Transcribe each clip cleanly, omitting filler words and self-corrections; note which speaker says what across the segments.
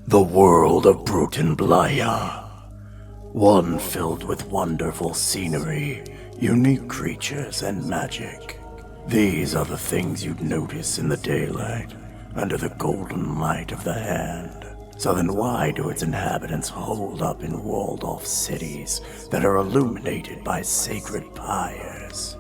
Speaker 1: The world of Bruton Blaya. One filled with wonderful scenery, unique creatures, and magic. These are the things you'd notice in the daylight, under the golden light of the hand. So then why do its inhabitants hold up in walled-off cities that are illuminated by sacred pyres?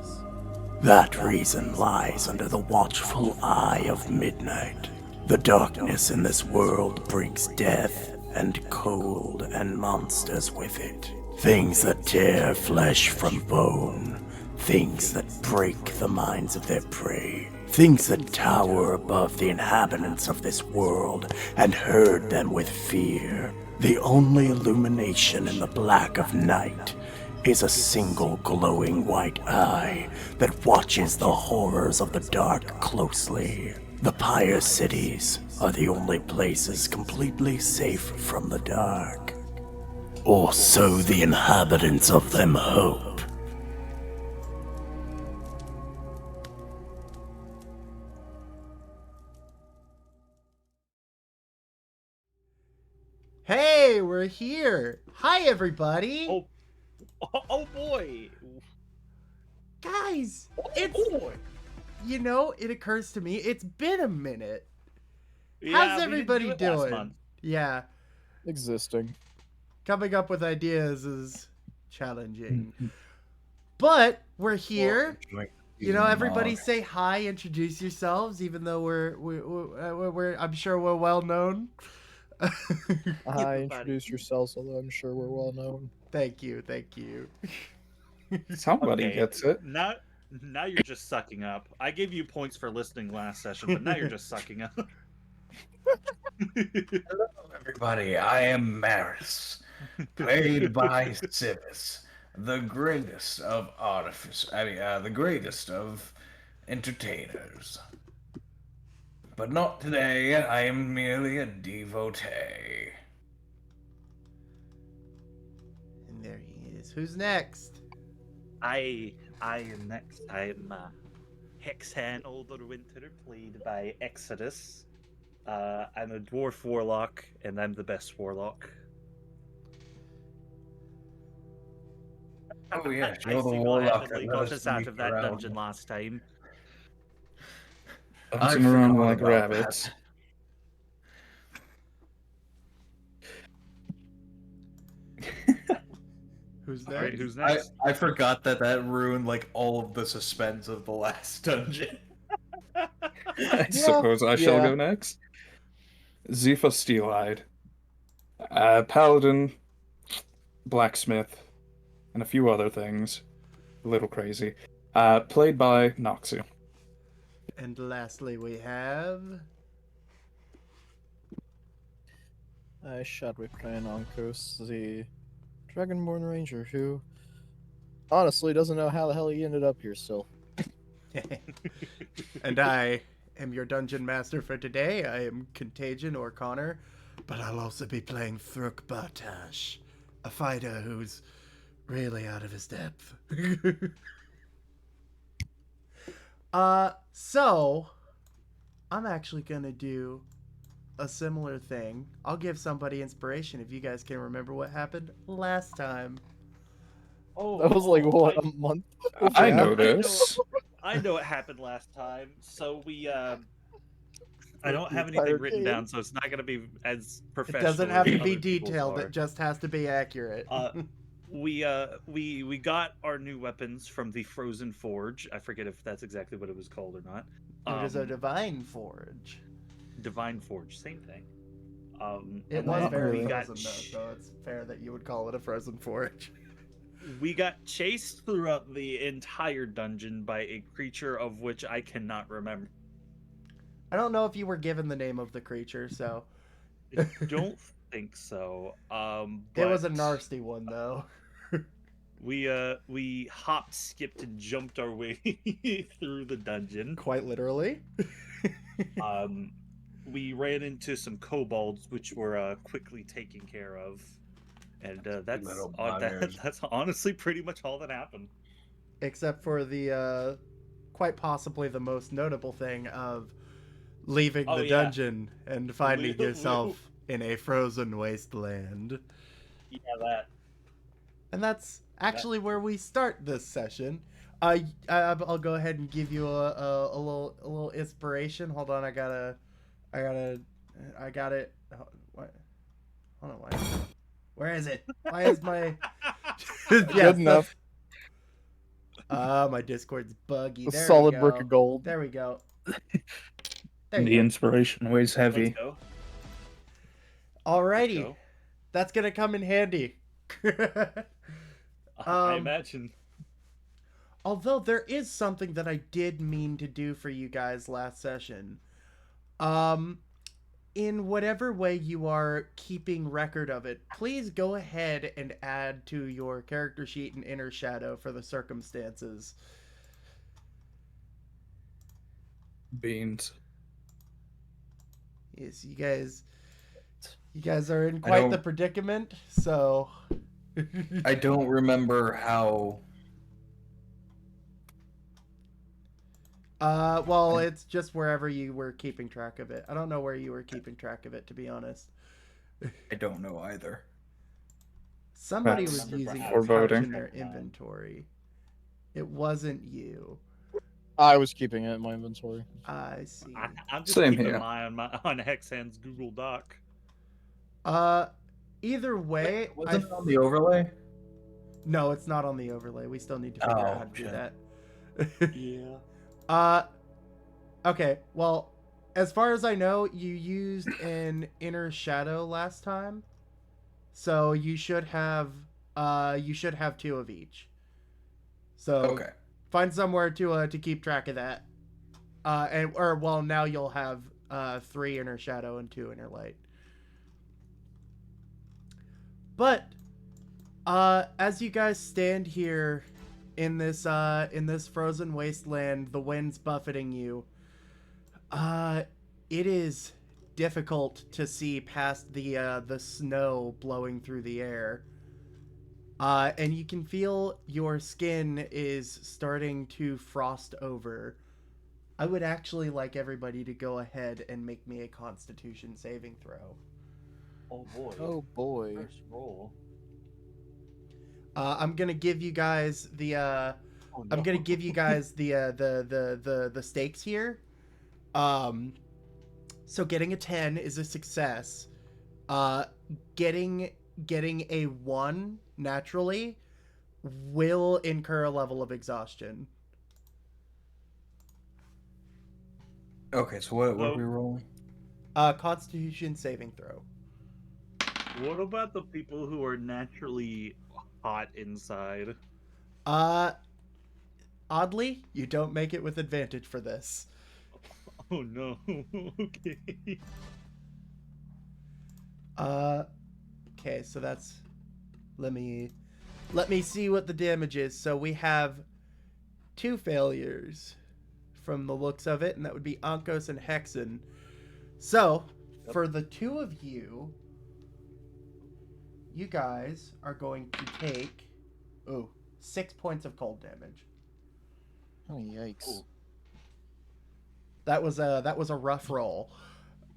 Speaker 1: That reason lies under the watchful eye of midnight. The darkness in this world brings death and cold and monsters with it. Things that tear flesh from bone. Things that break the minds of their prey. Things that tower above the inhabitants of this world and herd them with fear. The only illumination in the black of night is a single glowing white eye that watches the horrors of the dark closely. The Pyre cities are the only places completely safe from the dark. Or so the inhabitants of them hope.
Speaker 2: Hey, we're here. Hi, everybody.
Speaker 3: Oh boy.
Speaker 2: Guys,
Speaker 3: Boy.
Speaker 2: it occurs to me, it's been a minute.
Speaker 3: Yeah,
Speaker 2: How's
Speaker 3: we didn't
Speaker 2: everybody
Speaker 3: do it last
Speaker 2: doing?
Speaker 3: month.
Speaker 2: Yeah,
Speaker 4: Existing.
Speaker 2: coming up with ideas is challenging. But we're here. Everybody say hi, introduce yourselves, even though we're I'm sure we're well known.
Speaker 4: Hi, introduce yourselves, although I'm sure we're well known.
Speaker 2: Thank you.
Speaker 5: Somebody
Speaker 3: Okay,
Speaker 5: gets it.
Speaker 3: Now you're just sucking up. I gave you points for listening last session, but now you're just sucking up.
Speaker 6: Hello, everybody. I am Maris, played by Civis, the greatest of the greatest of entertainers. But not today. I am merely a devotee.
Speaker 2: And there he is. Who's next?
Speaker 3: I am next. I'm Hexhan Winter, played by Exodus. I'm a dwarf warlock, and I'm the best warlock.
Speaker 6: Oh yes,
Speaker 3: I
Speaker 6: you're the warlock that
Speaker 3: single-handedly
Speaker 6: let
Speaker 3: got
Speaker 6: us
Speaker 3: us out
Speaker 6: sneak
Speaker 3: of that
Speaker 6: around.
Speaker 3: dungeon last time.
Speaker 5: Bouncing
Speaker 6: I
Speaker 5: around
Speaker 6: forgot
Speaker 5: like
Speaker 6: about
Speaker 5: rabbits.
Speaker 6: that.
Speaker 2: Who's
Speaker 3: All right,
Speaker 2: next?
Speaker 3: who's next?
Speaker 6: I forgot that ruined like all of the suspense of the last dungeon.
Speaker 5: I suppose I shall go next. Zifa Steel-Eyed. Paladin, blacksmith, and a few other things. A little crazy. Played by Noxu.
Speaker 2: And lastly, we have.
Speaker 4: I shall be playing Onkos, the Dragonborn Ranger, who honestly doesn't know how the hell he ended up here still.
Speaker 2: And I am your dungeon master for today. I am Contagion or Connor, but I'll also be playing Thruk Bartash, a fighter who's really out of his depth. So I'm actually gonna do a similar thing. I'll give somebody inspiration if you guys can remember what happened last time.
Speaker 4: That was like, what, a month?
Speaker 5: I know
Speaker 4: Yeah.
Speaker 5: this.
Speaker 3: I know what happened last time. So we I don't have
Speaker 4: The
Speaker 3: anything
Speaker 4: entire
Speaker 3: written
Speaker 4: game.
Speaker 3: down, so it's not going to be as
Speaker 2: It
Speaker 3: professional.
Speaker 2: doesn't have
Speaker 3: as
Speaker 2: to be
Speaker 3: other people's
Speaker 2: detailed,
Speaker 3: are.
Speaker 2: it just has to be accurate.
Speaker 3: We got our new weapons from the Frozen Forge. I forget if that's exactly what it was called or not.
Speaker 2: It is a divine forge.
Speaker 3: Divine Forge, same thing.
Speaker 2: It
Speaker 3: and
Speaker 2: was
Speaker 3: then
Speaker 2: very
Speaker 3: we got
Speaker 2: frozen though, so it's fair that you would call it a frozen forge.
Speaker 3: we got chased throughout the entire dungeon by a creature of which I cannot remember.
Speaker 2: I don't know if you were given the name of the creature, so
Speaker 3: I don't think so.
Speaker 2: it was a
Speaker 3: but
Speaker 2: nasty one though.
Speaker 3: We hopped, skipped, and jumped our way through the dungeon.
Speaker 2: Quite literally.
Speaker 3: We ran into some kobolds, which were quickly taken care of, and that's
Speaker 6: Little
Speaker 3: that's
Speaker 6: buggers.
Speaker 3: honestly pretty much all that happened.
Speaker 2: Except for the quite possibly the most notable thing of leaving
Speaker 3: Oh,
Speaker 2: the
Speaker 3: yeah.
Speaker 2: dungeon and finding yourself in a frozen wasteland.
Speaker 3: Yeah, that.
Speaker 2: And that's actually where we start this session. I'll go ahead and give you a little inspiration. Hold on, I got it. What? Hold on, where is it? Why is my yes,
Speaker 4: Good enough.
Speaker 2: My Discord's buggy.
Speaker 4: A
Speaker 2: There
Speaker 4: solid
Speaker 2: we go.
Speaker 4: brick of gold.
Speaker 2: There we go. There
Speaker 5: The
Speaker 2: you go.
Speaker 5: inspiration weighs heavy.
Speaker 3: Let's go.
Speaker 2: Alrighty,
Speaker 3: Go.
Speaker 2: that's gonna come in handy.
Speaker 3: I imagine.
Speaker 2: Although there is something that I did mean to do for you guys last session. In whatever way you are keeping record of it, please go ahead and add to your character sheet an inner shadow for the circumstances.
Speaker 5: Beans.
Speaker 2: Yes, you guys are in quite the
Speaker 6: don't-
Speaker 2: predicament, so
Speaker 6: I don't remember how.
Speaker 2: well, it's just wherever you were keeping track of it. I don't know where you were keeping track of it, to be honest.
Speaker 6: I don't know either.
Speaker 2: Somebody
Speaker 5: That's
Speaker 2: was using a pouch
Speaker 5: foreboding.
Speaker 2: in their inventory. It wasn't you.
Speaker 4: I was keeping it in my inventory.
Speaker 2: I see.
Speaker 3: I'm just
Speaker 5: Same
Speaker 3: keeping
Speaker 5: here.
Speaker 3: an eye on Hexhand's Google Doc.
Speaker 2: Either way,
Speaker 6: Wasn't it on the overlay?
Speaker 2: no, it's not on the overlay. We still need to figure out how to do
Speaker 6: shit.
Speaker 2: that.
Speaker 3: Yeah.
Speaker 2: Okay. Well, as far as I know, you used an inner shadow last time, so you should have two of each. So
Speaker 6: Okay.
Speaker 2: find somewhere to keep track of that. Now you'll have 3 inner shadow and 2 inner light. But as you guys stand here in this frozen wasteland, the wind's buffeting you. It is difficult to see past the snow blowing through the air. And you can feel your skin is starting to frost over. I would actually like everybody to go ahead and make me a Constitution saving throw.
Speaker 3: Oh boy.
Speaker 4: Oh boy.
Speaker 3: First roll.
Speaker 2: I'm gonna give you guys the
Speaker 3: Oh, no.
Speaker 2: I'm gonna give you guys the stakes here. So getting a 10 is a success. Getting a 1 naturally will incur a level of exhaustion.
Speaker 6: Okay, so what are we rolling?
Speaker 2: Constitution saving throw.
Speaker 3: What about the people who are naturally hot inside?
Speaker 2: Oddly, you don't make it with advantage for this.
Speaker 3: Oh no. Okay.
Speaker 2: Okay, so that's let me see what the damage is. So we have 2 failures from the looks of it, and that would be Ankos and Hexen. So, for the 2 of you, you guys are going to take 6 points of cold damage.
Speaker 4: Oh yikes!
Speaker 3: Ooh.
Speaker 2: That was a rough roll.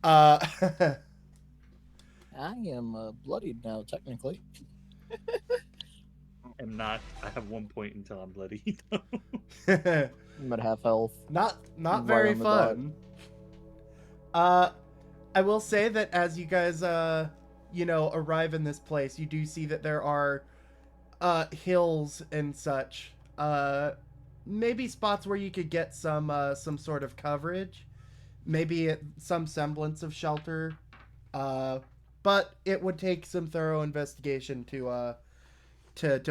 Speaker 4: I am bloodied now, technically.
Speaker 3: I'm not. I have 1 point until I'm bloody.
Speaker 4: I'm at half health.
Speaker 2: Not
Speaker 4: Right
Speaker 2: very
Speaker 4: on the dot.
Speaker 2: fun. I will say that as you guys arrive in this place, you do see that there are hills and such. Maybe spots where you could get some sort of coverage, maybe some semblance of shelter. But it would take some thorough investigation to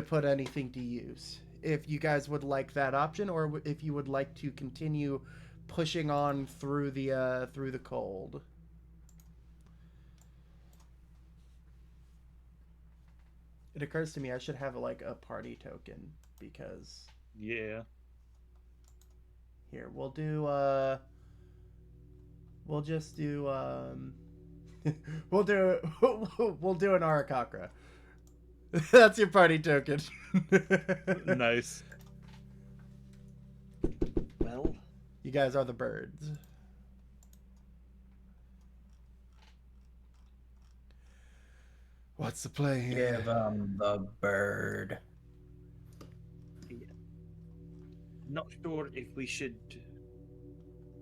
Speaker 2: put anything to use. If you guys would like that option, or if you would like to continue pushing on through the cold. It occurs to me I should have like a party token, because
Speaker 3: Yeah.
Speaker 2: here we'll just do we'll do an Arakakra. That's your party token.
Speaker 3: Nice. Well,
Speaker 2: You guys are the birds. What's the play here?
Speaker 6: Give him the bird.
Speaker 3: Not sure if we should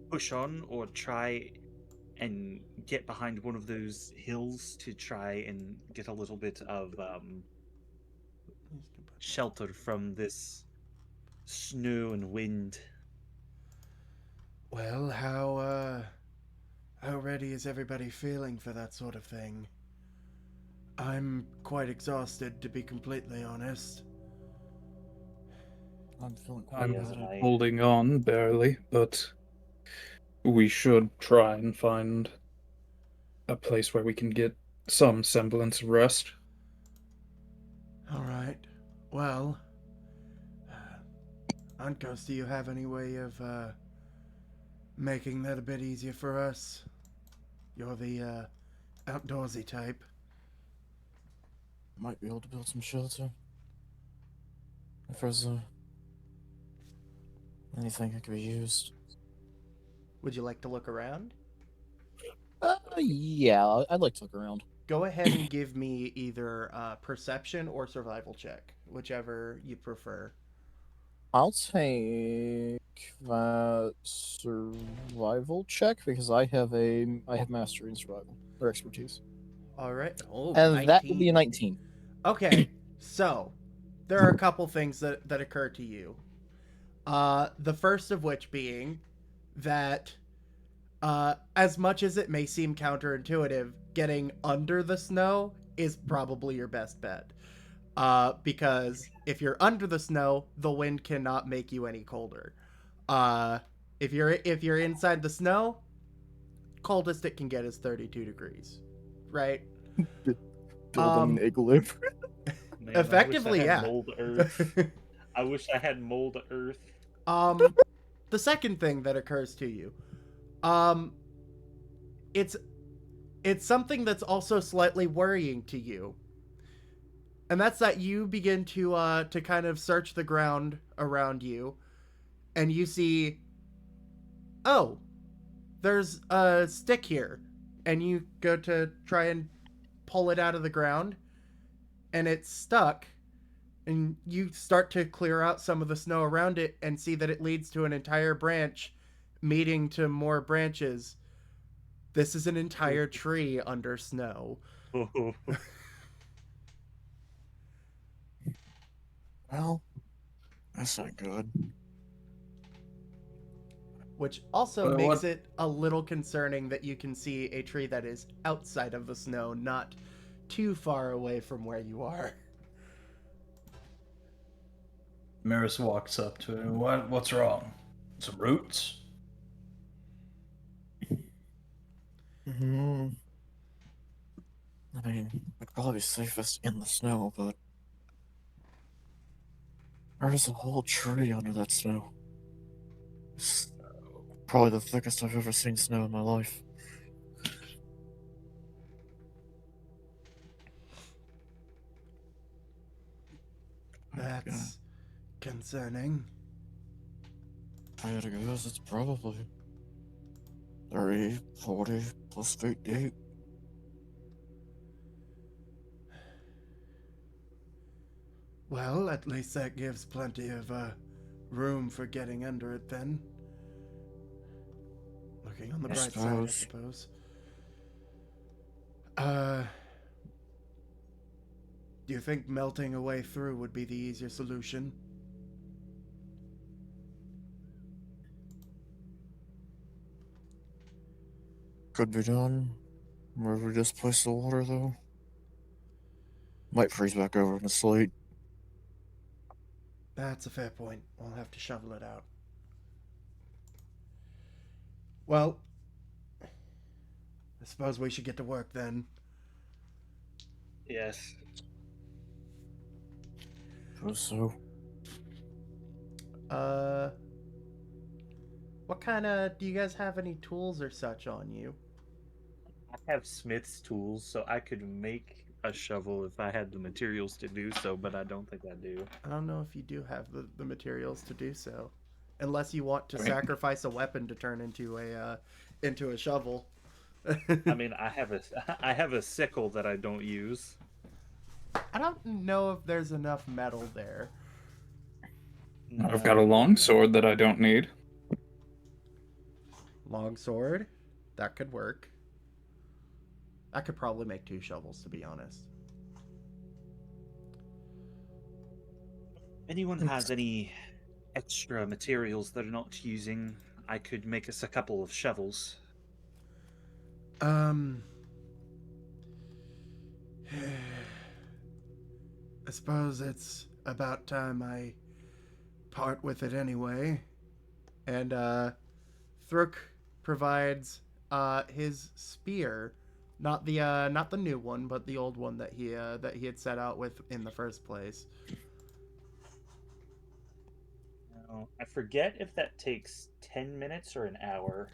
Speaker 3: push on or try and get behind one of those hills to try and get a little bit of shelter from this snow and wind.
Speaker 2: Well, how ready is everybody feeling for that sort of thing? I'm quite exhausted, to be completely honest.
Speaker 4: I'm feeling quite
Speaker 5: I'm
Speaker 3: Yes,
Speaker 4: bad.
Speaker 3: I-
Speaker 5: holding on barely, but we should try and find a place where we can get some semblance of rest.
Speaker 2: All right. Well, Uncos, do you have any way of making that a bit easier for us? You're the outdoorsy type.
Speaker 4: Might be able to build some shelter. If there's anything that could be used.
Speaker 2: Would you like to look around?
Speaker 4: Yeah, I'd like to look around.
Speaker 2: Go ahead and give me either perception or survival check, whichever you prefer.
Speaker 4: I'll take that survival check because I have mastery in survival or expertise,
Speaker 2: All right. Oh,
Speaker 4: and that would be a
Speaker 2: 19.
Speaker 4: 19.
Speaker 2: Okay, so there are a couple things that occur to you. The first of which being that, as much as it may seem counterintuitive, getting under the snow is probably your best bet. Because if you're under the snow, the wind cannot make you any colder. If you're inside the snow, coldest it can get is 32 degrees, right?
Speaker 4: Building an igloo.
Speaker 3: Man,
Speaker 2: Effectively,
Speaker 3: I wish I had
Speaker 2: yeah.
Speaker 3: mold earth. I wish I had mold earth.
Speaker 2: The second thing that occurs to you, it's something that's also slightly worrying to you, and that's that you begin to kind of search the ground around you, and you see, oh, there's a stick here, and you go to try and pull it out of the ground, and it's stuck. And you start to clear out some of the snow around it and see that it leads to an entire branch meeting to more branches. This is an entire tree under snow.
Speaker 4: Well, that's not good.
Speaker 2: Which also
Speaker 6: Well,
Speaker 2: makes
Speaker 6: what-
Speaker 2: it a little concerning that you can see a tree that is outside of the snow, not too far away from where you are.
Speaker 6: Maris walks up to him. What's wrong? Some roots?
Speaker 4: Hmm. I mean, it'd probably be safest in the snow, but there's a whole tree under that snow. It's probably the thickest I've ever seen snow in my life.
Speaker 2: That's concerning.
Speaker 4: I had to guess it's probably 30, 40 plus feet deep.
Speaker 2: Well, at least that gives plenty of room for getting under it then. Looking on the
Speaker 4: I
Speaker 2: bright side, I
Speaker 4: suppose.
Speaker 2: suppose. Do you think melting a way through would be the easier solution?
Speaker 4: Could be done. Where we just place the water, though. Might freeze back over in the slate.
Speaker 2: That's a fair point. We'll have to shovel it out. Well, I suppose we should get to work then.
Speaker 3: Yes.
Speaker 4: So,
Speaker 2: What kind of... Do you guys have any tools or such on you?
Speaker 3: I have smith's tools, so I could make a shovel if I had the materials to do so, but I don't think I do.
Speaker 2: I don't know if you do have the materials to do so. Unless you want to
Speaker 5: Right.
Speaker 2: sacrifice a weapon to turn into a shovel.
Speaker 3: I mean, I have a sickle that I don't use.
Speaker 2: I don't know if there's enough metal there.
Speaker 5: I've got a long sword that I don't need.
Speaker 2: Long sword, that could work. I could probably make 2 shovels, to be honest.
Speaker 3: Anyone has any extra materials that are not using, I could make us a couple of shovels.
Speaker 2: I suppose it's about time I part with it anyway. And Thruk provides his spear, not the new one, but the old one that he had set out with in the first place.
Speaker 3: Now, I forget if that takes 10 minutes or an hour.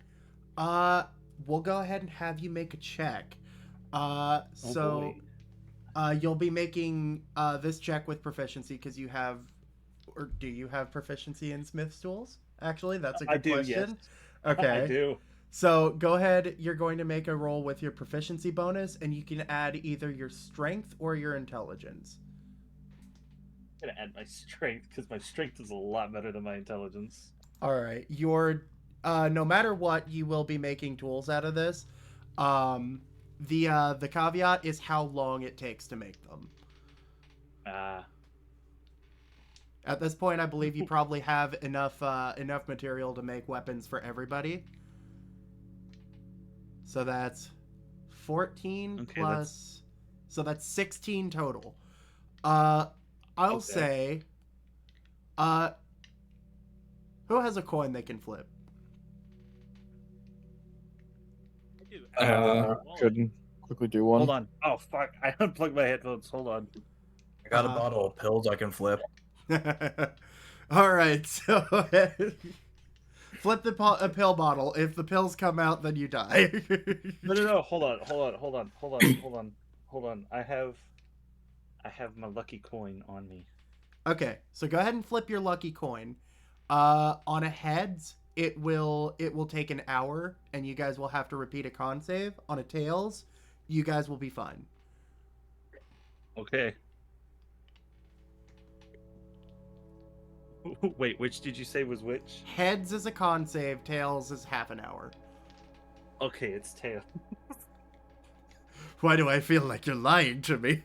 Speaker 2: We'll go ahead and have you make a check.
Speaker 3: Boy.
Speaker 2: You'll be making this check with proficiency because you have, or do you have proficiency in Smith's tools? Actually, that's a good
Speaker 3: I do,
Speaker 2: question.
Speaker 3: yes.
Speaker 2: Okay.
Speaker 3: I do.
Speaker 2: So go ahead. You're going to make a roll with your proficiency bonus, and you can add either your strength or your intelligence.
Speaker 3: I'm gonna add my strength because my strength is a lot better than my intelligence.
Speaker 2: All right. No matter what, you will be making tools out of this. The caveat is how long it takes to make them. At this point, I believe you probably have enough material to make weapons for everybody. So that's 14 plus. So that's 16 total. I'll say. Who has a coin they can flip?
Speaker 4: Could quickly do one.
Speaker 3: Hold on. Oh, fuck. I unplugged my headphones. Hold on.
Speaker 6: I got a bottle of pills I can flip.
Speaker 2: All right, so flip a pill bottle. If the pills come out, then you die.
Speaker 3: No. Hold on. I have my lucky coin on me.
Speaker 2: Okay, so go ahead and flip your lucky coin. On a heads, it will take an hour, and you guys will have to repeat a con save. On a tails, you guys will be fine.
Speaker 3: Okay. Wait, which did you say was which?
Speaker 2: Heads is a con save, tails is half an hour.
Speaker 3: Okay, it's tail.
Speaker 2: Why do I feel like you're lying to me?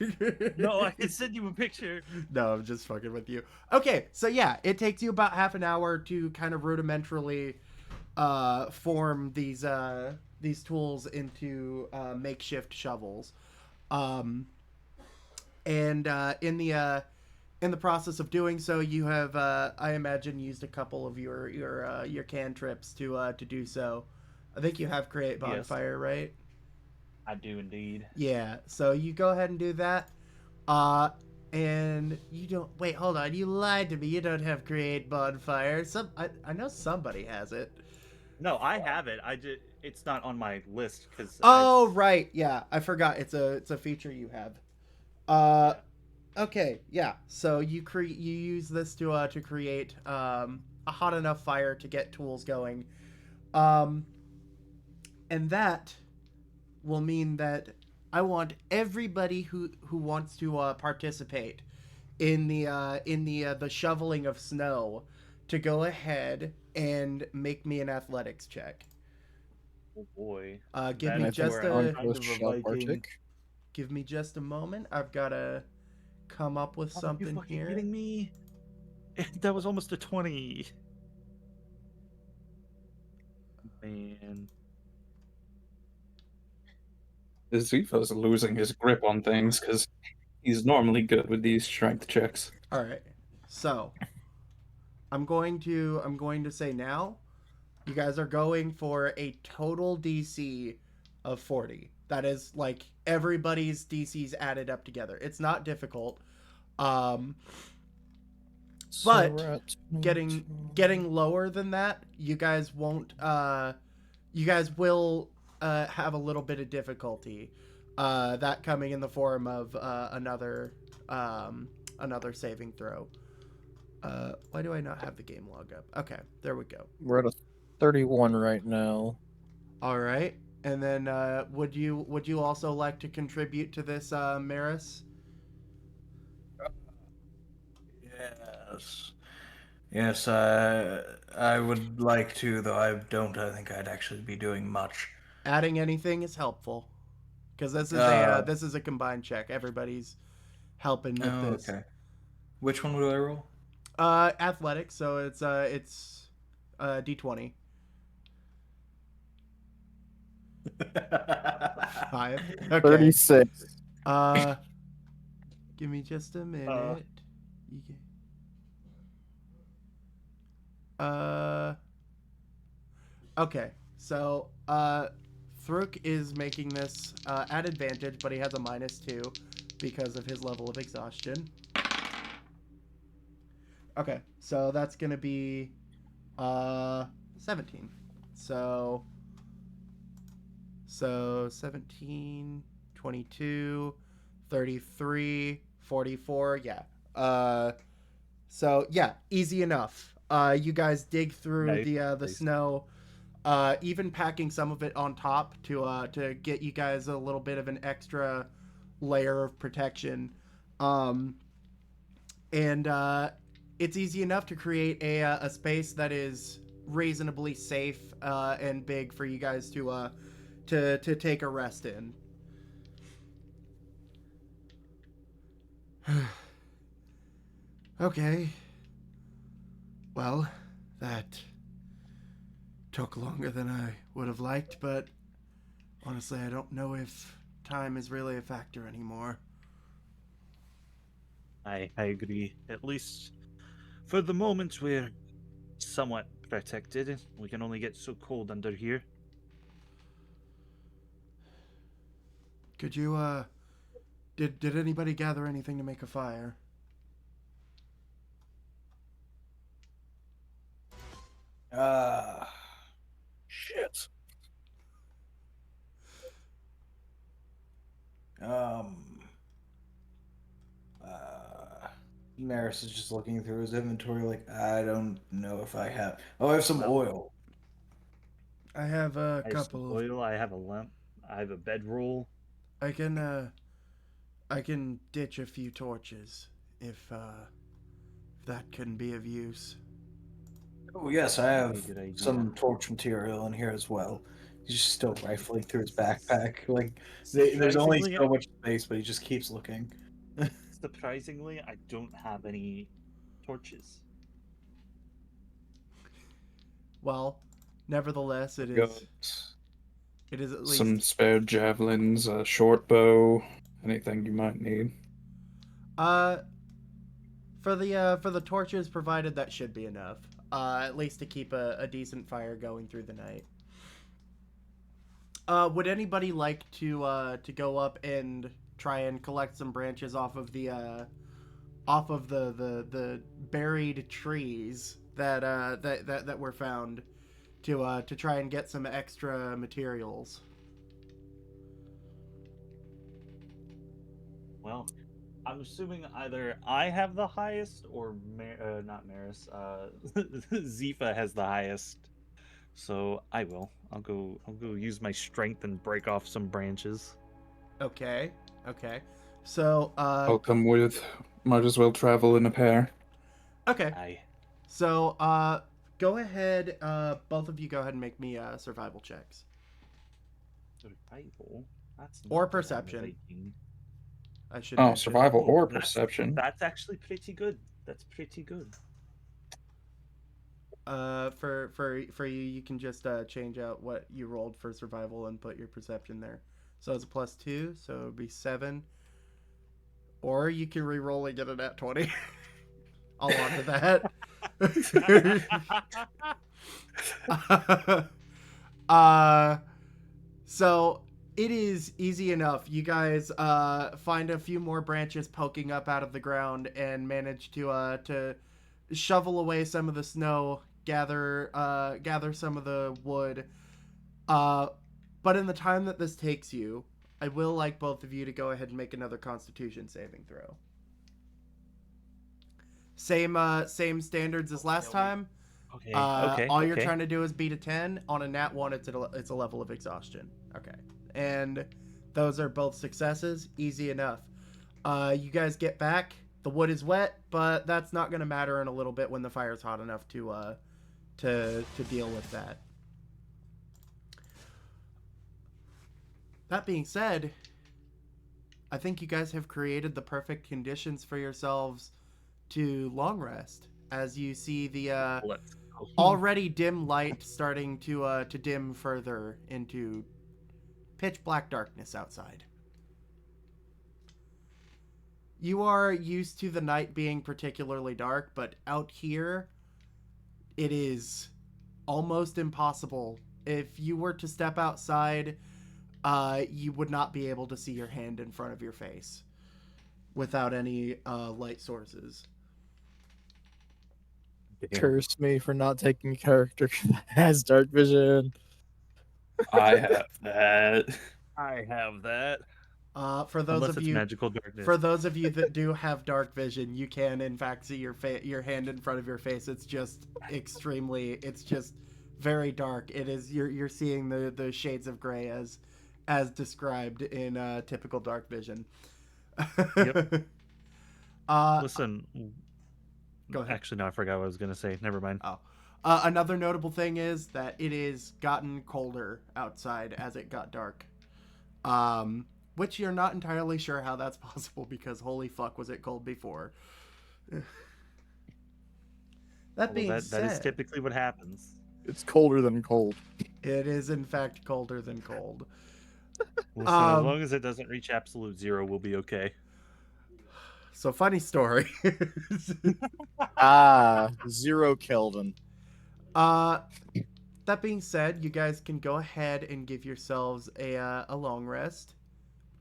Speaker 3: No, I can send you a picture.
Speaker 2: No, I'm just fucking with you. Okay, so yeah, it takes you about half an hour to kind of rudimentarily form these tools into makeshift shovels. And in the process of doing so, you have, I imagine, used a couple of your cantrips to do so. I think you have create bonfire, yes. Right?
Speaker 3: I do indeed.
Speaker 2: Yeah. So you go ahead and do that. And you don't wait. Hold on. You lied to me. You don't have create bonfire. I know somebody has it.
Speaker 3: No, I have it. It's not on my list because.
Speaker 2: Oh right, yeah. I forgot. It's a feature you have. Yeah. Okay, yeah. So you use this to create a hot enough fire to get tools going, and that will mean that I want everybody who wants to participate in the shoveling of snow to go ahead and make me an athletics check.
Speaker 3: Oh boy!
Speaker 2: Give me just a moment. I've gotta come up with something
Speaker 3: Are you
Speaker 2: here.
Speaker 3: Kidding me? That was almost a 20. Man.
Speaker 5: Zifa's losing his grip on things because he's normally good with these strength checks.
Speaker 2: All right, so I'm going to say now, you guys are going for a total DC of 40. That is like everybody's DCs added up together. It's not difficult, but getting lower than that, you guys won't. You guys will have a little bit of difficulty. That coming in the form of another saving throw. Why do I not have the game log up? Okay, there we go.
Speaker 4: We're at a 31 right now.
Speaker 2: All right, and then would you also like to contribute to this, Maris?
Speaker 6: Yes. Yes, I would like to, though I don't. I think I'd actually be doing much.
Speaker 2: Adding anything is helpful because
Speaker 6: Uh,
Speaker 2: this is a combined check. Everybody's helping with
Speaker 6: oh,
Speaker 2: this.
Speaker 6: okay. Which one would I roll?
Speaker 2: Athletics, so it's D20. 5. Okay.
Speaker 4: 36.
Speaker 2: Uh, give me just a
Speaker 3: Uh,
Speaker 2: minute. You can... Okay. So, Thruk is making this at advantage, but he has a -2 because of his level of exhaustion. Okay, so that's gonna be 17. So 17, 22, 33, 44. Yeah. So yeah, easy enough. You guys dig through
Speaker 3: Nice.
Speaker 2: the snow, even packing some of it on top to get you guys a little bit of an extra layer of protection. And it's easy enough to create a space that is reasonably safe and big for you guys to take a rest in. Okay. Well, that took longer than I would have liked, but honestly, I don't know if time is really a factor anymore.
Speaker 3: I agree. At least for the moment, we're somewhat protected. We can only get so cold under here.
Speaker 2: Could you did anybody gather anything to make a fire?
Speaker 6: Uh, Shit. Um, Maris is just looking through his inventory like, I don't know if I have. Oh, I have some
Speaker 3: Well,
Speaker 6: oil.
Speaker 2: I have a
Speaker 3: I have some
Speaker 2: couple of
Speaker 3: oil. I have a lamp. I have a bedroll.
Speaker 2: I can ditch a few torches if that can be of use.
Speaker 6: Oh, yes, I
Speaker 3: That'd be
Speaker 6: have
Speaker 3: a good idea.
Speaker 6: some torch material in here as well. He's just still rifling through his backpack. Like, there's only
Speaker 3: Surprisingly,
Speaker 6: so much space, but he just keeps looking.
Speaker 3: surprisingly, I don't have any torches.
Speaker 2: Well, nevertheless,
Speaker 5: Got
Speaker 2: it is at
Speaker 5: some
Speaker 2: least
Speaker 5: spare javelins, a short bow, anything you might need.
Speaker 2: uh for the torches provided that should be enough. At least to keep a decent fire going through the night. Would anybody like to go up and try and collect some branches off of the buried trees that were found to try and get some extra materials?
Speaker 3: Well, I'm assuming either I have the highest or not Maris. Zifa has the highest. So I will. I'll go use my strength and break off some branches.
Speaker 2: Okay. Okay. So
Speaker 5: I'll come with. Might as well travel in a pair.
Speaker 2: okay.
Speaker 3: I
Speaker 2: So go ahead, both of you go ahead and make me survival checks.
Speaker 3: survival. That's
Speaker 2: Or
Speaker 3: not what I'm
Speaker 2: perception.
Speaker 3: liking.
Speaker 2: I should
Speaker 5: Oh,
Speaker 2: mention.
Speaker 5: survival or
Speaker 3: That's-
Speaker 5: perception.
Speaker 3: That's actually pretty good. That's pretty good.
Speaker 2: For you, you can just change out what you rolled for survival and put your perception there. So it's a +2, so it would be 7. Or you can re-roll and get a nat 20. I'll honor that. So it is easy enough. You guys find a few more branches poking up out of the ground and manage to shovel away some of the snow, gather some of the wood. But in the time that this takes you, I will like both of you to go ahead and make another Constitution saving throw. Same standards as last time.
Speaker 3: Okay.
Speaker 2: All you're trying to do is beat a 10. On a nat 1, it's a level of exhaustion. Okay. And those are both successes. Easy enough. You guys get back. The wood is wet, but that's not going to matter in a little bit when the fire's hot enough to deal with that. That being said, I think you guys have created the perfect conditions for yourselves to long rest as you see the
Speaker 3: Let's go.
Speaker 2: already dim light starting to dim further into pitch black darkness outside. You are used to the night being particularly dark, but out here, it is almost impossible. If you were to step outside, you would not be able to see your hand in front of your face without any light sources.
Speaker 4: Curse me for not taking a character that has dark vision.
Speaker 5: I have that.
Speaker 3: I have that.
Speaker 2: For those
Speaker 3: Unless
Speaker 2: of
Speaker 3: it's
Speaker 2: you,
Speaker 3: magical darkness.
Speaker 2: for those of you that do have dark vision, you can in fact see your hand in front of your face. It's just it's just very dark. It is you're seeing the shades of gray as described in typical dark vision.
Speaker 3: Yep.
Speaker 2: Uh,
Speaker 3: Listen.
Speaker 2: Go ahead.
Speaker 3: Actually, no, I forgot what I was going to say. Never mind.
Speaker 2: Oh. Another notable thing is that it is gotten colder outside as it got dark. Which you're not entirely sure how that's possible because holy fuck was it cold before. That being
Speaker 3: that
Speaker 2: said,
Speaker 3: is typically what happens.
Speaker 4: It's colder than cold.
Speaker 2: it is in fact colder than cold.
Speaker 3: Listen,
Speaker 2: Um,
Speaker 3: as long as it doesn't reach absolute zero, we'll be okay.
Speaker 2: So funny story.
Speaker 4: 0 Kelvin.
Speaker 2: That being said, you guys can go ahead and give yourselves a long rest.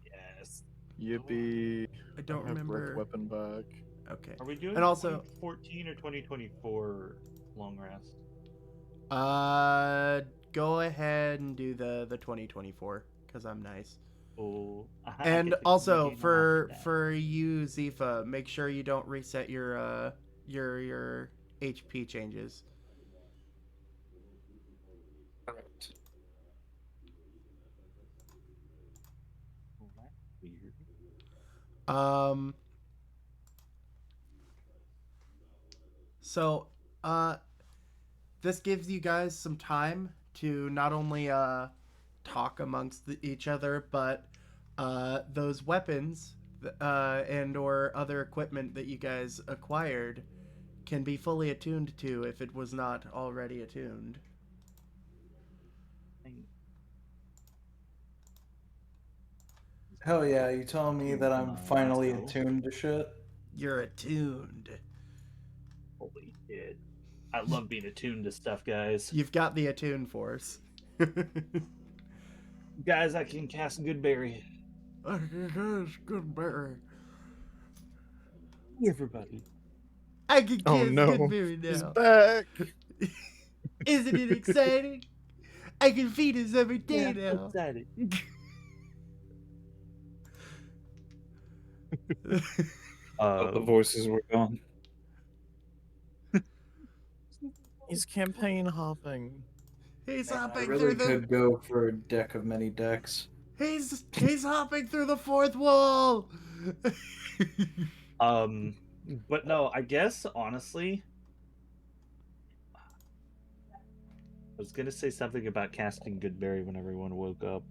Speaker 3: Yes.
Speaker 4: Yippee.
Speaker 2: I don't
Speaker 4: have breath
Speaker 2: remember.
Speaker 4: weapon back.
Speaker 2: Okay.
Speaker 3: Are we doing
Speaker 2: And also-
Speaker 3: 2014 or 2024 long rest?
Speaker 2: Go ahead and do the 2024 because I'm nice.
Speaker 3: Oh,
Speaker 2: And also for you, Zifa, make sure you don't reset your HP changes.
Speaker 5: Correct.
Speaker 3: Weird.
Speaker 2: So, this gives you guys some time to not only talk amongst each other, but those weapons and or other equipment that you guys acquired can be fully attuned to if it was not already attuned.
Speaker 6: Hell yeah, you telling me that I'm finally
Speaker 3: Asshole.
Speaker 6: attuned to shit?
Speaker 2: You're attuned.
Speaker 3: Holy shit. I love being attuned to stuff, guys.
Speaker 2: You've got the attune force.
Speaker 3: Guys, I can cast Goodberry.
Speaker 2: Good berry.
Speaker 3: Everybody.
Speaker 2: I can
Speaker 4: Oh
Speaker 2: kiss
Speaker 4: no.
Speaker 2: Goodberry
Speaker 4: He's
Speaker 2: now.
Speaker 4: back.
Speaker 2: Isn't it exciting? I can feed us every day now.
Speaker 3: Excited.
Speaker 5: But the voices were gone.
Speaker 4: He's campaign hopping.
Speaker 2: He's
Speaker 6: I
Speaker 2: hopping
Speaker 6: really
Speaker 2: through the.
Speaker 6: could go for a deck of many decks.
Speaker 2: He's hopping through the fourth wall.
Speaker 3: But no, I guess honestly, I was gonna say something about casting Goodberry when everyone woke up.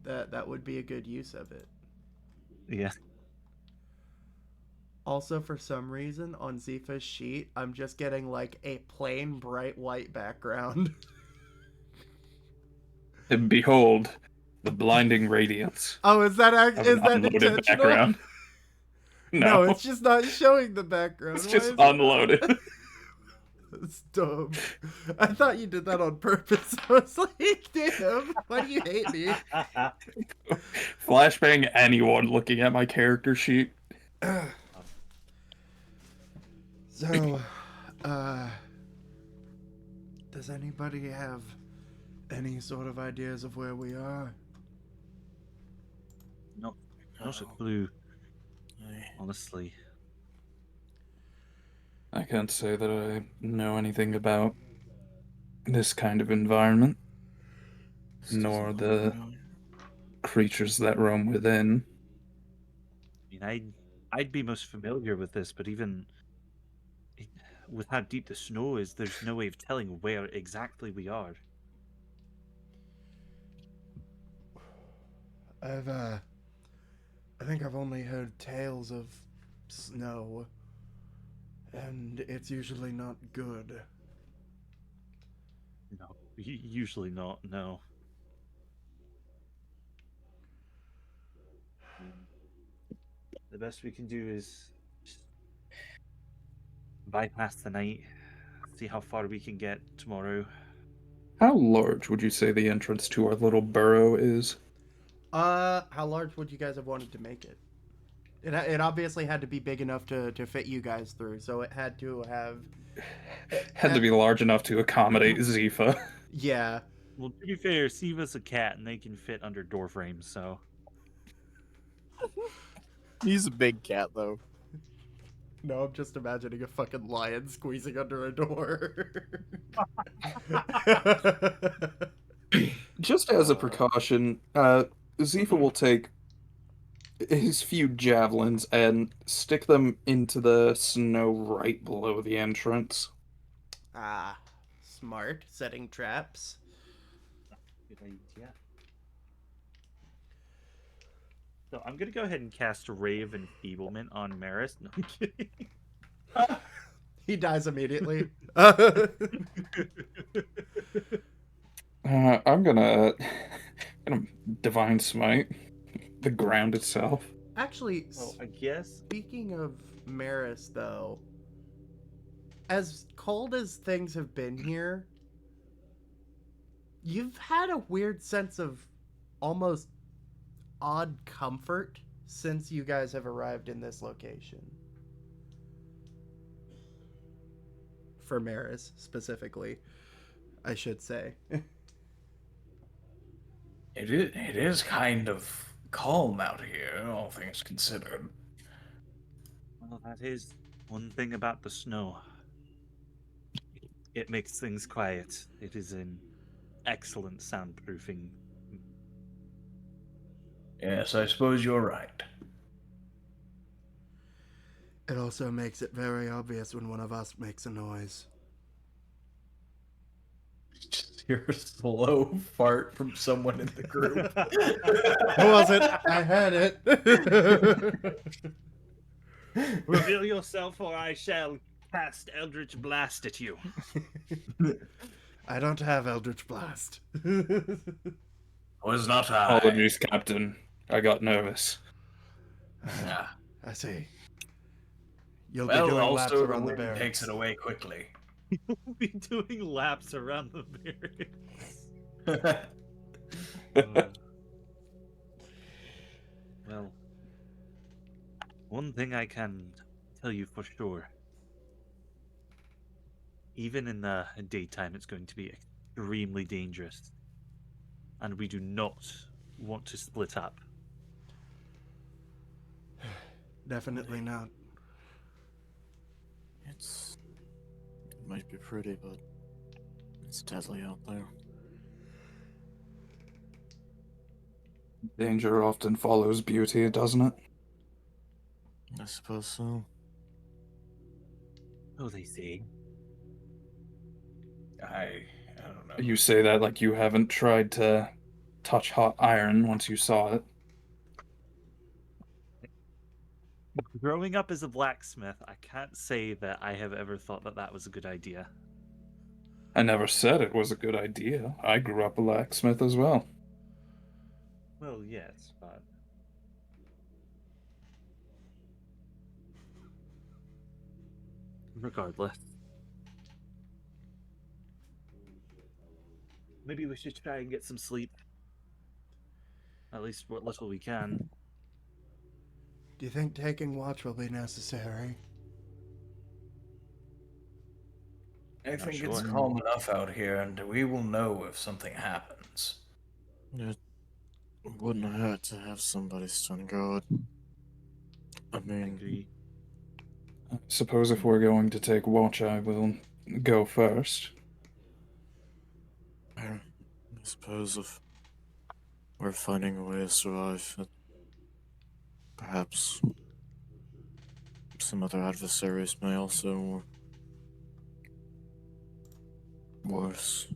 Speaker 2: That would be a good use of it.
Speaker 3: Yeah.
Speaker 2: Also, for some reason, on Zifa's sheet, I'm just getting like a plain bright white background.
Speaker 5: And behold, the blinding radiance
Speaker 2: Oh, is that
Speaker 5: of
Speaker 2: is
Speaker 5: an
Speaker 2: that
Speaker 5: unloaded
Speaker 2: intentional?
Speaker 5: background.
Speaker 2: No, it's just not showing the background.
Speaker 5: It's
Speaker 2: Why
Speaker 5: just
Speaker 2: is it-
Speaker 5: unloaded.
Speaker 2: That's dumb. I thought you did that on purpose. I was like, damn, why do you hate me?
Speaker 5: Flashbang anyone looking at my character sheet.
Speaker 2: So, does anybody have any sort of ideas of where we are?
Speaker 3: No, not a clue. Honestly.
Speaker 5: I can't say that I know anything about this kind of environment, nor the creatures that roam within.
Speaker 3: I mean, I'd be most familiar with this, but even with how deep the snow is, there's no way of telling where exactly we are.
Speaker 2: I think I've only heard tales of snow, and it's usually not good.
Speaker 3: No, usually not. No. I mean, the best we can do is just bypass the night, see how far we can get tomorrow.
Speaker 5: How large would you say the entrance to our little burrow is?
Speaker 2: How large would you guys have wanted to make it? It obviously had to be big enough to fit you guys through, so it had to have.
Speaker 5: Had to be large enough to accommodate Zifa.
Speaker 2: Yeah.
Speaker 3: Well, to be fair, Siva's a cat and they can fit under door frames, so.
Speaker 4: He's a big cat, though.
Speaker 2: No, I'm just imagining a fucking lion squeezing under a door.
Speaker 5: Just as a precaution, Zifa will take his few javelins and stick them into the snow right below the entrance.
Speaker 2: Ah, smart. Setting traps.
Speaker 3: Good idea. So I'm gonna go ahead and cast Ray of Enfeeblement on Maris. No, I'm kidding.
Speaker 2: He dies immediately.
Speaker 5: I'm gonna divine smite the ground itself.
Speaker 2: Actually,
Speaker 3: Well, I guess.
Speaker 2: speaking of Maris, though, as cold as things have been here, you've had a weird sense of almost odd comfort since you guys have arrived in this location. For Maris, specifically, I should say.
Speaker 6: It is kind of calm out here, all things considered.
Speaker 3: Well, that is one thing about the snow. It makes things quiet. It is an excellent soundproofing.
Speaker 6: Yes, I suppose you're right.
Speaker 2: It also makes it very obvious when one of us makes a noise.
Speaker 6: Just hear a slow fart from someone in the group.
Speaker 2: Who was it? I heard it.
Speaker 3: Reveal yourself, or I shall cast Eldritch Blast at you.
Speaker 2: I don't have Eldritch Blast.
Speaker 6: Was not I.
Speaker 5: Apologies, Captain. I got nervous.
Speaker 6: Ah.
Speaker 2: I see. You'll
Speaker 6: Well,
Speaker 2: be doing laps
Speaker 6: also the
Speaker 2: around the
Speaker 6: wind
Speaker 2: barracks.
Speaker 6: takes it away quickly.
Speaker 3: We'll be doing laps around the barracks. Well, one thing I can tell you for sure. Even in the daytime, it's going to be extremely dangerous. And we do not want to split up.
Speaker 2: Definitely not.
Speaker 4: It might be pretty, but it's deadly out there.
Speaker 5: Danger often follows beauty, doesn't it?
Speaker 4: I suppose so.
Speaker 3: So they say.
Speaker 6: I don't know.
Speaker 5: You say that like you haven't tried to touch hot iron once you saw it.
Speaker 3: Growing up as a blacksmith, I can't say that I have ever thought that that was a good idea.
Speaker 5: I never said it was a good idea. I grew up a blacksmith as well.
Speaker 3: Well, yes, but... regardless. Maybe we should try and get some sleep. At least what little we can.
Speaker 2: Do you think taking watch will be necessary?
Speaker 6: I think
Speaker 3: sure.
Speaker 6: it's calm enough out here, and we will know if something happens.
Speaker 4: It wouldn't hurt to have somebody stand guard. I
Speaker 3: I
Speaker 4: mean,
Speaker 3: agree.
Speaker 5: I suppose if we're going to take watch, I will go first.
Speaker 4: I suppose if we're finding a way to survive, perhaps Some other adversaries may also worse.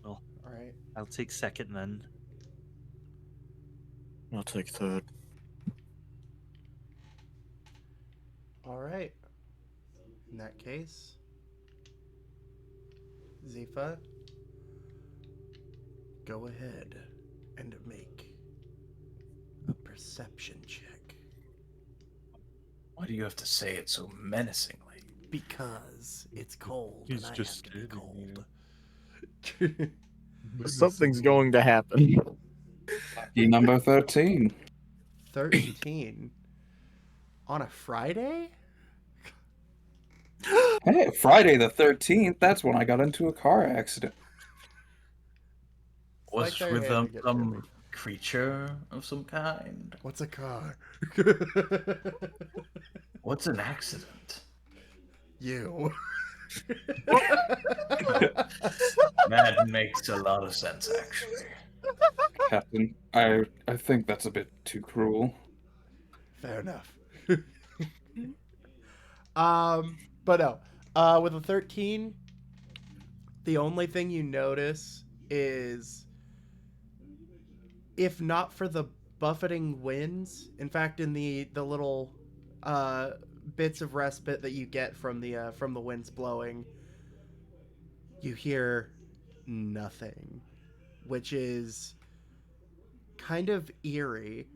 Speaker 3: Well,
Speaker 2: All right.
Speaker 3: I'll take second then.
Speaker 4: I'll take third.
Speaker 2: All right. In that case, Zifa, go ahead and make a perception check.
Speaker 6: Why do you have to say it so menacingly?
Speaker 2: Because it's cold
Speaker 3: He's
Speaker 2: and I
Speaker 3: just
Speaker 2: have to be
Speaker 3: standing
Speaker 2: cold.
Speaker 4: Something's going to happen.
Speaker 5: Lucky number 13.
Speaker 2: 13 on a Friday?
Speaker 5: Hey, Friday the 13th, that's when I got into a car accident.
Speaker 2: It's like
Speaker 6: Was
Speaker 2: they're
Speaker 6: with
Speaker 2: handing it to me.
Speaker 6: some creature of some kind?
Speaker 2: What's a car?
Speaker 6: What's an accident?
Speaker 2: You.
Speaker 6: That makes a lot of sense, actually.
Speaker 5: Captain, I think that's a bit too cruel.
Speaker 2: Fair enough. But no. With a 13, the only thing you notice is, if not for the buffeting winds, in fact, in the little bits of respite that you get from the winds blowing, you hear nothing, which is kind of eerie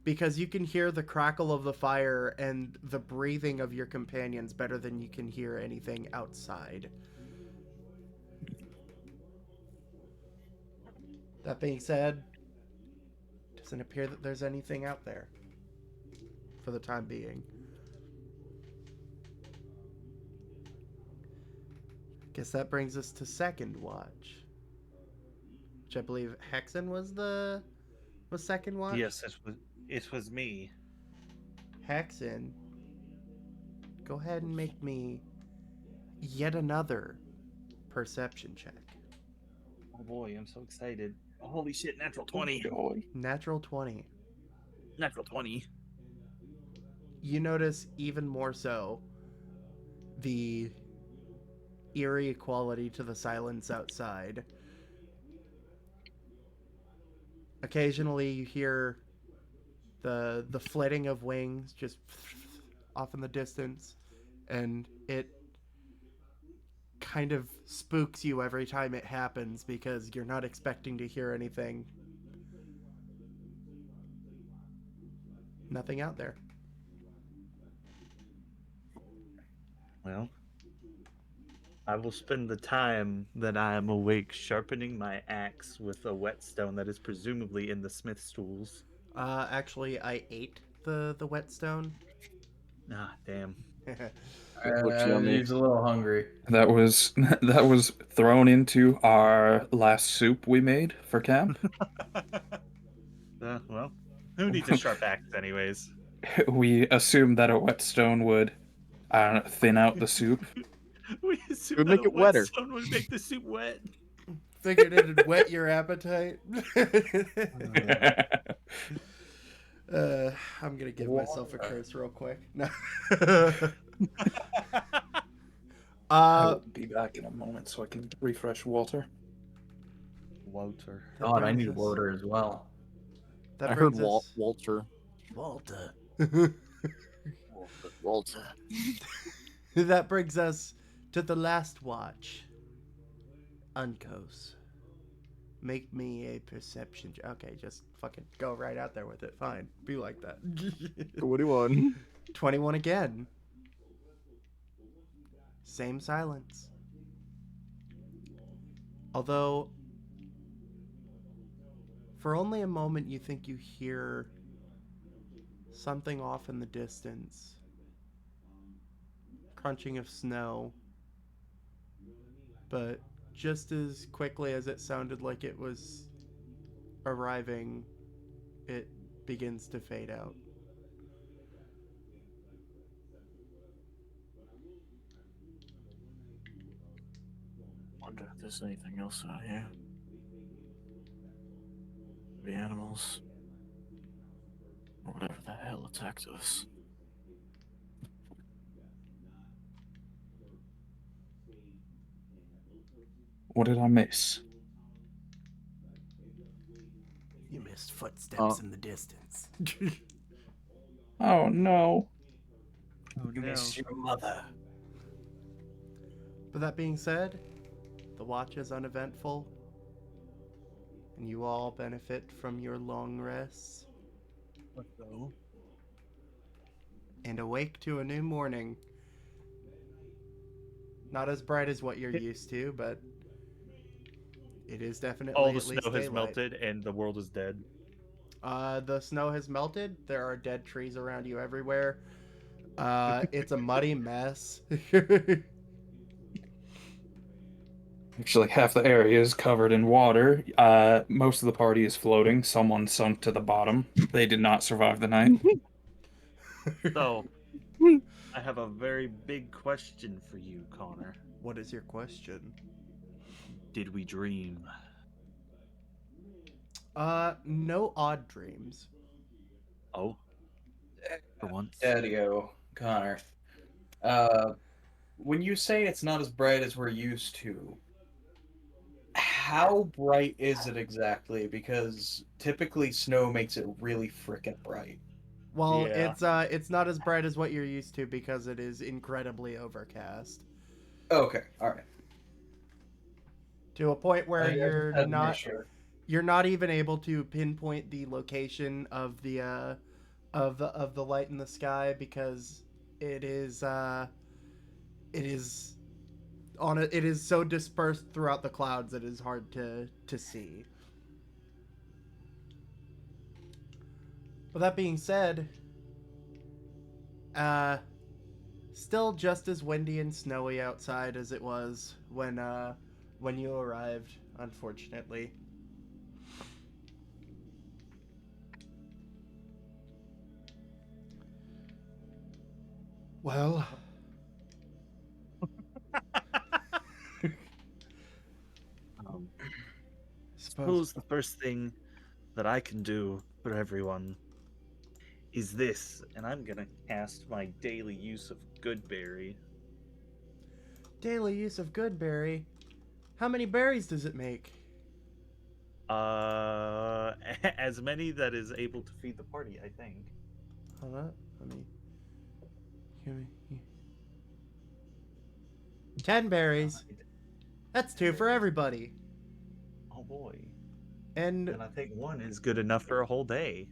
Speaker 2: because you can hear the crackle of the fire and the breathing of your companions better than you can hear anything outside. That being said, doesn't appear that there's anything out there for the time being. Guess that brings us to second watch, which I believe Hexen was second watch.
Speaker 3: Yes, it was me.
Speaker 2: Hexen, go ahead and make me yet another perception check.
Speaker 3: Oh boy, I'm so excited. Holy shit, natural 20.
Speaker 5: Joy.
Speaker 2: Natural 20.
Speaker 3: Natural 20.
Speaker 2: You notice even more so the eerie quality to the silence outside. Occasionally you hear the flitting of wings just off in the distance, and it kind of spooks you every time it happens because you're not expecting to hear anything. Nothing out there.
Speaker 3: Well, I will spend the time that I am awake sharpening my axe with a whetstone that is presumably in the smith's tools.
Speaker 2: Actually, I ate the whetstone.
Speaker 3: Ah, damn.
Speaker 5: Looks yummy.
Speaker 6: He's a little hungry.
Speaker 5: That was that was thrown into our last soup we made for camp.
Speaker 3: Well, who needs a sharp axe anyways?
Speaker 5: We assumed that a whetstone would, I don't know, thin out the soup.
Speaker 3: We assumed
Speaker 4: would
Speaker 3: that
Speaker 4: make
Speaker 3: a
Speaker 4: it wetter.
Speaker 3: whetstone would make the soup wet.
Speaker 2: Figured it'd whet your appetite. I'm gonna give myself a curse real quick. No.
Speaker 5: I'll be back in a moment so I can refresh Walter.
Speaker 3: Walter.
Speaker 6: God, I need water as well.
Speaker 2: That
Speaker 4: I heard
Speaker 2: brings us
Speaker 4: Walter.
Speaker 2: Walter.
Speaker 4: Walter.
Speaker 2: That brings us to the last watch. Uncos. Make me a perception. Okay, just fucking go right out there with it. Fine. Be like that.
Speaker 4: 21.
Speaker 2: 21 again. Same silence. Although, for only a moment you think you hear something off in the distance. Crunching of snow. But just as quickly as it sounded like it was arriving, it begins to fade out.
Speaker 4: Wonder if there's anything else out here. the animals. Or whatever the hell attacked us.
Speaker 5: What did I miss?
Speaker 2: You missed footsteps in the distance.
Speaker 5: Oh no.
Speaker 3: Oh,
Speaker 6: You
Speaker 3: no.
Speaker 6: missed your mother.
Speaker 2: But that being said, the watch is uneventful, and you all benefit from your long rests and awake to a new morning. Not as bright as what you're used to, but it is definitely
Speaker 3: All the
Speaker 2: at least
Speaker 3: snow has
Speaker 2: daylight.
Speaker 3: melted and the world is dead.
Speaker 2: The snow has melted. There are dead trees around you everywhere. It's a muddy mess.
Speaker 5: Actually, half the area is covered in water. Most of the party is floating. Someone sunk to the bottom. They did not survive the night.
Speaker 3: So, I have a very big question for you, Connor.
Speaker 2: What is your question?
Speaker 3: Did we dream?
Speaker 2: No odd dreams.
Speaker 3: Oh, for once.
Speaker 6: Daddy-o, Connor. When you say it's not as bright as we're used to, how bright is it exactly? Because typically snow makes it really freaking bright.
Speaker 2: Well,
Speaker 3: Yeah.
Speaker 2: it's not as bright as what you're used to because it is incredibly overcast.
Speaker 6: Okay, all right.
Speaker 2: To a point where
Speaker 6: I just
Speaker 2: you're
Speaker 6: had to make
Speaker 2: not
Speaker 6: sure.
Speaker 2: you're not even able to pinpoint the location of the light in the sky because it is it is so dispersed throughout the clouds it is hard to see. But that being said, still just as windy and snowy outside as it was when you arrived, unfortunately. Well,
Speaker 3: Suppose the first thing that I can do for everyone is this, and I'm gonna cast my daily use of Goodberry.
Speaker 2: daily use of good berry. How many berries does it make?
Speaker 3: As many that is able to feed the party, I think.
Speaker 2: Hold up. Give me 10 berries. That's 2 for everybody.
Speaker 3: Oh boy.
Speaker 2: And
Speaker 3: And I think one is good enough for a whole day.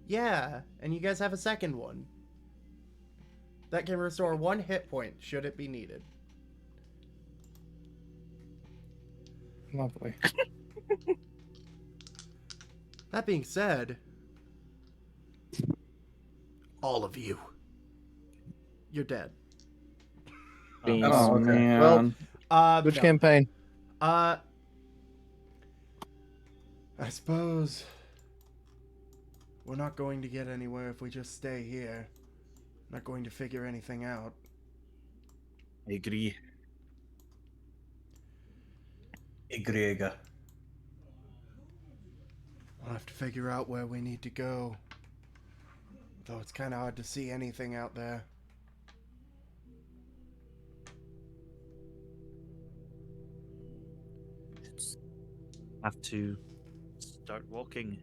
Speaker 2: yeah, and you guys have a second one. That can restore 1 hit point should it be needed.
Speaker 5: Lovely.
Speaker 2: That being said, all of you, you're dead.
Speaker 4: Beans.
Speaker 5: Oh
Speaker 6: okay.
Speaker 5: man.
Speaker 4: Which
Speaker 2: No.
Speaker 4: campaign?
Speaker 2: I suppose we're not going to get anywhere if we just stay here. Not going to figure anything out.
Speaker 3: I agree.
Speaker 6: Igriga.
Speaker 2: We'll have to figure out where we need to go. Though it's kind of hard to see anything out there.
Speaker 3: Have to start walking.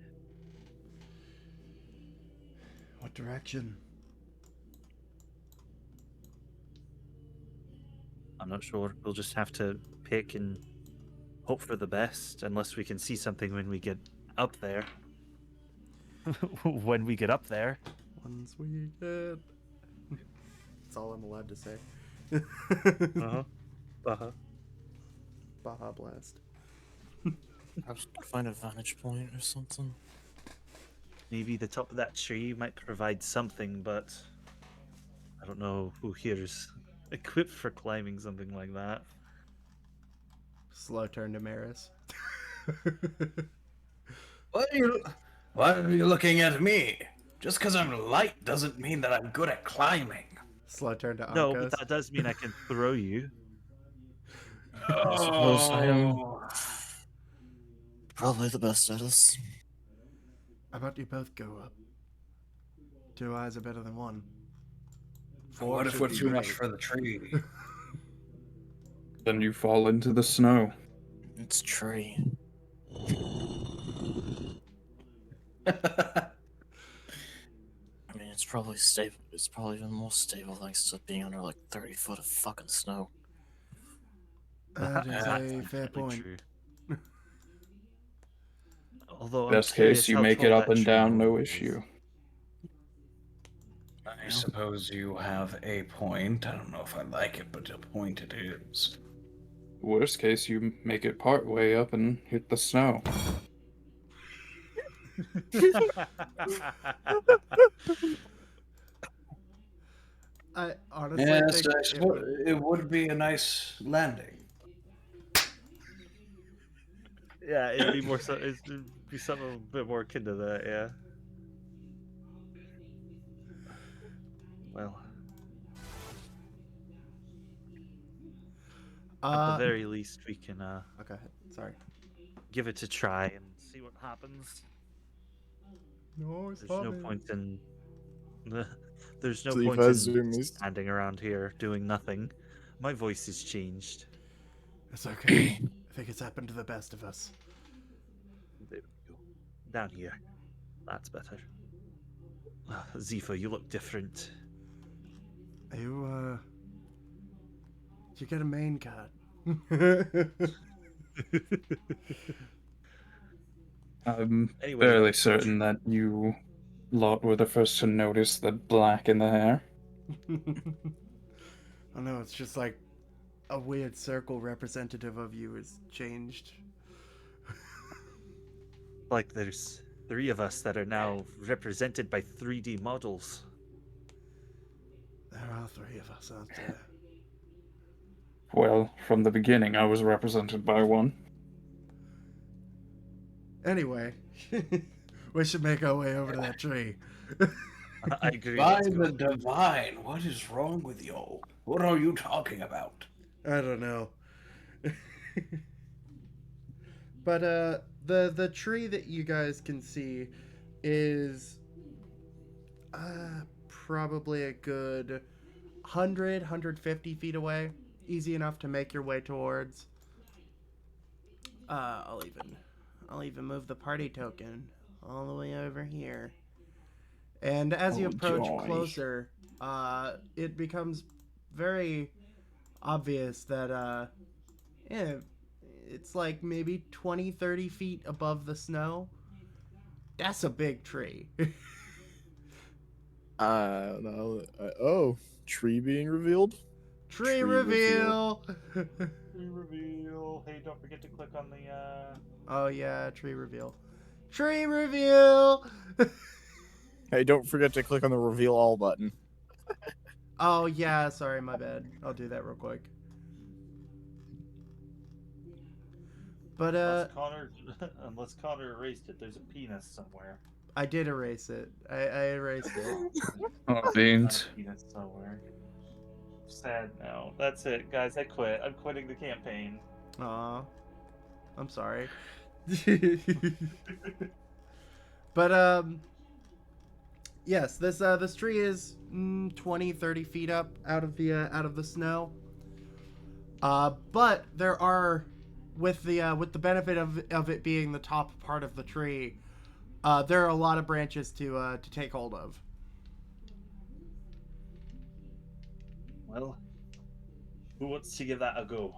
Speaker 2: What direction?
Speaker 3: I'm not sure. We'll just have to pick and hope for the best, unless we can see something when we get up there. When we get up there.
Speaker 2: Once we get... That's all I'm allowed to say.
Speaker 3: Uh-huh. Uh-huh.
Speaker 2: Baja Blast.
Speaker 4: Perhaps find a vantage point or something.
Speaker 3: Maybe the top of that tree might provide something, but I don't know who here is equipped for climbing something like that.
Speaker 2: Slow turn to Maris.
Speaker 6: Why are you looking at me? Just because I'm light doesn't mean that I'm good at climbing.
Speaker 2: Slow turn to
Speaker 3: No,
Speaker 2: Ankos.
Speaker 3: but that does mean I can throw you.
Speaker 4: I suppose I am probably the best at this.
Speaker 2: How about you both go up? 2 eyes are better than one. 4
Speaker 6: What if
Speaker 2: should
Speaker 6: we're
Speaker 2: be
Speaker 6: too much
Speaker 2: great.
Speaker 6: for the tree?
Speaker 5: Then you fall into the snow.
Speaker 4: It's tree. I mean, it's probably stable. It's probably even more stable thanks to being under like 30 foot of fucking snow.
Speaker 2: That is
Speaker 3: That's
Speaker 2: a fair
Speaker 3: definitely
Speaker 2: point.
Speaker 3: true. Although I'm
Speaker 5: Best
Speaker 3: curious
Speaker 5: case, you
Speaker 3: how
Speaker 5: make it
Speaker 3: tall
Speaker 5: up
Speaker 3: that
Speaker 5: and
Speaker 3: tree
Speaker 5: down, no
Speaker 3: normally is.
Speaker 5: issue.
Speaker 6: I suppose you have a point. I don't know if I like it, but a point it is.
Speaker 5: Worst case, you make it part way up and hit the snow.
Speaker 2: I honestly
Speaker 6: Yes,
Speaker 2: think
Speaker 6: I
Speaker 2: it
Speaker 6: suppose
Speaker 2: would.
Speaker 6: it would be a nice landing.
Speaker 3: Yeah, it'd be more it'd be something a bit more akin to that. Yeah. Well, at the very least, we can
Speaker 2: Okay, sorry.
Speaker 3: give it a try and see what happens.
Speaker 2: No,
Speaker 3: There's no point in there's no
Speaker 4: So if
Speaker 3: point
Speaker 4: I
Speaker 3: in
Speaker 4: zoom is-
Speaker 3: standing around here doing nothing. My voice has changed.
Speaker 2: It's okay. I think it's happened to the best of us.
Speaker 3: There we go. Down here. That's better. Zifa, you look different.
Speaker 2: You get a main card.
Speaker 5: I'm
Speaker 3: Anyway,
Speaker 5: fairly certain that you lot were the first to notice the black in the hair.
Speaker 2: I know, it's just like a weird circle representative of you has changed.
Speaker 3: like there's 3 of us that are now represented by 3D models.
Speaker 2: There are 3 of us, aren't there?
Speaker 5: Well, from the beginning, I was represented by one.
Speaker 2: Anyway, we should make our way over to that tree.
Speaker 3: I agree.
Speaker 6: By
Speaker 3: Let's
Speaker 6: the
Speaker 3: go.
Speaker 6: divine, what is wrong with you? What are you talking about?
Speaker 2: I don't know. But the tree that you guys can see is probably a good 150 feet away. Easy enough to make your way towards. I'll even move the party token all the way over here. And as you
Speaker 5: Oh,
Speaker 2: approach
Speaker 5: joy.
Speaker 2: closer, it becomes very obvious that yeah, it's like maybe 20, 30 feet above the snow. That's a big tree.
Speaker 4: No. Oh, tree being revealed.
Speaker 2: Tree
Speaker 4: Tree
Speaker 2: reveal.
Speaker 3: Reveal. Hey, don't forget to click on the
Speaker 2: Oh yeah, tree reveal. Tree reveal.
Speaker 4: Hey, don't forget to click on the reveal all button.
Speaker 2: Oh yeah, sorry, my bad. I'll do that real quick. But
Speaker 3: unless Connor erased it, there's a penis somewhere.
Speaker 2: I did erase it. I erased it.
Speaker 5: Oh, beans.
Speaker 3: Penis somewhere. Sad now. That's it, guys. I quit. I'm quitting the campaign.
Speaker 2: Aw, I'm sorry. But yes, this tree is 20, 30 feet up out of the snow. But there are, with the benefit of it being the top part of the tree, there are a lot of branches to take hold of.
Speaker 3: Well, who wants to give that a go?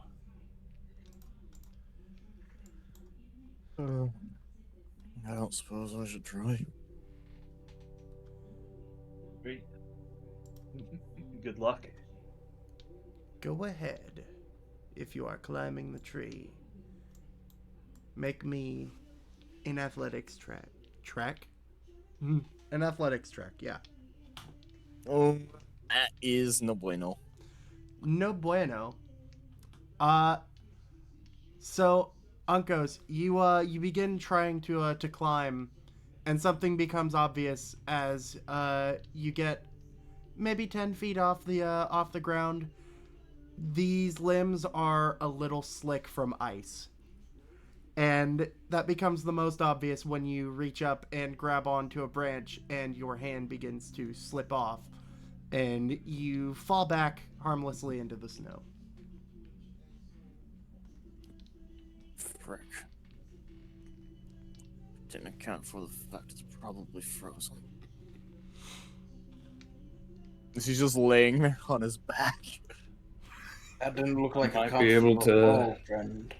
Speaker 4: I don't suppose I should try.
Speaker 3: Great. Good luck.
Speaker 2: Go ahead, if you are climbing the tree. Make me an athletics track. An athletics track, yeah.
Speaker 4: Oh, that is no bueno.
Speaker 2: No bueno. So Uncos, you begin trying to climb, and something becomes obvious as you get maybe 10 feet off the ground. These limbs are a little slick from ice, And that becomes the most obvious when you reach up and grab onto a branch and your hand begins to slip off and you fall back harmlessly into the snow.
Speaker 4: Frick. Didn't account for the fact it's probably frozen. He's just laying there on his back.
Speaker 6: That didn't look like a
Speaker 5: Might be able
Speaker 6: comfortable
Speaker 5: to-
Speaker 6: fall, friend.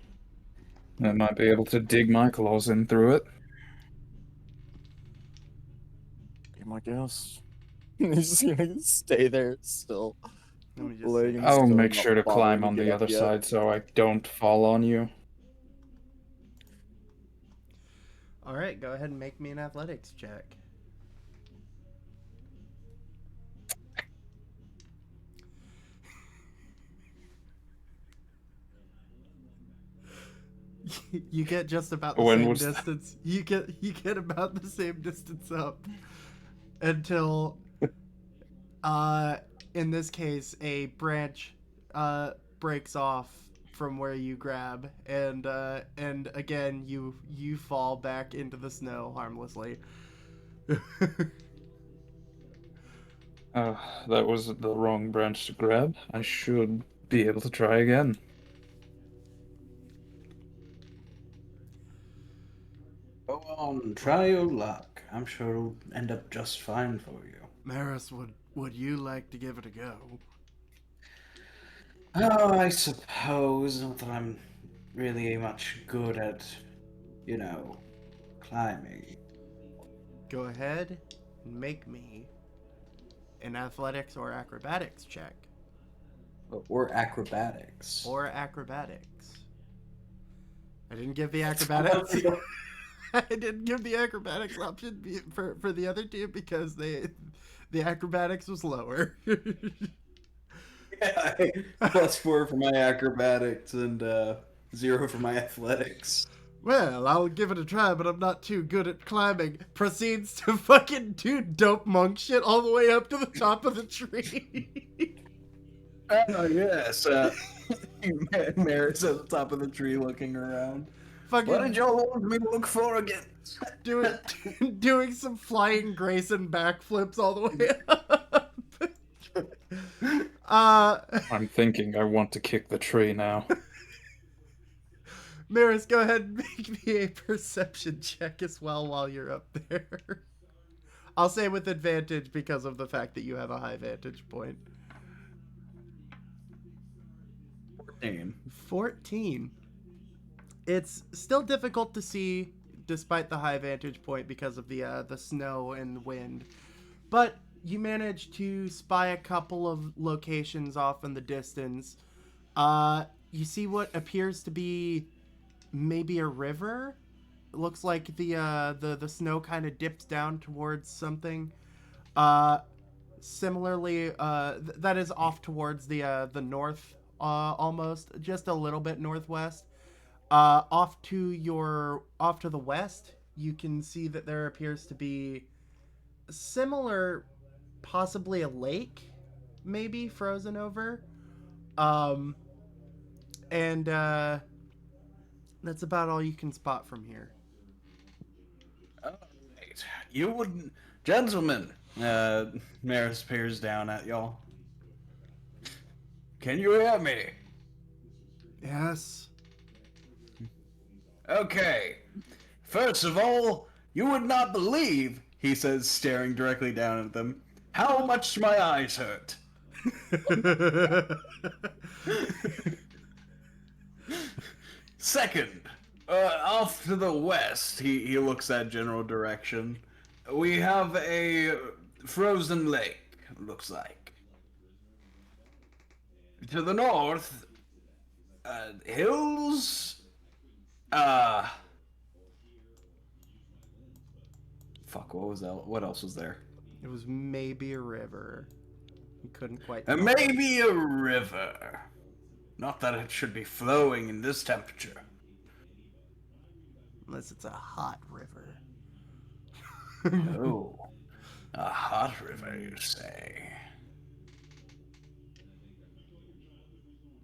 Speaker 5: I might be able to dig my claws in through it.
Speaker 4: Be my guess. He's just gonna stay there still.
Speaker 2: Let me just
Speaker 4: Laying
Speaker 2: see.
Speaker 4: in
Speaker 5: I'll
Speaker 4: stone,
Speaker 5: make
Speaker 4: not
Speaker 5: sure to
Speaker 4: bothering
Speaker 5: climb on
Speaker 4: get
Speaker 5: the
Speaker 4: up
Speaker 5: other
Speaker 4: yet.
Speaker 5: side so I don't fall on you.
Speaker 2: All right, go ahead and make me an athletics check. You get just about the
Speaker 5: When
Speaker 2: same
Speaker 5: was that?
Speaker 2: distance. You get about the same distance up until in this case a branch breaks off from where you grab and again you fall back into the snow harmlessly.
Speaker 5: That was the wrong branch to grab. I should be able to try again.
Speaker 6: Go on, try your luck. I'm sure it'll end up just fine for you.
Speaker 2: Maris, would you like to give it a go?
Speaker 6: Oh, I suppose. Not that I'm really much good at, climbing.
Speaker 2: Go ahead and make me an athletics or acrobatics check.
Speaker 6: Or acrobatics.
Speaker 2: Or acrobatics. I didn't give the acrobatics. I didn't give the acrobatics option for the other two because the acrobatics was lower.
Speaker 6: Yeah, +4 for my acrobatics and 0 for my athletics.
Speaker 2: Well, I'll give it a try, but I'm not too good at climbing. Proceeds to fucking do dope monk shit all the way up to the top of the tree.
Speaker 6: Oh, yes. Maris at the top of the tree looking around. What did
Speaker 2: Fucking
Speaker 6: y'all want me to look for again?
Speaker 2: doing some flying Grayson backflips all the way up.
Speaker 5: I'm thinking I want to kick the tree now.
Speaker 2: Maris, go ahead and make me a perception check as well while you're up there. I'll say with advantage because of the fact that you have a high vantage point. 14. It's still difficult to see despite the high vantage point because of the snow and wind. But you manage to spy a couple of locations off in the distance. You see what appears to be maybe a river. It looks like the snow kind of dips down towards something. Similarly, that is off towards the north, almost just a little bit northwest. Off to the west, you can see that there appears to be similar, possibly a lake, maybe frozen over. And that's about all you can spot from here.
Speaker 6: All right. You wouldn't... Gentlemen, Maris peers down at y'all. Can you hear me?
Speaker 2: Yes.
Speaker 6: Okay. First of all, you would not believe, he says, staring directly down at them, how much my eyes hurt. Second, off to the west, he looks at general direction. We have a frozen lake, looks like. To the north, hills. Fuck, what was that? What else was there?
Speaker 2: It was maybe a river. You couldn't quite
Speaker 6: And
Speaker 2: tell.
Speaker 6: maybe a river. Not that it should be flowing in this temperature.
Speaker 2: Unless it's a hot river.
Speaker 6: Oh, a hot river, you say?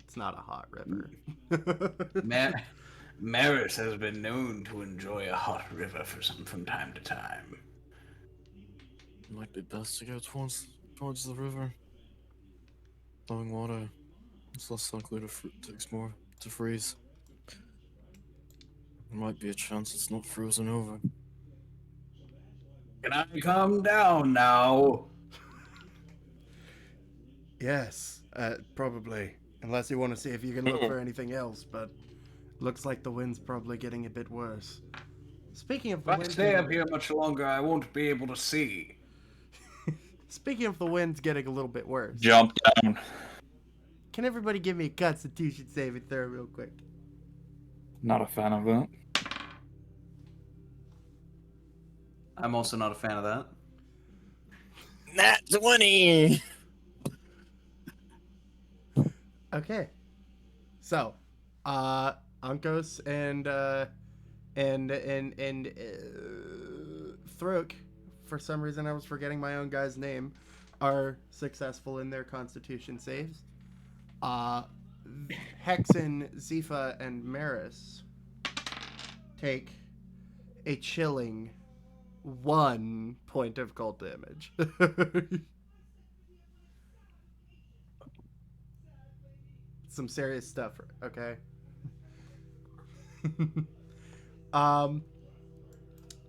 Speaker 2: It's not a hot river.
Speaker 6: Maris has been known to enjoy a hot river from time to time.
Speaker 4: Might be best to go towards the river. Flowing water. It's less likely to takes more to freeze. There might be a chance it's not frozen over.
Speaker 6: Can I calm down now?
Speaker 2: Yes, probably. Unless you want to see if you can look for anything else, but looks like the wind's probably getting a bit worse. Speaking of
Speaker 6: If
Speaker 2: the
Speaker 6: I
Speaker 2: wind,
Speaker 6: stay up here much longer, I won't be able to see.
Speaker 2: speaking of the wind's getting a little bit worse.
Speaker 5: Jump down.
Speaker 2: Can everybody give me a Constitution saving throw real quick?
Speaker 5: Not a fan of that.
Speaker 6: I'm also not a fan of that.
Speaker 4: Nat 20!
Speaker 2: Okay. So, Unkos and Thruk, for some reason I was forgetting my own guy's name, are successful in their Constitution saves. Hexen, Zifa, and Maris take a chilling 1 point of cold damage. Some serious stuff, okay? But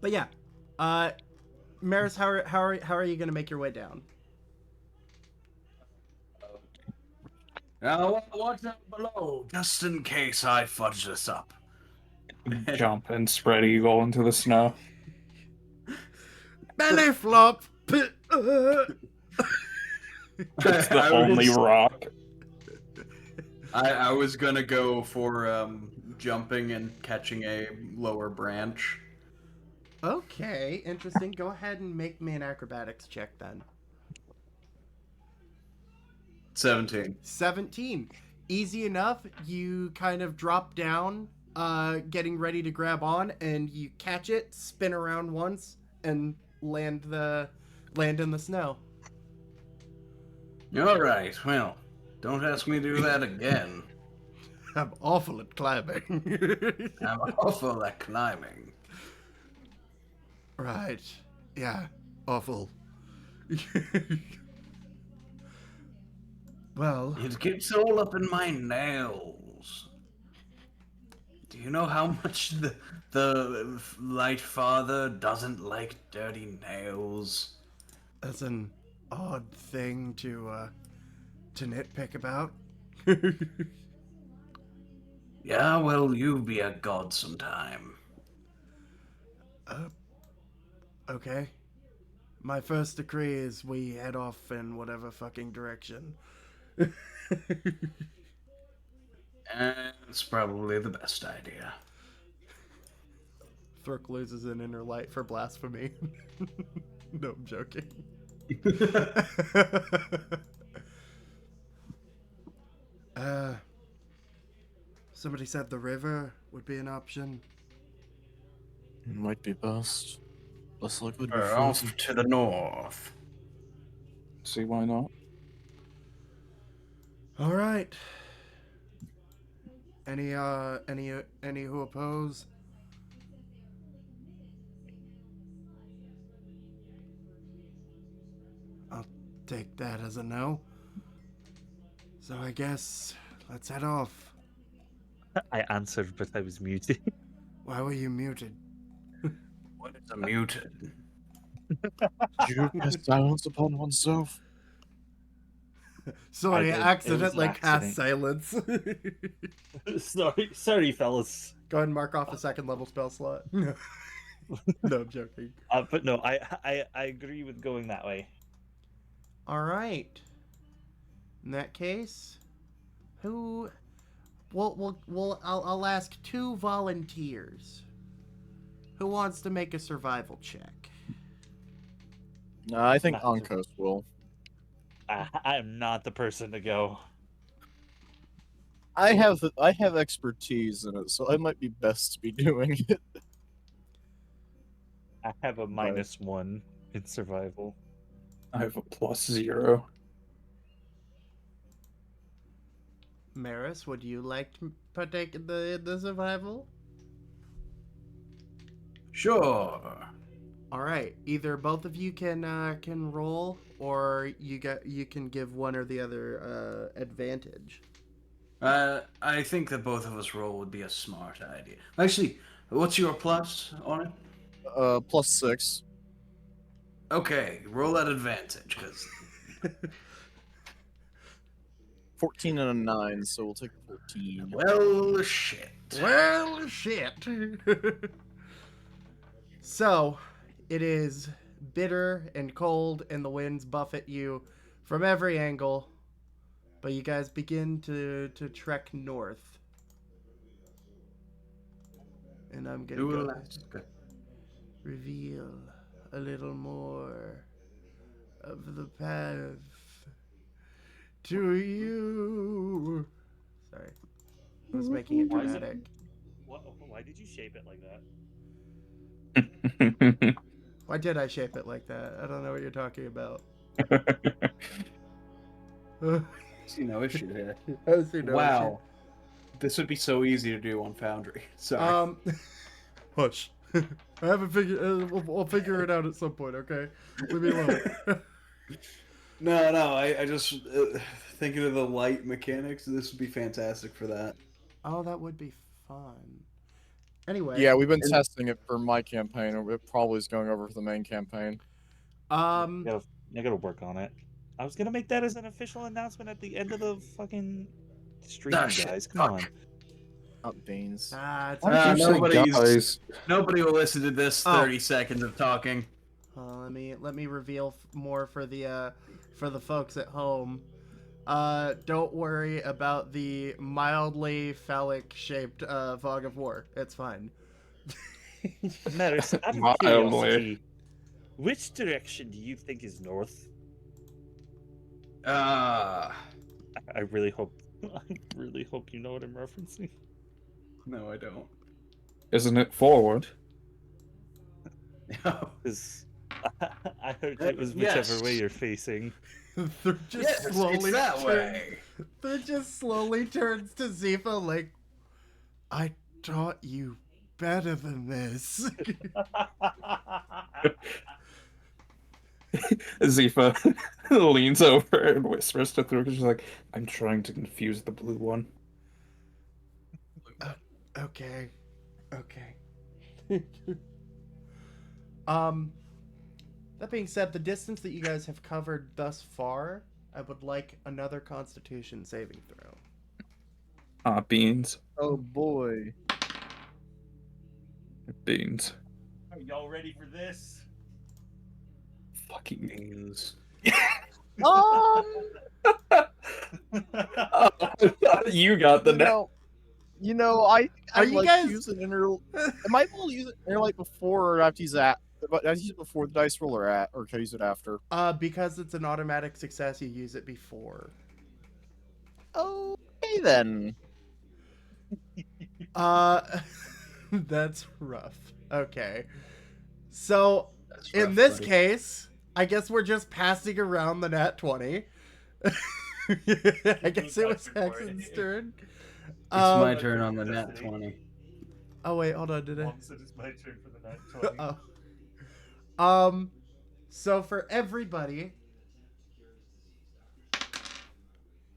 Speaker 2: yeah, Maris, how are you gonna make your way down?
Speaker 6: Now, watch out below, just in case I fudge this up.
Speaker 5: Jump and spread eagle into the snow.
Speaker 2: Belly flop.
Speaker 5: It's the only rock.
Speaker 6: I was gonna go for jumping and catching a lower branch.
Speaker 2: Okay, interesting. Go ahead and make me an acrobatics check then.
Speaker 6: 17.
Speaker 2: 17. Easy enough. You kind of drop down, getting ready to grab on, and you catch it, spin around once, and land in the snow.
Speaker 6: All right. Well, don't ask me to do that again.
Speaker 2: I'm awful at climbing.
Speaker 6: I'm awful at climbing.
Speaker 2: Right. Yeah. Awful. Well,
Speaker 6: It gets all up in my nails. Do you know how much the light father doesn't like dirty nails?
Speaker 2: that's an odd thing to nitpick about.
Speaker 6: Yeah, well, you be a god sometime.
Speaker 2: Okay. My first decree is we head off in whatever fucking direction.
Speaker 6: It's probably the best idea.
Speaker 2: Thruk loses an inner light for blasphemy. No, I'm joking. Somebody said the river would be an option.
Speaker 4: It might be best. Less likely to be
Speaker 6: We're
Speaker 4: frozen.
Speaker 6: off to the north.
Speaker 5: See why not?
Speaker 2: All right. Any who oppose? I'll take that as a no. So I guess let's head off.
Speaker 3: I answered, but I was muted.
Speaker 2: Why were you muted?
Speaker 6: What is a muted?
Speaker 4: You cast silence upon oneself.
Speaker 2: Sorry,
Speaker 3: I
Speaker 2: I
Speaker 3: did.
Speaker 2: accidentally
Speaker 3: It was an
Speaker 2: cast silence.
Speaker 3: sorry, fellas.
Speaker 2: Go ahead and mark off a second level spell slot. No, I'm joking.
Speaker 3: But no, I agree with going that way.
Speaker 2: All right. In that case, who? I'll ask 2 volunteers. Who wants to make a survival check?
Speaker 4: No, I think
Speaker 3: Not
Speaker 4: Ankos will.
Speaker 3: I am not the person to go.
Speaker 4: I have expertise in it, so I might be best to be doing it.
Speaker 3: I have a -1 in survival.
Speaker 5: I have a +0.
Speaker 2: Maris, would you like to partake in the survival?
Speaker 6: Sure.
Speaker 2: All right. Either both of you can roll, or you can give one or the other advantage.
Speaker 6: I think that both of us roll would be a smart idea. Actually, what's your plus on it?
Speaker 4: +6.
Speaker 6: Okay, roll at advantage, because
Speaker 4: 14 and a 9, so we'll take 14.
Speaker 6: well, shit.
Speaker 2: Well, shit. So, it is bitter and cold, and the winds buffet you from every angle. But you guys begin to trek north. And I'm gonna go reveal a little more of the path to you. Sorry. I was making it
Speaker 3: Why is it-
Speaker 2: dramatic.
Speaker 3: Why did you shape it like that?
Speaker 2: Why did I shape it like that? I don't know what you're talking about.
Speaker 6: See no issue here.
Speaker 2: I see no
Speaker 5: Wow. This would be so easy to do on Foundry. Sorry.
Speaker 2: issue. Hush. I haven't figured. We'll figure it out at some point. Okay, leave me alone.
Speaker 5: No, I just thinking of the light mechanics. This would be fantastic for that.
Speaker 2: Oh, that would be fun. Anyway.
Speaker 4: Yeah, we've been testing it for my campaign, or it probably is going over for the main campaign.
Speaker 3: I gotta work on it. I was gonna make that as an official announcement at the end of the fucking stream,
Speaker 6: Ah, shit.
Speaker 3: guys. Come on.
Speaker 4: Not beans.
Speaker 2: It's
Speaker 5: Why don't you say
Speaker 6: nobody's-
Speaker 5: guys?
Speaker 6: Nobody will listen to this
Speaker 2: Oh.
Speaker 6: 30 seconds of talking.
Speaker 2: Let me reveal more for the folks at home. Don't worry about the mildly phallic shaped fog of war. It's fine.
Speaker 3: Maris, out of
Speaker 5: Mildly.
Speaker 3: curiosity, which direction do you think is north? I really hope you know what I'm referencing.
Speaker 5: No, I don't. Isn't it forward?
Speaker 3: Because I heard it was whichever
Speaker 6: Yes.
Speaker 3: way you're facing.
Speaker 2: They're just
Speaker 6: Yes,
Speaker 2: slowly
Speaker 6: it's that
Speaker 2: turn-
Speaker 6: way.
Speaker 2: They're just slowly turns to Zifa like, I taught you better than this.
Speaker 5: Zifa leans over and whispers to Thurk. She's like, "I'm trying to confuse the blue one."
Speaker 2: Okay. That being said, the distance that you guys have covered thus far, I would like another Constitution saving throw.
Speaker 5: Beans.
Speaker 4: Oh boy.
Speaker 5: Beans.
Speaker 3: Are y'all ready for this?
Speaker 5: Fucking beans. You got the net.
Speaker 4: I
Speaker 2: Are you
Speaker 4: like
Speaker 2: guys-
Speaker 4: use an am I able to use it interlight before or after use that? But I use it before the dice roll or can I use it after?
Speaker 2: Because it's an automatic success, you use it before.
Speaker 4: Okay then.
Speaker 2: That's rough. Okay. So,
Speaker 6: That's
Speaker 2: in
Speaker 6: rough,
Speaker 2: this
Speaker 6: buddy.
Speaker 2: case, I guess we're just passing around the nat 20. I guess it was Hexen's turn.
Speaker 6: It's my
Speaker 2: Um,
Speaker 6: turn on the nat 20.
Speaker 2: Oh, wait, hold on. Did I?
Speaker 3: Mom said it's my turn for the night 20.
Speaker 2: Oh. So for everybody,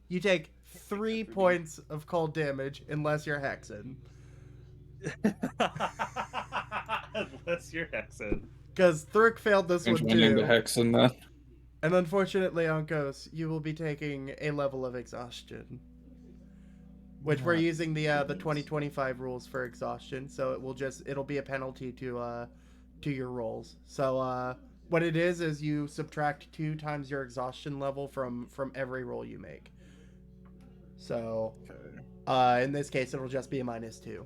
Speaker 2: you take 3 points of cold damage unless you're Hexen.
Speaker 3: Unless you're Hexen.
Speaker 2: Because Thurk failed this
Speaker 5: Change
Speaker 2: one
Speaker 5: my name to
Speaker 2: too.
Speaker 5: Hex in that.
Speaker 2: And unfortunately, Unkos, you will be taking a level of exhaustion. Which we're using the 2025 rules for exhaustion, so it'll be a penalty to your rolls. So what it is you subtract 2 times your exhaustion level from every roll you make. So in this case it'll just be a -2.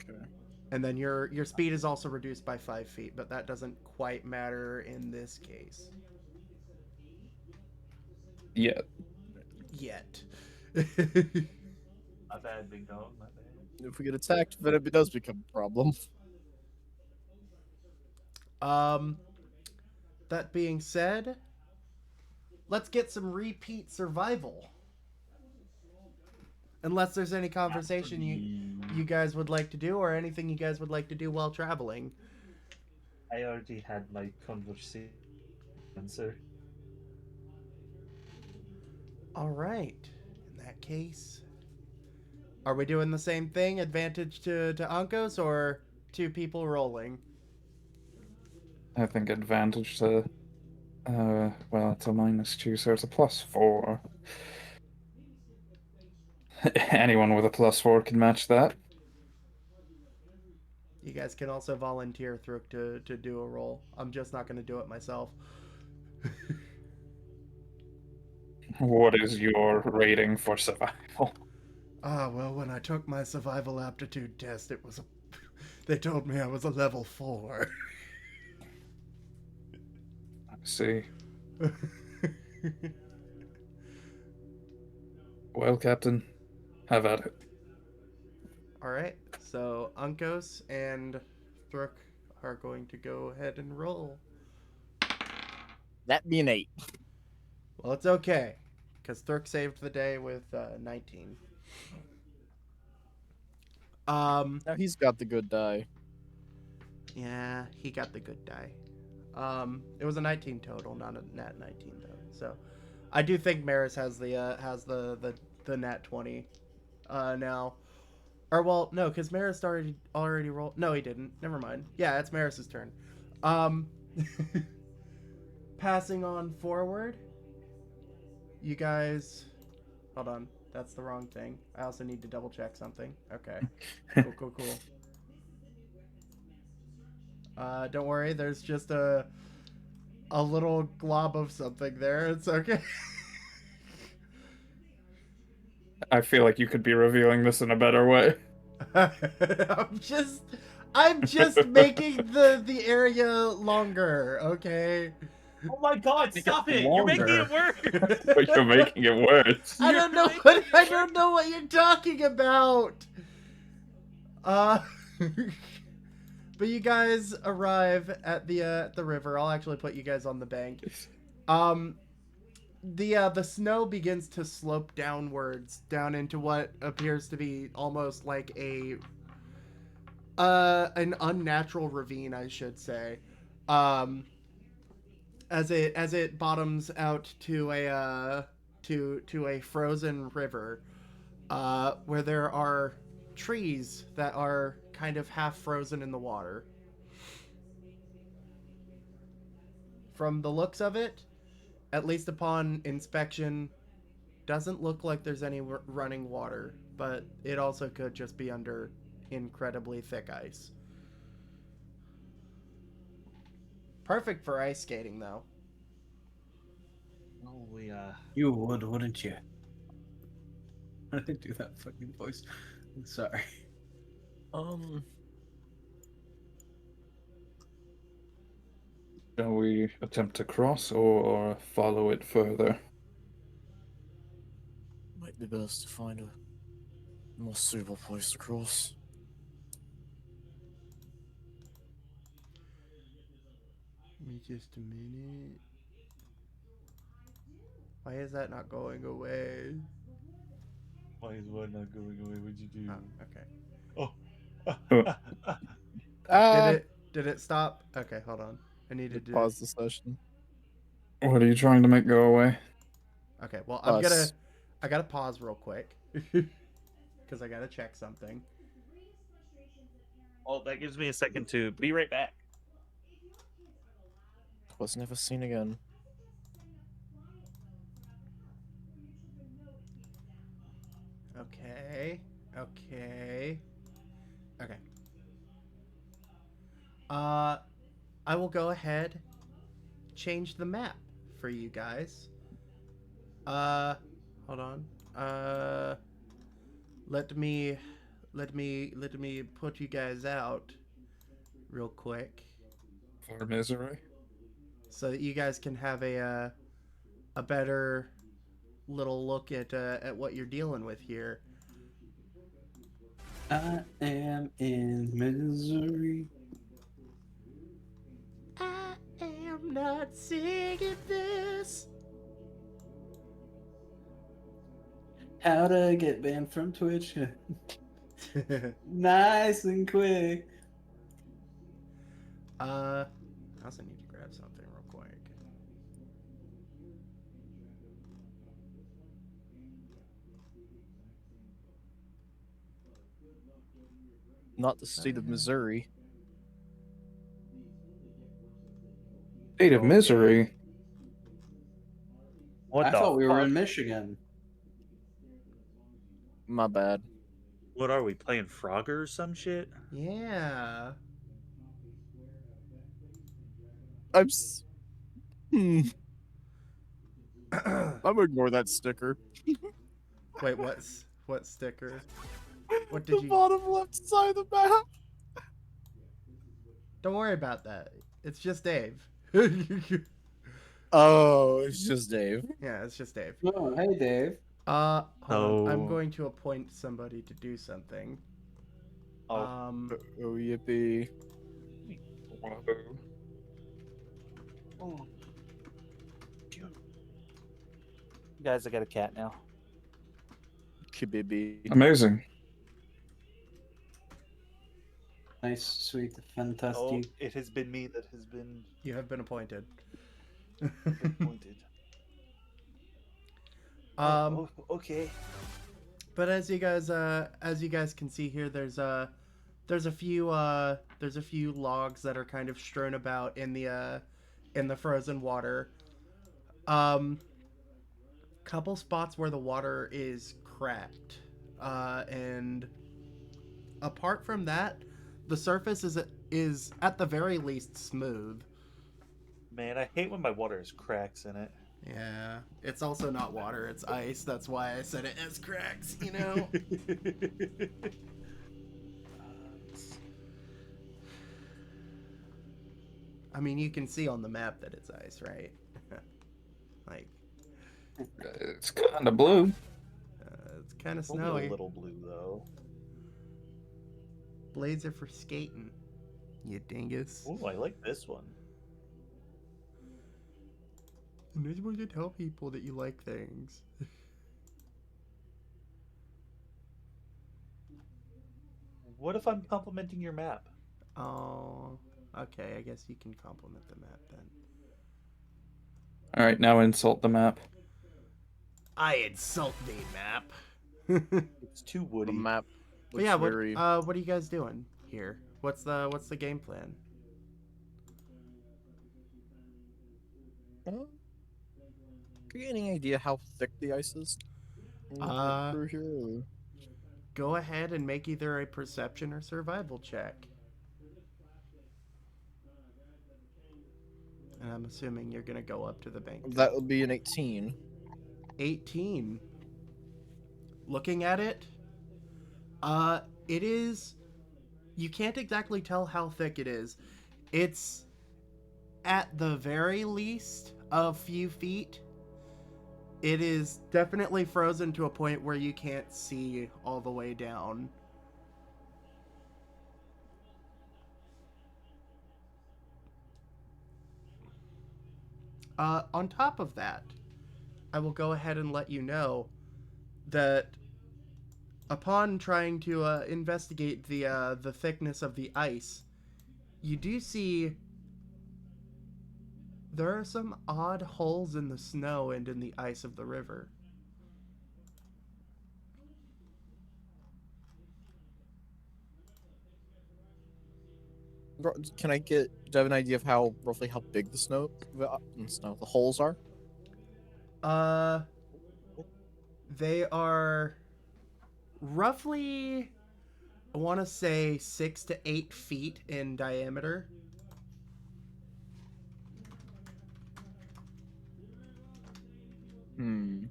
Speaker 4: Okay.
Speaker 2: And then your speed is also reduced by 5 feet, but that doesn't quite matter in this case.
Speaker 5: Yeah.
Speaker 2: Yet.
Speaker 3: My bad, big dog. My bad.
Speaker 4: If we get attacked, then it does become a problem.
Speaker 2: That being said, let's get some repeat survival. Unless there's any conversation you guys would like to do, or anything you guys would like to do while traveling.
Speaker 3: I already had my conversation, sir.
Speaker 2: All right. In that case, are we doing the same thing? Advantage to Uncos, or 2 people rolling?
Speaker 5: I think advantage to. Well, it's a -2, so it's a +4. Anyone with a +4 can match that.
Speaker 2: You guys can also volunteer Throok to do a roll. I'm just not going to do it myself.
Speaker 5: What is your rating for survival?
Speaker 2: Well, when I took my survival aptitude test, it was a... They told me I was a level 4.
Speaker 5: I see. Well, Captain, have at it.
Speaker 2: All right. So Uncos and Throok are going to go ahead and roll.
Speaker 4: That be an 8.
Speaker 2: Well, it's okay, because Thurk saved the day with 19.
Speaker 4: Now he's got the good die.
Speaker 2: Yeah, he got the good die. It was a 19 total, not a nat 19 though. So, I do think Maris has the nat 20, now. Or well, no, because Maris already rolled. No, he didn't. Never mind. Yeah, it's Maris's turn. Passing on forward. You guys, hold on. That's the wrong thing. I also need to double check something. Okay. Cool. Don't worry. There's just a little glob of something there. It's okay.
Speaker 5: I feel like you could be revealing this in a better way.
Speaker 2: I'm just making the area longer. Okay.
Speaker 3: Oh my God! Stop it! You're making it worse.
Speaker 5: But you're making it worse.
Speaker 2: I don't know what you're talking about. But you guys arrive at the river. I'll actually put you guys on the bank. The snow begins to slope downwards, down into what appears to be almost like an unnatural ravine, I should say. As it bottoms out to a frozen river, where there are trees that are kind of half frozen in the water. From the looks of it, at least upon inspection, doesn't look like there's any running water, but it also could just be under incredibly thick ice. Perfect for ice skating, though.
Speaker 3: Oh,
Speaker 6: You would, wouldn't you? I didn't do that fucking voice. I'm sorry.
Speaker 5: Shall we attempt to cross or follow it further?
Speaker 4: Might be best to find a more suitable place to cross.
Speaker 2: Give me just a minute. Why is that not going away?
Speaker 3: Why is one not going away? What'd you do?
Speaker 2: Oh, okay.
Speaker 3: Oh.
Speaker 2: Did it stop? Okay, hold on. I needed to
Speaker 4: Pause the session.
Speaker 5: What are you trying to make go away?
Speaker 2: Okay, well,
Speaker 4: Us.
Speaker 2: I gotta pause real quick. Because I gotta check something.
Speaker 3: Oh, that gives me a second to be right back.
Speaker 4: Was never seen again.
Speaker 2: Okay. I will go ahead, change the map for you guys. Hold on. Let me put you guys out real quick
Speaker 5: For misery?
Speaker 2: so that you guys can have a better little look at what you're dealing with here.
Speaker 6: I am in misery.
Speaker 2: I am not singing this.
Speaker 6: How to get banned from Twitch? Nice and quick.
Speaker 2: I also need to grab something real quick.
Speaker 4: Not the state of Missouri.
Speaker 5: State of
Speaker 3: Okay.
Speaker 5: misery.
Speaker 3: What
Speaker 6: I
Speaker 3: the
Speaker 6: thought we were
Speaker 3: fuck?
Speaker 6: in Michigan.
Speaker 4: My bad.
Speaker 3: What are we playing, Frogger or some shit?
Speaker 2: Yeah.
Speaker 4: I'm. Hmm. I'm gonna ignore that sticker.
Speaker 2: Wait, what sticker? What did
Speaker 4: The
Speaker 2: you?
Speaker 4: bottom left side of the map.
Speaker 2: Don't worry about that. It's just Dave.
Speaker 4: Oh, it's just Dave.
Speaker 2: Yeah, it's just Dave.
Speaker 6: Oh, hey, Dave.
Speaker 2: Hold on. I'm
Speaker 3: So-
Speaker 2: going to appoint somebody to do something.
Speaker 3: Oh,
Speaker 4: Oh, yippee.
Speaker 3: oh. Guys, I got a cat now.
Speaker 4: Kibibby.
Speaker 5: Amazing.
Speaker 6: Nice, sweet,
Speaker 3: Oh,
Speaker 6: fantastic.
Speaker 3: it has been me that has been
Speaker 2: You have been appointed.
Speaker 3: appointed. Okay.
Speaker 2: But as you guys can see here, there's a few logs that are kind of strewn about in the frozen water. Couple spots where the water is cracked, and apart from that, the surface is at the very least smooth.
Speaker 3: Man, I hate when my water has cracks in it.
Speaker 2: Yeah, it's also not water; it's ice. That's why I said it as cracks. You know. I mean, you can see on the map that it's ice, right? Like,
Speaker 5: It's kind of blue.
Speaker 2: it's kind of
Speaker 3: Only
Speaker 2: snowy.
Speaker 3: a little blue though.
Speaker 2: Blades are for skating, you dingus.
Speaker 3: Oh, I like this one.
Speaker 2: And you're supposed to tell people that you like things.
Speaker 3: What if I'm complimenting your map?
Speaker 2: Oh, okay. I guess you can compliment the map then.
Speaker 5: All right, now insult the map.
Speaker 2: I insult the map.
Speaker 3: It's too
Speaker 4: The
Speaker 3: woody.
Speaker 4: map
Speaker 2: But
Speaker 4: looks
Speaker 2: yeah,
Speaker 4: very.
Speaker 2: what are you guys doing here? What's the game plan?
Speaker 4: Can you get any idea how thick the ice is? Through here. Or...
Speaker 2: Go ahead and make either a perception or survival check. And I'm assuming you're gonna go up to the bank.
Speaker 4: That would be an 18.
Speaker 2: 18. Looking at it, it is. You can't exactly tell how thick it is. It's at the very least a few feet. It is definitely frozen to a point where you can't see all the way down. On top of that, I will go ahead and let you know that upon trying to investigate the thickness of the ice, you do see there are some odd holes in the snow and in the ice of the river.
Speaker 4: Can I get? Do I have an idea of how roughly how big the holes are?
Speaker 2: They are roughly, I want to say 6 to 8 feet in diameter.
Speaker 4: Hmm.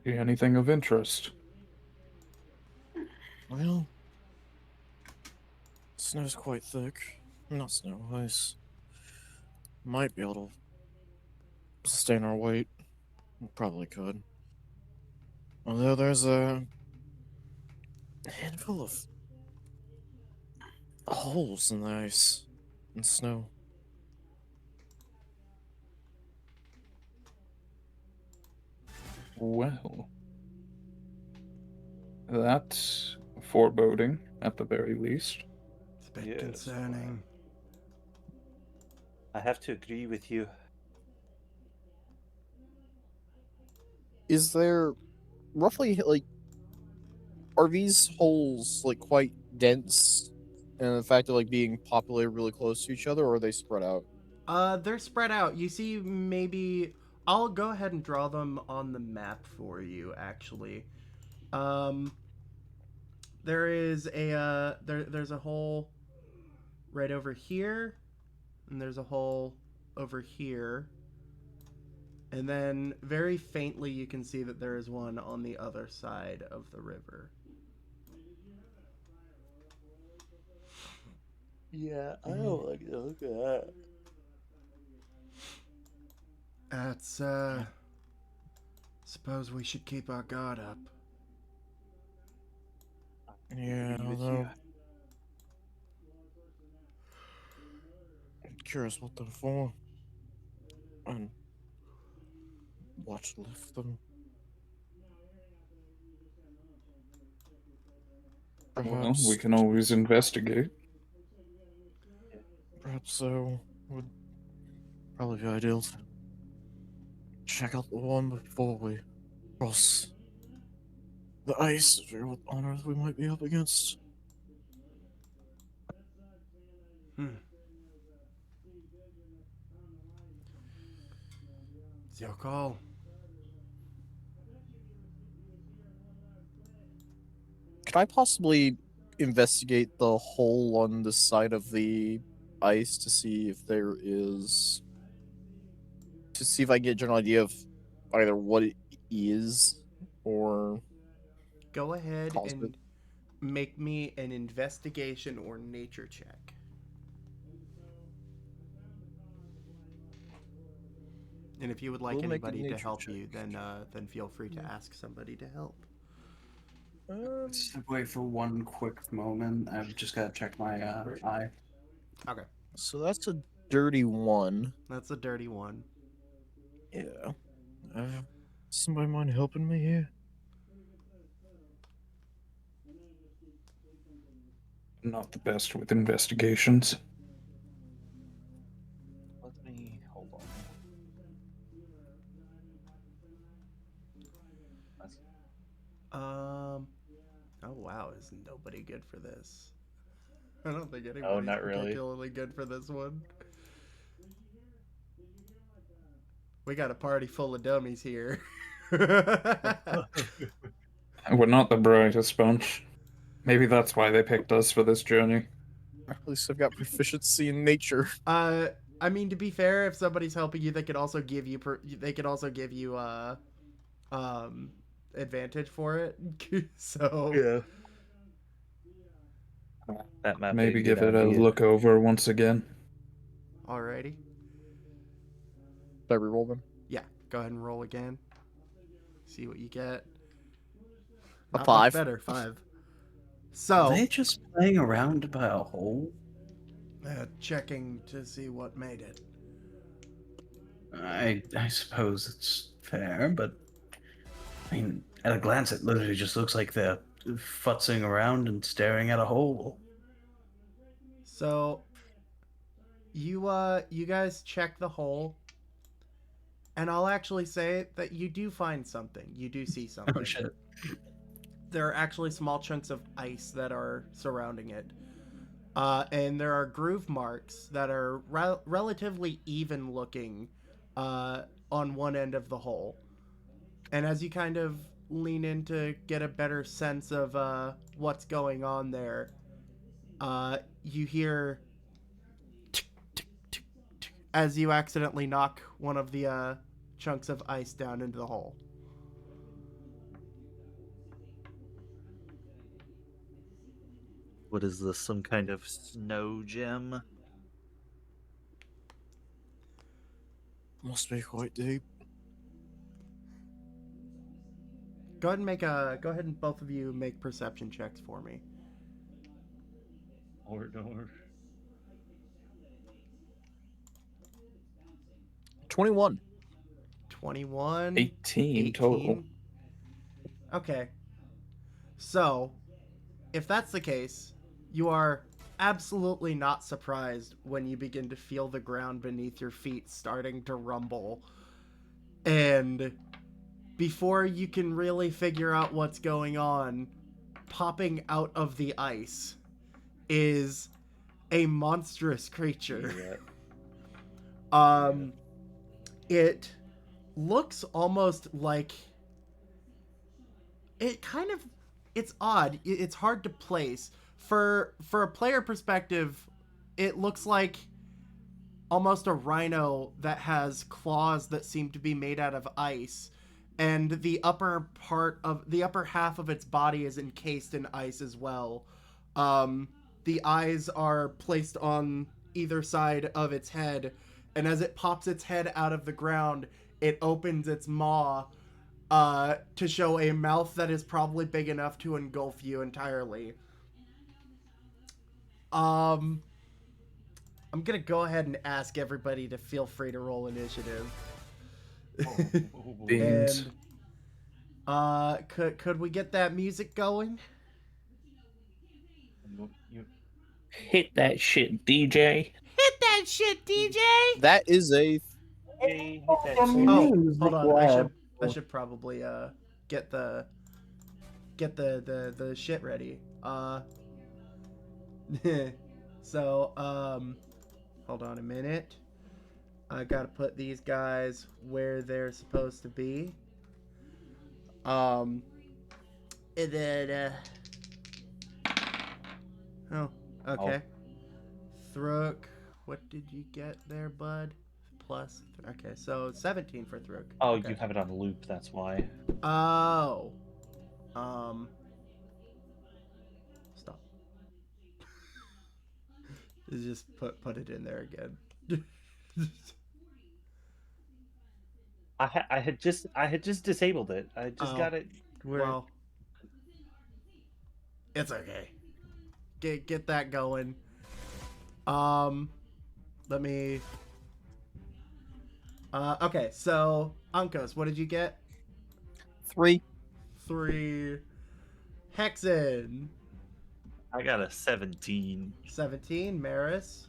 Speaker 5: Anything of interest?
Speaker 4: Well, snow's quite thick. Not snow, ice. Might be able to sustain our weight. We probably could. Although there's a handful of holes in the ice and snow.
Speaker 5: Well, that's foreboding at the very least.
Speaker 2: It's a bit
Speaker 3: Yes,
Speaker 2: concerning.
Speaker 3: I have to agree with you.
Speaker 4: Is there roughly like are these holes like quite dense and the fact of like being populated really close to each other, or are they spread out?
Speaker 2: They're spread out. You see, maybe I'll go ahead and draw them on the map for you. Actually, um, there is a there's a hole right over here, and there's a hole over here, and then very faintly you can see that there is one on the other side of the river.
Speaker 3: Yeah, I don't like to look at that.
Speaker 2: That's suppose we should keep our guard up.
Speaker 4: Yeah,
Speaker 3: Agree with
Speaker 4: although
Speaker 3: you.
Speaker 4: I'm curious what they're for and what left them.
Speaker 5: Well, we
Speaker 4: Perhaps,
Speaker 5: can always investigate.
Speaker 4: perhaps so would probably be ideal to check out the one before we cross the ice to figure what on earth we might be up against.
Speaker 2: Hmm. It's your call.
Speaker 4: Could I possibly investigate the hole on the side of the ice to see if there is to see if I can get a general idea of either what it is or
Speaker 2: Go ahead
Speaker 4: caused it?
Speaker 2: and make me an investigation or nature check. And if you would like
Speaker 4: We'll make a
Speaker 2: anybody to
Speaker 4: nature
Speaker 2: help
Speaker 4: check.
Speaker 2: you, then feel free to ask somebody to help.
Speaker 6: Step away for one quick moment. I've just got to check my eye.
Speaker 2: Okay,
Speaker 4: So that's a dirty one.
Speaker 2: that's a dirty one.
Speaker 4: Yeah. Somebody mind helping me here?
Speaker 5: Not the best with investigations.
Speaker 3: Let me hold on.
Speaker 2: Oh wow, is nobody good for this? I don't think anybody's
Speaker 3: not really.
Speaker 2: particularly good for this one. We got a party full of dummies here.
Speaker 5: We're not the brightest bunch. Maybe that's why they picked us for this journey.
Speaker 4: At least I've got proficiency in nature.
Speaker 2: I mean, to be fair, if somebody's helping you, they could also give you um advantage for it. So
Speaker 3: That might
Speaker 5: Maybe
Speaker 3: be a
Speaker 5: give
Speaker 3: good
Speaker 5: it a
Speaker 3: idea.
Speaker 5: look over once again.
Speaker 2: alrighty,
Speaker 4: Did I reroll them?
Speaker 2: yeah, go ahead and roll again. See what you get.
Speaker 4: A
Speaker 2: Not
Speaker 4: 5.
Speaker 2: much better, 5. So
Speaker 6: Are they just playing around by a hole?
Speaker 2: checking to see what made it.
Speaker 6: I suppose it's fair, but I mean, at a glance, it literally just looks like they're futzing around and staring at a hole.
Speaker 2: So you guys check the hole, and I'll actually say that you do find something. You do see something.
Speaker 6: Oh shit!
Speaker 2: There are actually small chunks of ice that are surrounding it. And there are groove marks that are relatively even looking on one end of the hole. And as you kind of lean in to get a better sense of what's going on there, you hear tick, tick, tick, tick, as you accidentally knock one of the chunks of ice down into the hole.
Speaker 3: What is this? Some kind of snow gem?
Speaker 4: Must be quite deep.
Speaker 2: Go ahead and both of you make perception checks for me.
Speaker 3: Or
Speaker 4: 21.
Speaker 2: 21.
Speaker 5: 18 total.
Speaker 2: Okay. So, if that's the case, you are absolutely not surprised when you begin to feel the ground beneath your feet starting to rumble. And before you can really figure out what's going on, popping out of the ice is a monstrous creature. It looks almost like it's odd. It's hard to place. For a player perspective, it looks like almost a rhino that has claws that seem to be made out of ice, and the upper half of its body is encased in ice as well. The eyes are placed on either side of its head, and as it pops its head out of the ground, it opens its maw to show a mouth that is probably big enough to engulf you entirely. I'm gonna go ahead and ask everybody to feel free to roll initiative.
Speaker 5: Beans.
Speaker 2: And could we get that music going?
Speaker 7: Hit that shit, DJ.
Speaker 2: Hit that shit, DJ.
Speaker 4: That is a
Speaker 7: Hit that shit.
Speaker 2: Oh, hold on. I should probably get the shit ready. So hold on a minute. I gotta put these guys where they're supposed to be. And then oh, okay. Throok, what did you get there, bud? Plus, okay, so 17 for Throok.
Speaker 7: Oh,
Speaker 2: okay.
Speaker 7: you have it on loop, that's why.
Speaker 2: Oh. Stop. Just put it in there again.
Speaker 7: I had just disabled it. I just got it.
Speaker 2: Well, it's okay. Get that going. Let me. Okay, so Uncos, what did you get?
Speaker 4: 3.
Speaker 2: 3. Hexen.
Speaker 3: I got a 17.
Speaker 2: 17. Maris.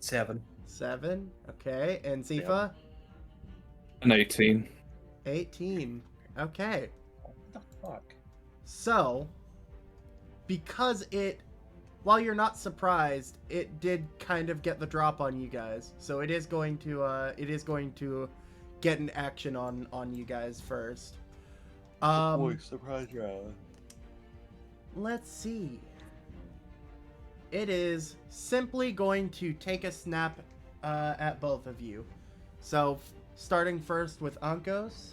Speaker 6: 7.
Speaker 2: 7. Okay, and Zifa.
Speaker 5: An 18.
Speaker 2: 18. Okay.
Speaker 7: What the fuck?
Speaker 2: So, because while you're not surprised, it did kind of get the drop on you guys. So it is going to get an action on you guys first.
Speaker 7: Surprise round.
Speaker 2: Let's see. It is simply going to take a snap at both of you. So, starting first with Ankos.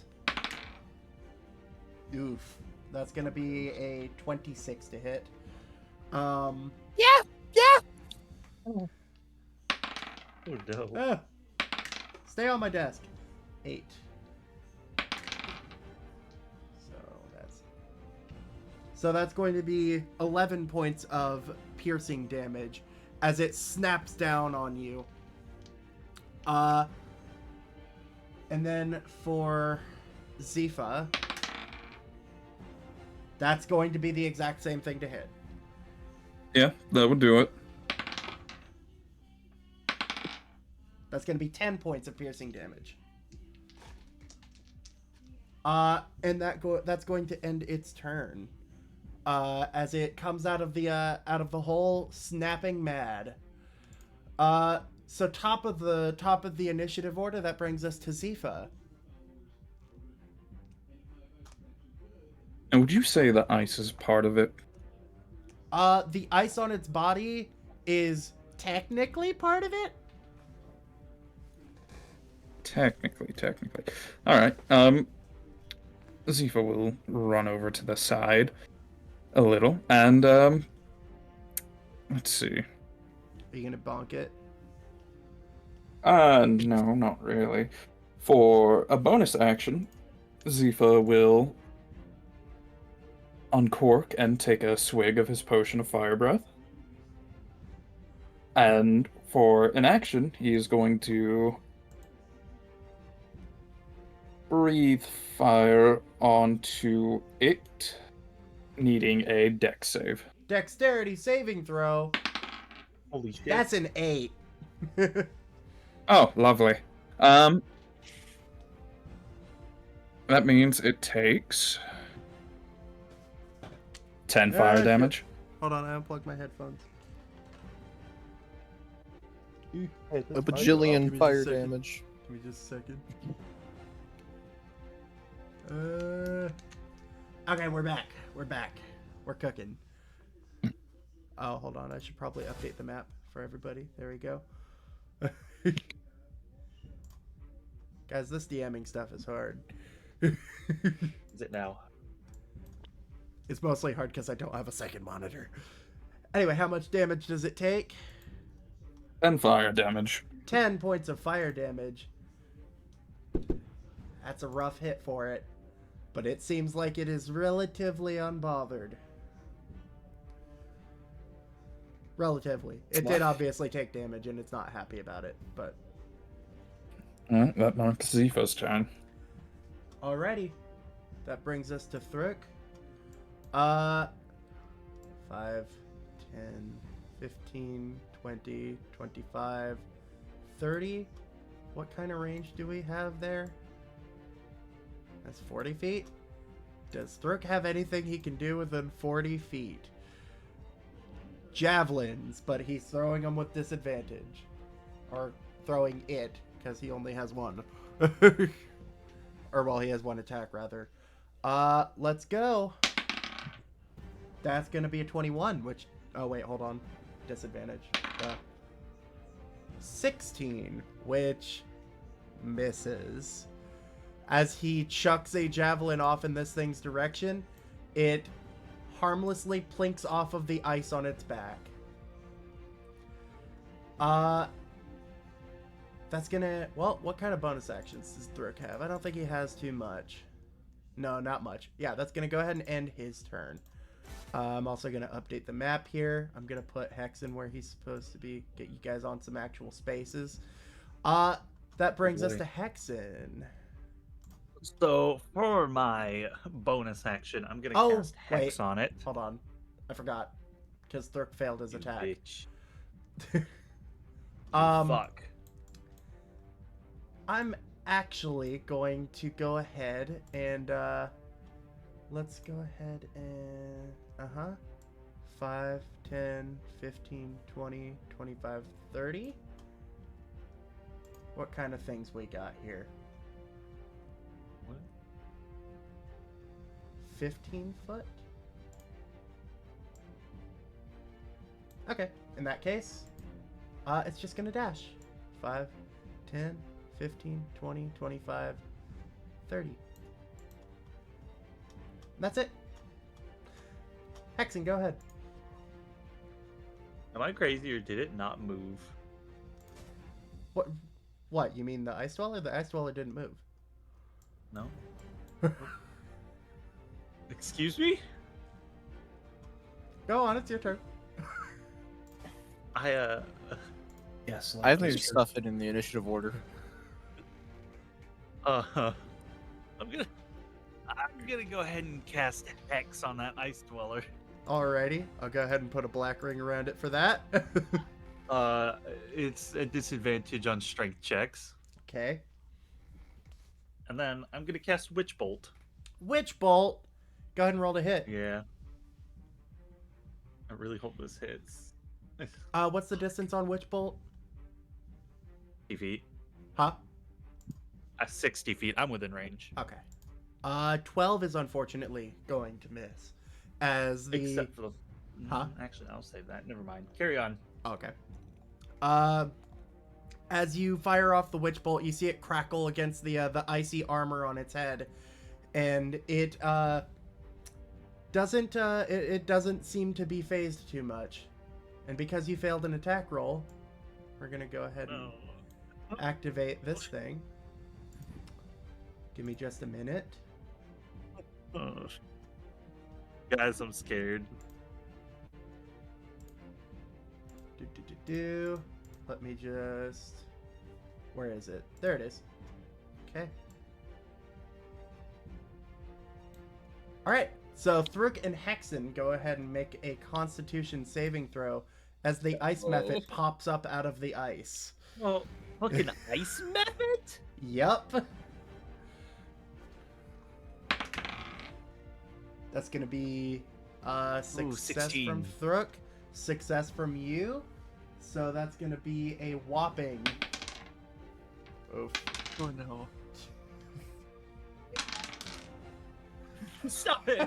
Speaker 2: Oof. That's going to be a 26 to hit.
Speaker 7: Oh no.
Speaker 2: Stay on my desk. 8. So that's going to be 11 points of piercing damage as it snaps down on you. And then for Zifa, that's going to be the exact same thing to hit.
Speaker 5: Yeah, that would do it.
Speaker 2: That's going to be 10 points of piercing damage. And that's going to end its turn. As it comes out of the hole, snapping mad. So top of the initiative order, that brings us to Zifa.
Speaker 5: And would you say the ice is part of it?
Speaker 2: The ice on its body is technically part of it.
Speaker 5: Technically. All right. Zifa will run over to the side a little, and let's see.
Speaker 2: Are you gonna bonk it?
Speaker 5: No, not really. For a bonus action, Zifa will uncork and take a swig of his potion of fire breath. And for an action, he is going to breathe fire onto it, needing a dex save.
Speaker 2: Dexterity saving throw.
Speaker 3: Holy shit.
Speaker 2: That's an 8.
Speaker 5: Oh, lovely. That means it takes 10 fire
Speaker 2: shit.
Speaker 5: damage.
Speaker 2: Hold on, I unplugged my headphones.
Speaker 4: A
Speaker 2: Give
Speaker 4: bajillion
Speaker 2: me
Speaker 4: fire
Speaker 2: just a second.
Speaker 4: damage.
Speaker 2: Give me just a second. Okay, we're back. We're back. We're cooking. Oh, hold on. I should probably update the map for everybody. There we go. Guys, this DMing stuff is hard.
Speaker 3: Is it now?
Speaker 2: It's mostly hard because I don't have a second monitor. Anyway, how much damage does it take?
Speaker 5: 10 fire damage.
Speaker 2: 10 points of fire damage. That's a rough hit for it. But it seems like it is relatively unbothered. Relatively. It did obviously take damage and it's not happy about it, but...
Speaker 5: Alright, that marks Zifa's turn.
Speaker 2: Alrighty. That brings us to Thruk. 5, 10, 15, 20, 25, 30. What kind of range do we have there? That's 40 feet. Does Thruk have anything he can do within 40 feet? Javelins, but he's throwing them with disadvantage. Or throwing it, because he only has one. Or, well, he has one attack, rather. Let's go. That's going to be a 21, which... Oh, wait, hold on. Disadvantage. 16, which misses. As he chucks a javelin off in this thing's direction, it harmlessly plinks off of the ice on its back. That's gonna... Well, what kind of bonus actions does Thruk have? I don't think he has too much. No, not much. Yeah, that's gonna go ahead and end his turn. I'm also gonna update the map here. I'm gonna put Hex in where he's supposed to be. Get you guys on some actual spaces. That brings us to Hexen.
Speaker 3: So for my bonus action, I'm gonna cast Hex on it.
Speaker 2: Hold on, I forgot because Thruk failed his attack.
Speaker 3: Bitch.
Speaker 2: Fuck. I'm actually going to go ahead and let's go ahead and 5, 10, 15, 20, 25, 30. What kind of things we got here? 15 foot? Okay, in that case, it's just gonna dash. 5, 10, 15, 20, 25, 30. That's it. Hexen, go ahead.
Speaker 3: Am I crazy or did it not move?
Speaker 2: What? You mean the Ice Dweller? The Ice Dweller didn't move.
Speaker 3: No. Excuse me?
Speaker 2: Go on, it's your turn.
Speaker 6: Yes.
Speaker 4: I have your stuff in the initiative order.
Speaker 3: I'm gonna go ahead and cast Hex on that Ice Dweller.
Speaker 2: Alrighty, I'll go ahead and put a black ring around it for that.
Speaker 3: It's a disadvantage on strength checks.
Speaker 2: Okay.
Speaker 3: And then I'm gonna cast Witch Bolt.
Speaker 2: Witch Bolt. Go ahead and roll to hit.
Speaker 3: Yeah. I really hope this hits.
Speaker 2: What's the distance on Witch Bolt?
Speaker 3: 60 feet.
Speaker 2: Huh?
Speaker 3: 60 feet. I'm within range.
Speaker 2: Okay. 12 is unfortunately going to miss. As the...
Speaker 3: Except for the...
Speaker 2: Huh?
Speaker 3: Actually, I'll save that. Never mind. Carry on.
Speaker 2: Okay. As you fire off the Witch Bolt, you see it crackle against the icy armor on its head. And it, doesn't seem to be phased too much. And because you failed an attack roll, we're gonna go ahead and activate this thing. Give me just a minute.
Speaker 3: Guys, I'm scared.
Speaker 2: Let me just... Where is it? There it is. Okay. All right. So Thruk and Hexen go ahead and make a Constitution saving throw as the ice method pops up out of the ice.
Speaker 3: Well, fucking ice method?
Speaker 2: Yep. That's gonna be success
Speaker 3: 16.
Speaker 2: from Thruk, success from you. So that's gonna be a whopping. Oof.
Speaker 4: Oh no.
Speaker 3: Stop it!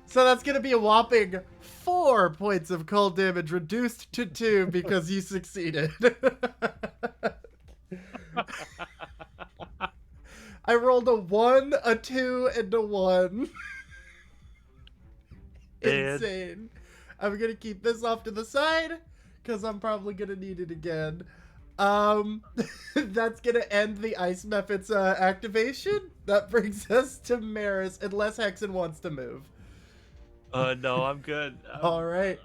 Speaker 2: So that's gonna be a whopping 4 points of cold damage, reduced to 2 because you succeeded. I rolled a 1, a 2, and a 1. Insane. I'm gonna keep this off to the side because I'm probably gonna need it again. That's gonna end the ice method's activation. That brings us to Maris, unless Hexen wants to move.
Speaker 3: No, I'm good.
Speaker 2: All right,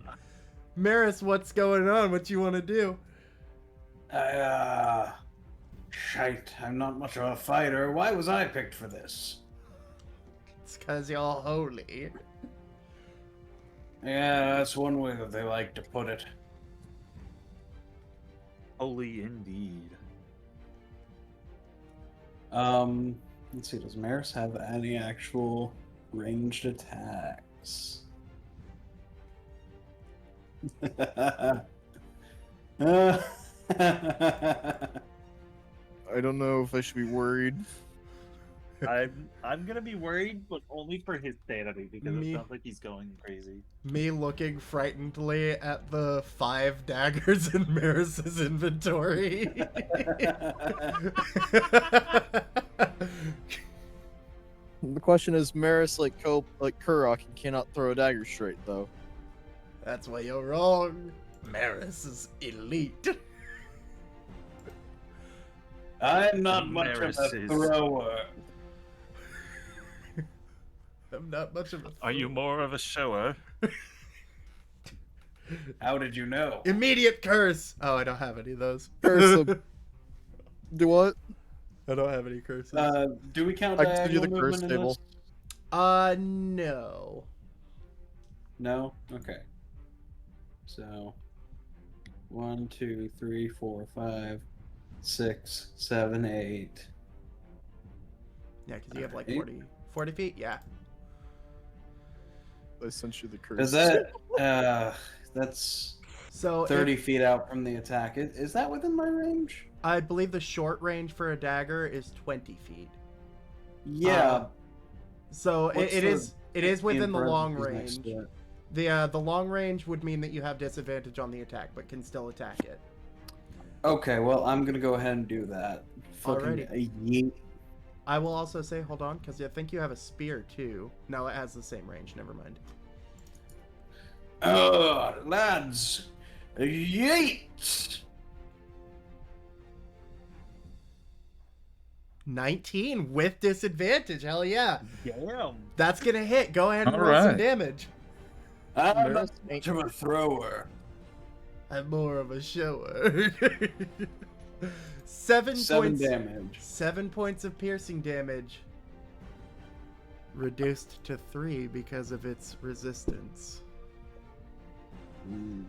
Speaker 2: Maris, what's going on? What you want to do?
Speaker 6: Shite, I'm not much of a fighter. Why was I picked for this?
Speaker 2: It's because you're holy.
Speaker 6: Yeah, that's one way that they like to put it.
Speaker 3: Holy indeed.
Speaker 6: Let's see, does Maris have any actual ranged attacks?
Speaker 4: I don't know if I should be worried.
Speaker 3: I'm gonna be worried, but only for his sanity because
Speaker 2: Me-
Speaker 3: it sounds like he's going crazy.
Speaker 2: Me looking frightenedly at the 5 daggers in Maris's inventory.
Speaker 4: The question is, Maris like Kurok and cannot throw a dagger straight though.
Speaker 2: That's why you're wrong. Maris is elite.
Speaker 6: I'm not much
Speaker 3: Maris
Speaker 6: of a
Speaker 3: is-
Speaker 6: thrower.
Speaker 2: I'm not much of a.
Speaker 3: Are you more of a shower?
Speaker 6: How did you know?
Speaker 2: Immediate curse. Oh, I don't have any of those.
Speaker 4: Curse of- Do what?
Speaker 2: I don't have any curses.
Speaker 6: Do we count
Speaker 4: I can send you
Speaker 6: diagonal
Speaker 4: the curse
Speaker 6: movement in
Speaker 4: table.
Speaker 6: this?
Speaker 2: No.
Speaker 6: No? Okay. So 1, 2, 3, 4, 5, 6, 7, 8.
Speaker 2: Yeah, because you have like
Speaker 6: Alright.
Speaker 2: 40 feet. Yeah.
Speaker 4: I sent you the curse.
Speaker 6: Is that that's
Speaker 2: So
Speaker 6: 30 feet out from the attack? Is that within my range?
Speaker 2: I believe the short range for a dagger is 20 feet.
Speaker 6: Yeah.
Speaker 2: So
Speaker 6: What's
Speaker 2: it is
Speaker 6: the
Speaker 2: within the long
Speaker 6: parentheses next
Speaker 2: range.
Speaker 6: to it?
Speaker 2: The long range would mean that you have disadvantage on the attack, but can still attack it.
Speaker 6: Okay, well I'm gonna go ahead and do that. Fucking yeet.
Speaker 2: I will also say, hold on, because I think you have a spear too. No, it has the same range. Never mind.
Speaker 6: Oh, lads, yeet!
Speaker 2: 19 with disadvantage. Hell yeah.
Speaker 3: Damn.
Speaker 2: That's gonna hit. Go ahead and
Speaker 5: All
Speaker 2: roll some
Speaker 5: right.
Speaker 2: damage.
Speaker 6: I'm not much of a thrower.
Speaker 2: I'm more of a shower. 7
Speaker 6: 7
Speaker 2: points.
Speaker 6: damage.
Speaker 2: 7 points of piercing damage. Reduced to 3 because of its resistance.
Speaker 6: Mm.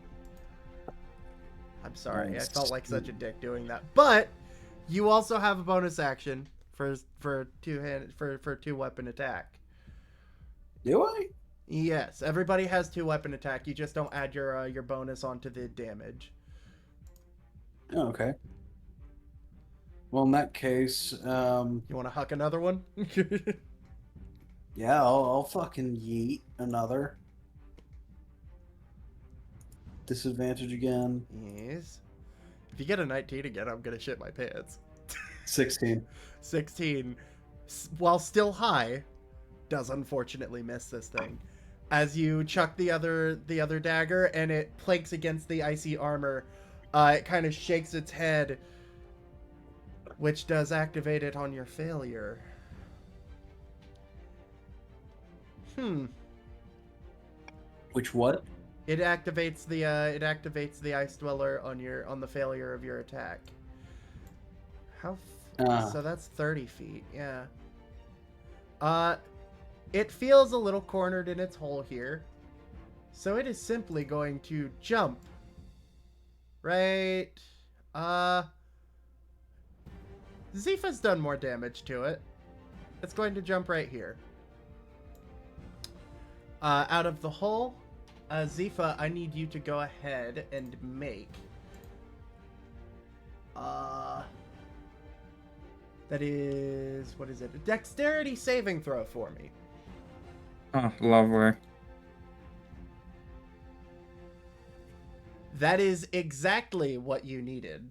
Speaker 2: I'm sorry.
Speaker 6: Nice.
Speaker 2: I felt like such a dick doing that. But you also have a bonus action for two weapon attack.
Speaker 6: Do I?
Speaker 2: Yes, everybody has 2 weapon attack. You just don't add your bonus onto the damage.
Speaker 6: Oh, okay. Well, in that case,
Speaker 2: You want to huck another one?
Speaker 6: yeah, I'll fucking yeet another. Disadvantage again.
Speaker 2: Yes. If you get a 19 again, I'm gonna shit my pants.
Speaker 6: 16.
Speaker 2: 16, while still high, does unfortunately miss this thing. As you chuck the other dagger and it planks against the icy armor, it kind of shakes its head, which does activate it on your failure.
Speaker 6: Which what?
Speaker 2: It activates the ice dweller on the failure of your attack. How?
Speaker 6: Ah.
Speaker 2: So that's 30 feet. Yeah. it feels a little cornered in its hole here. So it is simply going to jump. Right. Zifa's done more damage to it. It's going to jump right here. Out of the hole, Zifa, I need you to go ahead and make... that is... What is it? A dexterity saving throw for me.
Speaker 5: Oh, lovely.
Speaker 2: That is exactly what you needed.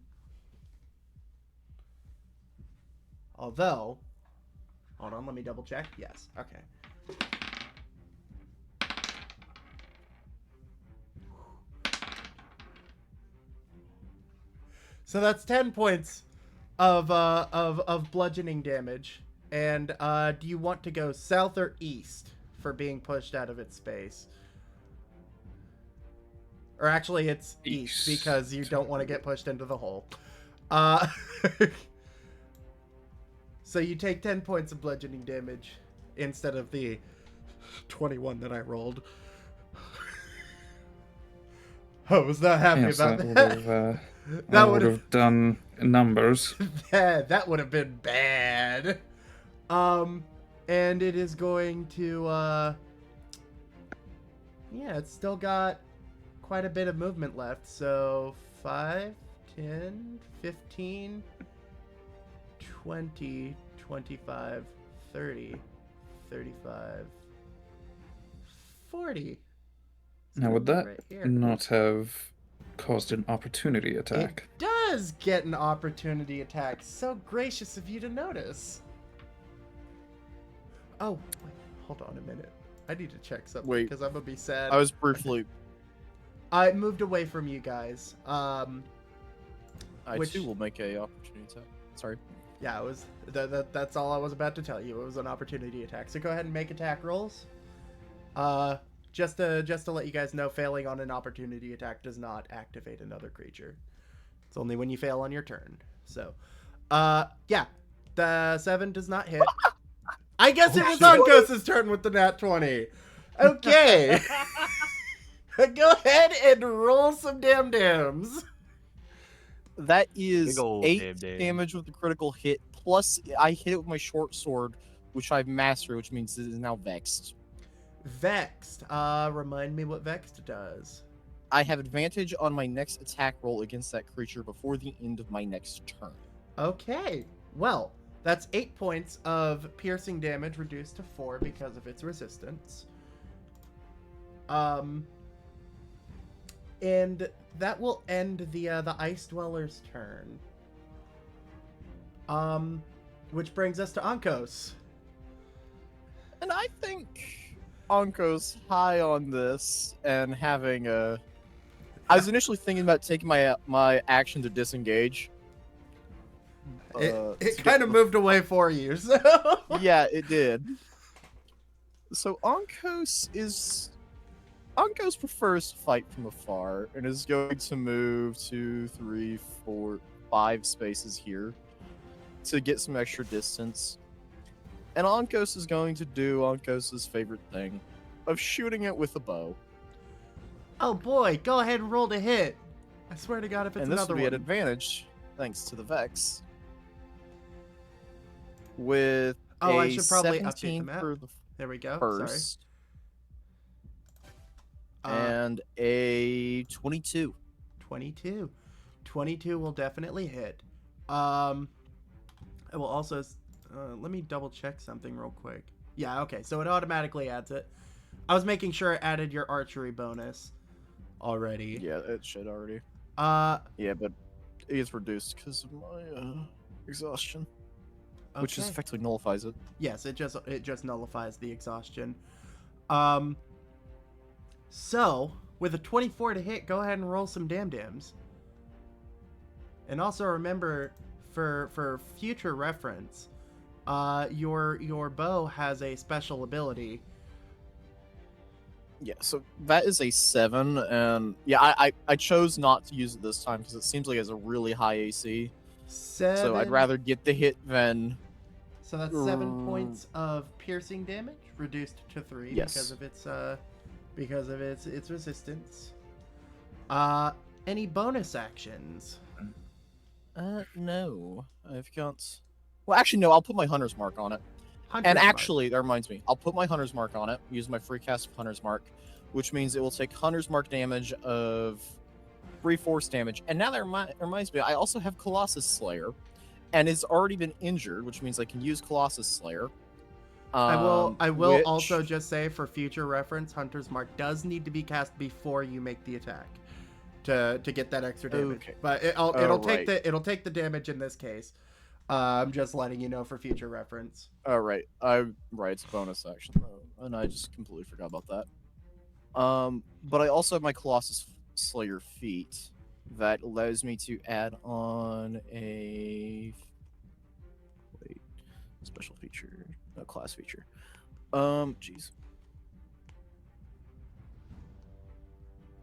Speaker 2: Although... Hold on, let me double check. Yes, okay. So that's 10 points of bludgeoning damage. And do you want to go south or east for being pushed out of its space? Or actually, it's east because you don't want to get pushed into the hole. So you take 10 points of bludgeoning damage instead of the 21 that I rolled. I was not happy about that.
Speaker 5: That would have done numbers.
Speaker 2: That would have been bad. And it is going to, yeah, it's still got quite a bit of movement left. So 5, 10, 15, 20, 25, 30, 35, 40.
Speaker 5: Now, would that
Speaker 2: right here.
Speaker 5: not have caused an opportunity attack?
Speaker 2: It does get an opportunity attack. So gracious of you to notice. Oh, wait, hold on a minute. I need to check something
Speaker 4: Wait.
Speaker 2: because I'm gonna be sad.
Speaker 4: I was briefly.
Speaker 2: I moved away from you guys.
Speaker 4: I
Speaker 2: Which-
Speaker 4: too will make a opportunity attack. Sorry.
Speaker 2: Yeah, it was that's all I was about to tell you. It was an opportunity attack. So go ahead and make attack rolls. Just to let you guys know, failing on an opportunity attack does not activate another creature. It's only when you fail on your turn. So, yeah, the 7 does not hit. I guess it was Unkos's turn with the nat 20. Okay. Go ahead and roll some damn-dams.
Speaker 4: That is
Speaker 7: Big ol'
Speaker 4: 8
Speaker 7: damn.
Speaker 4: damage with the critical hit, plus I hit it with my short sword, which I've mastered, which means it is now vexed.
Speaker 2: Vexed. Remind me what Vexed does.
Speaker 4: I have advantage on my next attack roll against that creature before the end of my next turn.
Speaker 2: Okay. Well, that's 8 points of piercing damage reduced to 4 because of its resistance. And that will end the Ice Dweller's turn. Which brings us to Ankos.
Speaker 4: And I think Anko's high on this and having a... I was initially thinking about taking my action to disengage.
Speaker 2: It kind of moved away for you, so...
Speaker 4: Yeah, it did. So Ankos prefers to fight from afar and is going to move 2, 3, 4, 5 spaces here to get some extra distance. And Ankos is going to do Ankos's favorite thing of shooting it with a bow.
Speaker 2: Oh boy, go ahead and roll to hit. I swear to God, if it's
Speaker 4: And this
Speaker 2: another
Speaker 4: will be
Speaker 2: one.
Speaker 4: at advantage thanks to the Vex. With
Speaker 2: Oh,
Speaker 4: a
Speaker 2: I should probably update the
Speaker 4: 17
Speaker 2: map.
Speaker 4: for the
Speaker 2: There we go.
Speaker 4: first
Speaker 2: Sorry.
Speaker 4: and a 22.
Speaker 2: 22. 22 will definitely hit. I will also... let me double check something real quick. Yeah, okay. So it automatically adds it. I was making sure it added your archery bonus already.
Speaker 4: Yeah, it should already.
Speaker 2: Uh,
Speaker 4: Yeah, but it gets reduced because of my exhaustion, which just
Speaker 2: okay.
Speaker 4: effectively nullifies it.
Speaker 2: Yes, it just nullifies the exhaustion. So with a 24 to hit, go ahead and roll some damn-dams. And also remember, for future reference, your bow has a special ability.
Speaker 4: Yeah, so that is a 7, and yeah, I chose not to use it this time because it seems like it has a really high AC.
Speaker 2: 7.
Speaker 4: So I'd rather get the hit than
Speaker 2: So that's 7 points of piercing damage, reduced to 3
Speaker 4: Yes.
Speaker 2: because of its resistance. Any bonus actions?
Speaker 4: No. I've got... Well, actually, no, I'll put my Hunter's Mark on it.
Speaker 2: Hunter's Mark.
Speaker 4: Actually, that reminds me. I'll put my Hunter's Mark on it, use my free cast of Hunter's Mark, which means it will take Hunter's Mark damage of 3 force damage. And now that reminds me, I also have Colossus Slayer, and it's already been injured, which means I can use Colossus Slayer.
Speaker 2: I will
Speaker 4: which-
Speaker 2: also just say, for future reference, Hunter's Mark does need to be cast before you make the attack to get that extra damage.
Speaker 4: Okay.
Speaker 2: But it'll take
Speaker 4: right.
Speaker 2: the damage in this case. I'm just letting you know for future reference.
Speaker 4: Right, it's a bonus action, though, and I just completely forgot about that. But I also have my Colossus Slayer feat that allows me to add on a special feature, no, class feature. Jeez.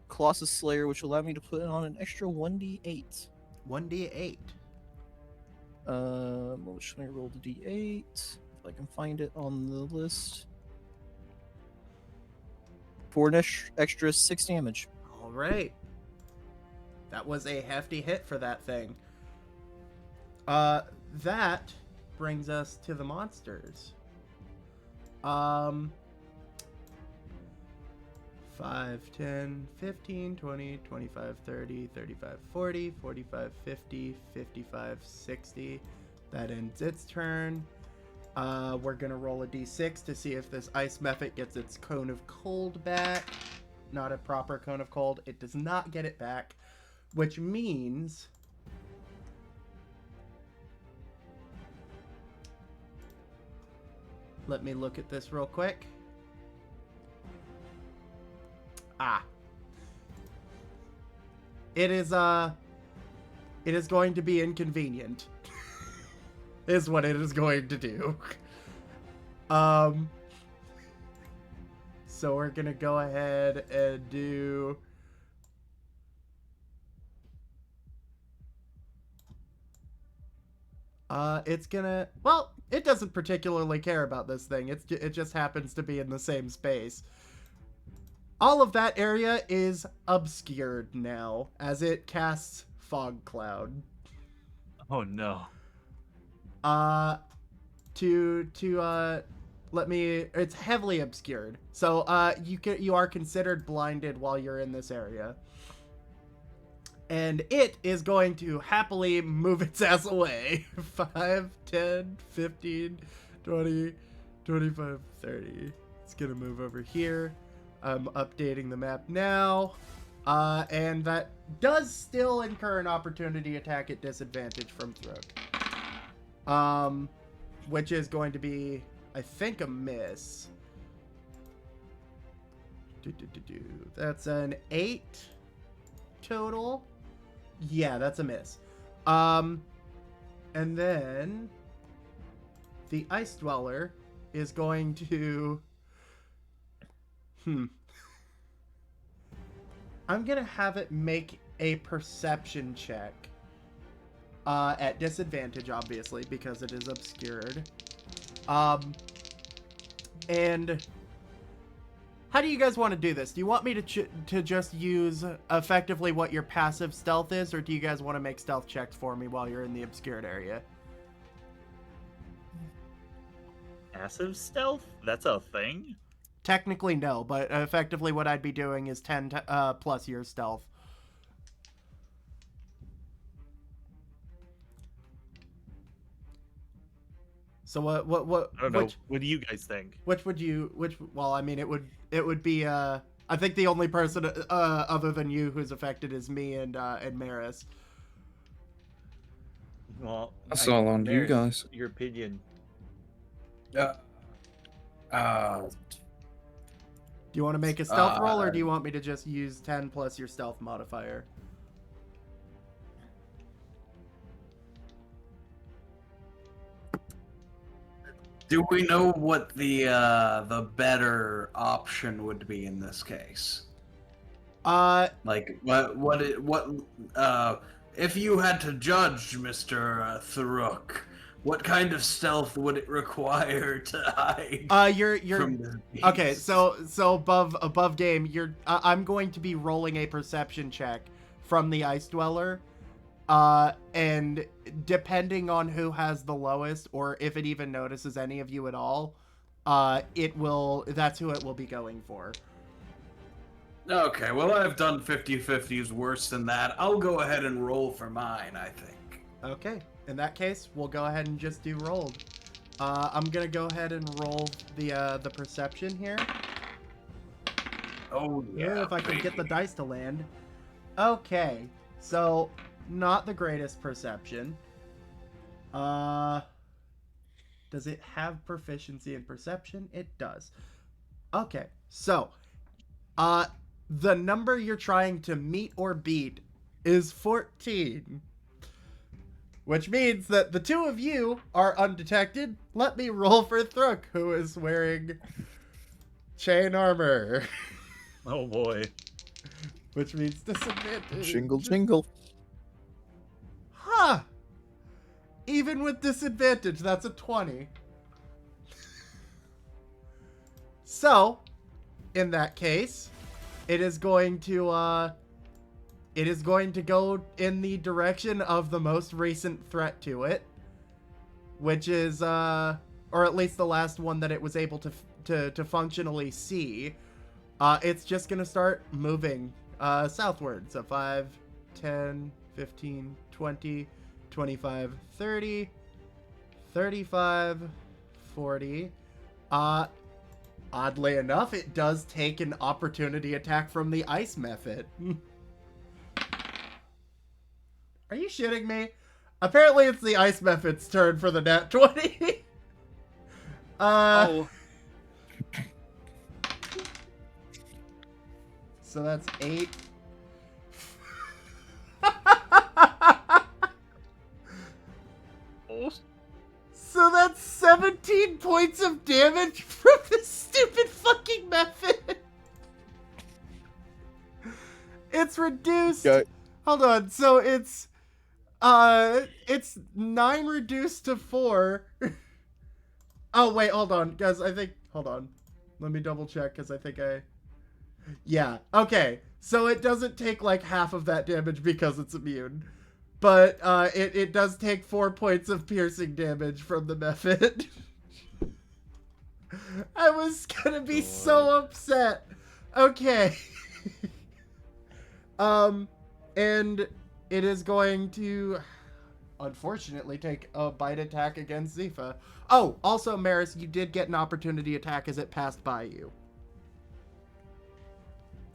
Speaker 4: Colossus Slayer, which will allow me to put on an extra 1d8.
Speaker 2: 1d8.
Speaker 4: Which let me roll the d8 if I can find it on the list. For an extra 6 damage.
Speaker 2: All right. That was a hefty hit for that thing. That brings us to the monsters. 5, 10, 15, 20, 25, 30, 35, 40, 45, 50, 55, 60. That ends its turn. We're gonna roll a d6 to see if this ice mephit gets its cone of cold back. Not a proper cone of cold. It does not get it back, which means let me look at this real quick. It is going to be inconvenient. Is what it is going to do. So we're gonna go ahead and do it's gonna, well, it doesn't particularly care about this thing. It just happens to be in the same space. All of that area is obscured now as it casts Fog Cloud.
Speaker 3: Oh no.
Speaker 2: It's heavily obscured. So you are considered blinded while you're in this area. And it is going to happily move its ass away. 5, 10, 15, 20, 25, 30. It's gonna move over here. I'm updating the map now. And that does still incur an opportunity attack at disadvantage from Throok. Which is going to be, I think, a miss. That's an 8 total. Yeah, that's a miss. And then the Ice Dweller is going to... I'm gonna have it make a perception check. At disadvantage, obviously, because it is obscured. And how do you guys want to do this? Do you want me to just use effectively what your passive stealth is, or do you guys want to make stealth checks for me while you're in the obscured area?
Speaker 3: Passive stealth? That's a thing?
Speaker 2: Technically, no, but effectively what I'd be doing is 10 plus your stealth. So what
Speaker 3: I don't know. What do you guys think?
Speaker 2: Well, I mean, it would be I think the only person other than you who's affected is me and Maris.
Speaker 3: Well,
Speaker 5: That's all on you guys.
Speaker 3: Your opinion.
Speaker 2: Do you want to make a stealth roll, or do you want me to just use 10 plus your stealth modifier?
Speaker 6: Do we know what the better option would be in this case? Like what if you had to judge, Mr. Tharuk, what kind of stealth would it require to hide
Speaker 2: You're
Speaker 6: from the beast?
Speaker 2: okay. So above game, I'm going to be rolling a perception check from the ice dweller, and depending on who has the lowest, or if it even notices any of you at all, that's who it will be going for.
Speaker 6: Okay, well, I've done 50-50s worse than that. I'll go ahead and roll for mine, I think.
Speaker 2: Okay, in that case, we'll go ahead and just do rolled. I'm gonna go ahead and roll the perception here.
Speaker 6: Oh, yeah.
Speaker 2: If I can get the dice to land. Okay, so not the greatest perception. Does it have proficiency in perception? It does. Okay, so the number you're trying to meet or beat is 14. Which means that the two of you are undetected. Let me roll for Thruk, who is wearing chain armor.
Speaker 3: Oh boy.
Speaker 2: Which means disadvantage.
Speaker 4: Jingle, jingle.
Speaker 2: Huh. Even with disadvantage, that's a 20. So, in that case, it is going to go in the direction of the most recent threat to it, which is or at least the last one that it was able to functionally see. It's just gonna start moving southward. So 5, 10, 15, 20, 25, 30, 35, 40. Oddly enough, it does take an opportunity attack from the ice method. Are you shitting me? Apparently it's the ice method's turn for the nat 20.
Speaker 3: Oh.
Speaker 2: So that's 8. So that's 17 points of damage from this stupid fucking method. It's reduced.
Speaker 4: Okay.
Speaker 2: Hold on. So it's 9 reduced to 4. Oh wait, hold on, guys. Hold on. Let me double check because I think yeah. Okay. So it doesn't take like half of that damage because it's immune. But it does take 4 points of piercing damage from the method. I was gonna be so upset. Okay. And it is going to, unfortunately, take a bite attack against Zifa. Oh, also, Maris, you did get an opportunity attack as it passed by you.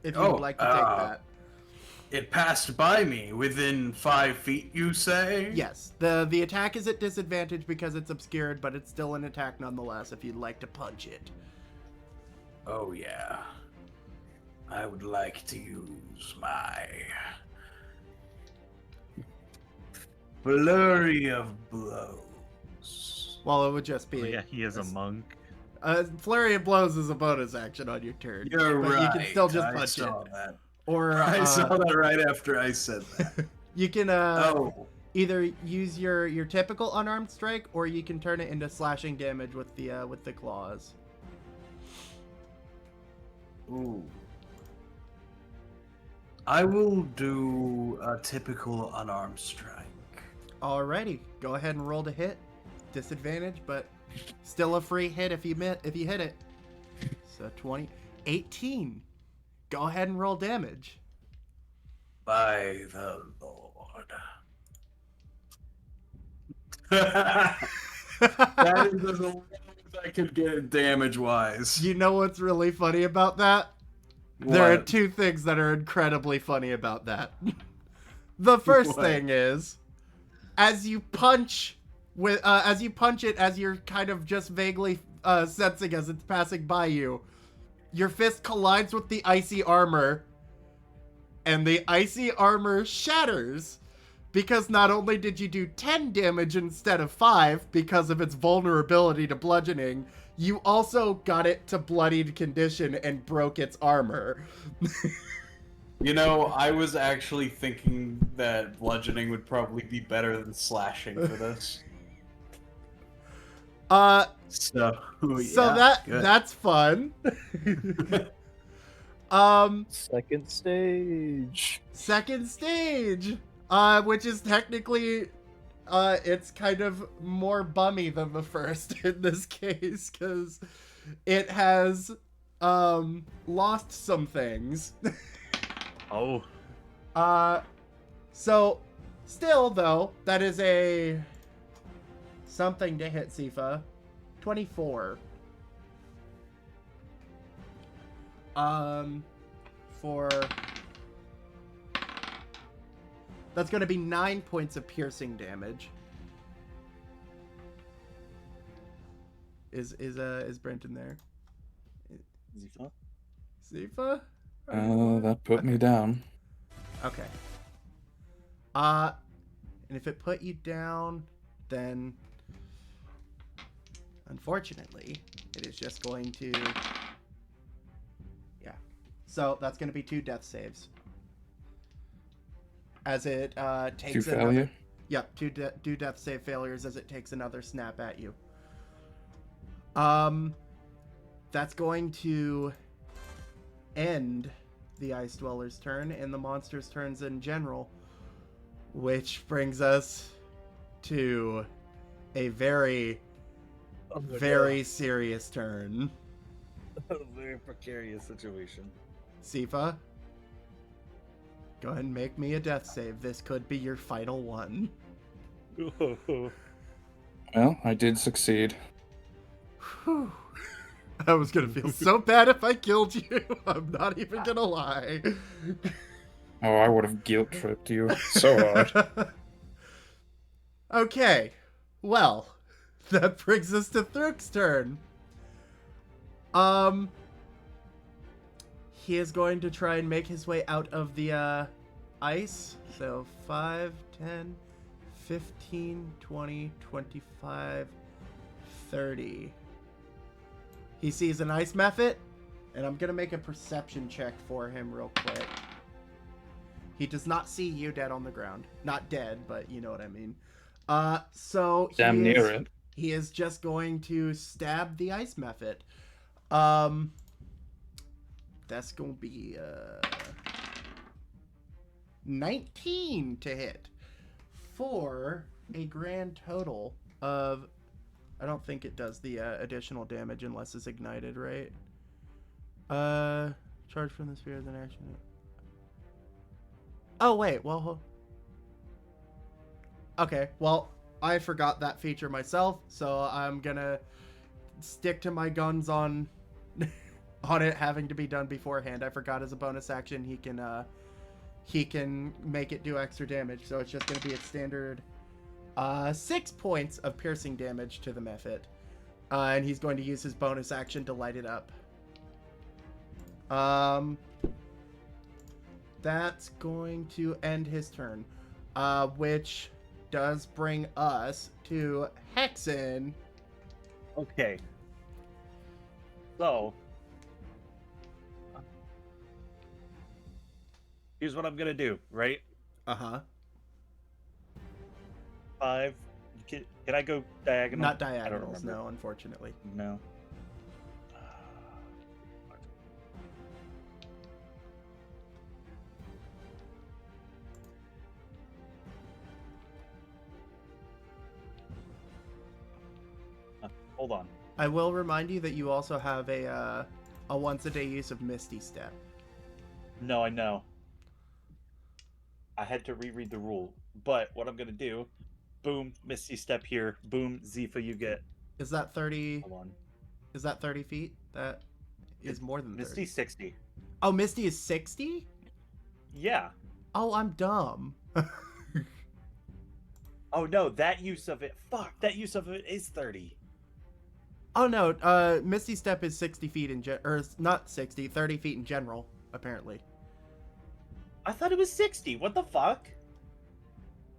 Speaker 2: If you would like to take that.
Speaker 6: It passed by me within 5 feet, you say?
Speaker 2: Yes, the attack is at disadvantage because it's obscured, but it's still an attack nonetheless if you'd like to punch it.
Speaker 6: Oh, yeah. I would like to use my flurry of blows.
Speaker 2: Well, it would just be...
Speaker 3: Oh, yeah, he is a monk.
Speaker 2: Flurry of blows is a bonus action on your turn.
Speaker 6: You're
Speaker 2: but
Speaker 6: right.
Speaker 2: You can still just
Speaker 6: I
Speaker 2: punch
Speaker 6: saw
Speaker 2: it.
Speaker 6: that.
Speaker 2: Or
Speaker 6: I saw that right after I said that.
Speaker 2: you can
Speaker 6: either
Speaker 2: use your typical unarmed strike, or you can turn it into slashing damage with the claws.
Speaker 6: Ooh. I will do a typical unarmed strike.
Speaker 2: Alrighty, go ahead and roll to hit. Disadvantage, but still a free hit if you hit it. So 18. Go ahead and roll damage.
Speaker 6: By the Lord. That is as low as I could get damage-wise.
Speaker 2: You know what's really funny about that? There are
Speaker 6: What?
Speaker 2: 2 things that are incredibly funny about that. The first
Speaker 6: What?
Speaker 2: thing is, as you punch it, as you're kind of just vaguely sensing as it's passing by you, your fist collides with the icy armor, and the icy armor shatters. Because not only did you do 10 damage instead of 5 because of its vulnerability to bludgeoning, you also got it to bloodied condition and broke its armor.
Speaker 6: You know, I was actually thinking that bludgeoning would probably be better than slashing for this. So
Speaker 2: So
Speaker 6: yeah, good.
Speaker 2: that's fun. Um,
Speaker 4: Second stage.
Speaker 2: second stage, which is technically, it's kind of more bummy than the first in this case because it has, lost some things.
Speaker 3: Oh,
Speaker 2: So still though, that is a something to hit Sifa. 24. For that's going to be 9 points of piercing damage. Is Brenton there?
Speaker 3: Zifa?
Speaker 2: Sifa?
Speaker 5: That put me down.
Speaker 2: Okay. And if it put you down, then unfortunately, it is just going to, yeah. So that's going to be 2 death saves. As it takes
Speaker 5: Two
Speaker 2: another,
Speaker 5: failure?
Speaker 2: yep, two death save failures as it takes another snap at you. That's going to end the Ice Dweller's turn and the monster's turns in general, which brings us to a very, very serious turn.
Speaker 3: A very precarious situation.
Speaker 2: Sifa, go ahead and make me a death save. This could be your final one.
Speaker 5: Well, I did succeed.
Speaker 2: Whew. I was gonna feel so bad if I killed you. I'm not even gonna lie.
Speaker 5: Oh, I would have guilt tripped you so hard.
Speaker 2: Okay, well, that brings us to Thruk's turn. He is going to try and make his way out of the ice. So 5, 10, 15, 20, 25, 30. He sees an ice method, and I'm going to make a perception check for him real quick. He does not see you dead on the ground. Not dead, but you know what I mean. So
Speaker 5: Damn near it.
Speaker 2: he is just going to stab the ice method. That's going to be 19 to hit for a grand total of, I don't think it does the additional damage unless it's ignited, right? Charge from the sphere as an action. Oh, wait, well, okay, well, I forgot that feature myself, so I'm gonna stick to my guns on on it having to be done beforehand. I forgot as a bonus action he can make it do extra damage, so it's just gonna be a standard 6 points of piercing damage to the method. And he's going to use his bonus action to light it up. That's going to end his turn, which does bring us to Hexen.
Speaker 3: Okay. So, here's what I'm gonna do, right?
Speaker 2: Uh-huh.
Speaker 3: 5. Can I go diagonal?
Speaker 2: Not
Speaker 3: I don't
Speaker 2: diagonals,
Speaker 3: remember.
Speaker 2: no, unfortunately.
Speaker 3: No. Hold on.
Speaker 2: I will remind you that you also have a once-a-day use of Misty Step.
Speaker 3: No, I know. I had to reread the rule. But what I'm going to do, boom, Misty Step here. Boom, Zifa, you get.
Speaker 2: Is that 30?
Speaker 3: Hold on.
Speaker 2: Is that 30 feet? That is more than 30.
Speaker 3: Misty 60.
Speaker 2: Oh, Misty is 60?
Speaker 3: Yeah.
Speaker 2: Oh, I'm dumb.
Speaker 3: Oh, no, that use of it. Fuck, that use of it is 30.
Speaker 2: Oh no, Misty Step is 60 feet in or not 60, 30 feet in general, apparently.
Speaker 3: I thought it was 60. What the fuck?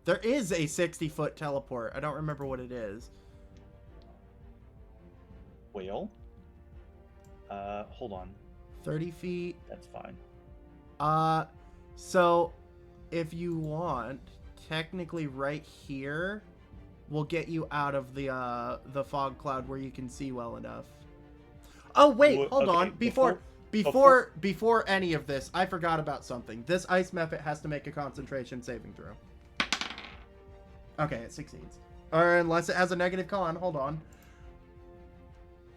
Speaker 2: There is a 60-foot teleport. I don't remember what it is.
Speaker 3: Well, hold on.
Speaker 2: 30 feet.
Speaker 3: That's fine.
Speaker 2: So if you want, technically right here will get you out of the fog cloud where you can see well enough. Oh wait, hold on. Before any of this, I forgot about something. This ice mephit has to make a concentration saving throw. Okay, it succeeds. Or unless it has a negative con. Hold on.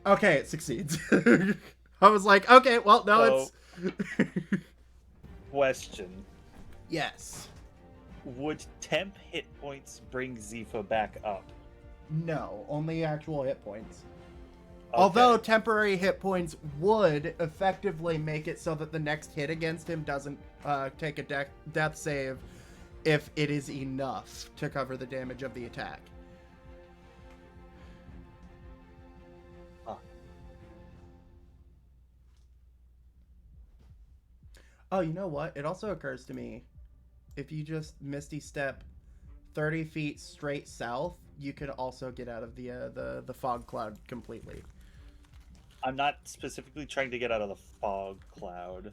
Speaker 2: Okay, it succeeds. I was like, okay, well, no, it's...
Speaker 3: Question.
Speaker 2: Yes.
Speaker 3: Would temp hit points bring Zifa back up?
Speaker 2: No, only actual hit points.
Speaker 3: Okay.
Speaker 2: Although temporary hit points would effectively make it so that the next hit against him doesn't take a death save if it is enough to cover the damage of the attack. Oh, you know what? It also occurs to me, if you just Misty Step 30 feet straight south, you could also get out of the fog cloud completely.
Speaker 3: I'm not specifically trying to get out of the fog cloud.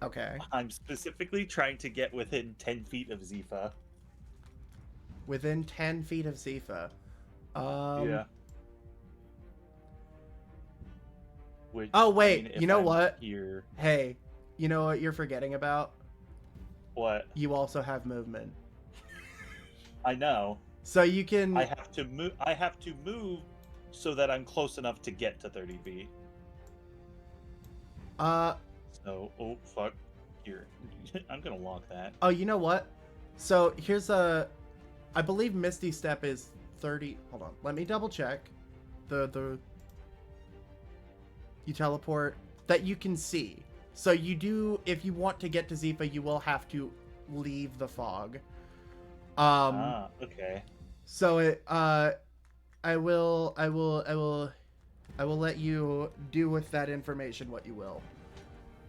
Speaker 2: Okay.
Speaker 3: I'm specifically trying to get within 10 feet of Zifa.
Speaker 2: Within 10 feet of Zifa.
Speaker 3: Yeah. Which,
Speaker 2: Oh, wait.
Speaker 3: I mean,
Speaker 2: You know
Speaker 3: I'm
Speaker 2: what?
Speaker 3: Here...
Speaker 2: Hey, you know what you're forgetting about?
Speaker 3: What?
Speaker 2: You also have movement.
Speaker 3: I know.
Speaker 2: So you can...
Speaker 3: I have to move. I have to move so that I'm close enough to get to 30 feet. So, oh fuck, here. I'm gonna lock that.
Speaker 2: Oh, you know what? So here's a... I believe Misty Step is 30... Hold on. Let me double check. You teleport that you can see. So you do... If you want to get to Zifa, you will have to leave the fog.
Speaker 3: Okay.
Speaker 2: So it... I will let you do with that information what you will.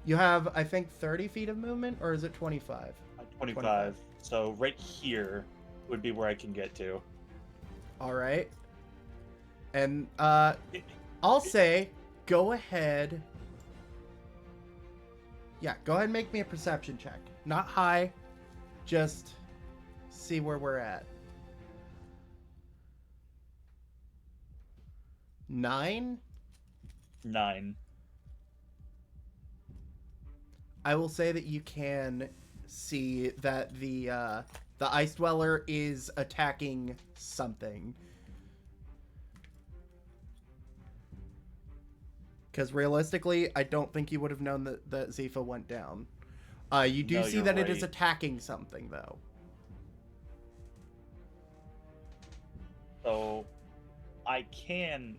Speaker 2: You have, I think, 30 feet of movement, or is it 25?
Speaker 3: 25. So right here would be where I can get to.
Speaker 2: All right. And I'll say, go ahead. Yeah, go ahead and make me a perception check. Not high, just see where we're at. 9?
Speaker 3: 9.
Speaker 2: I will say that you can see that the ice dweller is attacking something. Because realistically, I don't think you would have known that Zifa went down. You do see that it is attacking something, though.
Speaker 3: So I can...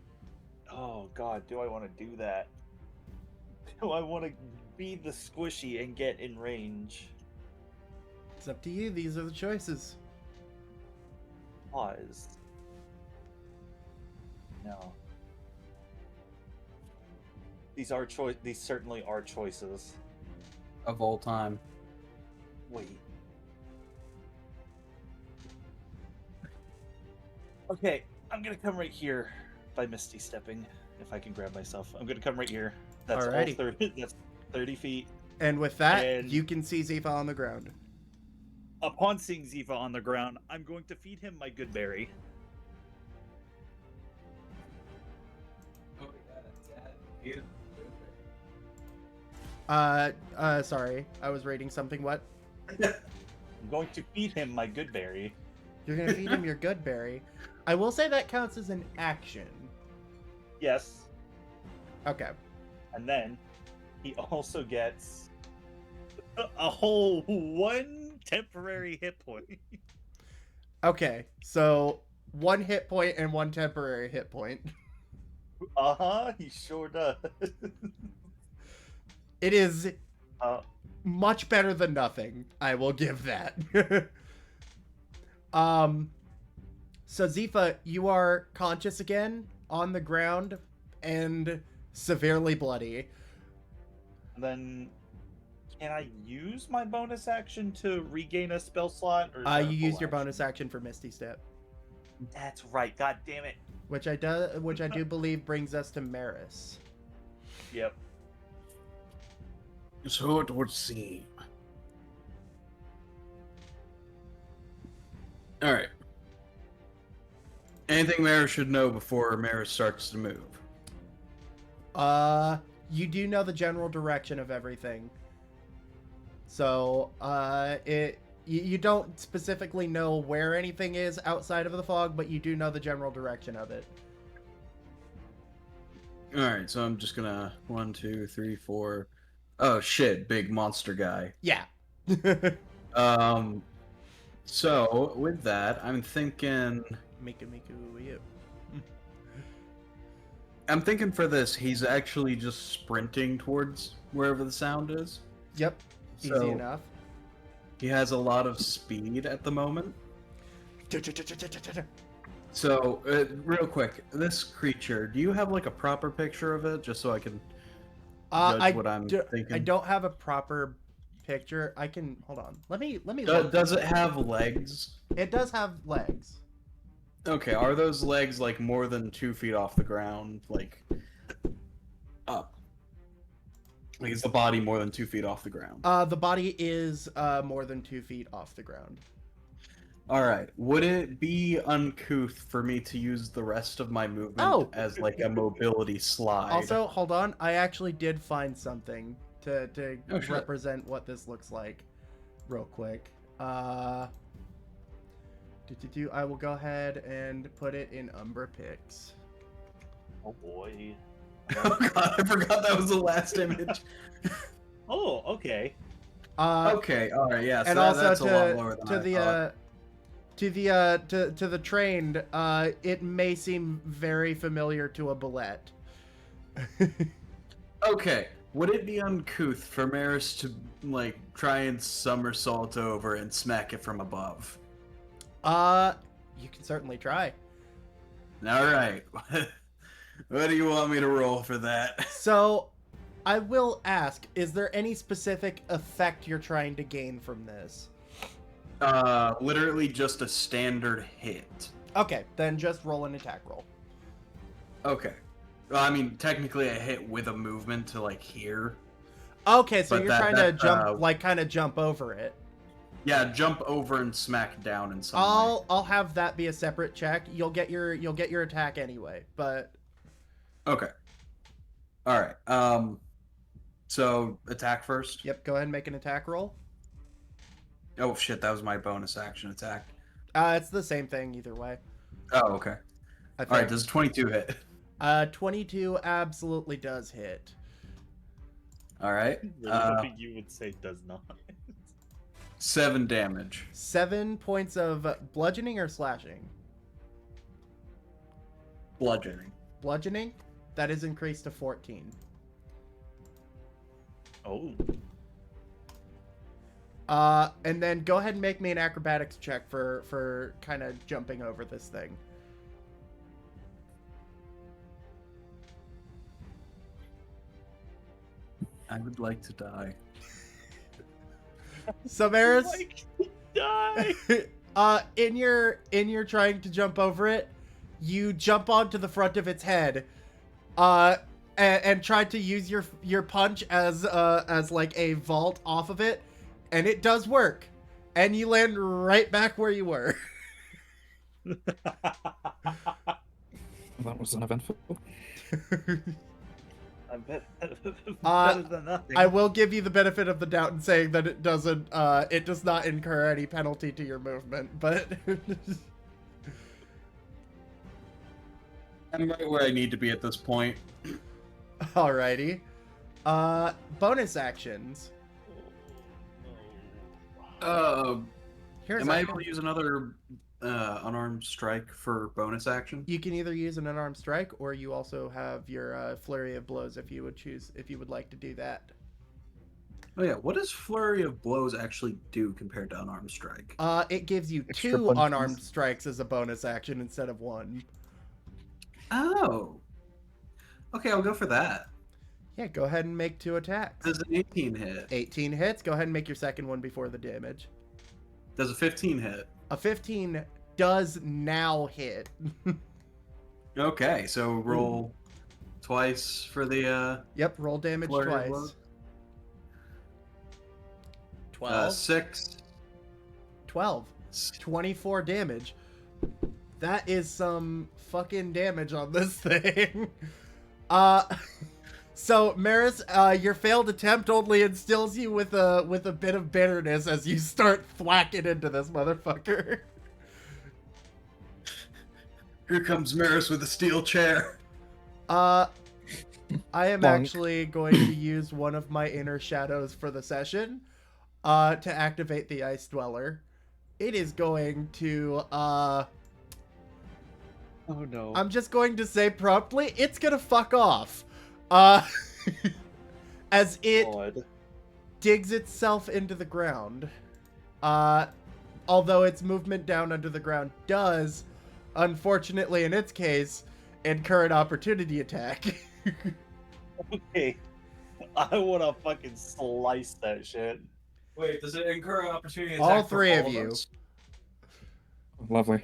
Speaker 3: Oh god, do I want to do that? Do I want to be the squishy and get in range?
Speaker 2: It's up to you. These are the choices.
Speaker 3: Pause. No. These certainly are choices.
Speaker 6: Of all time.
Speaker 3: Wait. Okay, I'm gonna come right here by Misty stepping, if I can grab myself. I'm gonna come right here. That's
Speaker 2: Alrighty.
Speaker 3: all 30. That's 30 feet.
Speaker 2: And with that,
Speaker 3: And-
Speaker 2: you can see Zifa on the ground.
Speaker 3: Upon seeing Ziva on the ground, I'm going to feed him my good berry.
Speaker 2: Sorry. I was reading something. What?
Speaker 3: I'm going to feed him my good berry.
Speaker 2: You're gonna feed him your good berry. I will say that counts as an action.
Speaker 3: Yes.
Speaker 2: Okay.
Speaker 3: And then he also gets a whole 1 temporary hit point.
Speaker 2: Okay. So 1 hit point and 1 temporary hit point.
Speaker 3: He sure does.
Speaker 2: It is
Speaker 3: much
Speaker 2: better than nothing. I will give that. So Zifa, you are conscious again on the ground and severely bloody.
Speaker 3: Then can I use my bonus action to regain a spell slot? Or is that a
Speaker 2: You
Speaker 3: full
Speaker 2: use your
Speaker 3: action?
Speaker 2: bonus action for Misty Step,
Speaker 3: That's right. God damn it.
Speaker 2: which I do believe brings us to Maris.
Speaker 3: Yep.
Speaker 6: So it would seem. Alright. Anything Maris should know before Maris starts to move?
Speaker 2: You do know the general direction of everything. So, you don't specifically know where anything is outside of the fog, but you do know the general direction of it.
Speaker 6: Alright, so I'm just gonna 1, 2, 3, 4. Oh shit, big monster guy.
Speaker 2: Yeah.
Speaker 6: So with that, I'm thinking for this, he's actually just sprinting towards wherever the sound is.
Speaker 2: Yep. Easy
Speaker 6: So-
Speaker 2: enough.
Speaker 6: He has a lot of speed at the moment. So, real quick, this creature, do you have like a proper picture of it, just so I can judge what I'm thinking?
Speaker 2: I don't have a proper picture. I can hold on. Let me look.
Speaker 6: Does it have legs?
Speaker 2: It does have legs.
Speaker 6: Okay, are those legs like more than 2 feet off the ground, like up? Like is the body more than 2 feet off the ground?
Speaker 2: The body is more than 2 feet off the ground.
Speaker 6: All right. Would it be uncouth for me to use the rest of my movement as like a mobility slide?
Speaker 2: Also, hold on. I actually did find something to
Speaker 6: Oh, shit.
Speaker 2: represent what this looks like real quick. I will go ahead and put it in Umbra Pics.
Speaker 7: Oh boy.
Speaker 6: Oh god, I forgot that was the last image.
Speaker 7: Oh, okay.
Speaker 6: Okay, all right, yeah. So
Speaker 2: And
Speaker 6: that's
Speaker 2: also
Speaker 6: a lot lower than I thought.
Speaker 2: to the trained, it may seem very familiar to a bullet.
Speaker 6: Okay, would it be uncouth for Maris to like try and somersault over and smack it from above?
Speaker 2: You can certainly try.
Speaker 6: All right. What do you want me to roll for that?
Speaker 2: So, I will ask, is there any specific effect you're trying to gain from this?
Speaker 6: Literally just a standard hit.
Speaker 2: Okay, then just roll an attack roll.
Speaker 6: Okay. Well, I mean, technically a hit with a movement to like here.
Speaker 2: Okay, so
Speaker 6: But
Speaker 2: you're trying to jump, kind of jump over it.
Speaker 6: Yeah, jump over and smack down in some way.
Speaker 2: I'll have that be a separate check. You'll get your attack anyway, but
Speaker 6: Okay. All right. So attack first.
Speaker 2: yep, go ahead and make an attack roll.
Speaker 6: Oh shit, that was my bonus action attack.
Speaker 2: It's the same thing either way.
Speaker 6: Oh, okay.
Speaker 2: I think.
Speaker 6: All right, does 22 hit?
Speaker 2: 22 absolutely does hit.
Speaker 6: All right.
Speaker 7: Really hoping you would say does not.
Speaker 6: 7 damage.
Speaker 2: 7 points of bludgeoning or slashing?
Speaker 6: Bludgeoning.
Speaker 2: Bludgeoning? That is increased to 14.
Speaker 7: Oh.
Speaker 2: And then go ahead and make me an acrobatics check for kind of jumping over this thing.
Speaker 6: I would like to die.
Speaker 2: So Maris,
Speaker 7: Die.
Speaker 2: in your trying to jump over it, you jump onto the front of its head, and try to use your punch as like a vault off of it, and it does work, and you land right back where you were.
Speaker 5: That was uneventful.
Speaker 7: I bet
Speaker 2: Uh,
Speaker 7: better than nothing.
Speaker 2: I will give you the benefit of the doubt in saying that it does not incur any penalty to your movement, but
Speaker 6: I'm right where I need to be at this point.
Speaker 2: alrighty. Bonus actions. Here's
Speaker 6: Am I
Speaker 2: a-
Speaker 6: able to use another unarmed strike for bonus action?
Speaker 2: You can either use an unarmed strike, or you also have your flurry of blows if you would like to do that.
Speaker 6: Oh yeah, what does flurry of blows actually do compared to unarmed strike?
Speaker 2: It gives you
Speaker 4: Extra
Speaker 2: 2
Speaker 4: punches.
Speaker 2: unarmed strikes as a bonus action instead of 1.
Speaker 6: Oh. Okay, I'll go for that.
Speaker 2: Yeah, go ahead and make 2 attacks.
Speaker 6: Does an 18 hit?
Speaker 2: 18 hits. Go ahead and make your second one before the damage.
Speaker 6: Does a 15 hit?
Speaker 2: A 15 does now hit.
Speaker 6: Okay, so roll twice for the
Speaker 2: Yep, roll damage
Speaker 6: flurry of
Speaker 2: twice.
Speaker 6: blows.
Speaker 2: 12.
Speaker 6: 6.
Speaker 2: 12. 24 damage. That is some fucking damage on this thing. So Maris, your failed attempt only instills you with a bit of bitterness as you start thwacking into this motherfucker.
Speaker 6: Here comes Maris with a steel chair.
Speaker 2: I am
Speaker 4: Bonk.
Speaker 2: actually going to use one of my inner shadows for the session, to activate the Ice Dweller. It is going to,
Speaker 3: Oh no.
Speaker 2: I'm just going to say promptly, it's gonna fuck off. As it
Speaker 3: God.
Speaker 2: digs itself into the ground. Although its movement down under the ground does, unfortunately in its case, incur an opportunity attack.
Speaker 3: Okay. I want to fucking slice that shit.
Speaker 6: Wait, does it incur opportunity
Speaker 2: All
Speaker 6: attack for
Speaker 2: three of
Speaker 6: all
Speaker 2: you.
Speaker 6: us?
Speaker 5: Lovely.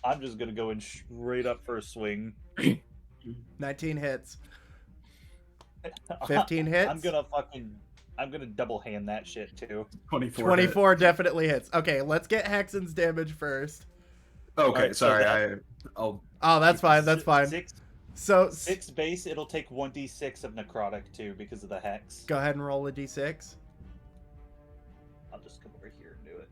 Speaker 3: I'm just gonna go in straight up for a swing.
Speaker 2: 19 hits. 15 hits?
Speaker 3: I'm gonna double hand that shit too.
Speaker 6: 24.
Speaker 2: 24 definitely hits. Okay, let's get Hexen's damage first.
Speaker 6: Okay,
Speaker 3: Alright, so
Speaker 6: sorry.
Speaker 3: that-
Speaker 6: I'll.
Speaker 2: Oh, that's fine. That's fine. So,
Speaker 3: 6 base, it'll take 1d6 of necrotic too because of the hex.
Speaker 2: go ahead and roll a d6.
Speaker 3: I'll just come over here and do it.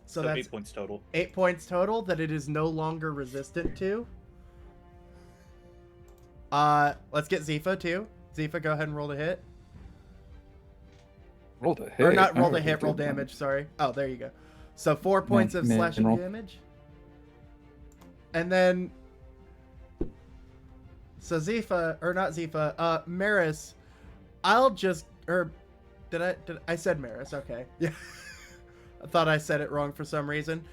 Speaker 2: So
Speaker 3: So
Speaker 2: that's
Speaker 3: 8 points total.
Speaker 2: 8 points total that it is no longer resistant to. Let's get Zifa too. Zifa, go ahead and roll a hit.
Speaker 5: Roll the hit.
Speaker 2: Or not roll
Speaker 5: Oh,
Speaker 2: the hit, roll
Speaker 5: good.
Speaker 2: damage, sorry. Oh, there you go. So 4 points of
Speaker 5: man,
Speaker 2: slashing
Speaker 5: roll.
Speaker 2: damage. And then... So Zifa, or not Zifa, Maris, I'll just... Or, did I said Maris, okay. Yeah. I thought I said it wrong for some reason.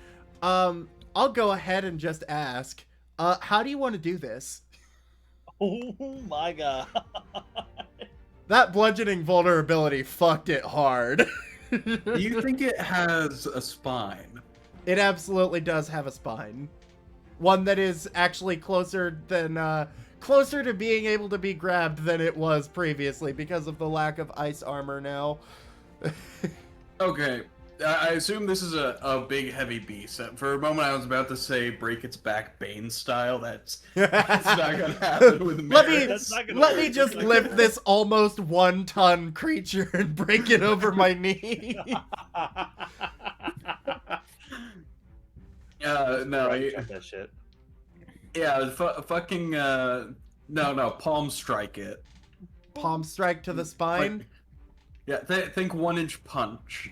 Speaker 2: I'll go ahead and just ask, how do you want to do this?
Speaker 3: Oh my god.
Speaker 2: That bludgeoning vulnerability fucked it hard.
Speaker 6: Do you think it has a spine?
Speaker 2: It absolutely does have a spine. One that is actually closer to being able to be grabbed than it was previously because of the lack of ice armor now.
Speaker 6: Okay, I assume this is a big, heavy beast. For a moment, I was about to say break its back Bane style. That's not gonna happen with
Speaker 2: Let me
Speaker 6: Maris.
Speaker 3: That's not gonna
Speaker 2: let
Speaker 3: work.
Speaker 2: me just lift this almost 1-ton creature and break it over my knee.
Speaker 6: No,
Speaker 3: Right, check that shit.
Speaker 6: yeah, fucking no, palm strike it.
Speaker 2: Palm strike to the spine.
Speaker 6: Like, yeah, think 1-inch punch,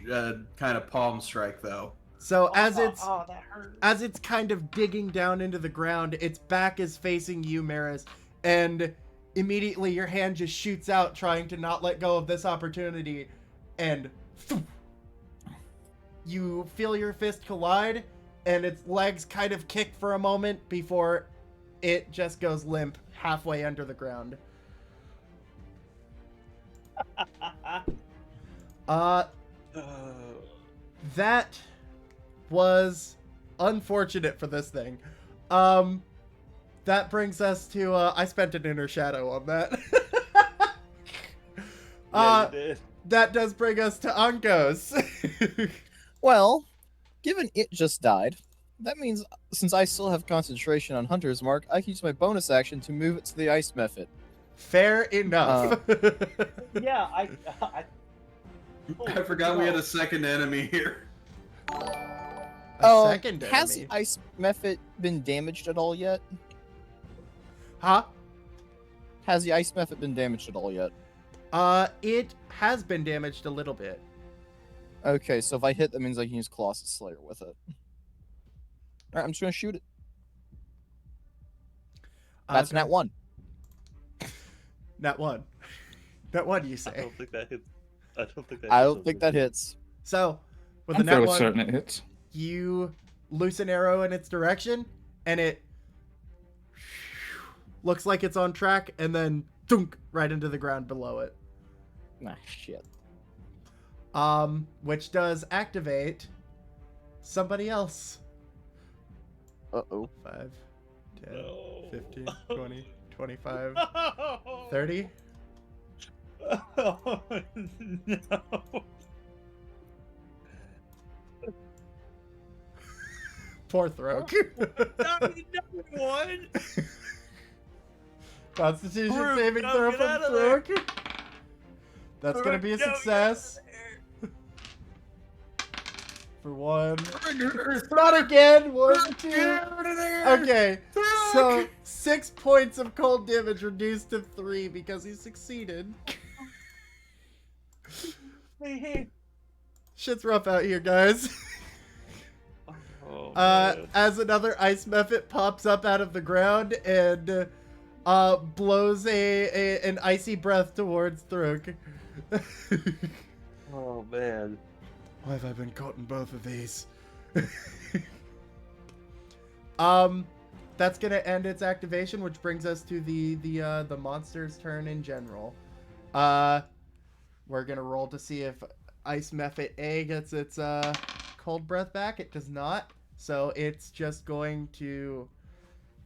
Speaker 6: kind of palm strike though.
Speaker 2: So as it's
Speaker 3: that hurt.
Speaker 2: as it's kind of digging down into the ground, its back is facing you, Maris, and immediately your hand just shoots out, trying to not let go of this opportunity, and you feel your fist collide, and its legs kind of kick for a moment before it just goes limp halfway under the ground. That was unfortunate for this thing. That brings us to, I spent an inner shadow on that.
Speaker 3: Yeah, you did.
Speaker 2: That does bring us to Unkos.
Speaker 4: Well, given it just died, that means since I still have concentration on Hunter's Mark, I can use my bonus action to move it to the ice method.
Speaker 2: Fair enough.
Speaker 3: Yeah, I
Speaker 6: I forgot we had a second enemy here.
Speaker 2: A second
Speaker 4: Has
Speaker 2: enemy.
Speaker 4: the ice method been damaged at all yet?
Speaker 2: Huh?
Speaker 4: Has the ice method been damaged at all yet?
Speaker 2: It has been damaged a little bit.
Speaker 4: Okay, so if I hit, that means I can use Colossus Slayer with it. Alright, I'm just gonna shoot it. That's
Speaker 2: Okay.
Speaker 4: nat 1.
Speaker 2: Nat 1. Nat 1, you
Speaker 3: I
Speaker 2: say.
Speaker 3: don't think that hits. I don't think that.
Speaker 4: I
Speaker 3: hits
Speaker 4: don't think that hits.
Speaker 2: So, with
Speaker 5: I'm
Speaker 2: the nat
Speaker 5: fairly
Speaker 2: 1,
Speaker 5: certain it hits.
Speaker 2: you loose an arrow in its direction, and it looks like it's on track, and then thunk right into the ground below it.
Speaker 4: Nah, shit.
Speaker 2: Which does activate somebody else.
Speaker 4: Uh-oh.
Speaker 2: 5, 10,
Speaker 3: No.
Speaker 2: 15, 20, 25,
Speaker 3: No.
Speaker 2: 30.
Speaker 3: Oh, no.
Speaker 2: Poor Throke.
Speaker 3: Not another one.
Speaker 2: Constitution
Speaker 3: Brute,
Speaker 2: saving
Speaker 3: no,
Speaker 2: throw
Speaker 3: get
Speaker 2: from
Speaker 3: out of there.
Speaker 2: Throke. That's gonna be a
Speaker 3: Brute, no, get
Speaker 2: success.
Speaker 3: out
Speaker 2: For one.
Speaker 6: Trigger.
Speaker 2: Not again. 1, 2.
Speaker 6: Out of there.
Speaker 2: Okay, so 6 points of cold damage reduced to 3 because he succeeded.
Speaker 3: there.
Speaker 2: Shit's rough out here, guys.
Speaker 7: Oh, man.
Speaker 2: As another ice mephit pops up out of the ground and blows an icy breath towards Throke.
Speaker 7: Oh man.
Speaker 2: Why have I been caught in both of these? That's gonna end its activation, which brings us to the monster's turn in general. We're gonna roll to see if Ice Mephit A gets its cold breath back. It does not, so it's just going to.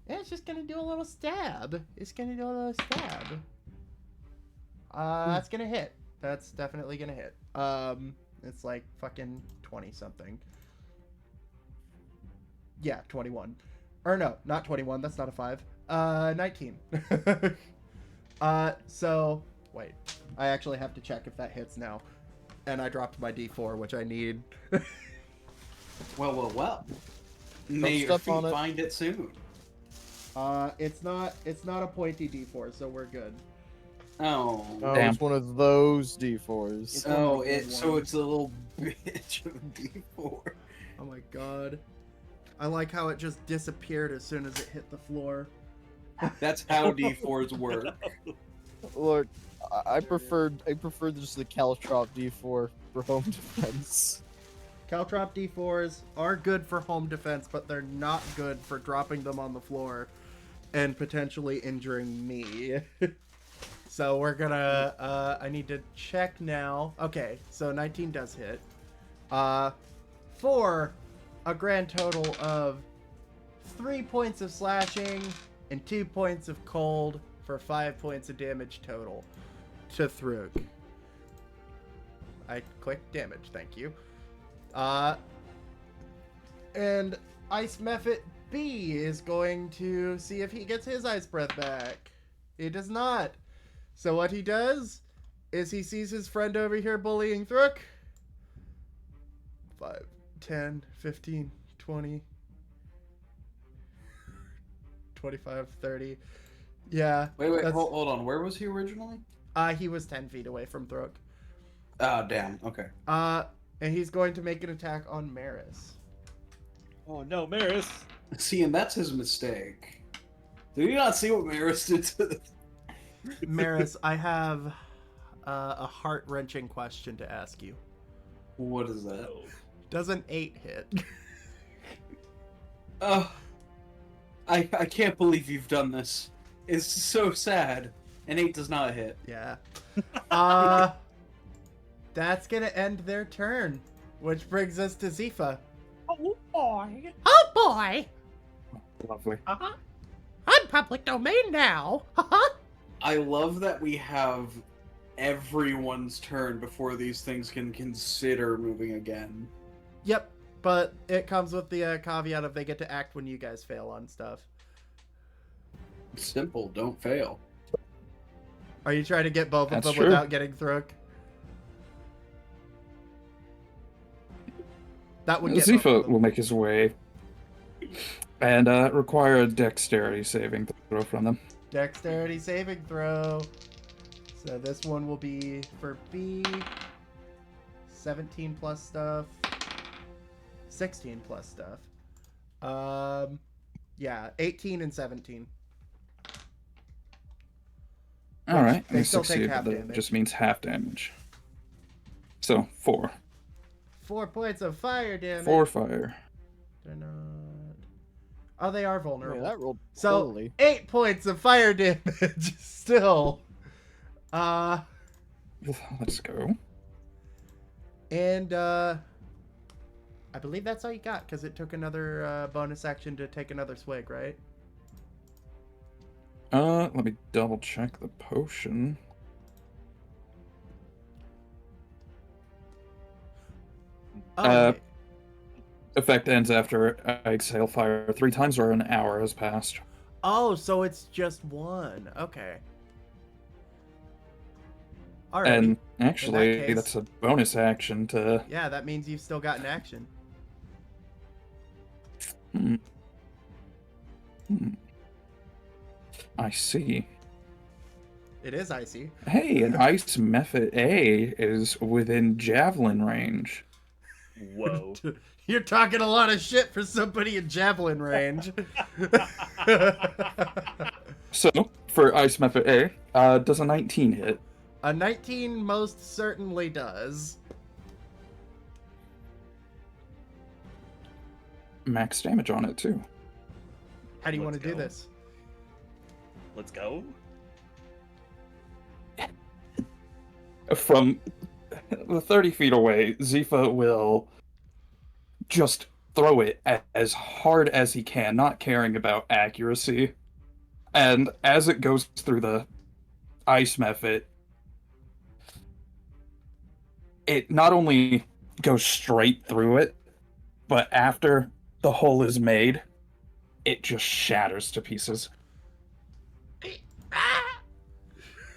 Speaker 2: Yeah, it's just gonna do a little stab. It's gonna do a little stab. That's gonna hit. That's definitely gonna hit. It's like fucking 20 something. Yeah, 21. Or no, not 21. That's not a 5. 19. So wait, I actually have to check if that hits now, and I dropped my D4, which I need.
Speaker 6: Well. May your
Speaker 4: step
Speaker 6: feet
Speaker 4: on it.
Speaker 6: find it soon.
Speaker 2: It's not a pointy D4, so we're good.
Speaker 6: Oh.
Speaker 4: Oh,
Speaker 5: Damn.
Speaker 4: it's one of those D4s.
Speaker 2: It's one of
Speaker 6: Oh,
Speaker 2: the good
Speaker 6: so
Speaker 2: ones.
Speaker 6: it's a little bitch of a D4.
Speaker 2: Oh my god. I like how it just disappeared as soon as it hit the floor.
Speaker 6: That's how D4s work.
Speaker 4: Look, I prefer just the Caltrop D4 for home defense.
Speaker 2: Caltrop D4s are good for home defense, but they're not good for dropping them on the floor and potentially injuring me. So we're gonna, I need to check now. Okay, so 19 does hit. For a grand total of 3 points of slashing and 2 points of cold for 5 points of damage total to Thrug. I clicked damage, thank you. And Ice Mephit B is going to see if he gets his ice breath back. He does not. So what he does is he sees his friend over here bullying Throok. 5, 10, 15, 20, 25, 30. Yeah.
Speaker 6: Wait,
Speaker 2: that's-
Speaker 6: hold on. Where was he originally?
Speaker 2: He was 10 feet away from Throok.
Speaker 6: Oh, damn. Okay.
Speaker 2: And he's going to make an attack on Maris.
Speaker 7: Oh no, Maris.
Speaker 6: See, and that's his mistake. Did you not see what Maris did to the...
Speaker 2: Maris, I have a heart-wrenching question to ask you.
Speaker 6: What is that?
Speaker 7: Oh.
Speaker 2: Does an 8 hit?
Speaker 6: Oh, I can't believe you've done this. It's so sad. An 8 does not hit.
Speaker 2: Yeah. That's gonna end their turn, which brings us to Zifa.
Speaker 7: Oh boy.
Speaker 8: Oh boy!
Speaker 5: Lovely.
Speaker 8: Uh-huh. I'm public domain now. Uh-huh.
Speaker 6: I love that we have everyone's turn before these things can consider moving again.
Speaker 2: Yep, but it comes with the caveat of they get to act when you guys fail on stuff.
Speaker 6: Simple, don't fail.
Speaker 2: Are you trying to get both of
Speaker 5: That's
Speaker 2: them
Speaker 5: true.
Speaker 2: without getting Throok? That would get both of
Speaker 5: Zifa
Speaker 2: them.
Speaker 5: will make his way and require a dexterity saving throw from them.
Speaker 2: Dexterity saving throw. So this one will be for B. 17 plus stuff. 16 plus stuff. Yeah, 18 and 17.
Speaker 5: All right,
Speaker 2: They
Speaker 5: they
Speaker 2: still take
Speaker 5: succeed,
Speaker 2: half
Speaker 5: but that
Speaker 2: damage.
Speaker 5: just means half damage. So 4.
Speaker 2: 4 points of fire damage.
Speaker 5: 4 fire.
Speaker 2: They're not. Oh, they are
Speaker 4: Man,
Speaker 2: vulnerable.
Speaker 4: that rolled
Speaker 2: So
Speaker 4: poorly.
Speaker 2: 8 points of fire damage still.
Speaker 5: Let's go.
Speaker 2: And I believe that's all you got because it took another bonus action to take another swig, right?
Speaker 5: Let me double check the potion.
Speaker 2: Oh, wait.
Speaker 5: Effect ends after I exhale fire 3 times or an hour has passed.
Speaker 2: Oh, so it's just one. Okay. Alrighty.
Speaker 5: And actually,
Speaker 2: case-
Speaker 5: that's a bonus action to.
Speaker 2: Yeah, that means you've still got an action.
Speaker 5: Hmm. I see.
Speaker 2: It is icy.
Speaker 5: Hey, an ice method A is within javelin range.
Speaker 3: Whoa.
Speaker 2: You're talking a lot of shit for somebody in javelin range.
Speaker 5: So, for ice method A, does a 19 hit?
Speaker 2: A 19 most certainly does.
Speaker 5: Max damage on it, too.
Speaker 2: How do you want
Speaker 3: Let's
Speaker 2: to do
Speaker 3: go.
Speaker 2: this?
Speaker 3: Let's go.
Speaker 5: From 30 feet away, Zifa will just throw it as hard as he can, not caring about accuracy. And as it goes through the ice method, it not only goes straight through it, but after the hole is made, it just shatters to pieces.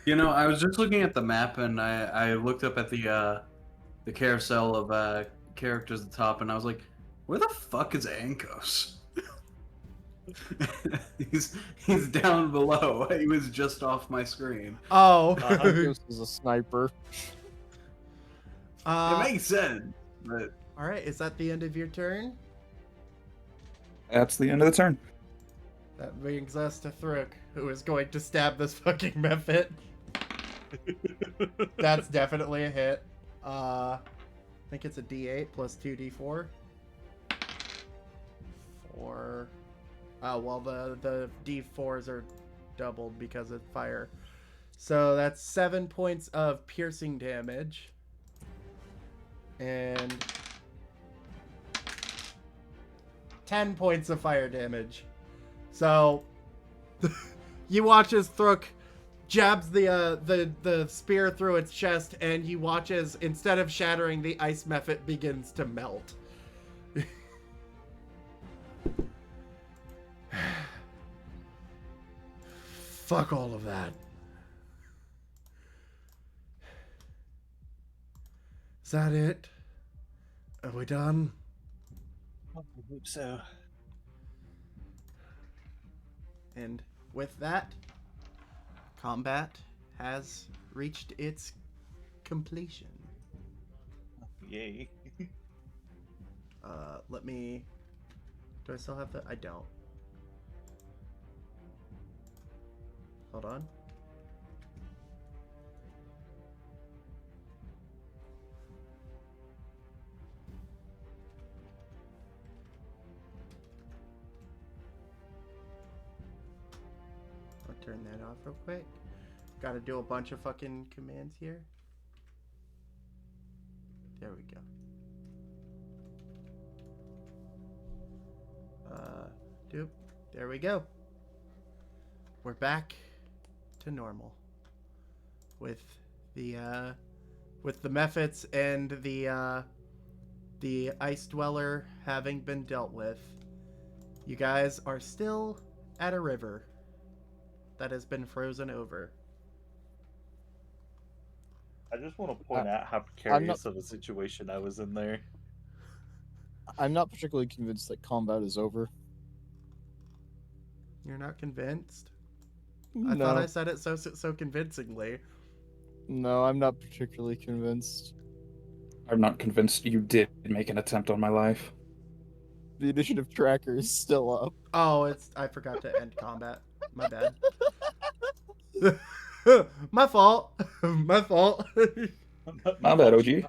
Speaker 6: You know, I was just looking at the map and I looked up at the carousel of characters at the top and I was like, where the fuck is Ankos? he's down below. He was just off my screen.
Speaker 2: Oh.
Speaker 4: This is a sniper.
Speaker 6: It makes sense, but
Speaker 2: all right, is that the end of your turn?
Speaker 5: That's the end of the turn.
Speaker 2: That brings us to Thruk, who is going to stab this fucking Mephit. That's definitely a hit. I think it's a D8 plus 2D4. 4. Oh, well, the D4s are doubled because of fire. So that's 7 points of piercing damage. And 10 points of fire damage. So you watch as Thruk jabs the spear through its chest, and you watch as, instead of shattering, the ice mephit begins to melt. Fuck all of that. Is that it? Are we done?
Speaker 3: I hope so.
Speaker 2: And with that, combat has reached its completion.
Speaker 3: Yay.
Speaker 2: Let me... Do I still have the... I don't. Hold on. I'll turn that off real quick. Gotta do a bunch of fucking commands here. There we go. Doop. There we go. We're back to normal. With the mephits and the ice dweller having been dealt with. You guys are still at a river that has been frozen over.
Speaker 3: I just want to point out how
Speaker 4: I'm
Speaker 3: precarious of a situation I was in there.
Speaker 4: I'm not particularly convinced that combat is over.
Speaker 2: You're not convinced? I thought I said it so convincingly.
Speaker 4: No, I'm not particularly convinced.
Speaker 5: I'm not convinced you did make an attempt on my life.
Speaker 4: The initiative tracker is still up.
Speaker 2: Oh, I forgot to end combat. My bad. My fault. My fault.
Speaker 5: My bad, OG.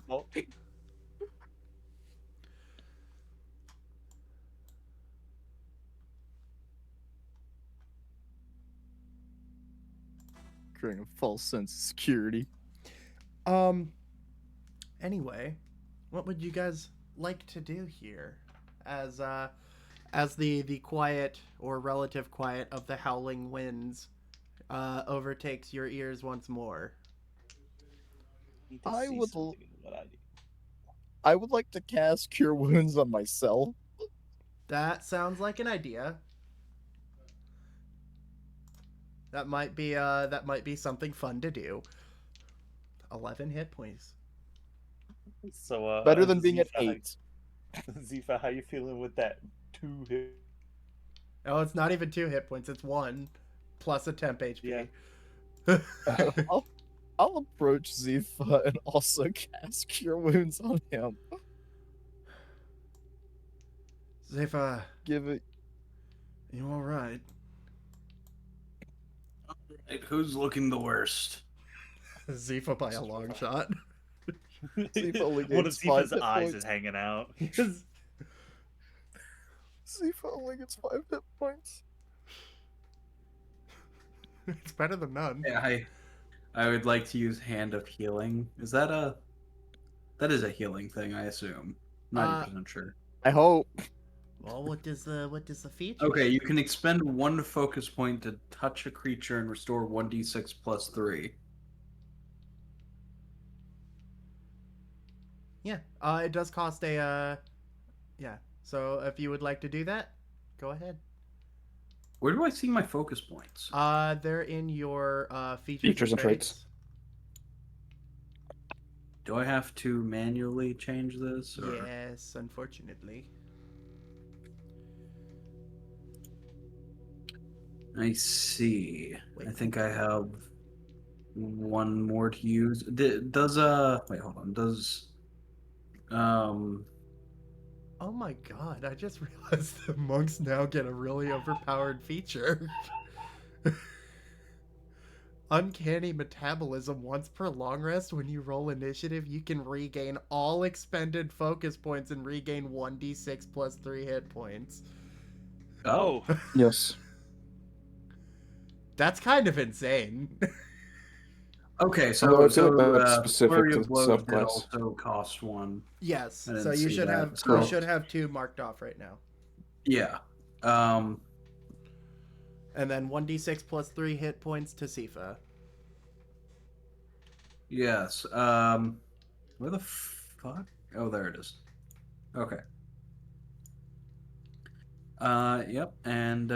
Speaker 4: Creating a false sense of security.
Speaker 2: Anyway, what would you guys like to do here as the quiet or relative quiet of the howling winds overtakes your ears once more?
Speaker 4: I would like to cast Cure Wounds on myself.
Speaker 2: That sounds like an idea. That might be something fun to do. 11 hit points.
Speaker 7: So,
Speaker 4: Better than being at
Speaker 7: Zifa,
Speaker 4: 8.
Speaker 7: Zifa, how you feeling with that 2 hit?
Speaker 2: Oh, it's not even 2 hit points. It's 1 plus a temp HP.
Speaker 7: Yeah.
Speaker 4: I'll approach Zifa and also cast Cure Wounds on him.
Speaker 2: Zifa,
Speaker 4: Give it.
Speaker 2: you all right?
Speaker 6: Right, who's looking the worst?
Speaker 2: Zifa by a long shot.
Speaker 4: Zifa only
Speaker 3: One of
Speaker 4: gains 5
Speaker 3: Zifa's
Speaker 4: hit
Speaker 3: eyes
Speaker 4: points.
Speaker 3: is hanging out.
Speaker 4: Zifa only gets 5 hit points.
Speaker 2: It's better than none.
Speaker 6: Yeah, I would like to use Hand of Healing. Is that a... That is a healing thing, I assume. 90% sure.
Speaker 4: I hope.
Speaker 2: Well, what does the feature?
Speaker 6: Okay, you can expend 1 focus point to touch a creature and restore 1d6 plus 3.
Speaker 2: Yeah. It does cost a yeah. So if you would like to do that, go ahead.
Speaker 6: Where do I see my focus points?
Speaker 2: They're in your
Speaker 5: Features and traits.
Speaker 6: Do I have to manually change this? Or...
Speaker 2: Yes, unfortunately.
Speaker 6: I see.
Speaker 2: Wait.
Speaker 6: I think I have 1 more to use. Does wait, hold on. Does
Speaker 2: Oh my god, I just realized that monks now get a really overpowered feature. Uncanny metabolism. Once per long rest, when you roll initiative, you can regain all expended focus points and regain 1d6 plus 3 hit points.
Speaker 6: Oh.
Speaker 5: Yes.
Speaker 2: That's kind of insane.
Speaker 6: Okay,
Speaker 5: Although
Speaker 6: so
Speaker 5: I feel like that's specific
Speaker 6: Flurry
Speaker 5: to
Speaker 6: of Blows did
Speaker 5: subclass.
Speaker 6: also cost 1.
Speaker 2: Yes,
Speaker 6: I didn't
Speaker 2: so you
Speaker 6: see
Speaker 2: should
Speaker 6: that.
Speaker 2: have
Speaker 6: So-
Speaker 2: you should have 2 marked off right now.
Speaker 6: Yeah.
Speaker 2: And then 1d6 plus 3 hit points to Sifa.
Speaker 6: Yes. Where the fuck? Oh, there it is. Okay. Yep, and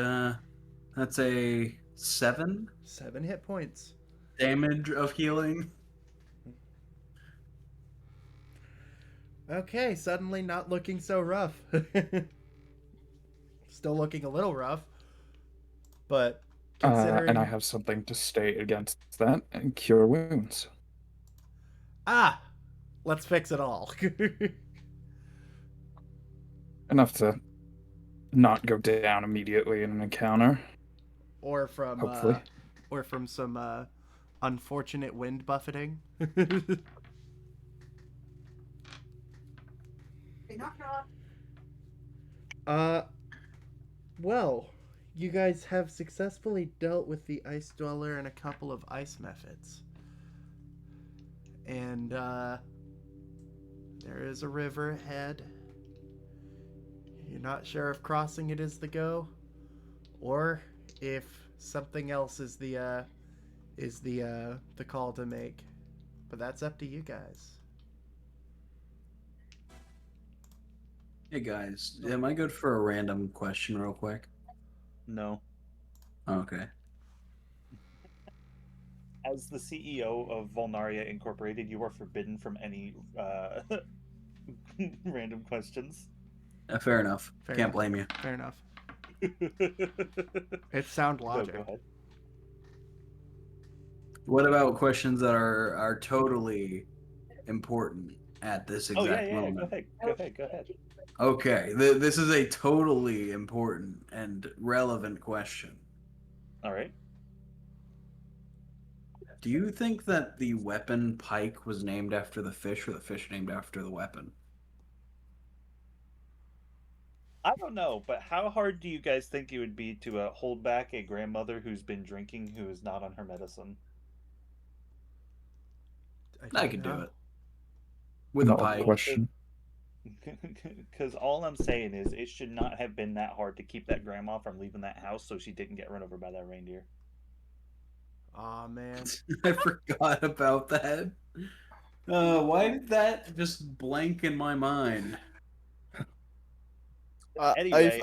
Speaker 6: that's a 7
Speaker 2: 7 hit points.
Speaker 6: damage of healing.
Speaker 2: Okay, suddenly not looking so rough. Still looking a little rough. But considering...
Speaker 5: And I have something to state against that, and Cure Wounds.
Speaker 2: Ah! Let's fix it all.
Speaker 5: Enough to not go down immediately in an encounter,
Speaker 2: or from
Speaker 5: hopefully.
Speaker 2: Some unfortunate wind buffeting. Well, you guys have successfully dealt with the Ice Dweller and a couple of ice methods. And, there is a river ahead. You're not sure if crossing it is the go, or if something else is the call to make. But that's up to you guys.
Speaker 6: Hey guys, am I good for a random question real quick?
Speaker 3: No.
Speaker 6: Okay.
Speaker 3: As the CEO of Volnaria Incorporated, you are forbidden from any random questions.
Speaker 6: Fair enough.
Speaker 2: Fair
Speaker 6: Can't
Speaker 2: enough.
Speaker 6: blame you.
Speaker 2: Fair enough. It's sound logic.
Speaker 3: Go ahead.
Speaker 6: What about questions that are totally important at this exact
Speaker 3: Oh yeah,
Speaker 6: moment?
Speaker 3: Go ahead.
Speaker 6: Okay, this is a totally important and relevant question.
Speaker 3: All right.
Speaker 6: Do you think that the weapon pike was named after the fish, or the fish named after the weapon?
Speaker 3: I don't know, but how hard do you guys think it would be to hold back a grandmother who's been drinking who is not on her medicine?
Speaker 6: I could do it. With a
Speaker 5: Not
Speaker 6: pike.
Speaker 5: question.
Speaker 3: Because all I'm saying is it should not have been that hard to keep that grandma from leaving that house so she didn't get run over by that reindeer.
Speaker 2: Aw, man.
Speaker 6: I forgot about that. Why did that just blank in my mind?
Speaker 3: Anyway,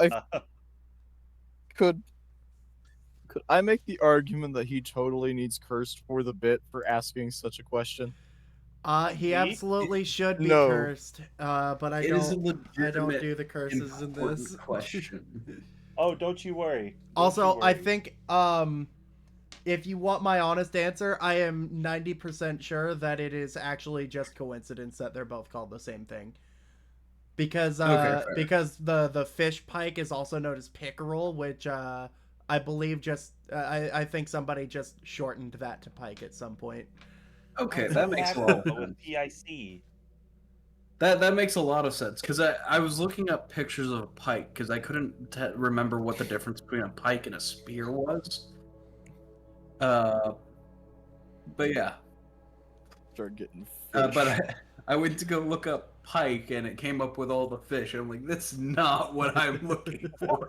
Speaker 4: Could could I make the argument that he totally needs cursed for the bit for asking such a question?
Speaker 2: He
Speaker 3: Me?
Speaker 2: absolutely should be
Speaker 4: No.
Speaker 2: cursed. But I
Speaker 6: It is a
Speaker 2: don't
Speaker 6: legitimate,
Speaker 2: do the curses in
Speaker 6: important
Speaker 2: this.
Speaker 6: question.
Speaker 7: Oh, don't you worry. Don't
Speaker 2: Also,
Speaker 7: you
Speaker 2: I
Speaker 7: worry.
Speaker 2: think if you want my honest answer, I am 90% sure that it is actually just coincidence that they're both called the same thing. Because
Speaker 6: Okay, fair.
Speaker 2: because the fish pike is also known as pickerel, which I believe just I think somebody just shortened that to pike at some point.
Speaker 6: Okay,
Speaker 7: It's
Speaker 6: that makes a lot
Speaker 7: mackerel,
Speaker 6: of
Speaker 7: but with
Speaker 6: sense.
Speaker 7: PIC.
Speaker 6: That makes a lot of sense because I was looking up pictures of a pike because I couldn't remember what the difference between a pike and a spear was. Uh, but yeah,
Speaker 4: Start getting
Speaker 6: but
Speaker 4: fish.
Speaker 6: I went to go look up pike and it came up with all the fish. I'm like, that's not what I'm looking for.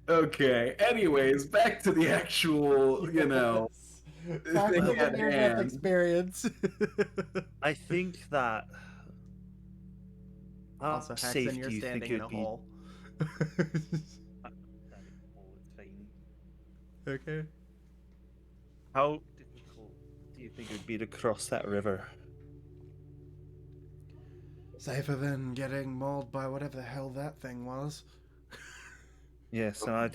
Speaker 6: Okay. Anyways, back to the actual,
Speaker 2: Back to
Speaker 6: thing
Speaker 2: the
Speaker 6: at
Speaker 2: near-death
Speaker 6: hand.
Speaker 2: experience.
Speaker 3: I think that. How
Speaker 2: Also,
Speaker 3: safe
Speaker 2: Haxon, you're
Speaker 3: do you think
Speaker 2: standing
Speaker 3: it
Speaker 2: in a
Speaker 3: would be?
Speaker 2: hole.
Speaker 3: Oh, it's fine.
Speaker 2: Okay.
Speaker 3: How difficult do you think it would be to cross that river?
Speaker 2: Safer than getting mauled by whatever the hell that thing was.
Speaker 3: Yes, and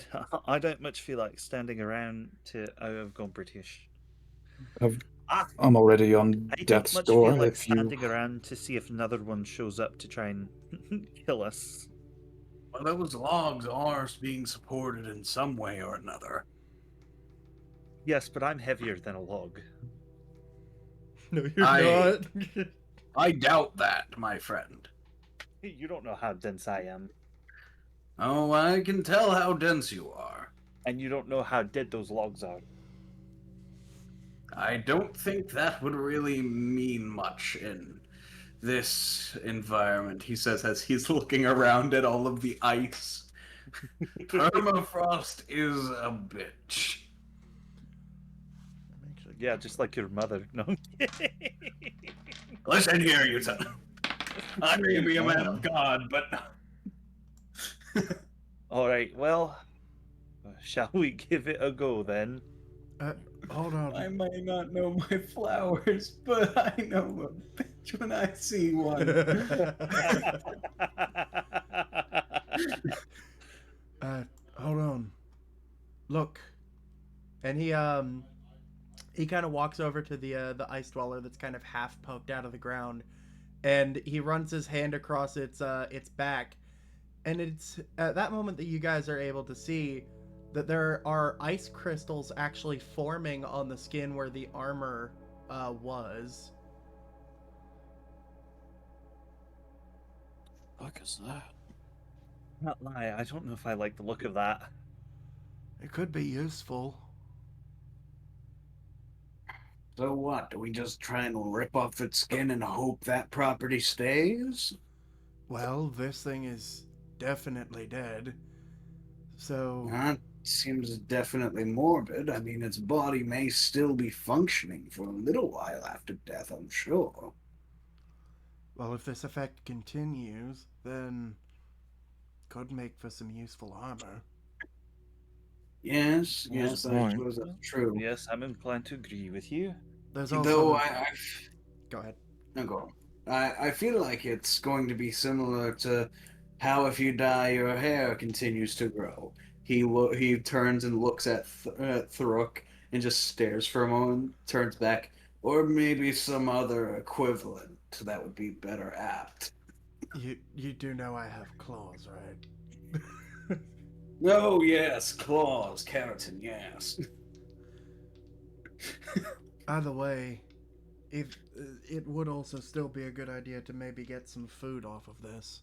Speaker 3: I don't much feel like standing around to. Oh, I've gone British.
Speaker 5: I've,
Speaker 3: Ah,
Speaker 5: I'm already on
Speaker 3: I don't
Speaker 5: death's
Speaker 3: much feel
Speaker 5: door.
Speaker 3: like
Speaker 5: If you,
Speaker 3: standing around to see if another one shows up to try and kill us.
Speaker 6: Well, those logs are being supported in some way or another.
Speaker 3: Yes, but I'm heavier than a log.
Speaker 2: No, you're
Speaker 6: I-
Speaker 2: not.
Speaker 6: I doubt that, my friend.
Speaker 3: You don't know how dense I am,
Speaker 6: Oh, I can tell how dense you are.
Speaker 3: and you don't know how dead those logs are.
Speaker 6: I don't think that would really mean much in this environment, he says as he's looking around at all of the ice. Permafrost is a bitch.
Speaker 3: Yeah, just like your mother. No.
Speaker 6: Listen here, you son. I may be a man of God, but
Speaker 3: All right. Well, shall we give it a go then?
Speaker 2: Hold on.
Speaker 6: I might not know my flowers, but I know a bitch when I see one.
Speaker 2: Hold on. Look. And he kind of walks over to the ice dweller that's kind of half poked out of the ground, and he runs his hand across its back, and it's at that moment that you guys are able to see that there are ice crystals actually forming on the skin where the armor was.
Speaker 4: Fuck is that?
Speaker 3: Not lie. I don't know if I like the look of that.
Speaker 2: It could be useful.
Speaker 6: So what? Do we just try and rip off its skin and hope that property stays?
Speaker 2: Well, this thing is definitely dead. So
Speaker 6: That seems definitely morbid. I mean, its body may still be functioning for a little while after death, I'm sure.
Speaker 2: well, if this effect continues, then could make for some useful armor.
Speaker 6: Yes,
Speaker 4: There's
Speaker 6: yes,
Speaker 4: a
Speaker 6: I
Speaker 4: point.
Speaker 6: suppose that's true.
Speaker 3: Yes, I'm inclined to agree with you.
Speaker 2: There's also
Speaker 6: Though
Speaker 2: the... Go ahead.
Speaker 6: no, go on. I feel like it's going to be similar to how if you die, your hair continues to grow. He turns and looks at Thruk and just stares for a moment, turns back, or maybe some other equivalent that would be better apt.
Speaker 2: You do know I have claws, right?
Speaker 6: Oh yes, claws, keratin, yes.
Speaker 2: Either way, it would also still be a good idea to maybe get some food off of this.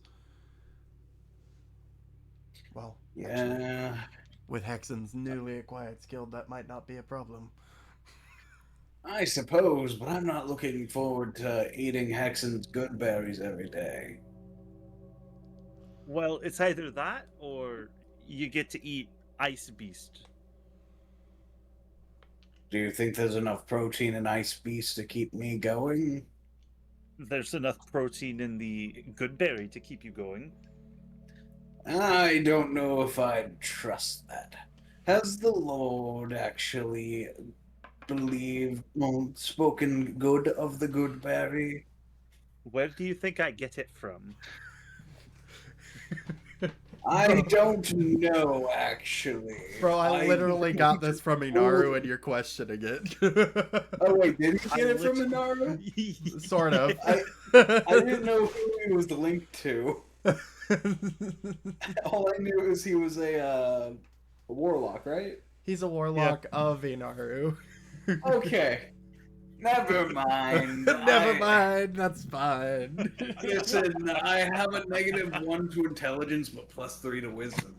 Speaker 2: Well, actually,
Speaker 6: Yeah,
Speaker 2: with Hexen's newly acquired skill, that might not be a problem.
Speaker 6: I suppose, but I'm not looking forward to eating Hexen's good berries every day.
Speaker 3: Well, it's either that or you get to eat Ice Beast.
Speaker 6: Do you think there's enough protein in Ice Beast to keep me going?
Speaker 3: There's enough protein in the good berry to keep you going.
Speaker 6: I don't know if I'd trust that. Has the Lord actually spoken good of the good berry?
Speaker 3: Where do you think I get it from?
Speaker 6: I don't know, actually.
Speaker 2: Bro, I literally got this from Inaru and you're questioning it.
Speaker 6: Oh wait, did he
Speaker 3: I
Speaker 6: get it from
Speaker 3: lit-
Speaker 6: Minaru?
Speaker 2: Sort of.
Speaker 6: I didn't know who he was linked to. All I knew is he was a warlock, right?
Speaker 2: He's a warlock of Inaru.
Speaker 6: Okay. Never mind.
Speaker 2: Never mind, that's fine.
Speaker 6: Listen, I have a -1 to intelligence, but +3 to wisdom.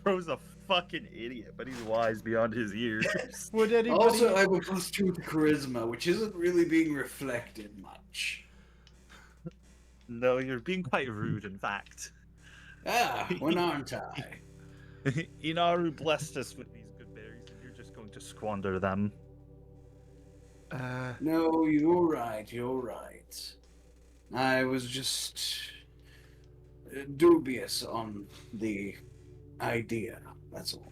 Speaker 3: Bro's a fucking idiot, but he's wise beyond his years.
Speaker 2: Would anybody...
Speaker 6: Also, I have a +2 to charisma, which isn't really being reflected much.
Speaker 3: No, you're being quite rude, in fact.
Speaker 6: Ah, when aren't I?
Speaker 3: Inaru blessed us with these good berries, and you're just going to squander them.
Speaker 6: No, you're right, you're right. I was just dubious on the idea, that's all.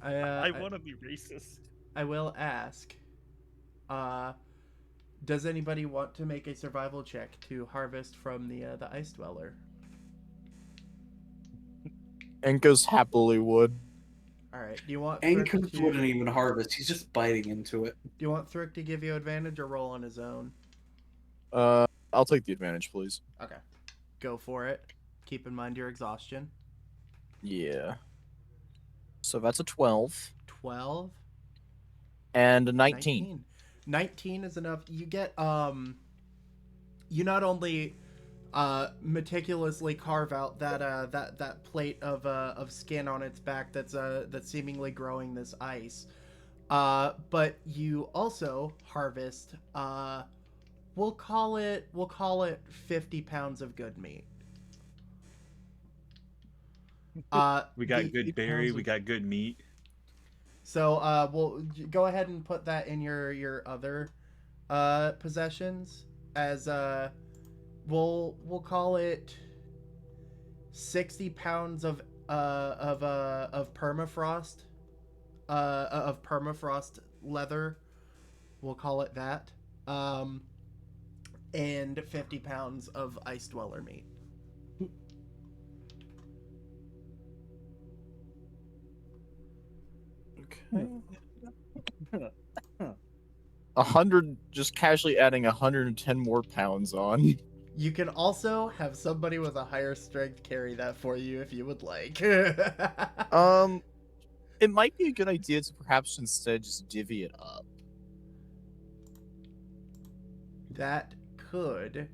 Speaker 3: I want to be racist.
Speaker 2: I will ask, does anybody want to make a survival check to harvest from the ice dweller?
Speaker 4: Enkos happily would.
Speaker 2: All right. Do you want
Speaker 6: Ankos
Speaker 2: Thrick
Speaker 6: wouldn't
Speaker 2: to,
Speaker 6: even harvest, he's just biting into it.
Speaker 2: do you want Thrick to give you advantage or roll on his own?
Speaker 4: I'll take the advantage, please.
Speaker 2: Okay. Go for it. Keep in mind your exhaustion.
Speaker 4: Yeah. So that's a 12
Speaker 2: 12
Speaker 4: and a 19.
Speaker 2: 19 is enough. You get you not only meticulously carve out that plate of skin on its back that's seemingly growing this ice, but you also harvest we'll call it 50 pounds of good meat.
Speaker 3: We got
Speaker 2: the-
Speaker 3: good berry, we got good meat.
Speaker 2: So we'll go ahead and put that in your other possessions as we'll call it 60 pounds of permafrost leather. We'll call it that. And 50 pounds of ice dweller meat.
Speaker 4: Okay. 100, just casually adding 110 more pounds on.
Speaker 2: You can also have somebody with a higher strength carry that for you if you would like.
Speaker 4: It might be a good idea to perhaps instead just divvy it up.
Speaker 2: That could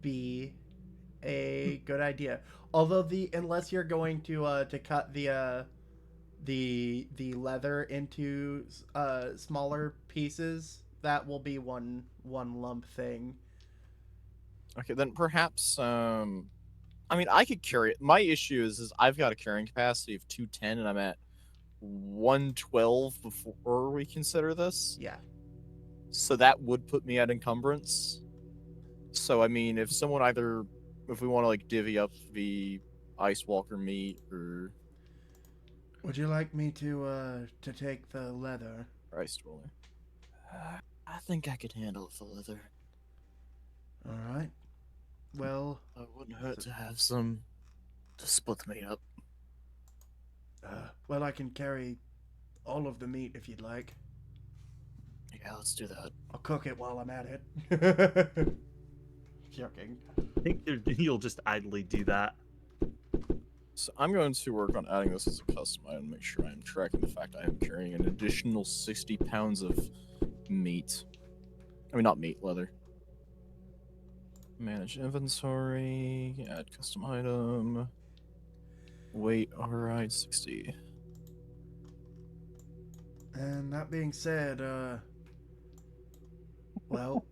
Speaker 2: be a good idea. Although unless you're going to cut the leather into smaller pieces, that will be one lump thing.
Speaker 4: Okay, then perhaps I mean, I could carry it. My issue is I've got a carrying capacity of 210 and I'm at 112 before we consider this.
Speaker 2: Yeah.
Speaker 4: So that would put me at encumbrance. So I mean, if we want to like divvy up the Ice Walker meat or
Speaker 2: Would you like me to take the leather?
Speaker 4: Ice Dweller, I think I could handle the leather.
Speaker 2: All right. Well,
Speaker 4: It wouldn't hurt to have some to split the meat up.
Speaker 2: well, I can carry all of the meat if you'd like.
Speaker 4: Yeah, let's do that.
Speaker 2: I'll cook it while I'm at it. Joking.
Speaker 3: I think you'll just idly do that.
Speaker 4: So I'm going to work on adding this as a custom item, make sure I'm tracking the fact I am carrying an additional 60 pounds of meat. I mean, not meat, leather. Manage inventory, add custom item. Weight, alright, 60.
Speaker 2: And that being said, well,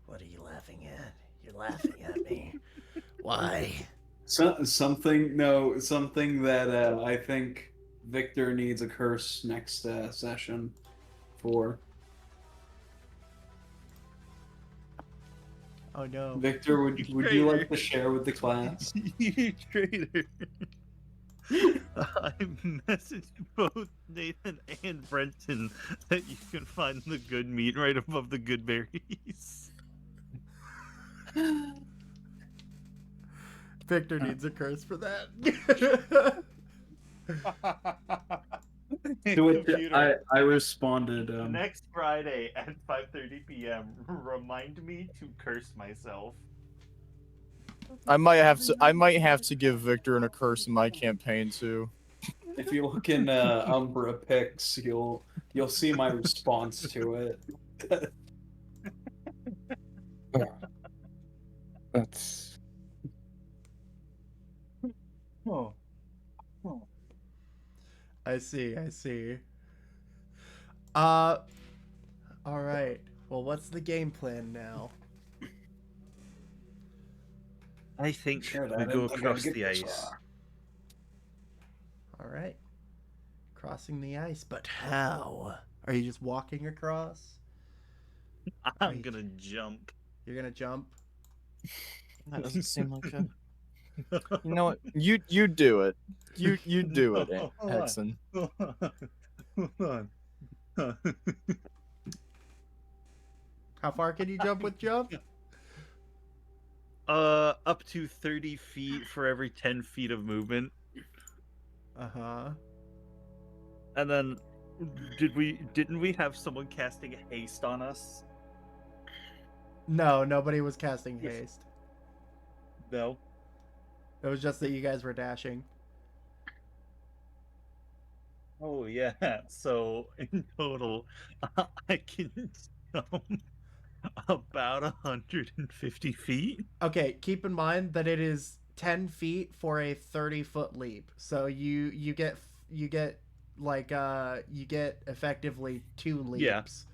Speaker 2: what are you laughing laughing at me? Why?
Speaker 6: Something that I think Victor needs a curse next session for.
Speaker 2: Oh no.
Speaker 6: Victor, would you like to share with the class?
Speaker 3: You traitor. I messaged both Nathan and Brenton that you can find the good meat right above the good berries.
Speaker 2: Victor needs a curse for that.
Speaker 6: To which
Speaker 3: Computer,
Speaker 6: I responded,
Speaker 3: next Friday at 5:30 p.m. Remind me to curse myself.
Speaker 4: I might have to give Victor a curse in my campaign too.
Speaker 6: if you look in Umbra pics, you'll see my response to it.
Speaker 5: That's.
Speaker 3: Oh.
Speaker 2: I see. All right. Well, what's the game plan now?
Speaker 3: I think
Speaker 6: Sure,
Speaker 3: we
Speaker 6: that
Speaker 3: go
Speaker 6: I gotta
Speaker 3: across
Speaker 6: get
Speaker 3: the
Speaker 6: this
Speaker 3: ice.
Speaker 2: All right. Crossing the ice, but how? Are you just walking across?
Speaker 3: I'm gonna jump.
Speaker 2: You're gonna jump?
Speaker 4: That doesn't seem like a. You know what? You do it. You do it,
Speaker 3: No, hold on.
Speaker 4: Hexen.
Speaker 3: Hold on.
Speaker 2: How far can you jump with jump?
Speaker 3: Up to 30 feet for every 10 feet of movement.
Speaker 2: Uh-huh.
Speaker 3: And then didn't we have someone casting haste on us?
Speaker 2: No, nobody was casting haste.
Speaker 3: No.
Speaker 2: It was just that you guys were dashing.
Speaker 3: Oh yeah. So in total, I can jump about 150 feet.
Speaker 2: Okay, keep in mind that it is 10 feet for a 30-foot leap. So you get you get effectively 2 leaps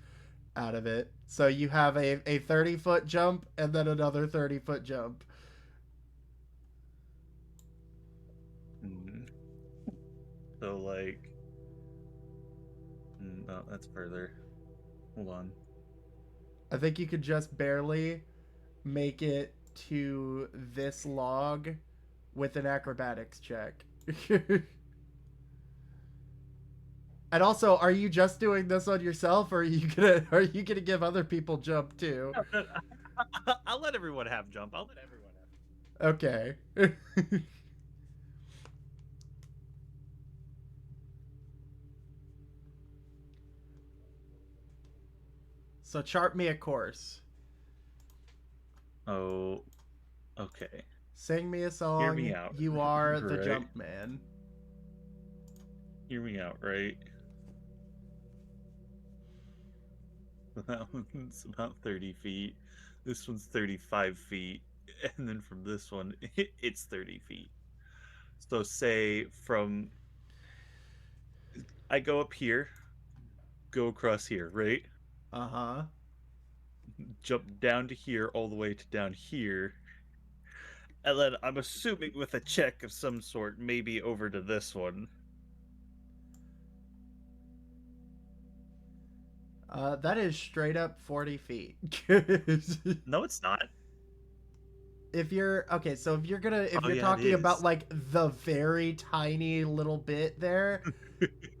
Speaker 2: out of it. So you have a 30-foot jump and then another 30-foot jump.
Speaker 3: So like, no, that's further. Hold on.
Speaker 2: I think you could just barely make it to this log with an acrobatics check. And also, are you just doing this on yourself, or are you gonna give other people jump too?
Speaker 3: I'll let everyone have jump. I'll let everyone have.
Speaker 2: Okay. So chart me a course.
Speaker 3: Oh, okay.
Speaker 2: Sing me a song.
Speaker 3: Hear me out.
Speaker 2: You are the
Speaker 3: Right.
Speaker 2: jump man.
Speaker 3: Hear me out, right? That one's about 30 feet. This one's 35 feet. And then from this one, it's 30 feet. So say from... I go up here, go across here, right?
Speaker 2: Uh-huh.
Speaker 3: Jump down to here, all the way to down here. And then I'm assuming with a check of some sort, maybe over to this one.
Speaker 2: That is straight up 40 feet.
Speaker 3: No, it's not.
Speaker 2: If you're okay, so if you're
Speaker 3: it
Speaker 2: talking about
Speaker 3: is.
Speaker 2: like the very tiny little bit there,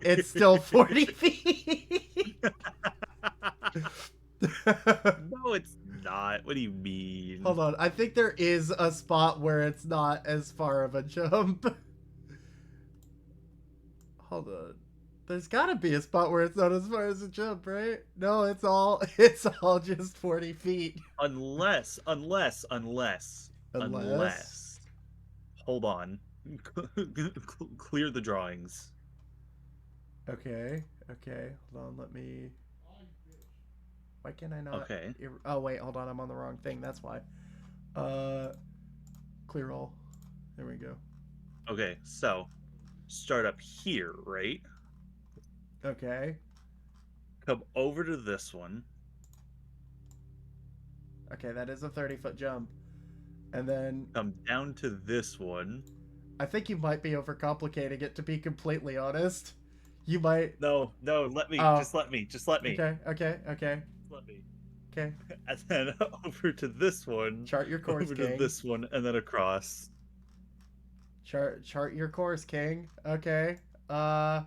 Speaker 2: it's still 40 feet.
Speaker 3: No, it's not. What do you mean?
Speaker 2: Hold on, I think there is a spot where it's not as far of a jump. Hold on. There's gotta be a spot where it's not as far as a jump, right? No, it's all just 40 feet.
Speaker 3: Unless. Hold on. Clear the drawings.
Speaker 2: Okay. Hold on, let me. Why can't I not?
Speaker 3: Okay.
Speaker 2: Oh wait, hold on, I'm on the wrong thing. That's why. Clear all. There we go.
Speaker 3: Okay, so start up here, right?
Speaker 2: Okay.
Speaker 3: Come over to this one.
Speaker 2: Okay, that is a 30-foot jump. And then
Speaker 3: come down to this one.
Speaker 2: I think you might be overcomplicating it, to be completely honest. You might.
Speaker 3: No, let me.
Speaker 2: Oh.
Speaker 3: Just let me. Just let me.
Speaker 2: Okay.
Speaker 3: Just let me.
Speaker 2: Okay.
Speaker 3: And then over to this one.
Speaker 2: Chart your course,
Speaker 3: Over
Speaker 2: King.
Speaker 3: to this one, and then across.
Speaker 2: Chart your course, King. Okay. Yeah,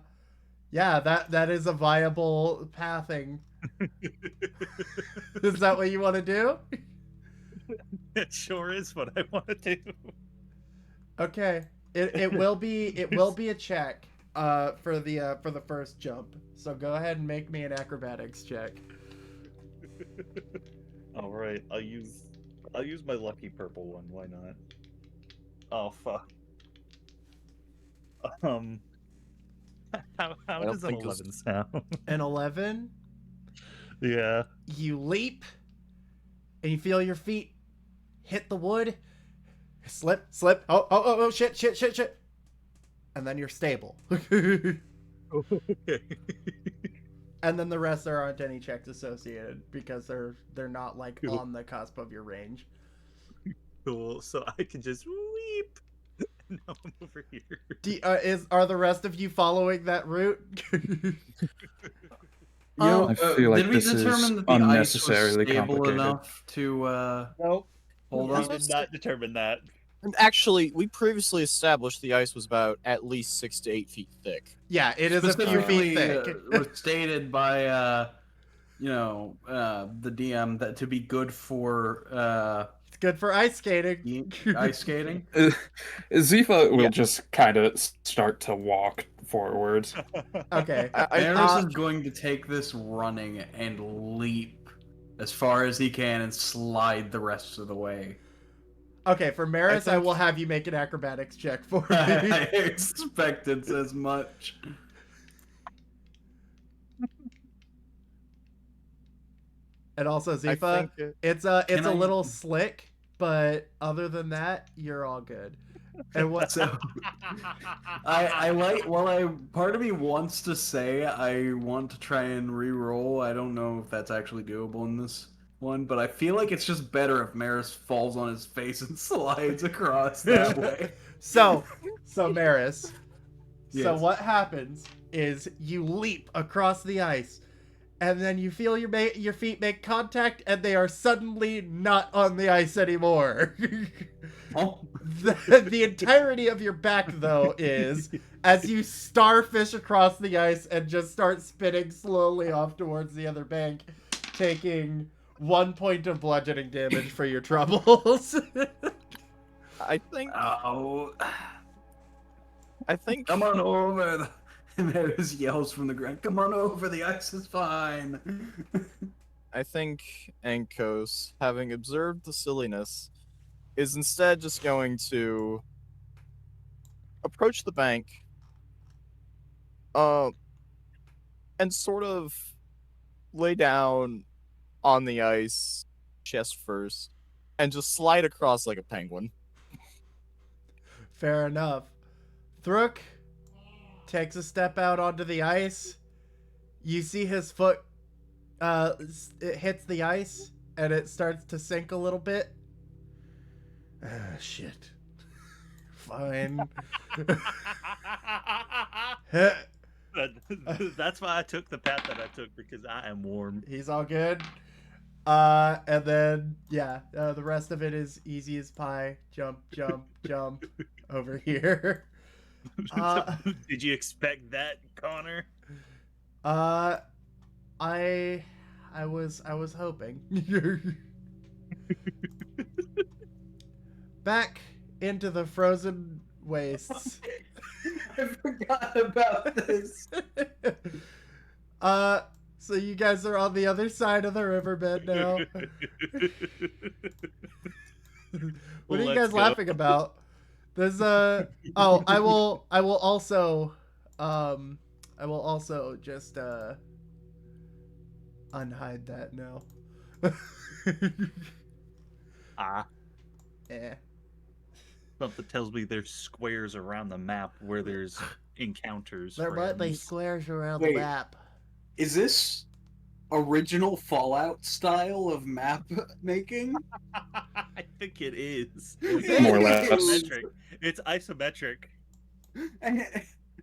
Speaker 2: that is a viable pathing. Is that what you want to do?
Speaker 3: It sure is what I want to do.
Speaker 2: Okay. It will be a check for the first jump. So go ahead and make me an acrobatics check.
Speaker 3: All right, I'll use my lucky purple one. Why not? Oh fuck. How
Speaker 4: don't
Speaker 3: does an
Speaker 4: think it's-
Speaker 3: 11 sound?
Speaker 2: An 11,
Speaker 3: Yeah.
Speaker 2: you leap and you feel your feet hit the wood. Slip. Oh, shit. And then you're stable.
Speaker 3: Okay.
Speaker 2: And then the rest there aren't any checks associated because they're not like
Speaker 3: Cool.
Speaker 2: on the cusp of your range.
Speaker 3: Cool. So I can just weep. Now I'm over here.
Speaker 2: Are the rest of you following that route?
Speaker 5: I feel like
Speaker 6: did we
Speaker 5: this is
Speaker 6: determine that the ice
Speaker 5: unnecessarily
Speaker 6: was stable
Speaker 5: complicated.
Speaker 6: enough to
Speaker 3: Nope.
Speaker 6: hold
Speaker 3: We
Speaker 6: on?
Speaker 3: did not determine that.
Speaker 4: And actually, we previously established the ice was about at least 6 to 8 feet thick.
Speaker 2: Yeah, it is a few feet
Speaker 6: Specifically,
Speaker 2: thick.
Speaker 6: was stated by the DM that to be good for
Speaker 2: It's good for ice skating.
Speaker 6: ice skating.
Speaker 5: Zifa will
Speaker 4: Yeah.
Speaker 5: just kind of start to walk forward.
Speaker 2: Okay.
Speaker 6: Maris is going to take this running and leap as far as he can and slide the rest of the way.
Speaker 2: Okay, for Maris, I
Speaker 6: think-
Speaker 2: will have you make an acrobatics check for
Speaker 6: I
Speaker 2: me.
Speaker 6: expected as much.
Speaker 2: And also,
Speaker 4: I
Speaker 2: Zifa,
Speaker 4: think
Speaker 2: it's a
Speaker 6: Can I-
Speaker 2: little slick, but other than that, you're all good. And what?
Speaker 6: So I like part of me wants to say I want to try and re-roll. I don't know if that's actually doable in this one, but I feel like it's just better if Maris falls on his face and slides across that way.
Speaker 2: So Maris. So
Speaker 6: Yes.
Speaker 2: what happens is you leap across the ice, and then you feel your feet make contact, and they are suddenly not on the ice anymore.
Speaker 6: Oh.
Speaker 2: The entirety of your back, though, is as you starfish across the ice and just start spinning slowly off towards the other bank, taking 1 point of bludgeoning damage for your troubles.
Speaker 4: I think
Speaker 6: Oh,
Speaker 4: come
Speaker 6: come on over. And Maris yells from the ground, "Come on over, the ice is fine."
Speaker 4: I think Ankos, having observed the silliness, is instead just going to approach the bank, and sort of lay down on the ice, chest first, and just slide across like a penguin.
Speaker 2: Fair enough. Throok takes a step out onto the ice. You see his foot it hits the ice and it starts to sink a little bit. Ah, shit. Fine.
Speaker 3: That's why I took the path that I took, because I am warm.
Speaker 2: He's all good. And then the rest of it is easy as pie. Jump over here.
Speaker 3: Did you expect that, Connor?
Speaker 2: I was hoping. Back into the frozen wastes.
Speaker 6: I forgot about this.
Speaker 2: So you guys are on the other side of the riverbed now. What are you guys laughing about? There's I will also just unhide that now. Eh.
Speaker 3: Something tells me there's squares around the map where there's encounters.
Speaker 2: There might be
Speaker 3: friends.
Speaker 2: squares around
Speaker 6: Wait.
Speaker 2: the map.
Speaker 6: Is this original Fallout style of map making?
Speaker 3: I think it is.
Speaker 5: More or less.
Speaker 3: Isometric. It's isometric.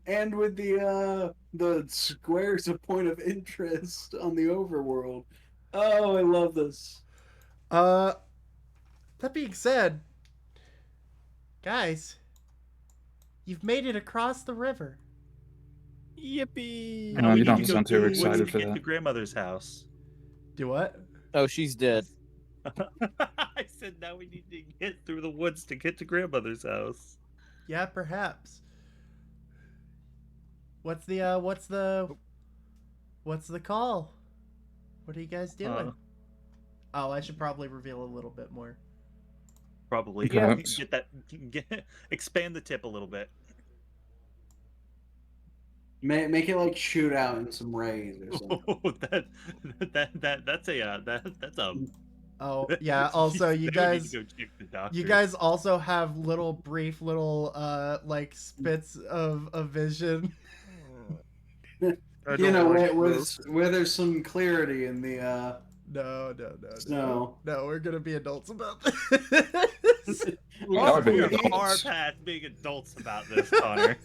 Speaker 6: And with the squares of point of interest on the overworld. Oh, I love this.
Speaker 2: That being said, guys, you've made it across the river.
Speaker 4: Yippee!
Speaker 3: Now we
Speaker 5: You
Speaker 3: need
Speaker 5: don't
Speaker 3: to go
Speaker 5: sound
Speaker 3: to
Speaker 5: too
Speaker 3: the woods
Speaker 5: excited
Speaker 3: to
Speaker 5: for
Speaker 3: get
Speaker 5: that.
Speaker 3: to grandmother's house.
Speaker 2: Do what?
Speaker 4: Oh, she's dead.
Speaker 3: I said now we need to get through the woods to get to grandmother's house.
Speaker 2: Yeah, perhaps. What's the call? What are you guys doing? Oh, I should probably reveal a little bit more.
Speaker 3: Probably.
Speaker 5: Perhaps.
Speaker 3: Expand the tip a little bit.
Speaker 6: Make it like shoot out in some rays or something.
Speaker 3: Oh, that's a
Speaker 2: Oh, yeah, also you
Speaker 3: Then we need
Speaker 2: guys
Speaker 3: to go check the doctor.
Speaker 2: you guys also have brief little like spits of vision.
Speaker 6: You know, where there's some clarity in the
Speaker 2: No.
Speaker 6: snow.
Speaker 2: No, we're gonna be adults about this.
Speaker 3: We
Speaker 5: That would be
Speaker 3: are
Speaker 5: adults.
Speaker 3: far past being adults about this, Connor.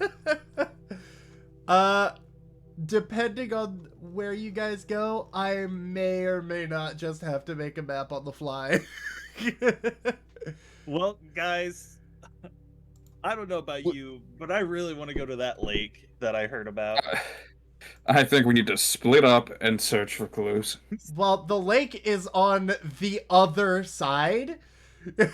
Speaker 2: Depending on where you guys go, I may or may not just have to make a map on the fly.
Speaker 3: Well, guys, I don't know about you, but I really want to go to that lake that I heard about.
Speaker 5: I think we need to split up and search for clues.
Speaker 2: Well, the lake is on the other side.
Speaker 3: The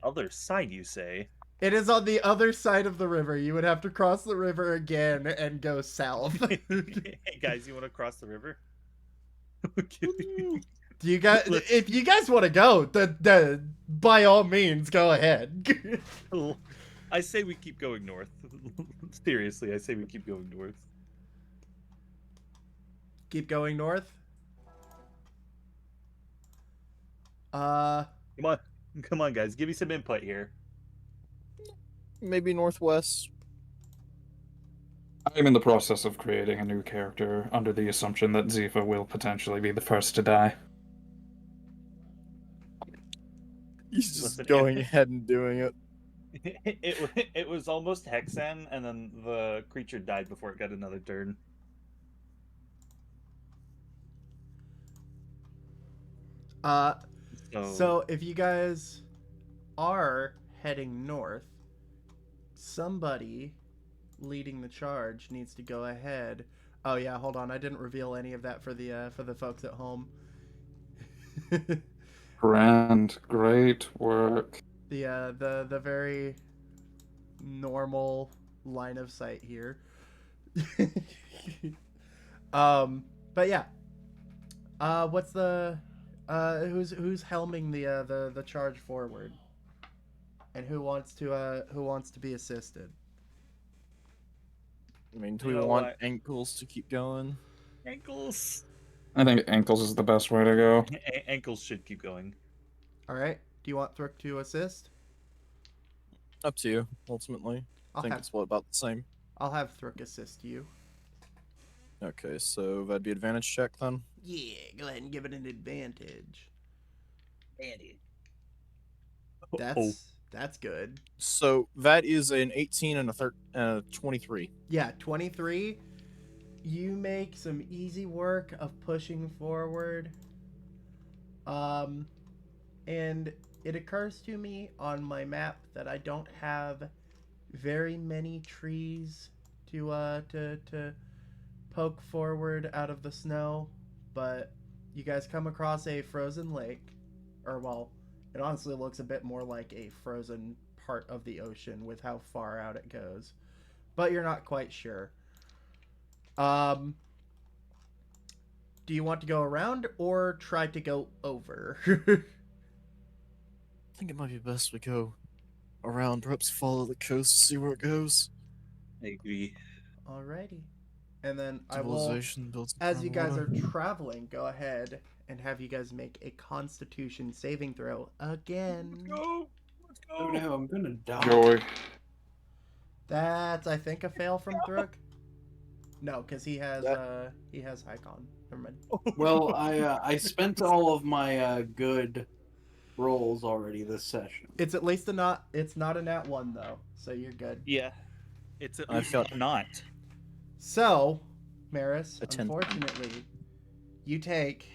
Speaker 3: other side, you say?
Speaker 2: It is on the other side of the river. You would have to cross the river again and go south.
Speaker 3: Hey guys, you want to cross the river?
Speaker 2: Do you guys? If you guys want to go, then by all means, go ahead.
Speaker 3: I say we keep going north. Seriously, I say we keep going north.
Speaker 2: Keep going north.
Speaker 3: Come on, guys, give me some input here.
Speaker 4: Maybe northwest.
Speaker 5: I'm in the process of creating a new character under the assumption that Zifa will potentially be the first to die.
Speaker 4: He's just
Speaker 3: Listen,
Speaker 4: going
Speaker 3: if-
Speaker 4: ahead and doing it.
Speaker 3: It was almost Hexen, and then the creature died before it got another turn.
Speaker 2: So if you guys are heading north, somebody leading the charge needs to go ahead. Oh yeah, hold on. I didn't reveal any of that for the folks at home.
Speaker 5: Grand, great work.
Speaker 2: The very normal line of sight here. But yeah. What's the who's helming the charge forward? And who wants to be assisted?
Speaker 4: I mean, do
Speaker 3: You
Speaker 4: we
Speaker 3: know
Speaker 4: want
Speaker 3: what?
Speaker 4: ankles to keep going?
Speaker 3: Ankles.
Speaker 5: I think ankles is the best way to go.
Speaker 3: Ankles should keep going.
Speaker 2: All right. Do you want Throok to assist?
Speaker 4: Up to you, ultimately. I think it's about the same.
Speaker 2: I'll have Throok assist you.
Speaker 4: Okay, so that'd be advantage check then.
Speaker 2: Yeah, go ahead and give it an advantage. That's good.
Speaker 4: So that is an 18 and a 23.
Speaker 2: Yeah, 23. You make some easy work of pushing forward. And it occurs to me on my map that I don't have very many trees to poke forward out of the snow, but you guys come across a frozen lake, or well, it honestly looks a bit more like a frozen part of the ocean with how far out it goes, but you're not quite sure. Do you want to go around or try to go over?
Speaker 4: I think it might be best we go around, perhaps follow the coast, see where it goes.
Speaker 3: I agree.
Speaker 2: Alrighty. And then I will,
Speaker 4: Civilization builds
Speaker 2: as you guys are
Speaker 4: water.
Speaker 2: traveling, go ahead and have you guys make a Constitution saving throw again.
Speaker 3: Go. Let's go.
Speaker 6: Oh no, I'm gonna die.
Speaker 5: Joy.
Speaker 2: That's, I think, a fail from Throok. No, because he has high con. Never mind.
Speaker 6: Well, I spent all of my good rolls already this session.
Speaker 2: It's at least it's not a nat 1 though, so you're good.
Speaker 3: Yeah. It's at
Speaker 4: I
Speaker 3: least
Speaker 4: felt-
Speaker 3: not.
Speaker 2: So, Maris,
Speaker 4: A 10.
Speaker 2: unfortunately, you take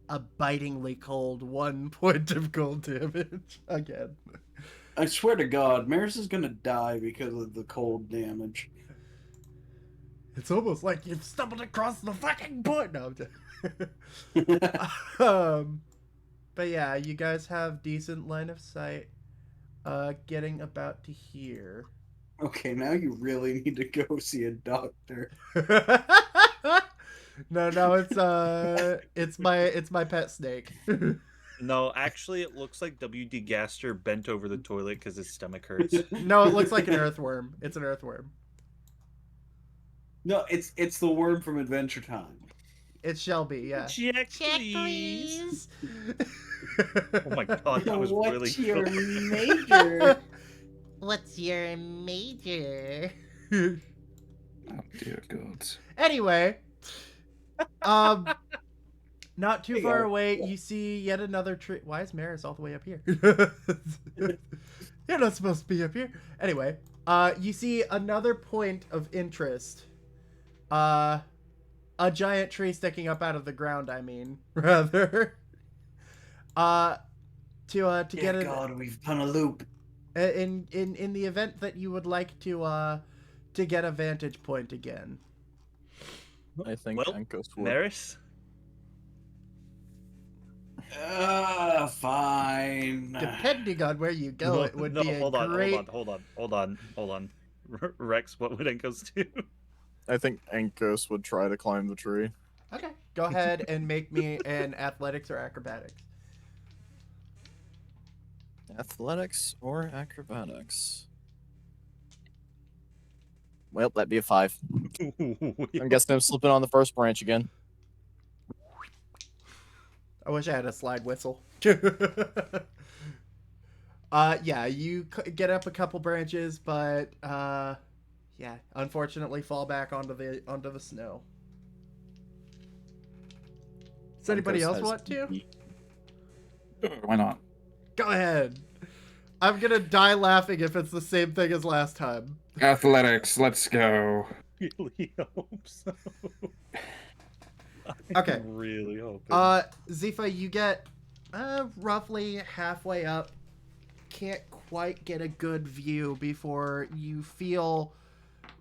Speaker 2: a bitingly cold 1 point of cold damage again.
Speaker 6: I swear to God, Maris is gonna die because of the cold damage.
Speaker 2: It's almost like you've stumbled across the fucking point. No, I'm just... but yeah, you guys have decent line of sight. Getting about to here.
Speaker 6: Okay, now you really need to go see a doctor.
Speaker 2: No, it's my pet snake.
Speaker 3: No, actually, it looks like W.D. Gaster bent over the toilet because his stomach hurts.
Speaker 2: No, it looks like an earthworm. It's an earthworm.
Speaker 6: No, it's the worm from Adventure Time.
Speaker 2: It's Shelby, yeah.
Speaker 3: Check, please. Oh my god, that was
Speaker 6: What's
Speaker 3: really
Speaker 6: your
Speaker 3: cool.
Speaker 6: major?
Speaker 8: What's your major?
Speaker 5: Oh dear God.
Speaker 2: Anyway, not too far away, you see yet another tree. Why is Maris all the way up here? You're not supposed to be up here. Anyway, you see another point of interest. A giant tree sticking up out of the ground. I mean, rather. To get it.
Speaker 6: God, we've done a loop.
Speaker 2: In the event that you would like to get a vantage point again.
Speaker 4: I think
Speaker 3: Well,
Speaker 4: Ankos would.
Speaker 3: Maris?
Speaker 6: Fine.
Speaker 2: Depending on where you go, it would be a great.
Speaker 3: Hold on. Rex, what would Enkos do?
Speaker 4: I think Ankos would try to climb the tree.
Speaker 2: Okay, go ahead and make me an athletics or acrobatics.
Speaker 4: Athletics or acrobatics? Well, that'd be a 5. I'm guessing I'm slipping on the first branch again.
Speaker 2: I wish I had a slide whistle. Yeah, you get up a couple branches, but yeah, unfortunately fall back onto the snow. Does anybody else want to?
Speaker 5: Sure, why not?
Speaker 2: Go ahead. I'm gonna die laughing if it's the same thing as last time.
Speaker 5: Athletics, let's go.
Speaker 3: Really hope so.
Speaker 2: Okay.
Speaker 3: I'm really hoping.
Speaker 2: Zifa, you get roughly halfway up. Can't quite get a good view before you feel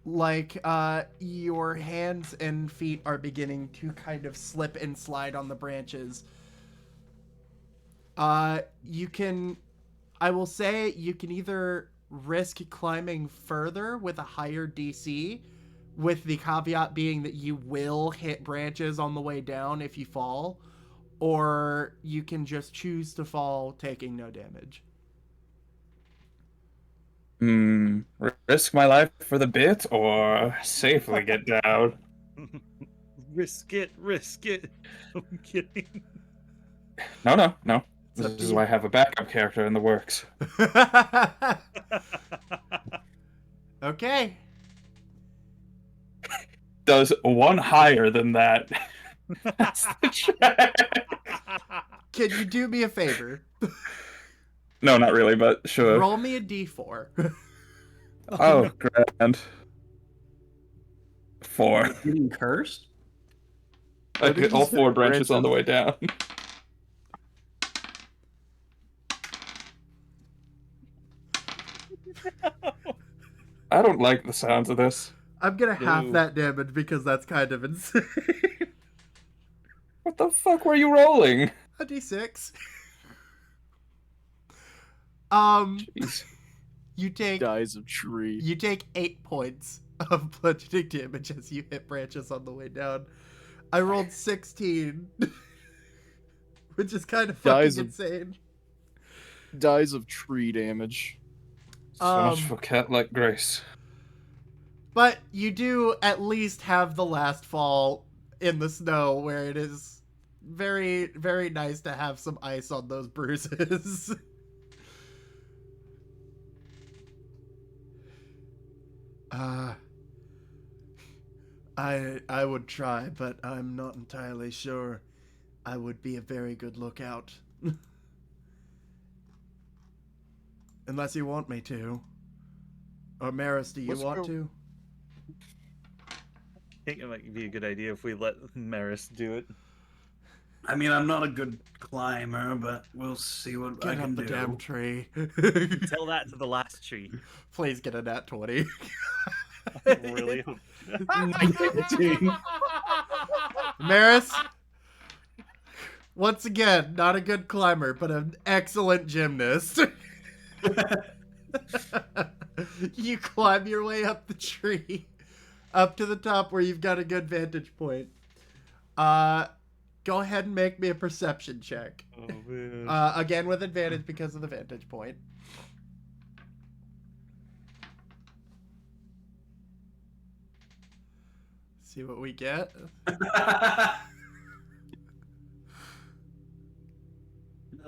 Speaker 2: like your hands and feet are beginning to kind of slip and slide on the branches. I will say you can either risk climbing further with a higher DC, with the caveat being that you will hit branches on the way down if you fall, or you can just choose to fall taking no damage.
Speaker 5: Risk my life for the bit or safely get down?
Speaker 3: Risk it. I'm kidding.
Speaker 5: No.
Speaker 2: It's up
Speaker 5: This
Speaker 2: to
Speaker 5: is
Speaker 2: you.
Speaker 5: why I have a backup character in the works.
Speaker 2: Okay.
Speaker 5: Does one higher than that? That's the check.
Speaker 2: Can you do me a favor?
Speaker 5: No, not really, but sure.
Speaker 2: Roll me a d4.
Speaker 5: Oh, grand. 4.
Speaker 6: Getting cursed?
Speaker 5: I hit all 4 branches on the
Speaker 4: branches?
Speaker 5: way down. I don't like the sounds of this.
Speaker 2: I'm gonna half
Speaker 3: Ooh.
Speaker 2: that damage because that's kind of insane.
Speaker 5: What the fuck were you rolling?
Speaker 2: A d6.
Speaker 5: Jeez.
Speaker 2: You take
Speaker 4: Dies of tree.
Speaker 2: 8 points of bludgeoning damage as you hit branches on the way down. I rolled 16, which is kind of fucking
Speaker 4: Guys,
Speaker 2: insane.
Speaker 4: Dies of tree damage.
Speaker 5: So much for cat-like grace.
Speaker 2: But you do at least have the last fall in the snow where it is very, very nice to have some ice on those bruises. I would try, but I'm not entirely sure I would be a very good lookout. Unless you want me to. Or Maris, do you
Speaker 4: Let's
Speaker 2: want
Speaker 4: go-
Speaker 2: to?
Speaker 3: I think it might be a good idea if we let Maris do it.
Speaker 6: I mean, I'm not a good climber, but we'll see what I
Speaker 2: Get
Speaker 6: can
Speaker 2: up the
Speaker 6: do.
Speaker 2: damn tree.
Speaker 3: Tell that to the last tree.
Speaker 2: Please get a nat 20.
Speaker 3: Really? hope-
Speaker 4: 19.
Speaker 2: Maris, once again, not a good climber, but an excellent gymnast. You climb your way up the tree, up to the top where you've got a good vantage point. Go ahead and make me a perception check.
Speaker 3: Oh, man.
Speaker 2: Again with advantage because of the vantage point. See what we get.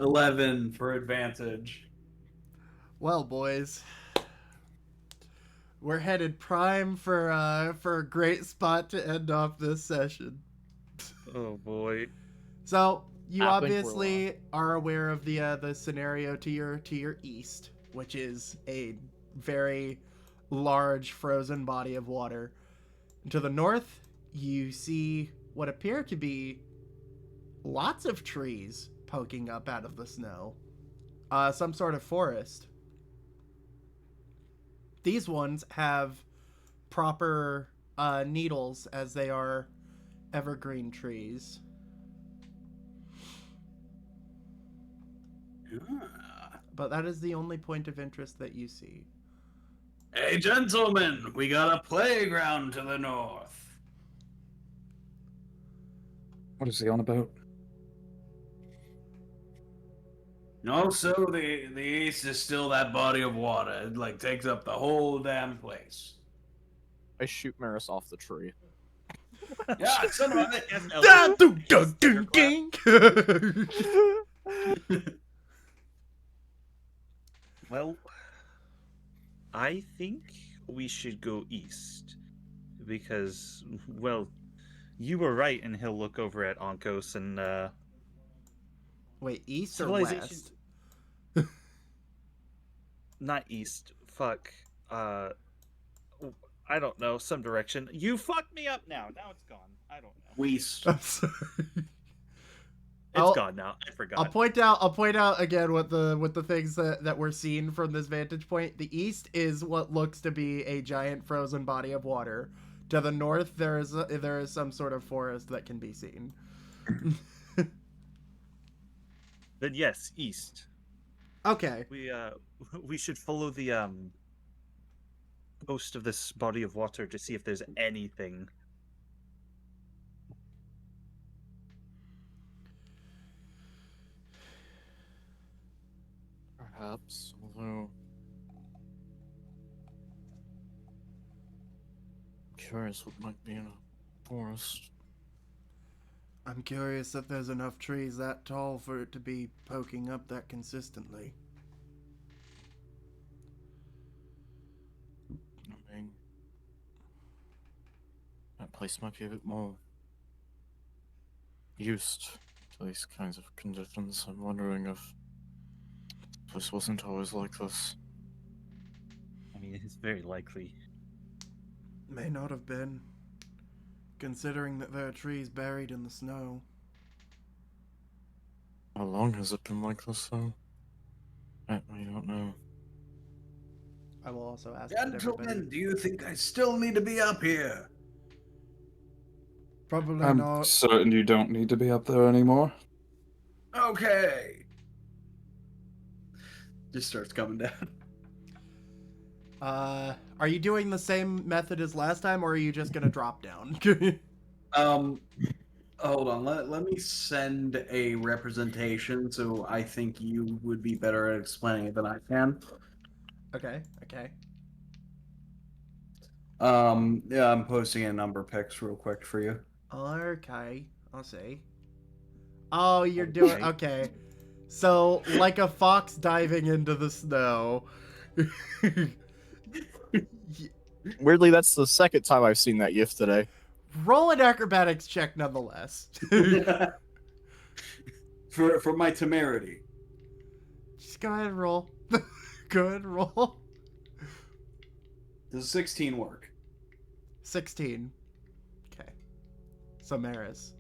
Speaker 6: 11 for advantage.
Speaker 2: Well, boys, we're headed prime for a great spot to end off this session.
Speaker 3: Oh boy.
Speaker 2: So you
Speaker 4: I think we're
Speaker 2: obviously are aware of the scenario to your east, which is a very large frozen body of water. To the north, you see what appear to be lots of trees poking up out of the snow. Some sort of forest. These ones have proper needles as they are evergreen trees. But that is the only point of interest that you see.
Speaker 6: Hey, gentlemen, we got a playground to the north.
Speaker 5: What is he on about?
Speaker 6: Also, the east is still that body of water. It like takes up the whole damn place.
Speaker 4: I shoot Maris off the tree.
Speaker 6: Yeah, son of a
Speaker 3: Yes,
Speaker 2: Ah,
Speaker 3: Elton.
Speaker 2: dun, dun, dun, dun.
Speaker 3: Well, I think we should go east because, well, you were right, and he'll look over at Onkos and
Speaker 2: Wait, east or
Speaker 3: civilization.
Speaker 2: west?
Speaker 3: Not east. Fuck. I don't know. Some direction. You fucked me up now. Now it's gone. I don't know.
Speaker 6: West.
Speaker 2: I'm sorry.
Speaker 3: It's
Speaker 2: I'll-
Speaker 3: gone now. I forgot.
Speaker 2: I'll point out again what the things that we're seeing from this vantage point. The east is what looks to be a giant frozen body of water. To the north, there is some sort of forest that can be seen.
Speaker 3: Then yes, east.
Speaker 2: Okay.
Speaker 3: We should follow the coast of this body of water to see if there's anything.
Speaker 4: Perhaps, although... I'm curious what might be in a forest.
Speaker 2: I'm curious if there's enough trees that tall for it to be poking up that consistently.
Speaker 4: I mean... That place might be a bit more... used to these kinds of conditions. I'm wondering if... this wasn't always like this.
Speaker 3: I mean, it's very likely.
Speaker 2: May not have been, considering that there are trees buried in the snow.
Speaker 4: How long has it been like this, though? I don't know.
Speaker 2: I will also ask that everybody.
Speaker 6: Gentlemen, do you think I still need to be up here?
Speaker 2: Probably
Speaker 5: I'm
Speaker 2: not.
Speaker 5: certain you don't need to be up there anymore.
Speaker 6: Okay. Just starts coming down.
Speaker 2: Are you doing the same method as last time, or are you just gonna drop down?
Speaker 6: Hold on. Let me send a representation. So I think you would be better at explaining it than I can.
Speaker 2: Okay.
Speaker 6: Yeah, I'm posting a number pics real quick for you.
Speaker 2: Okay, I'll see. Oh, you're doing okay. So, like a fox diving into the snow.
Speaker 4: Weirdly, that's the second time I've seen that GIF today.
Speaker 2: Roll an acrobatics check nonetheless.
Speaker 6: for my temerity.
Speaker 2: Just go ahead and roll. Go ahead and roll.
Speaker 6: Does 16 work?
Speaker 2: 16. Okay. So Maris,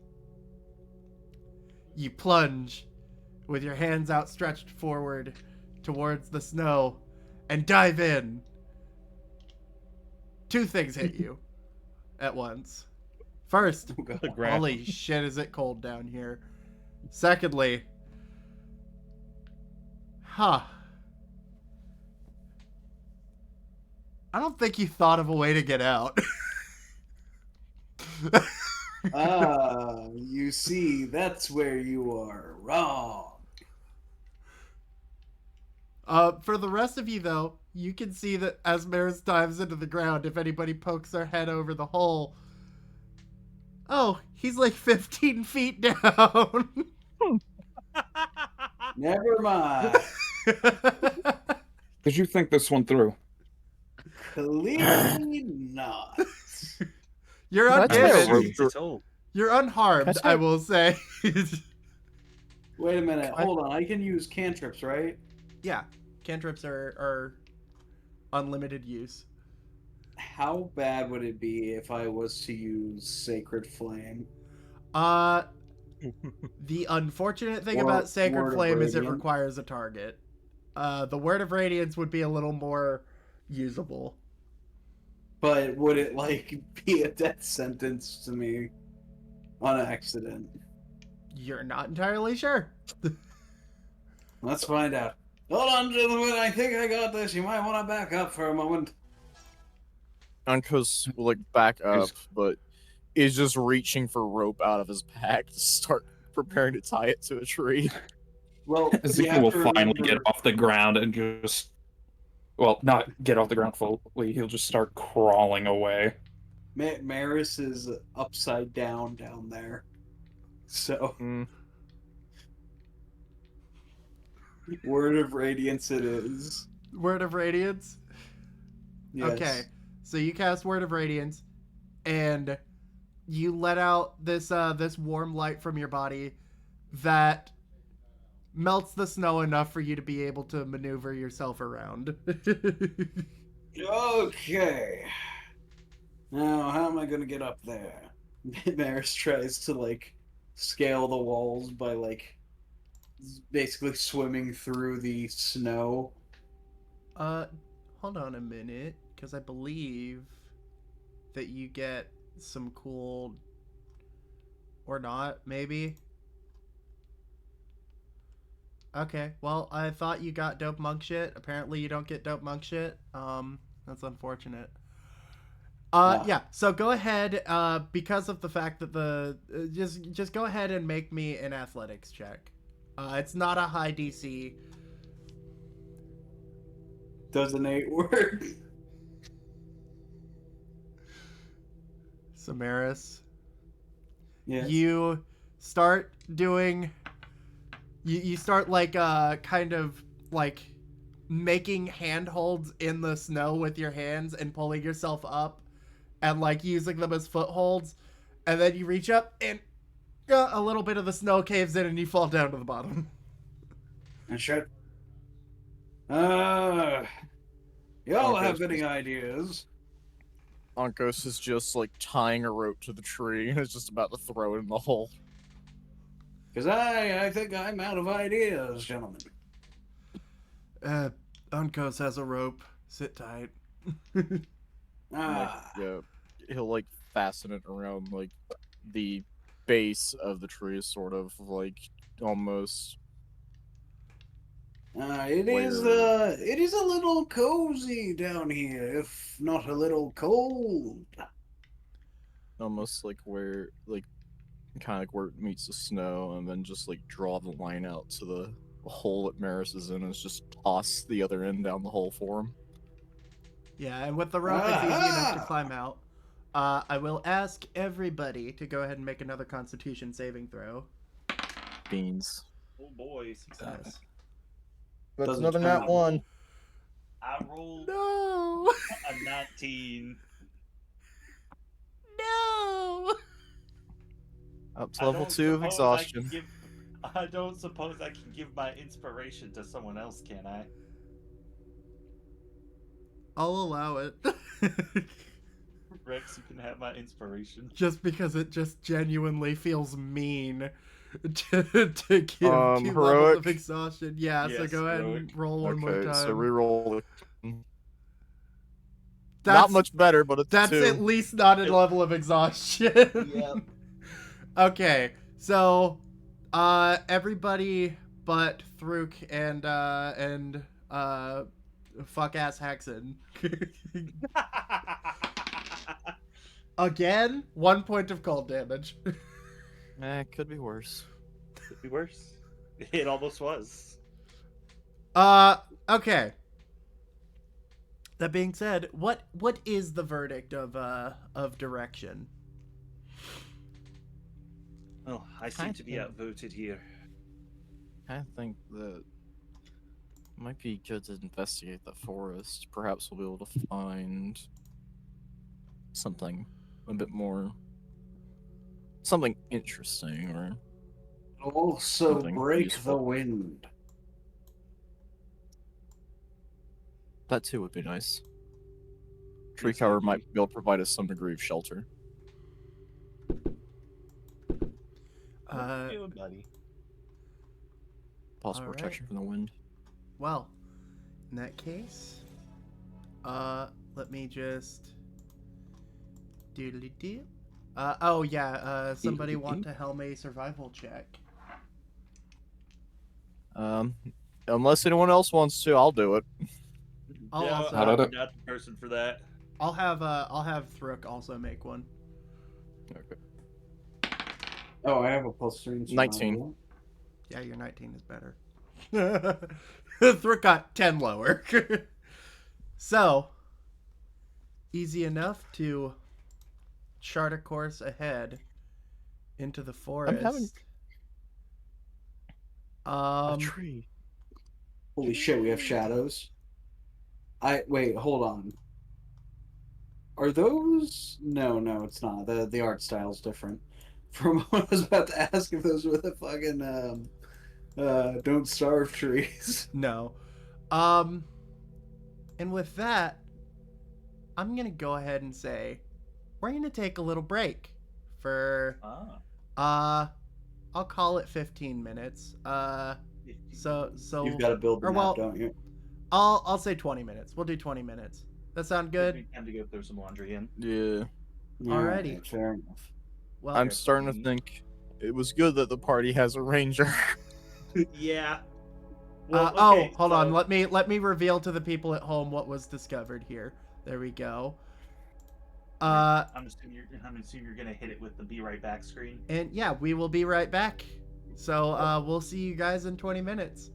Speaker 2: you plunge with your hands outstretched forward towards the snow and dive in. Two things hit you at once. First,
Speaker 6: Oh, God.
Speaker 7: The ground.
Speaker 2: holy shit, is it cold down here. Secondly, I don't think you thought of a way to get out.
Speaker 6: You see, that's where you are wrong.
Speaker 2: For the rest of you, though, you can see that as Maris dives into the ground, if anybody pokes their head over the hole, oh, he's like 15 feet down.
Speaker 6: Never mind.
Speaker 5: Did you think this one through?
Speaker 6: Clearly not.
Speaker 2: You're
Speaker 4: That's
Speaker 2: undamaged.
Speaker 4: fair.
Speaker 3: At all.
Speaker 2: You're unharmed,
Speaker 4: That's
Speaker 2: I
Speaker 4: fair.
Speaker 2: will say.
Speaker 6: Wait a minute. Hold on. I can use cantrips, right?
Speaker 2: Yeah, cantrips are unlimited use.
Speaker 6: How bad would it be if I was to use Sacred Flame?
Speaker 2: The unfortunate thing
Speaker 6: Or
Speaker 2: about Sacred
Speaker 6: Word of
Speaker 2: Flame is it
Speaker 6: Radiance.
Speaker 2: requires a target. The Word of Radiance would be a little more usable.
Speaker 6: But would it, like, be a death sentence to me on accident?
Speaker 2: You're not entirely sure.
Speaker 6: Let's find out. Hold on, gentlemen. I think I got this. You might want to back up for a moment.
Speaker 4: Uncos will like back up, but is just reaching for rope out of his pack to start preparing to tie it to a tree.
Speaker 6: Well, you
Speaker 5: Zika
Speaker 6: have
Speaker 5: will
Speaker 6: to
Speaker 5: finally
Speaker 6: remember,
Speaker 5: get off the ground and just, well, not get off the ground fully. He'll just start crawling away.
Speaker 6: Maris is upside down there. So, Word of Radiance it is.
Speaker 2: Word of Radiance?
Speaker 6: Yes.
Speaker 2: Okay. So you cast Word of Radiance, and you let out this this warm light from your body that melts the snow enough for you to be able to maneuver yourself around.
Speaker 6: Okay. Now, how am I gonna get up there? Maris tries to, like, scale the walls by, like, basically swimming through the snow.
Speaker 2: Hold on a minute, because I believe that you get some cool, or not, maybe. Okay, well, I thought you got dope monk shit. Apparently you don't get dope monk shit. That's unfortunate. Yeah, so go ahead, because of the fact that just go ahead and make me an athletics check. It's not a high DC.
Speaker 6: Doesn't 8 work?
Speaker 2: Samaris.
Speaker 6: Yes.
Speaker 2: You start doing... You start, like, kind of, like, making handholds in the snow with your hands and pulling yourself up and, like, using them as footholds. And then you reach up and a little bit of the snow caves in and you fall down to the bottom.
Speaker 6: And shit. Y'all have any ideas?
Speaker 4: Uncos is just like tying a rope to the tree and is just about to throw it in the hole.
Speaker 6: Because I think I'm out of ideas, gentlemen.
Speaker 2: Uncos has a rope. Sit tight.
Speaker 4: Like, he'll like fasten it around like the base of the tree, sort of like almost.
Speaker 6: It is a little cozy down here, if not a little cold.
Speaker 4: Almost like where, like, kind of like where it meets the snow, and then just like draw the line out to the hole that Maris is in, and just toss the other end down the hole for him.
Speaker 2: Yeah, and with the rope, it's easy enough to climb out. I will ask everybody to go ahead and make another Constitution saving throw.
Speaker 4: Beans.
Speaker 7: Oh boy,
Speaker 2: Success.
Speaker 4: That's
Speaker 6: Doesn't
Speaker 4: another nat
Speaker 6: count.
Speaker 4: one.
Speaker 7: I rolled
Speaker 2: No!
Speaker 7: a 19.
Speaker 2: No!
Speaker 4: Up to
Speaker 3: I
Speaker 4: level
Speaker 3: don't
Speaker 4: 2 of
Speaker 3: suppose
Speaker 4: exhaustion.
Speaker 3: I don't suppose I can give my inspiration to someone else, can I?
Speaker 2: I'll allow it.
Speaker 3: Rex, you can have my inspiration.
Speaker 2: Just because it just genuinely feels mean to give 2 levels
Speaker 4: Heroic?
Speaker 2: of exhaustion. Yeah, so
Speaker 3: Yes,
Speaker 2: go ahead and
Speaker 3: heroic.
Speaker 2: roll one more
Speaker 4: Okay, so
Speaker 2: time.
Speaker 4: reroll.
Speaker 2: That's
Speaker 4: Not much better, but it's
Speaker 2: that's
Speaker 4: 2.
Speaker 2: at least not a level of exhaustion.
Speaker 3: Yep.
Speaker 2: Okay, so everybody but Thruk and fuck ass Haxon. Again, 1 point of cold damage.
Speaker 4: Could be worse.
Speaker 3: Could be worse. It almost was.
Speaker 2: Okay. That being said, what is the verdict of direction?
Speaker 3: Oh, I seem to be
Speaker 4: think-
Speaker 3: outvoted here.
Speaker 4: I think that it might be good to investigate the forest. Perhaps we'll be able to find something a bit more, something interesting, or
Speaker 6: Also,
Speaker 4: Something
Speaker 6: break
Speaker 4: useful.
Speaker 6: the wind.
Speaker 4: that too would be nice. Tree cover might be able to provide us some degree of shelter.
Speaker 2: Uh,
Speaker 7: Doing, buddy.
Speaker 4: Possible
Speaker 2: Alright.
Speaker 4: protection from the wind.
Speaker 2: well, in that case, let me just doodly doo. Oh yeah, somebody want to helm a survival check?
Speaker 4: Unless anyone else wants to, I'll do it.
Speaker 2: I'll
Speaker 3: No,
Speaker 2: also-
Speaker 5: How about
Speaker 3: I'm
Speaker 5: it?
Speaker 3: not the person for that.
Speaker 2: I'll have Thruk also make one.
Speaker 4: Okay.
Speaker 6: Oh, I have a plus 3 in
Speaker 4: 19.
Speaker 6: survival.
Speaker 2: Yeah, your 19 is better. Thruk got 10 lower. So, easy enough to chart a course ahead into the forest.
Speaker 4: having- A
Speaker 2: Um,
Speaker 4: tree.
Speaker 6: Holy shit, we have shadows. Wait, hold on. Are those? No, it's not. The art style's different. From what I was about to ask if those were the fucking don't starve trees.
Speaker 2: no. And with that, I'm gonna go ahead and say we're gonna take a little break for I'll call it 15 minutes. So
Speaker 6: You've got to build the
Speaker 2: or
Speaker 6: map,
Speaker 2: well,
Speaker 6: don't you?
Speaker 2: I'll say 20 minutes. We'll do 20 minutes. That sound
Speaker 3: Give
Speaker 2: good?
Speaker 3: me time to go throw some laundry in.
Speaker 4: Yeah.
Speaker 2: Alrighty.
Speaker 6: Alright, fair enough.
Speaker 2: Well,
Speaker 4: I'm starting to think it was good that the party has a ranger.
Speaker 3: Yeah.
Speaker 2: hold on. Let me reveal to the people at home what was discovered here. There we go.
Speaker 3: I'm assuming you're gonna hit it with the be right back screen.
Speaker 2: And yeah, we will be right back. So we'll see you guys in 20 minutes.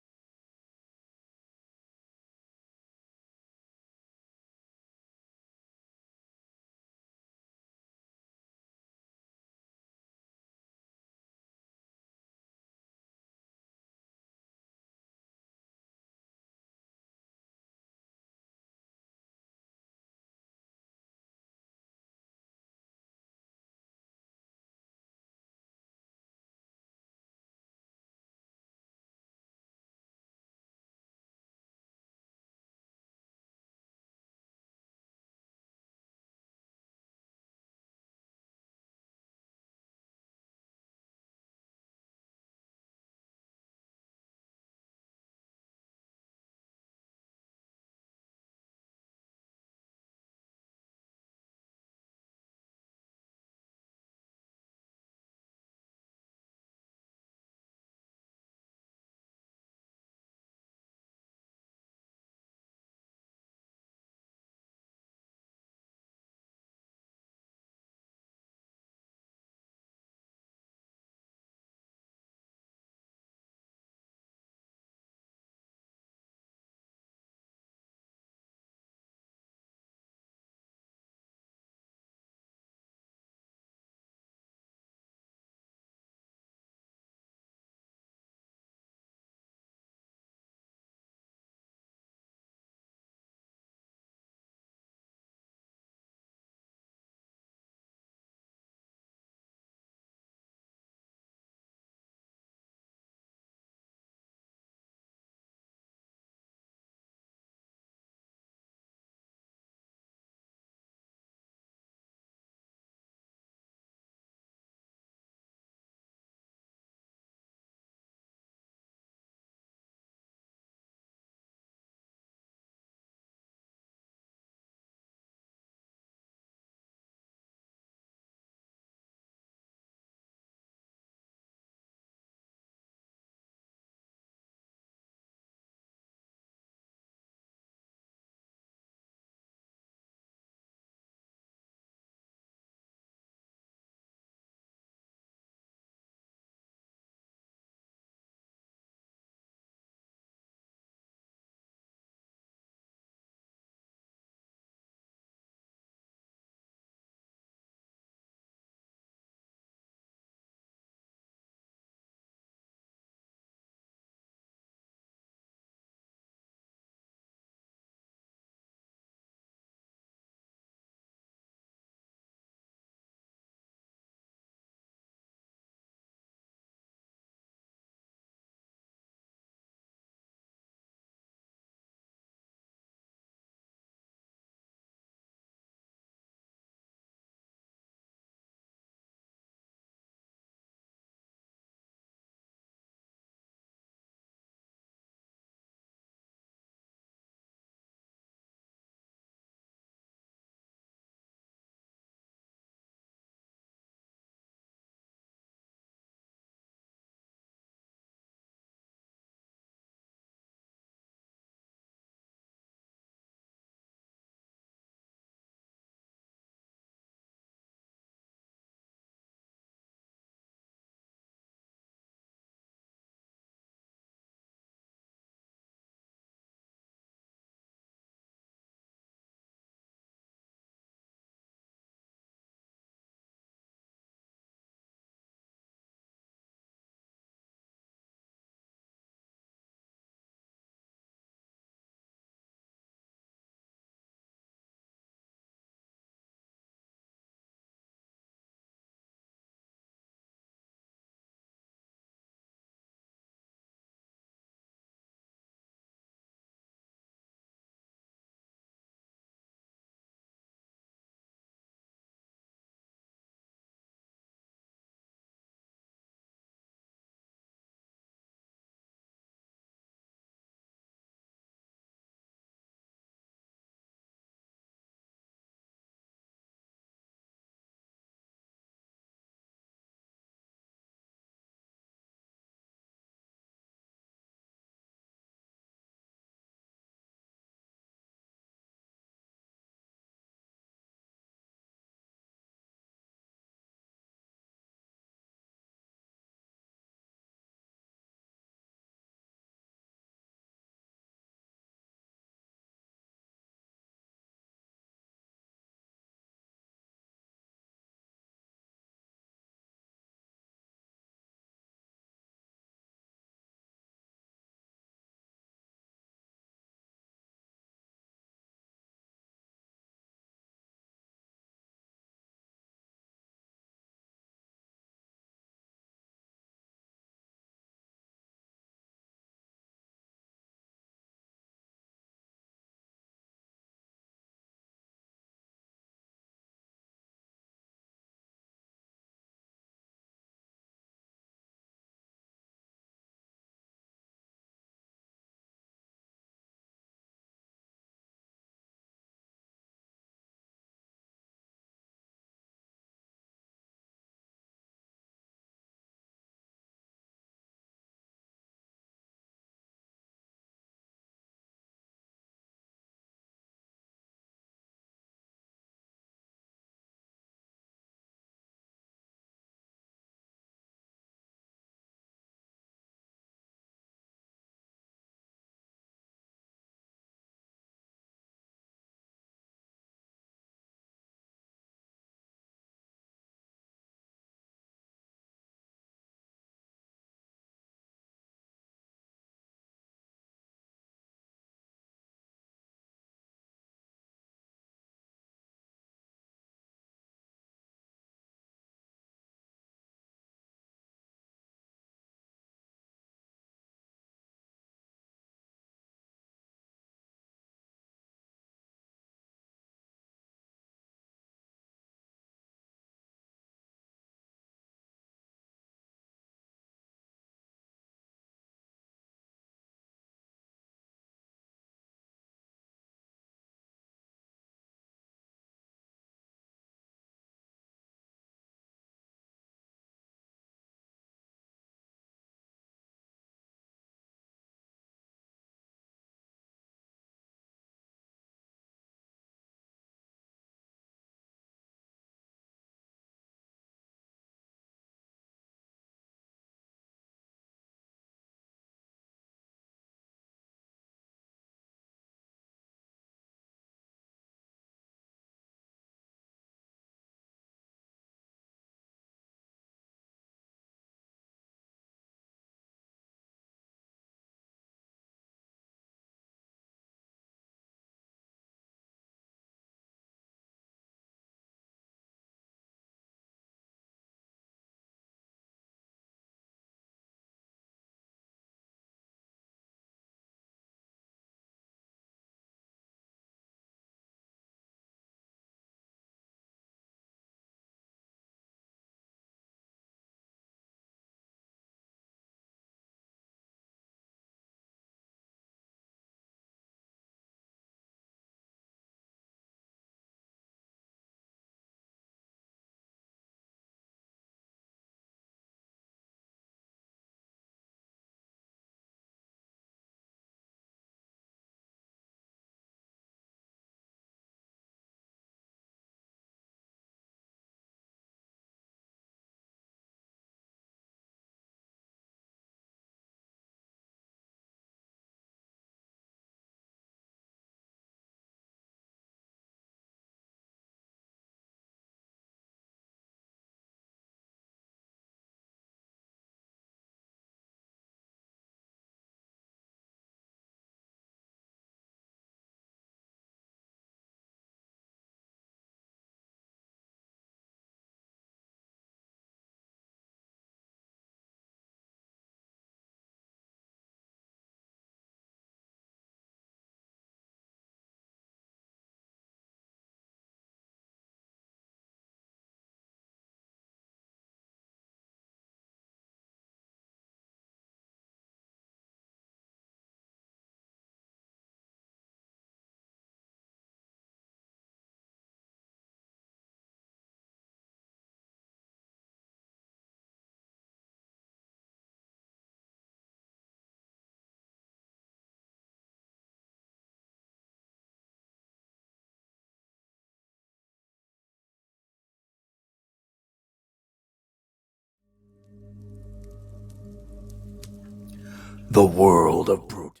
Speaker 1: The world of brute.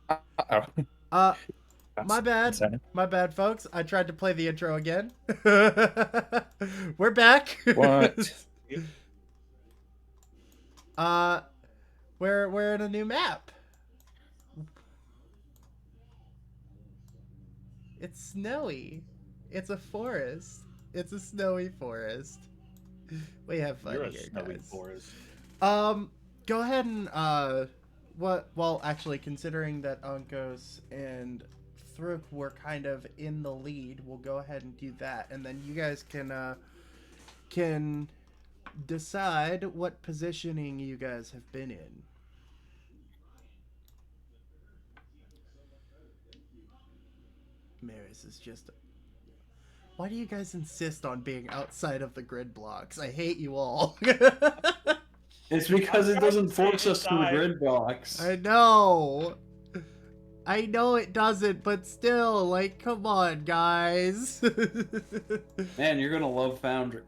Speaker 5: Uh-oh.
Speaker 2: My bad.
Speaker 5: Sorry.
Speaker 2: My bad, folks. I tried to play the intro again. We're back.
Speaker 5: What?
Speaker 2: We're in a new map. It's snowy. It's a forest. It's a snowy forest. We have fun
Speaker 3: You're a
Speaker 2: here,
Speaker 3: snowy
Speaker 2: guys.
Speaker 3: forest.
Speaker 2: Go ahead and well, actually, considering that Unkos and Thruk were kind of in the lead, we'll go ahead and do that, and then you guys can decide what positioning you guys have been in. Maris is just. Why do you guys insist on being outside of the grid blocks? I hate you all.
Speaker 6: It's because it doesn't force us to the grid blocks.
Speaker 2: I know. I know it doesn't, but still, like, come on, guys.
Speaker 6: Man, you're gonna love Foundry.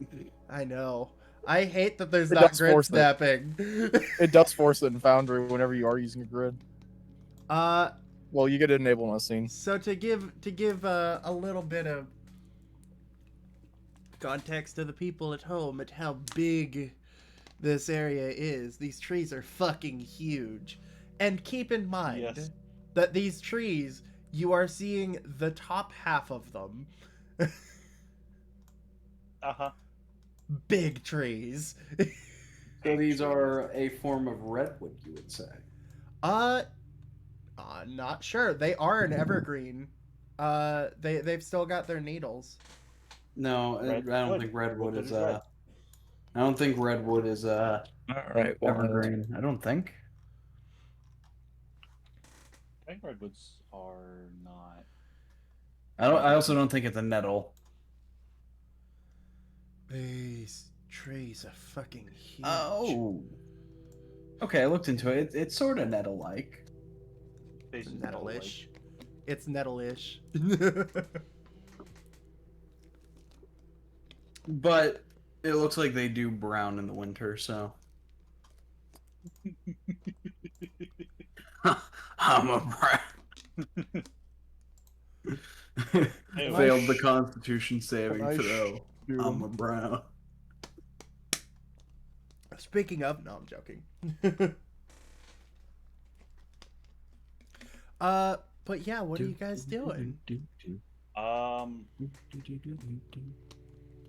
Speaker 2: I know. I hate that there's
Speaker 4: It
Speaker 2: not
Speaker 4: does
Speaker 2: grid
Speaker 4: force it.
Speaker 2: snapping.
Speaker 4: It does force it in Foundry whenever you are using a grid.
Speaker 2: Well,
Speaker 4: you get to enable on a scene.
Speaker 2: So to give a little bit of context to the people at home at how big this area is, these trees are fucking huge. And keep in mind that these trees, you are seeing the top half of them.
Speaker 7: Uh-huh.
Speaker 2: Big trees.
Speaker 6: So these are a form of redwood, you would say.
Speaker 2: Not sure. They are an evergreen. They've still got their needles.
Speaker 6: No, I don't think redwood is I don't think redwood is
Speaker 5: All right,
Speaker 6: evergreen. I don't think.
Speaker 7: I think redwoods are not.
Speaker 6: I also don't think it's a nettle.
Speaker 2: These trees are fucking huge.
Speaker 6: Oh. Okay, I looked into it. It's sort of nettle-like.
Speaker 2: Nettle-ish. It's nettle-ish.
Speaker 6: But it looks like they do brown in the winter, so. I'm a brown. Failed the Constitution saving throw. I'm a brown.
Speaker 2: Speaking of, no, I'm joking. But yeah, what are you guys doing?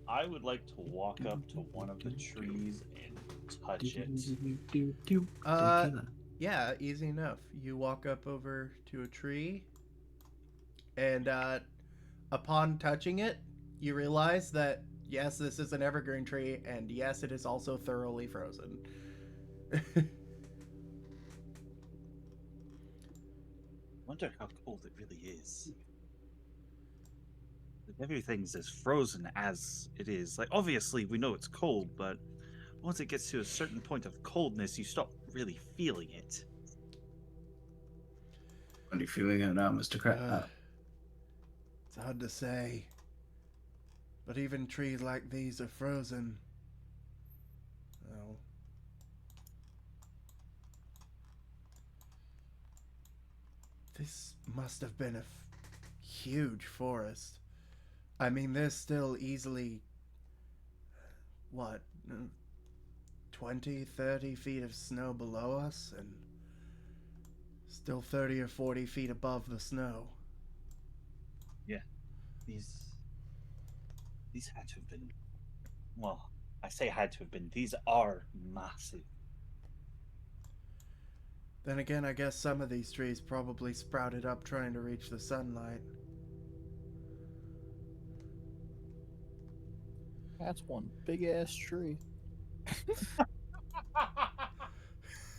Speaker 7: I would like to walk up to one of the trees and touch it.
Speaker 2: Yeah, easy enough. You walk up over to a tree, and upon touching it, you realize that yes, this is an evergreen tree, and yes, it is also thoroughly frozen.
Speaker 3: Wonder how cold it really is. Everything's as frozen as it is. Like, obviously, we know it's cold, but once it gets to a certain point of coldness, you stop really feeling it.
Speaker 6: What are you feeling it now, Mr. Crab?
Speaker 2: It's hard to say. But even trees like these are frozen. Oh. This must have been a huge forest. I mean, there's still easily, what, 20, 30 feet of snow below us, and still 30 or 40 feet above the snow.
Speaker 3: Yeah. These had to have been, well, I say had to have been, these are massive.
Speaker 2: Then again, I guess some of these trees probably sprouted up trying to reach the sunlight.
Speaker 4: That's one big ass tree.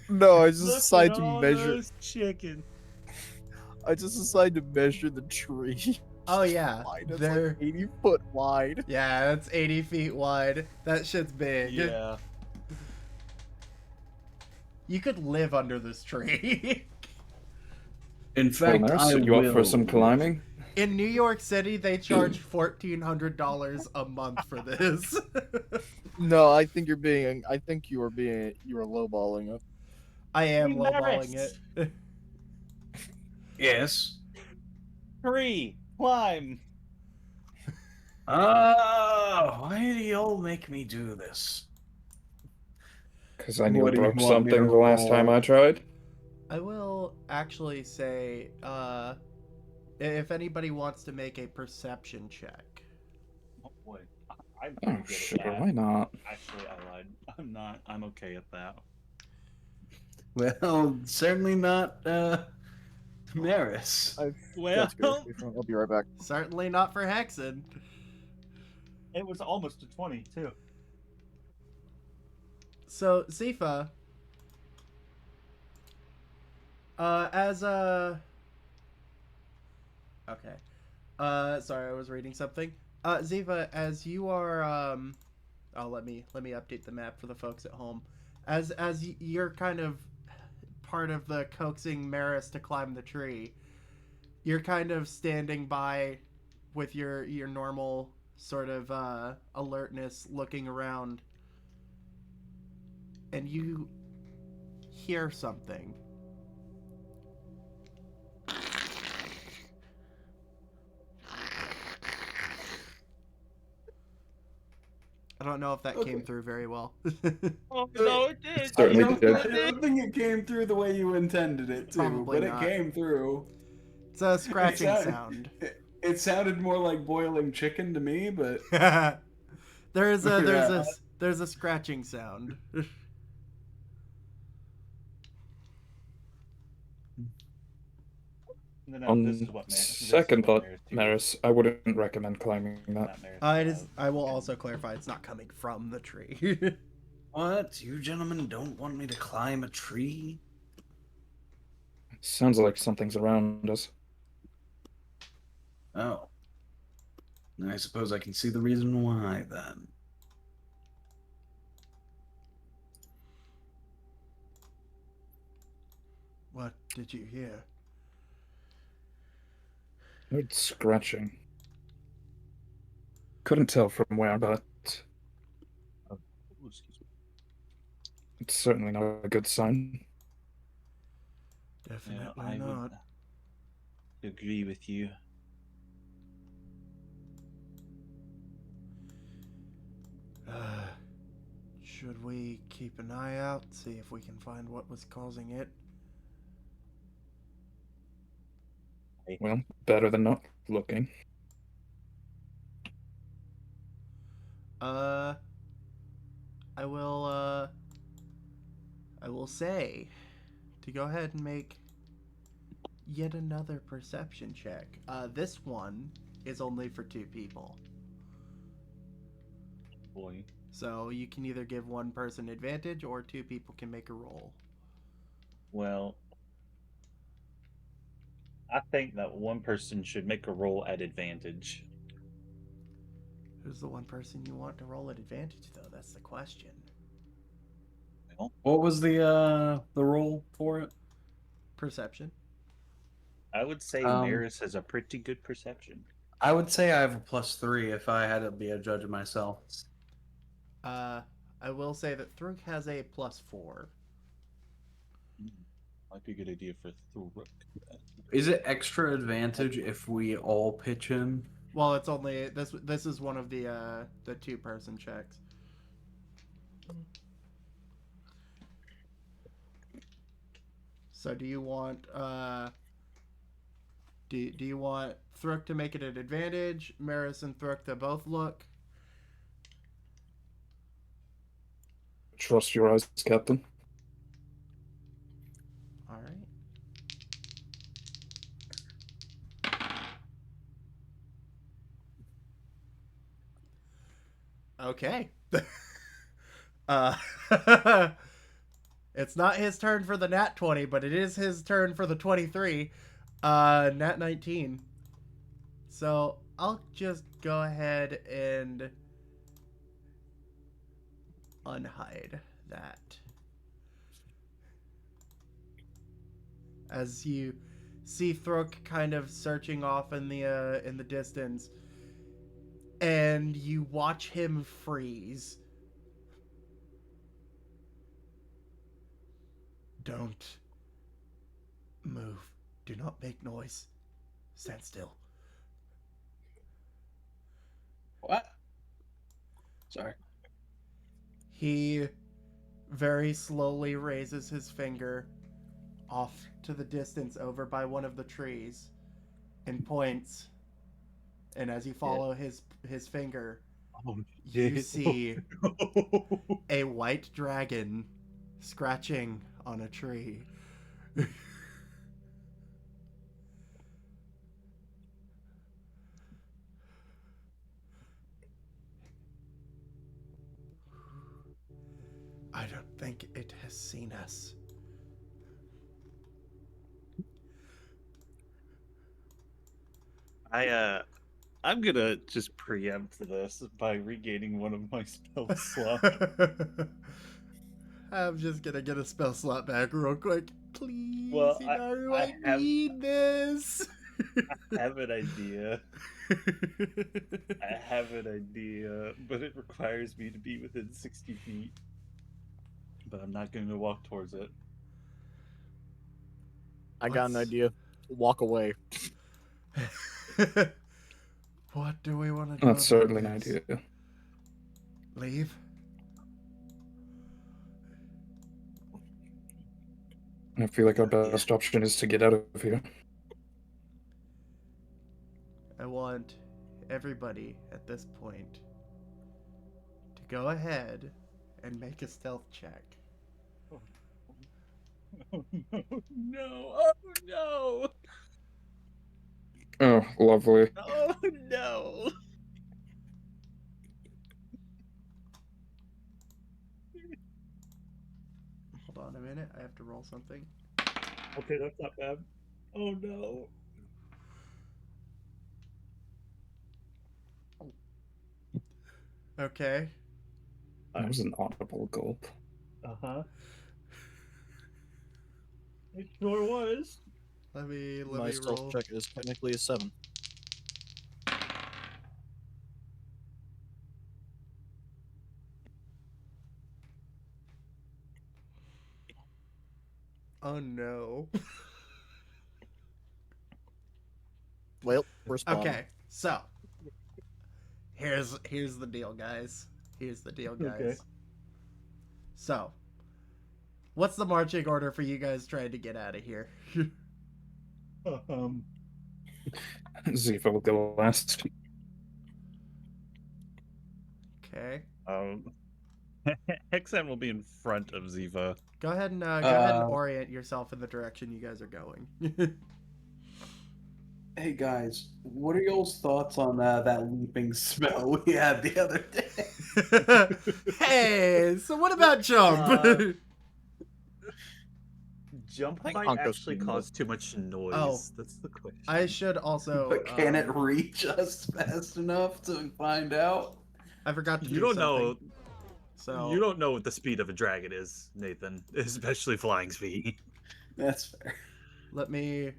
Speaker 4: No, I just decided to measure.
Speaker 3: Chicken.
Speaker 4: I just decided to measure the tree.
Speaker 2: Oh yeah,
Speaker 4: It's
Speaker 2: they're
Speaker 4: like 80 foot wide.
Speaker 2: yeah, that's 80 feet wide. That shit's big.
Speaker 7: Yeah.
Speaker 2: You could live under this tree.
Speaker 6: In fact,
Speaker 5: Well,
Speaker 6: I
Speaker 5: so you
Speaker 6: will.
Speaker 5: up for some climbing?
Speaker 2: In New York City, they charge $1,400 a month for this.
Speaker 4: No, I think you're being. I think you are lowballing it.
Speaker 2: I am
Speaker 3: Hey,
Speaker 2: lowballing
Speaker 3: Maris!
Speaker 2: it.
Speaker 6: Yes.
Speaker 7: Hurry! Climb!
Speaker 6: Why do you all make me do this?
Speaker 5: Because I
Speaker 6: What
Speaker 5: nearly
Speaker 6: do you
Speaker 5: broke
Speaker 6: want me to
Speaker 5: something the last time I
Speaker 6: roll?
Speaker 5: tried.
Speaker 2: I will actually say, if anybody wants to make a perception check.
Speaker 7: Oh boy. I'm
Speaker 5: Oh,
Speaker 7: pretty good
Speaker 5: sure,
Speaker 7: at that.
Speaker 5: why not?
Speaker 7: Actually, I lied. I'm not. I'm okay at that.
Speaker 6: Well, certainly not, Maris.
Speaker 4: I've
Speaker 7: Well,
Speaker 4: got to go. I'll be right back.
Speaker 2: Certainly not for Hexen.
Speaker 7: it was almost a 20 too.
Speaker 2: So, Zifa, as a... Okay. Sorry, I was reading something. Ziva, as you are, oh, let me update the map for the folks at home. As you're kind of part of the coaxing Maris to climb the tree, you're kind of standing by with your normal sort of alertness, looking around, and you hear something. I don't know if that came through very well.
Speaker 7: Oh no, it did.
Speaker 5: It certainly did.
Speaker 6: I don't think it came through the way you intended it to,
Speaker 2: Probably
Speaker 6: but
Speaker 2: not.
Speaker 6: it came through.
Speaker 2: It's a scratching
Speaker 6: It
Speaker 2: sound.
Speaker 6: It sounded more like boiling chicken to me, but
Speaker 2: there's
Speaker 6: Yeah.
Speaker 2: a scratching sound.
Speaker 7: No, this is
Speaker 5: On
Speaker 7: what
Speaker 5: second thought,
Speaker 7: Maris
Speaker 5: Maris, I wouldn't recommend climbing that.
Speaker 7: Not Maris.
Speaker 2: It is. I will also clarify. It's not coming from the tree.
Speaker 6: What? You gentlemen don't want me to climb a tree?
Speaker 5: Sounds like something's around us.
Speaker 6: Oh. I suppose I can see the reason why, then.
Speaker 2: What did you hear?
Speaker 5: Heard scratching. Couldn't tell from where, but
Speaker 7: Oh, excuse me.
Speaker 5: it's certainly not a good sign.
Speaker 2: Definitely
Speaker 7: I
Speaker 2: not.
Speaker 7: would agree with you.
Speaker 2: Should we keep an eye out, see if we can find what was causing it?
Speaker 5: Well, better than not looking.
Speaker 2: I will say to go ahead and make yet another perception check. This one is only for 2 people.
Speaker 7: Boy.
Speaker 2: So you can either give one person advantage or 2 people can make a roll.
Speaker 7: Well, I think that one person should make a roll at advantage.
Speaker 2: Who's the one person you want to roll at advantage, though? That's the question.
Speaker 7: Well,
Speaker 6: What was the roll for it?
Speaker 2: Perception.
Speaker 7: I would say
Speaker 6: Um,
Speaker 7: Maris has a pretty good perception.
Speaker 6: I would say I have a +3 if I had to be a judge of myself.
Speaker 2: I will say that Thruk has a +4.
Speaker 7: Might be a good idea for Thruk.
Speaker 6: Is it extra advantage if we all pitch in?
Speaker 2: Well, it's only this is one of the 2-person checks. So do you want do you want Thruk to make it an advantage, Maris and Thruk to both look?
Speaker 5: Trust your eyes, Captain.
Speaker 2: All right. Okay. uh It's not his turn for the nat 20, but it is his turn for the 23. Nat 19. So I'll just go ahead and unhide that. As you see Thruk kind of searching off in the distance, and you watch him freeze. Don't move. Do not make noise. Stand still.
Speaker 6: What? Sorry.
Speaker 2: He very slowly raises his finger off to the distance over by one of the trees and points. And as you follow his finger, you see a white dragon scratching on a tree. I don't think it has seen us.
Speaker 3: I'm gonna just preempt this by regaining one of my spell slots.
Speaker 2: I'm just gonna get a spell slot back real quick. Please,
Speaker 3: Well,
Speaker 2: Hinaru,
Speaker 3: I
Speaker 2: I
Speaker 3: have-
Speaker 2: need this.
Speaker 3: I have an idea. I have an idea, but it requires me to be within 60 feet. But I'm not going to walk towards it.
Speaker 4: I got an
Speaker 2: Let's-
Speaker 4: idea. Walk away.
Speaker 2: What do we want to do?
Speaker 5: That's
Speaker 2: about
Speaker 5: certainly an
Speaker 2: this?
Speaker 5: idea.
Speaker 2: Leave?
Speaker 5: I feel like our best option is to get out of here.
Speaker 2: I want everybody at this point to go ahead and make a stealth check.
Speaker 3: Oh no! Oh no!
Speaker 5: Oh, lovely.
Speaker 3: Oh no!
Speaker 2: Hold on a minute, I have to roll something.
Speaker 3: Okay, that's not bad. Oh no!
Speaker 2: Okay.
Speaker 5: That was an audible gulp.
Speaker 3: Uh-huh. It sure was.
Speaker 2: Let me
Speaker 4: My stealth
Speaker 2: roll.
Speaker 4: check is technically a 7.
Speaker 2: Oh no.
Speaker 4: Well, we're spawned.
Speaker 2: Okay, so here's the deal, guys. Here's the deal, guys.
Speaker 3: Okay.
Speaker 2: So, what's the marching order for you guys trying to get out of here?
Speaker 5: Ziva will go last.
Speaker 2: Okay.
Speaker 3: Hexen will be in front of Ziva.
Speaker 2: Go ahead and orient yourself in the direction you guys are going.
Speaker 6: Hey guys, what are y'all's thoughts on that leaping spell we had the other day?
Speaker 2: Hey, so what about jump?
Speaker 3: Jump
Speaker 4: I think
Speaker 3: might
Speaker 4: Honko's
Speaker 3: actually
Speaker 4: seen
Speaker 3: cause too much noise.
Speaker 2: Oh.
Speaker 3: That's the question.
Speaker 2: I should also.
Speaker 6: But can it reach us fast enough to find out?
Speaker 2: I forgot to.
Speaker 3: You
Speaker 2: do
Speaker 3: don't
Speaker 2: something.
Speaker 3: know.
Speaker 2: So
Speaker 3: You don't know what the speed of a dragon is, Nathan. Especially flying speed.
Speaker 6: That's fair.
Speaker 2: let me.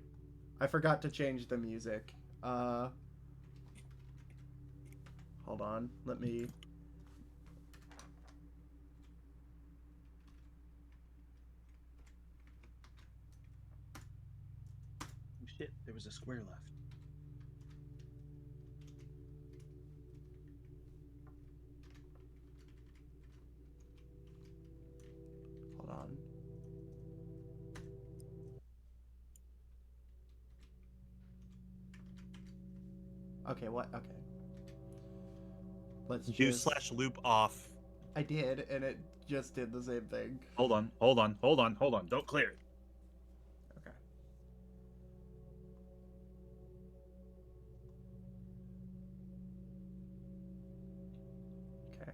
Speaker 2: I forgot to change the music. Hold on. Let me.
Speaker 3: Oh, shit, there was a square left.
Speaker 2: Hold on. Okay, what? Okay. Let's
Speaker 3: Do
Speaker 2: just.
Speaker 3: /loop off.
Speaker 2: I did, and it just did the same thing.
Speaker 3: Hold on. Don't clear.
Speaker 2: Okay. Okay.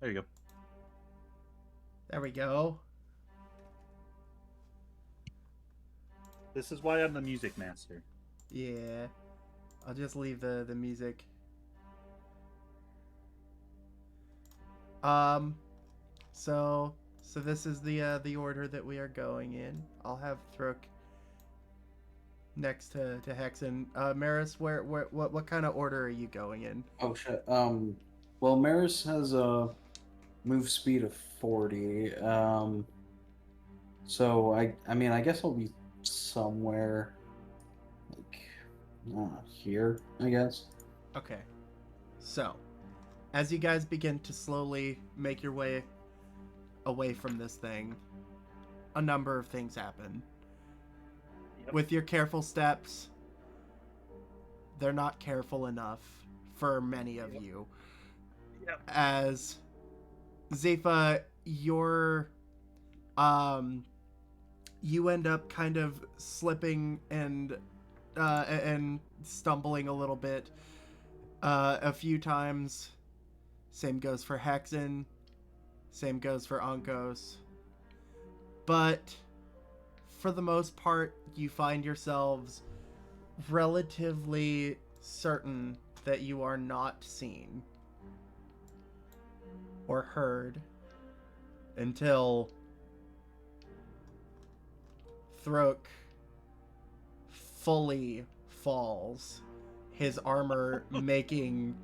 Speaker 3: There you go.
Speaker 2: There we go.
Speaker 3: This is why I'm the music master.
Speaker 2: Yeah. I'll just leave the music. So this is the order that we are going in. I'll have Throok next to Hexen. Maris, what kind of order are you going in?
Speaker 6: Oh shit. Well, Maris has move speed of 40. So I mean, I guess I'll be somewhere like here, I guess.
Speaker 2: Okay. So, as you guys begin to slowly make your way away from this thing, a number of things happen.
Speaker 3: Yep.
Speaker 2: With your careful steps, they're not careful enough for many of you.
Speaker 3: Yep.
Speaker 2: As Zepha, you end up kind of slipping and stumbling a little bit a few times. Same goes for Hexen. Same goes for Unkos. But for the most part, you find yourselves relatively certain that you are not seen or heard until Throk fully falls, his armor making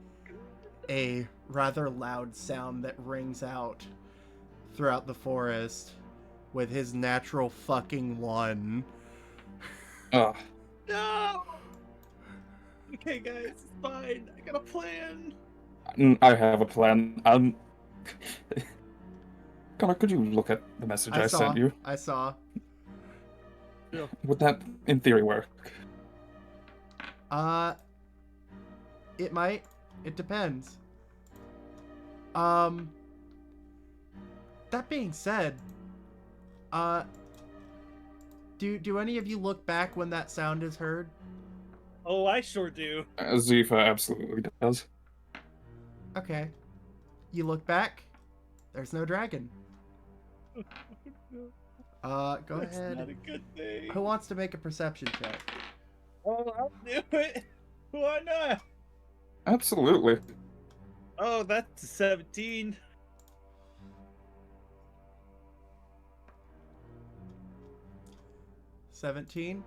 Speaker 2: a rather loud sound that rings out throughout the forest with his natural fucking one.
Speaker 5: Ugh.
Speaker 3: No. Okay, guys, it's fine. I got a plan.
Speaker 5: I have a plan. Connor, could you look at the message I sent you?
Speaker 2: I saw.
Speaker 5: Would that, in theory, work?
Speaker 2: It might. It depends. That being said, do any of you look back when that sound is heard?
Speaker 3: Oh, I sure do.
Speaker 5: Zepha absolutely does.
Speaker 2: Okay. You look back. There's no dragon. Go
Speaker 3: That's
Speaker 2: ahead.
Speaker 3: not a good thing.
Speaker 2: Who wants to make a perception check?
Speaker 3: Oh, I'll do it. Why not?
Speaker 5: Absolutely.
Speaker 3: Oh, that's a 17.
Speaker 2: 17?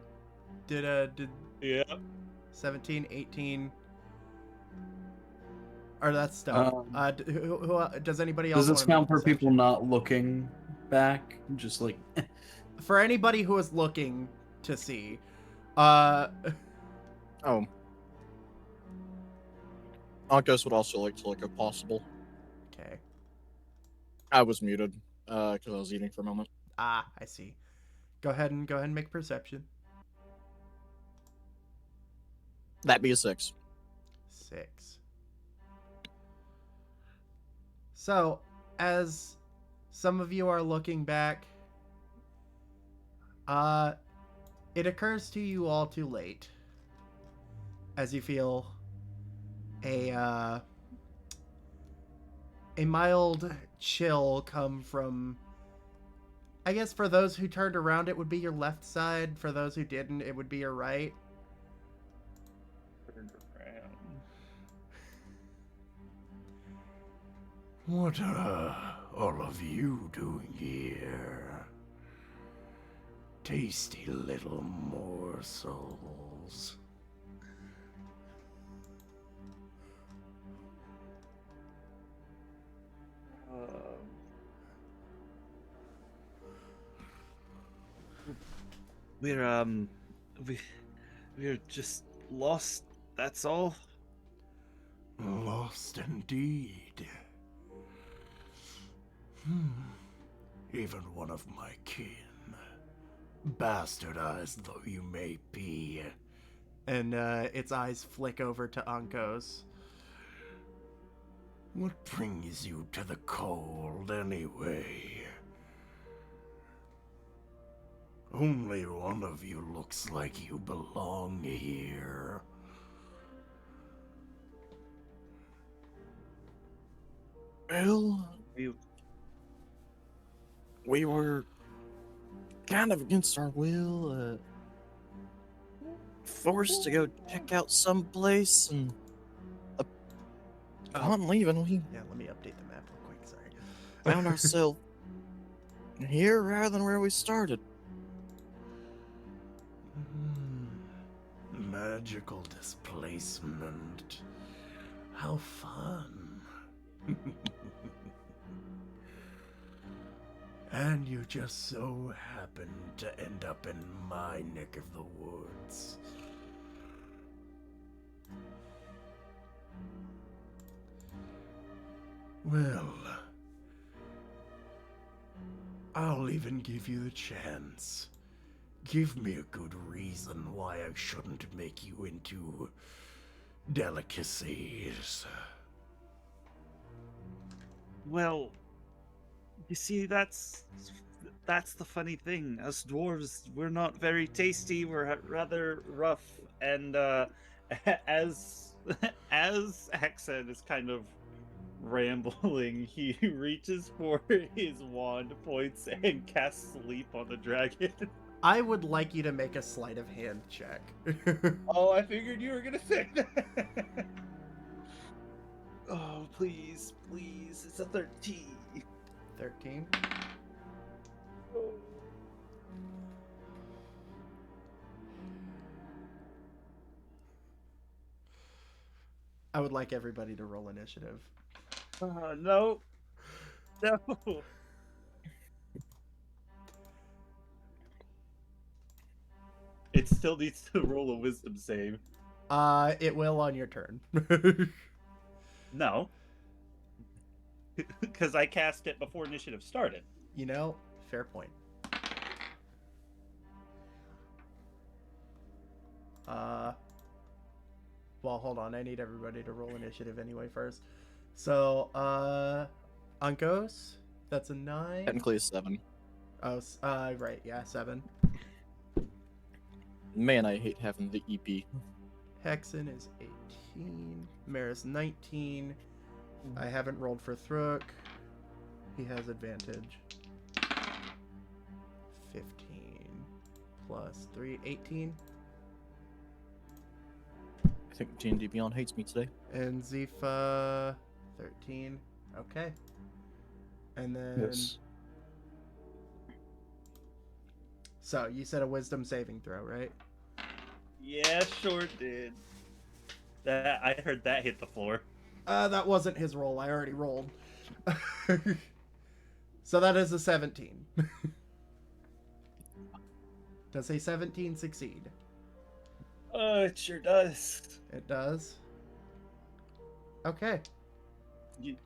Speaker 2: Did
Speaker 3: Yeah.
Speaker 2: 17, 18? Or that's stuff. Does anybody else?
Speaker 6: Does this
Speaker 2: wanna make
Speaker 6: count
Speaker 2: a
Speaker 6: for people
Speaker 2: perception?
Speaker 6: not looking back? Just like
Speaker 2: For anybody who is looking to see,
Speaker 4: Oh. Ankos would also like to look if possible.
Speaker 2: okay.
Speaker 4: I was muted because I was eating for a moment.
Speaker 2: I see. Go ahead and make a perception.
Speaker 4: That'd be a 6.
Speaker 2: 6. So, as some of you are looking back, it occurs to you all too late as you feel a mild chill come from, I guess for those who turned around it would be your left side, for those who didn't it would be your right.
Speaker 3: Turned around.
Speaker 1: What are all of you doing here? Tasty little morsels.
Speaker 3: We're we're just lost. That's all.
Speaker 1: Lost indeed. Even one of my kin, bastardized though you may be.
Speaker 2: And its eyes flick over to Ankos.
Speaker 1: What brings you to the cold anyway? Only one of you looks like you belong here.
Speaker 4: Well, we were kind of against our will, forced to go check out some place, and upon leaving, we
Speaker 2: Yeah, let me update the map real quick, sorry.
Speaker 4: found ourselves here rather than where we started.
Speaker 1: Magical displacement. How fun. And you just so happen to end up in my neck of the woods. Well, I'll even give you the chance. Give me a good reason why I shouldn't make you into delicacies.
Speaker 3: Well, you see, that's the funny thing. Us dwarves, we're not very tasty. We're rather rough, and as as Axon is kind of rambling, he reaches for his wand, points, and casts sleep on the dragon.
Speaker 2: I would like you to make a sleight of hand check.
Speaker 3: Oh, I figured you were gonna say that. Oh, please, please, it's a 13.
Speaker 2: 13. I would like everybody to roll initiative.
Speaker 3: No. No. It still needs to roll a wisdom save.
Speaker 2: It will on your turn.
Speaker 3: No. Because I cast it before initiative started.
Speaker 2: You know, fair point. Well, hold on. I need everybody to roll initiative anyway first. So, Uncos, that's a 9.
Speaker 4: Technically a 7.
Speaker 2: Oh, right, yeah, 7.
Speaker 4: Man, I hate having the EP.
Speaker 2: Hexen is 18. Maris 19. I haven't rolled for Throok. He has advantage. 15 plus 3, 18.
Speaker 4: I think D&D Beyond hates me today.
Speaker 2: And Zifa 13. Okay. And then
Speaker 5: Yes.
Speaker 2: so you said a wisdom saving throw, right?
Speaker 3: Yeah, sure did. That I heard that hit the floor.
Speaker 2: That wasn't his roll. I already rolled. So that is a 17. Does a 17 succeed?
Speaker 3: It sure does.
Speaker 2: It does. Okay.
Speaker 3: You-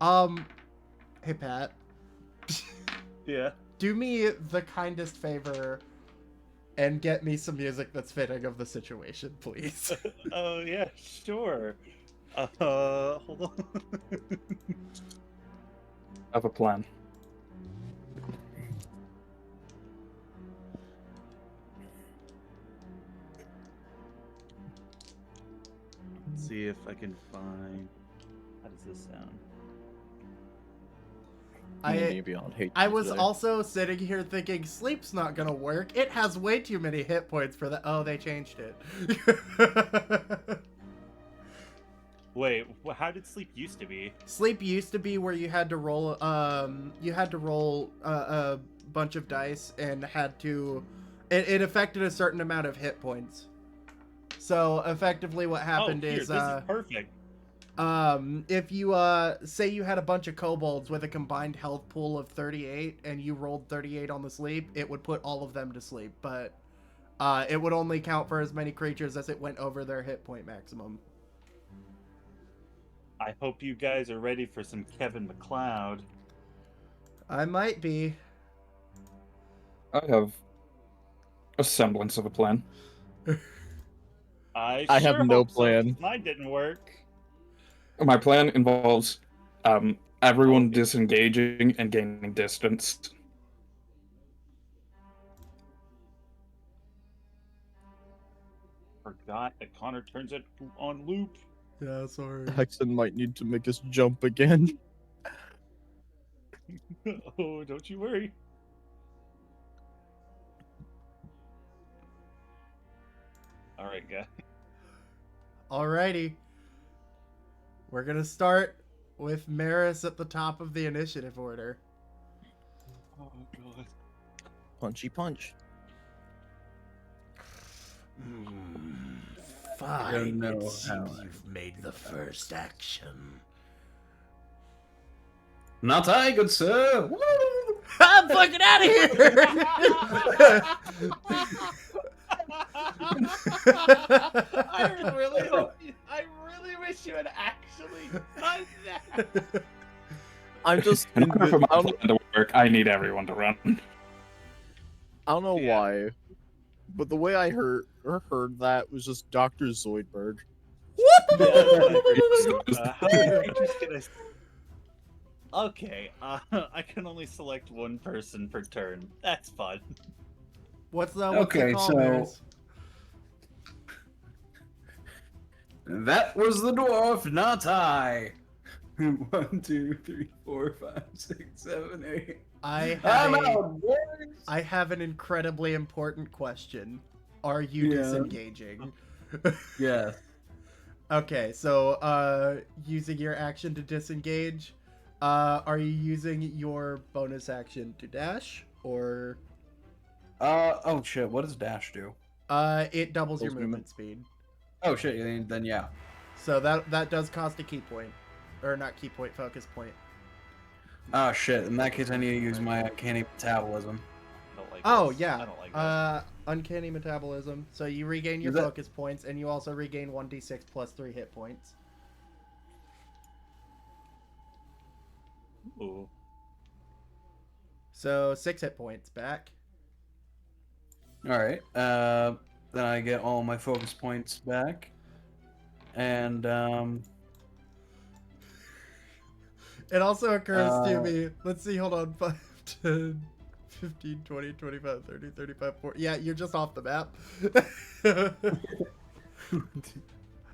Speaker 2: Hey Pat.
Speaker 3: Yeah.
Speaker 2: Do me the kindest favor and get me some music that's fitting of the situation, please.
Speaker 3: Oh yeah, sure. Hold on.
Speaker 5: I have a plan.
Speaker 3: Let's see if I can find. How does this sound?
Speaker 4: D&D Beyond hates
Speaker 2: I
Speaker 4: me
Speaker 2: was
Speaker 4: today.
Speaker 2: also sitting here thinking sleep's not gonna work. It has way too many hit points for that. Oh, they changed it.
Speaker 3: Wait, how did sleep used to be?
Speaker 2: Sleep used to be where you had to roll a bunch of dice and had to it affected a certain amount of hit points. So effectively what happened
Speaker 3: oh, here,
Speaker 2: is
Speaker 3: this is perfect.
Speaker 2: if you say you had a bunch of kobolds with a combined health pool of 38 and you rolled 38 on the sleep, it would put all of them to sleep, but it would only count for as many creatures as it went over their hit point maximum.
Speaker 3: I hope you guys are ready for some Kevin McLeod.
Speaker 2: I might be.
Speaker 5: I have a semblance of a plan.
Speaker 3: I
Speaker 4: have
Speaker 3: sure
Speaker 4: no
Speaker 3: hope so, 'cause
Speaker 4: plan.
Speaker 3: mine didn't work.
Speaker 5: My plan involves everyone disengaging and gaining distance.
Speaker 3: Forgot that Connor turns it on loop.
Speaker 2: Yeah, sorry.
Speaker 4: Hexen might need to make us jump again.
Speaker 3: Oh, don't you worry. All right, guys.
Speaker 2: Alrighty. We're gonna start with Maris at the top of the initiative order.
Speaker 3: Oh god.
Speaker 4: Punchy punch.
Speaker 1: Fine,
Speaker 6: know
Speaker 1: it
Speaker 6: how
Speaker 1: seems
Speaker 6: I-
Speaker 1: you've made the first action.
Speaker 6: Not I, good sir. Woo!
Speaker 2: I'm fucking out of here.
Speaker 7: I really wish you had actually done that.
Speaker 4: I'm just.
Speaker 5: In order for my plan to work, I need everyone to run.
Speaker 4: I don't know
Speaker 7: Yeah.
Speaker 4: why, but the way I heard that was just Dr. Zoidberg.
Speaker 7: How are you just gonna... Okay, I can only select one person per turn. That's fun.
Speaker 2: What's the
Speaker 6: Okay,
Speaker 2: call,
Speaker 6: so-
Speaker 2: Maris?
Speaker 6: That was the dwarf, not I. 1, 2, 3, 4, 5, 6, 7, 8.
Speaker 2: I
Speaker 6: I'm
Speaker 2: have,
Speaker 6: out, boys.
Speaker 2: I have an incredibly important question. Are you
Speaker 6: Yeah.
Speaker 2: disengaging?
Speaker 6: Yes.
Speaker 2: Okay, so using your action to disengage, are you using your bonus action to dash, or
Speaker 6: Oh shit, what does dash do?
Speaker 2: it doubles your
Speaker 4: Doubles
Speaker 2: movement speed?
Speaker 6: Oh shit, then yeah.
Speaker 2: So that does cost a key point, or not key point, focus point.
Speaker 6: Oh shit, in that case I need to use my uncanny metabolism.
Speaker 7: I don't like
Speaker 2: Oh
Speaker 7: this.
Speaker 2: yeah,
Speaker 7: I don't like that.
Speaker 2: uncanny metabolism. So you regain your
Speaker 6: Is that-
Speaker 2: focus points, and you also regain 1d6 plus 3 hit points.
Speaker 7: Ooh.
Speaker 2: So 6 hit points back.
Speaker 6: Alright, then I get all my focus points back. And,
Speaker 2: It also occurs to
Speaker 6: Uh,
Speaker 2: me, let's see, hold on, 5, 10, 15, 20, 25, 30, 35, 40. Yeah, you're just off the map.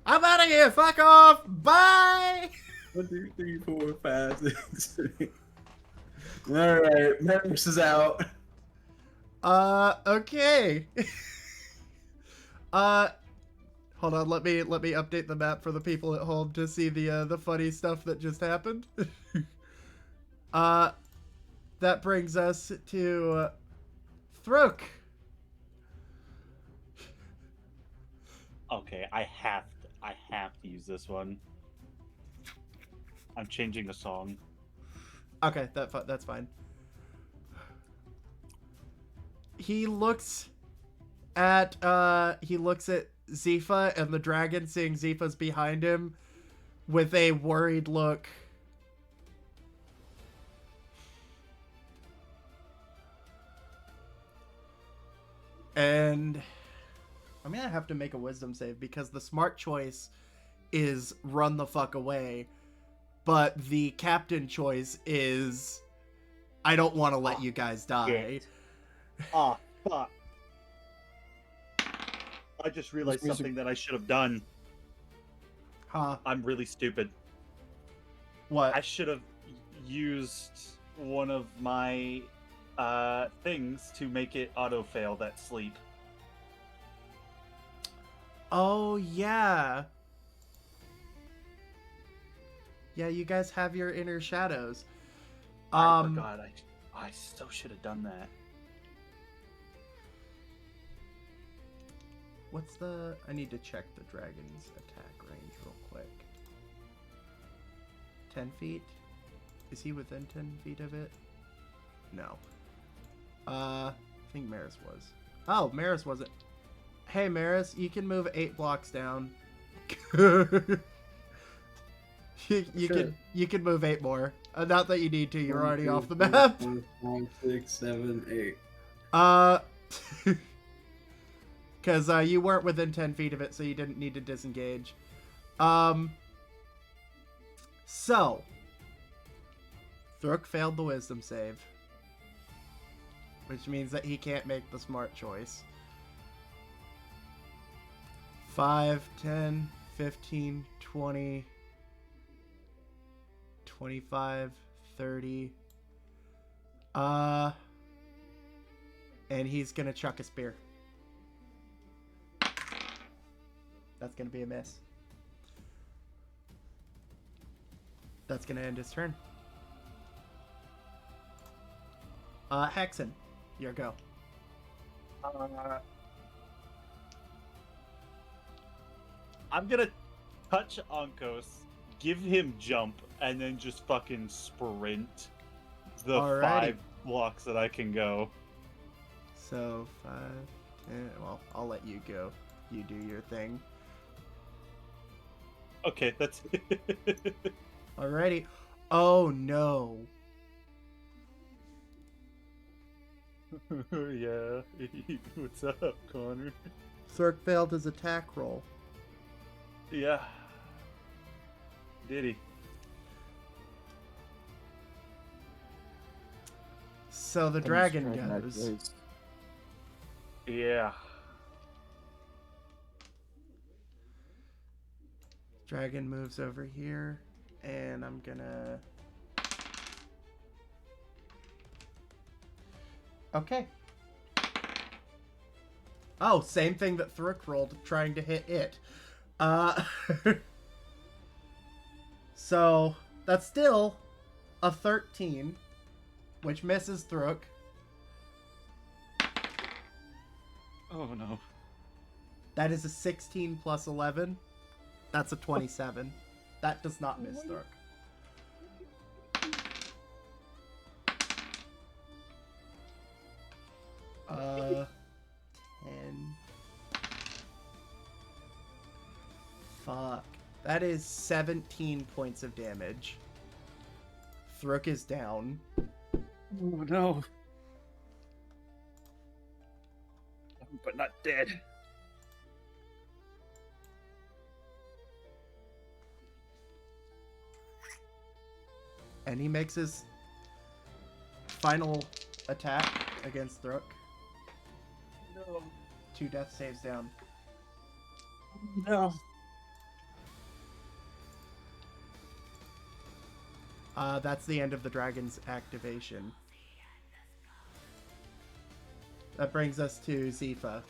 Speaker 2: I'm out of here, fuck off, bye!
Speaker 6: 1, 2, 3, 4, 5, 6, 7. Alright, Maris is out.
Speaker 2: Okay. Hold on, let me update the map for the people at home to see the funny stuff that just happened. That brings us to Thruk.
Speaker 7: Okay, I have to use this one. I'm changing the song.
Speaker 2: Okay, that's fine. He looks at Zifa and the dragon, seeing Zifa's behind him with a worried look. And I'm gonna have to make a wisdom save because the smart choice is run the fuck away, but the captain choice is I don't want to let you guys die.
Speaker 7: Shit. Ah, fuck. I just realized
Speaker 4: Music-
Speaker 7: something that I should have done.
Speaker 2: Huh?
Speaker 7: I'm really stupid.
Speaker 2: What?
Speaker 7: I should have used one of my things to make it auto fail that sleep.
Speaker 2: Oh yeah. Yeah, you guys have your inner shadows.
Speaker 7: I forgot. I so should have done that.
Speaker 2: What's the... I need to check the dragon's attack range real quick. 10 feet? Is he within 10 feet of it? No. I think Maris was. Oh, Maris wasn't. Hey, Maris, you can move 8 blocks down. you
Speaker 6: Sure.
Speaker 2: you can move 8 more. Not that you need to. You're already off the map.
Speaker 6: 5, 6, 7, 8.
Speaker 2: Because you weren't within 10 feet of it, so you didn't need to disengage. So, Thruk failed the wisdom save, which means that he can't make the smart choice. 5, 10, 15, 20, 25, 30. And he's gonna chuck a spear. That's gonna be a miss. That's gonna end his turn. Hexen, your go.
Speaker 7: I'm gonna touch Ankos, give him jump, and then just fucking sprint the
Speaker 2: Alrighty.
Speaker 7: blocks that I can go.
Speaker 2: So 5, 10. Well, I'll let you go. You do your thing.
Speaker 7: Okay, that's
Speaker 2: Alrighty. Oh no.
Speaker 7: yeah. What's up, Connor?
Speaker 2: Thurk failed his attack roll.
Speaker 7: Yeah. Did he?
Speaker 2: So the dragon goes.
Speaker 7: Yeah.
Speaker 2: Dragon moves over here, and I'm gonna... Okay. Oh, same thing that Thurk rolled, trying to hit it. So, that's still a 13, which misses Thurk.
Speaker 7: Oh no.
Speaker 2: That is a 16 plus 11. That's a 27. That does not miss Thurk. Uh, 10. Fuck. That is 17 points of damage. Thurk is down.
Speaker 7: Oh no. But not dead.
Speaker 2: And he makes his final attack against Thurk.
Speaker 7: No.
Speaker 2: 2 death saves down.
Speaker 7: No.
Speaker 2: That's the end of the dragon's activation. That brings us to Zifa.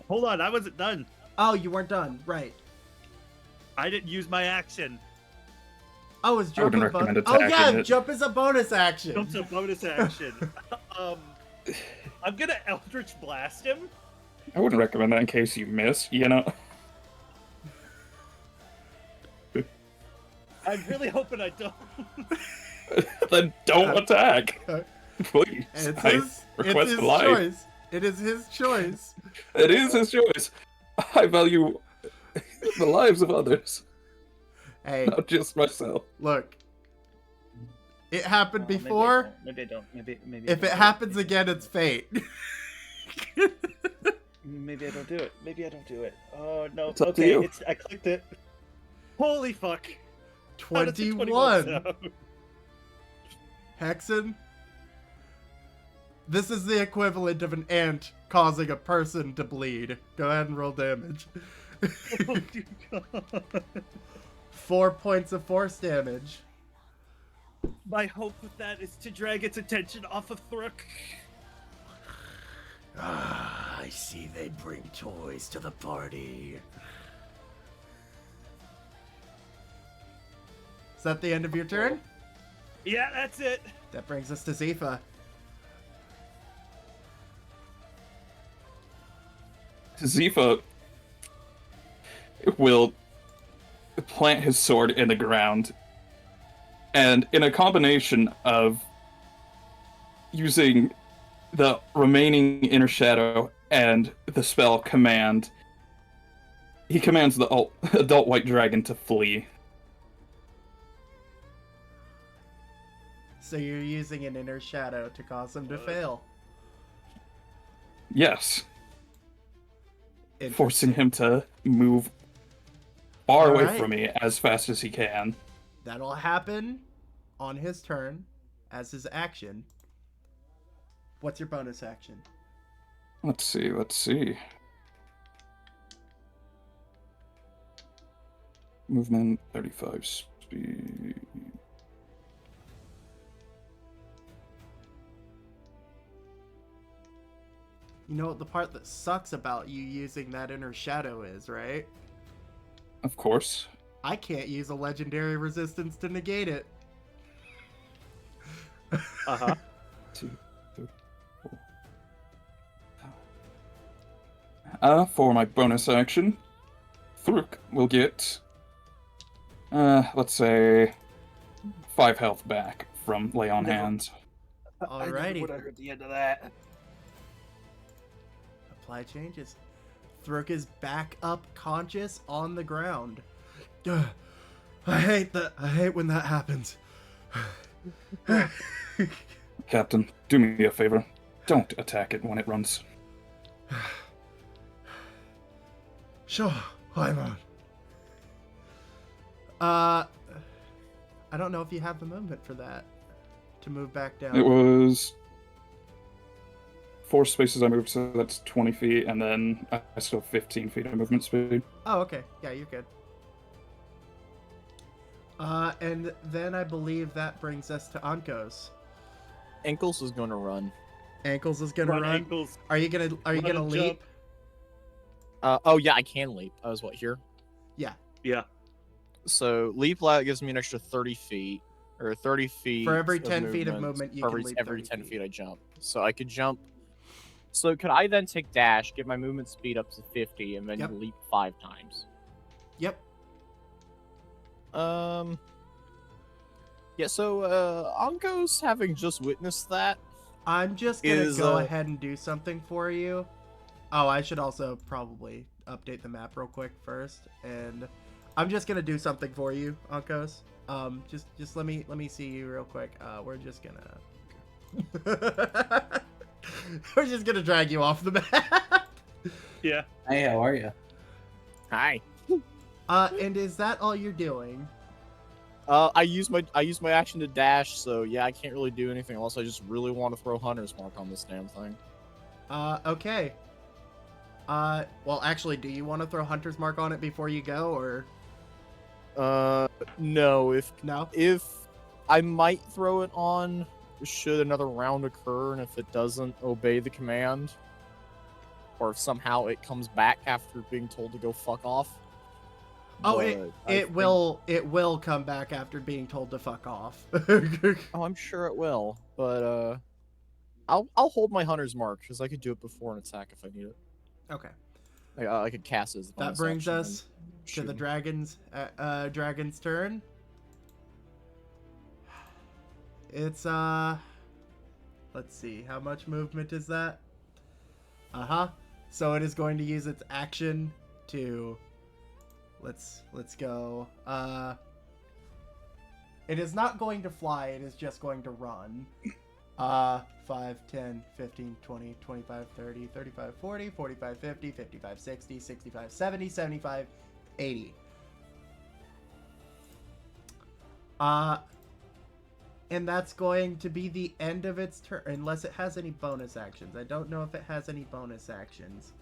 Speaker 7: Hold on, I wasn't done.
Speaker 2: Oh, you weren't done. Right.
Speaker 7: I didn't use my action.
Speaker 2: Oh, is jump
Speaker 5: wouldn't
Speaker 2: a bonus?
Speaker 5: recommend
Speaker 2: Oh yeah,
Speaker 5: attacking it.
Speaker 2: jump is a bonus action.
Speaker 7: Jump's a bonus action. I'm gonna Eldritch Blast him.
Speaker 5: I wouldn't recommend that in case you miss, you know?
Speaker 7: I'm really hoping I don't.
Speaker 5: Then don't attack. Please.
Speaker 2: It's
Speaker 5: I
Speaker 2: his,
Speaker 5: request
Speaker 2: it's his
Speaker 5: life.
Speaker 2: choice. It is his choice.
Speaker 5: It is his choice. I value the lives of others,
Speaker 2: Hey,
Speaker 5: not just myself.
Speaker 2: look. It happened before.
Speaker 7: Maybe I don't. Maybe
Speaker 2: If it happens again, it's fate.
Speaker 7: Maybe I don't do it. Maybe I don't do it. Oh no.
Speaker 5: It's up to
Speaker 7: Okay,
Speaker 5: you.
Speaker 7: I clicked it. Holy fuck. How does the
Speaker 2: 21.
Speaker 7: sound?
Speaker 2: Hexen. This is the equivalent of an ant causing a person to bleed. Go ahead and roll damage.
Speaker 7: Oh dear God.
Speaker 2: 4 points of force damage.
Speaker 7: My hope with that is to drag its attention off of Throok.
Speaker 1: Ah, I see they bring toys to the party.
Speaker 2: Is that the end of your turn?
Speaker 7: Yeah, that's it.
Speaker 2: That brings us to Zifa.
Speaker 5: Zifa will plant his sword in the ground, and in a combination of using the remaining inner shadow and the spell command, he commands the adult white dragon to flee.
Speaker 2: So you're using an inner shadow to cause him to fail.
Speaker 5: Yes,
Speaker 2: Interesting.
Speaker 5: forcing him to move far away
Speaker 2: Alright.
Speaker 5: from me as fast as he can.
Speaker 2: That'll happen on his turn as his action. What's your bonus action?
Speaker 5: Let's see. Movement 35 speed.
Speaker 2: You know what the part that sucks about you using that inner shadow is, right?
Speaker 5: Of course.
Speaker 2: I can't use a legendary resistance to negate it.
Speaker 7: Uh-huh.
Speaker 5: 2, 3, 4. For my bonus action, Thruk will get, let's say, 5 health back from Lay on
Speaker 2: Never-
Speaker 5: Hands.
Speaker 2: Alrighty.
Speaker 5: What I heard at the end of that.
Speaker 2: Apply changes. Thruk is back up conscious on the ground. Ugh. I hate that. I hate when that happens.
Speaker 5: Captain, do me a favor. Don't attack it when it runs.
Speaker 2: Sure, why not? I don't know if you have the movement for that to move back down.
Speaker 5: It was 4 spaces I moved, so that's 20 feet, and then I still have 15 feet of movement speed.
Speaker 2: Oh, okay. Yeah, you're good. And then I believe that brings us to Ankos.
Speaker 4: Ankles is going to run.
Speaker 2: Ankles is gonna run.
Speaker 7: Ankles.
Speaker 2: Are you gonna
Speaker 7: Run and
Speaker 2: leap?
Speaker 7: jump.
Speaker 4: Oh yeah, I can leap. I was here.
Speaker 2: Yeah.
Speaker 7: Yeah.
Speaker 4: So leap gives me an extra 30 feet, or 30 feet.
Speaker 2: For every
Speaker 4: of
Speaker 2: 10 feet of movement, you
Speaker 4: for
Speaker 2: can
Speaker 4: every,
Speaker 2: leap
Speaker 4: every
Speaker 2: 30
Speaker 4: 10
Speaker 2: feet.
Speaker 4: feet I jump. So I could jump. So could I then take dash, get my movement speed up to 50, and then
Speaker 2: Yep.
Speaker 4: leap 5 times?
Speaker 2: Yep.
Speaker 4: Yeah. So Ankos, having just witnessed that,
Speaker 2: I'm just gonna
Speaker 4: Is,
Speaker 2: go
Speaker 4: uh,
Speaker 2: ahead and do something for you. Oh, I should also probably update the map real quick first, and I'm just gonna do something for you, Ankos. Just let me see you real quick. We're just gonna drag you off the map.
Speaker 7: Yeah.
Speaker 6: Hey, how are you?
Speaker 4: hi.
Speaker 2: And is that all you're doing?
Speaker 4: I use my action to dash, so yeah, I can't really do anything else. I just really want to throw Hunter's Mark on this damn thing.
Speaker 2: Okay. Well, actually, do you want to throw Hunter's Mark on it before you go, or
Speaker 4: No.
Speaker 2: no?
Speaker 4: If I might throw it on, should another round occur, and if it doesn't obey the command, or if somehow it comes back after being told to go fuck off.
Speaker 2: Oh,
Speaker 4: But
Speaker 2: it
Speaker 4: I think-
Speaker 2: will come back after being told to fuck off.
Speaker 4: Oh, I'm sure it will, but I'll hold my Hunter's Mark because I could do it before an attack if I need it.
Speaker 2: Okay.
Speaker 4: I could cast it as a
Speaker 2: That
Speaker 4: bonus
Speaker 2: brings
Speaker 4: action
Speaker 2: us
Speaker 4: and
Speaker 2: to the
Speaker 4: shoot.
Speaker 2: dragon's turn. It's let's see, how much movement is that? So it is going to use its action to let's go. It is not going to fly, it is just going to run. 5, 10, 15, 20, 25, 30, 35, 40, 45, 50, 55, 60, 65, 70, 75, 80. And that's going to be the end of its turn, unless it has any bonus actions. I don't know if it has any bonus actions.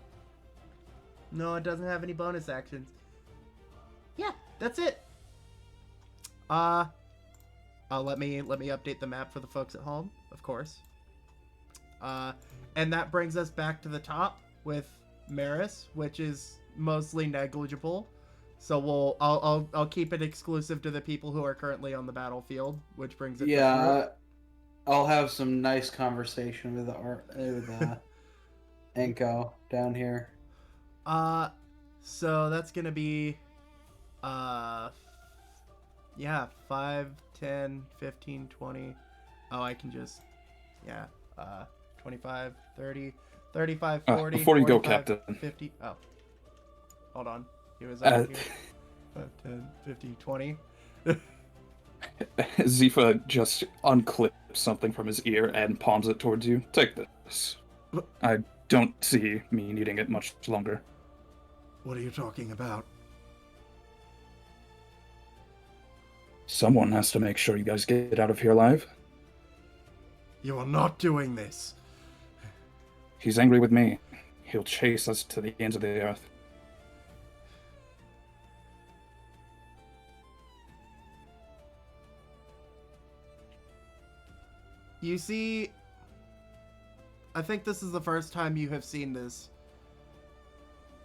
Speaker 2: No, it doesn't have any bonus actions. Yeah, that's it. Let me update the map for the folks at home, of course. And that brings us back to the top with Maris, which is mostly negligible. So I'll keep it exclusive to the people who are currently on the battlefield, which brings it to
Speaker 6: Yeah, I'll have some nice conversation with Enko down here.
Speaker 2: So that's gonna be yeah, 5, 10, 15, 20. Oh, I can just 25, 30, 35, 40,
Speaker 5: Before you go,
Speaker 2: 45,
Speaker 5: Captain.
Speaker 2: 50. Oh. Hold on. He was over here. 5, 10, 15, 20.
Speaker 5: Zifa just unclips something from his ear and palms it towards you. Take this. I don't see me needing it much longer.
Speaker 2: What are you talking about?
Speaker 5: Someone has to make sure you guys get out of here alive.
Speaker 2: You are not doing this.
Speaker 5: He's angry with me. He'll chase us to the ends of the earth.
Speaker 2: You see, I think this is the first time you have seen this.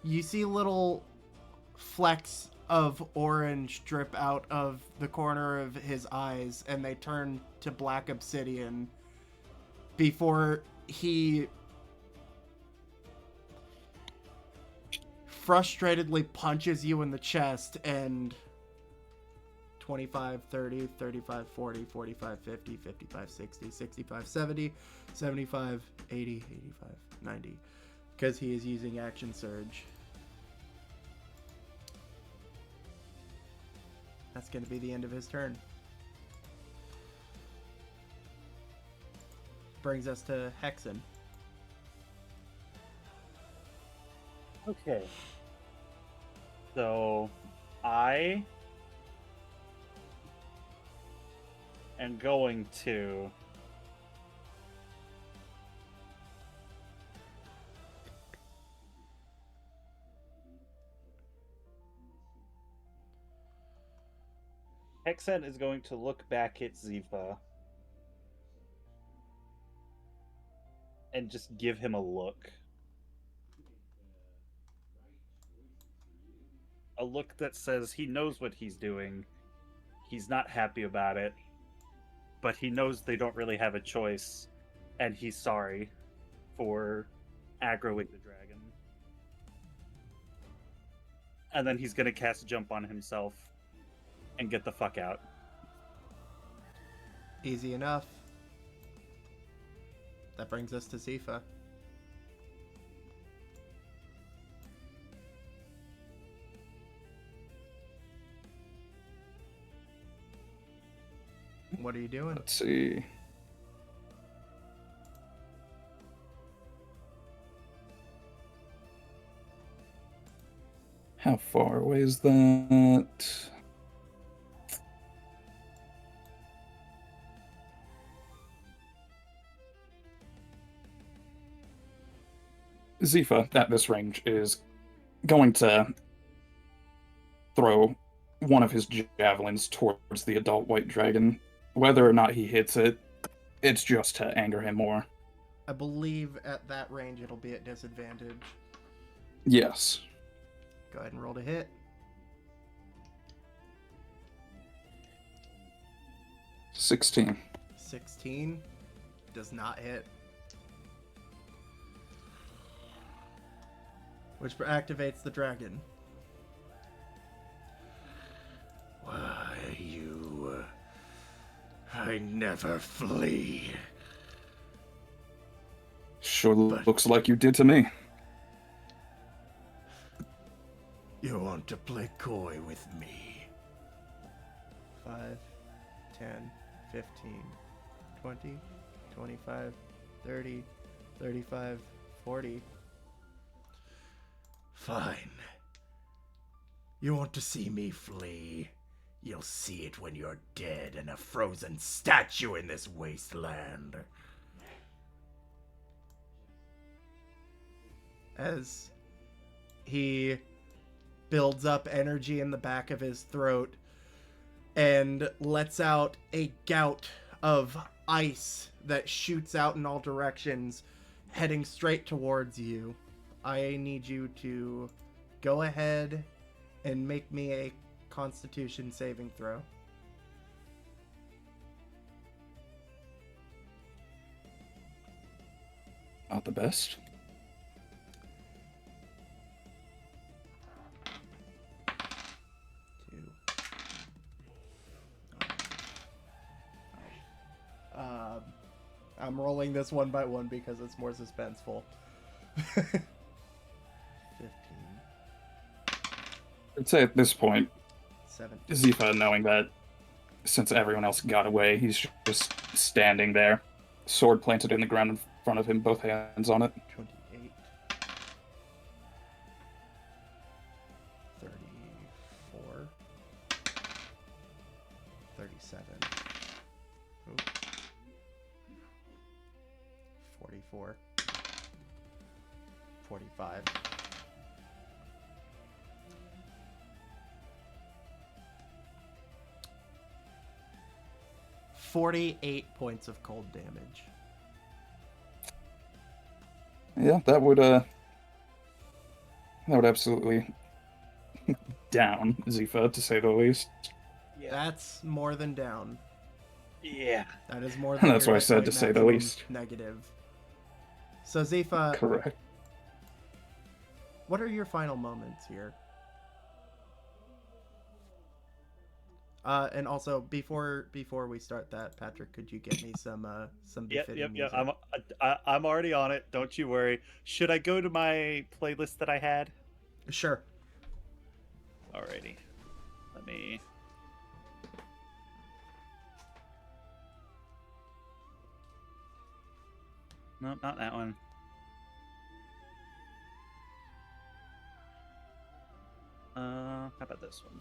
Speaker 2: You see little flecks of orange drip out of the corner of his eyes, and they turn to black obsidian before he frustratedly punches you in the chest and 25, 30, 35, 40, 45, 50, 55, 60, 65, 70, 75, 80, 85, 90. Because he is using Action Surge. That's going to be the end of his turn. Brings us to Hexen.
Speaker 7: Okay. So, I am going to Hexen is going to look back at Ziva and just give him a look. A look that says he knows what he's doing. He's not happy about it, but he knows they don't really have a choice, and he's sorry for aggroing the dragon. And then he's gonna cast Jump on himself and get the fuck out.
Speaker 2: Easy enough. That brings us to Zifa. What are you doing?
Speaker 5: Let's see. How far away is that? Zifa, at this range, is going to throw one of his javelins towards the adult white dragon. Whether or not he hits it, it's just to anger him more.
Speaker 2: I believe at that range it'll be at disadvantage.
Speaker 5: Yes.
Speaker 2: Go ahead and roll to hit.
Speaker 5: 16.
Speaker 2: 16 does not hit. Which activates the dragon.
Speaker 1: Why, I never flee.
Speaker 5: Sure looks like you did to me.
Speaker 1: You want to play coy with me?
Speaker 2: 5, 10, 15, 20, 25, 30, 35, 40.
Speaker 1: Fine. You want to see me flee? You'll see it when you're dead and a frozen statue in this wasteland.
Speaker 2: As he builds up energy in the back of his throat and lets out a gout of ice that shoots out in all directions, heading straight towards you. I need you to go ahead and make me a Constitution saving throw.
Speaker 5: Not the best.
Speaker 2: I'm rolling this one by one because it's more suspenseful. 15.
Speaker 5: I'd say at this point,
Speaker 2: 17.
Speaker 5: Zifa, knowing that since everyone else got away, he's just standing there, sword planted in the ground in front of him, both hands on it.
Speaker 2: 28. 34. 37. Oop. 44. 45. 48 points of cold damage.
Speaker 5: Yeah, that would absolutely down Zifa, to say the least.
Speaker 7: Yeah.
Speaker 2: That's more than down.
Speaker 7: Yeah.
Speaker 2: That is more than
Speaker 5: That's
Speaker 2: your
Speaker 5: what I said,
Speaker 2: hit
Speaker 5: to
Speaker 2: point
Speaker 5: say the
Speaker 2: maximum
Speaker 5: least.
Speaker 2: negative. So Zifa,
Speaker 5: Correct.
Speaker 2: what are your final moments here? And also before we start that, Patrick, could you get me some befitting music?
Speaker 7: I'm already on it. Don't you worry. Should I go to my playlist that I had?
Speaker 2: Sure.
Speaker 7: Alrighty. Let me. No, not that one. How about this one?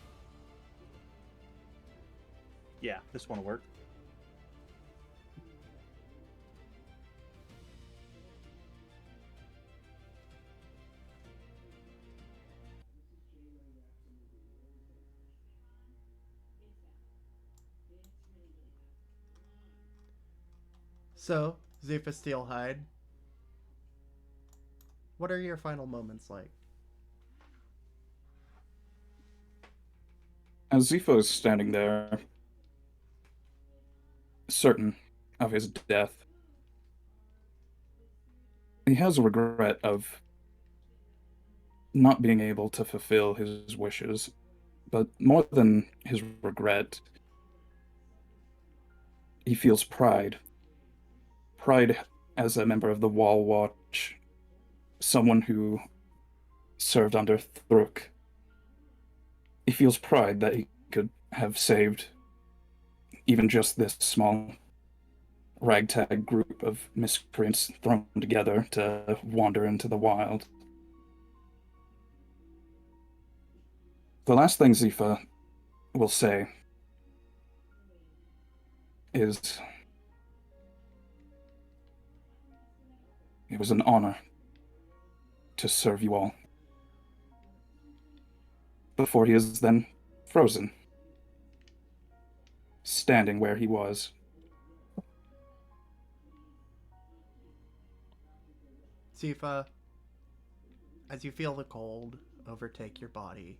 Speaker 7: Yeah, this one will work.
Speaker 2: So, Zephyr Steelhide, what are your final moments like?
Speaker 5: As Zephyr is standing there, certain of his death, he has a regret of not being able to fulfill his wishes, but more than his regret, he feels pride. Pride as a member of the Wall Watch, someone who served under Thruk. He feels pride that he could have saved even just this small ragtag group of miscreants thrown together to wander into the wild. The last thing Zephyr will say is, it was an honor to serve you all. Before he is then frozen, standing where he was.
Speaker 2: Sifa, as you feel the cold overtake your body,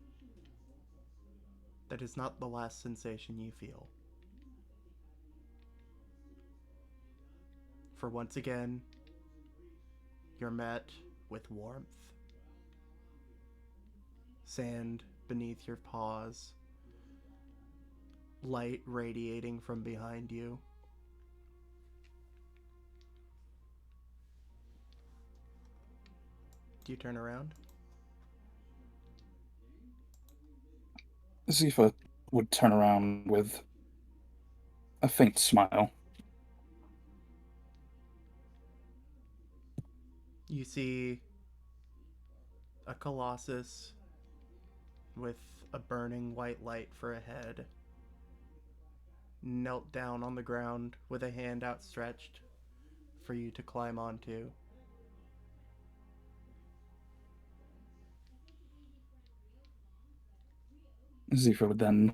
Speaker 2: that is not the last sensation you feel. For once again, you're met with warmth, sand beneath your paws, light radiating from behind you. Do you turn around?
Speaker 5: Zephyr would turn around with a faint smile.
Speaker 2: You see a colossus with a burning white light for a head, knelt down on the ground with a hand outstretched for you to climb onto.
Speaker 5: Zephyr would then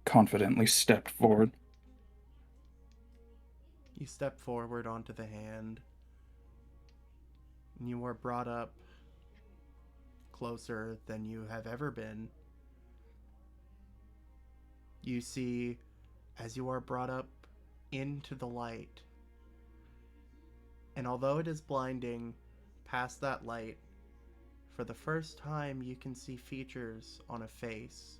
Speaker 5: confidently step forward.
Speaker 2: You step forward onto the hand. You are brought up closer than you have ever been. You see, as you are brought up into the light, and although it is blinding, past that light, for the first time you can see features on a face.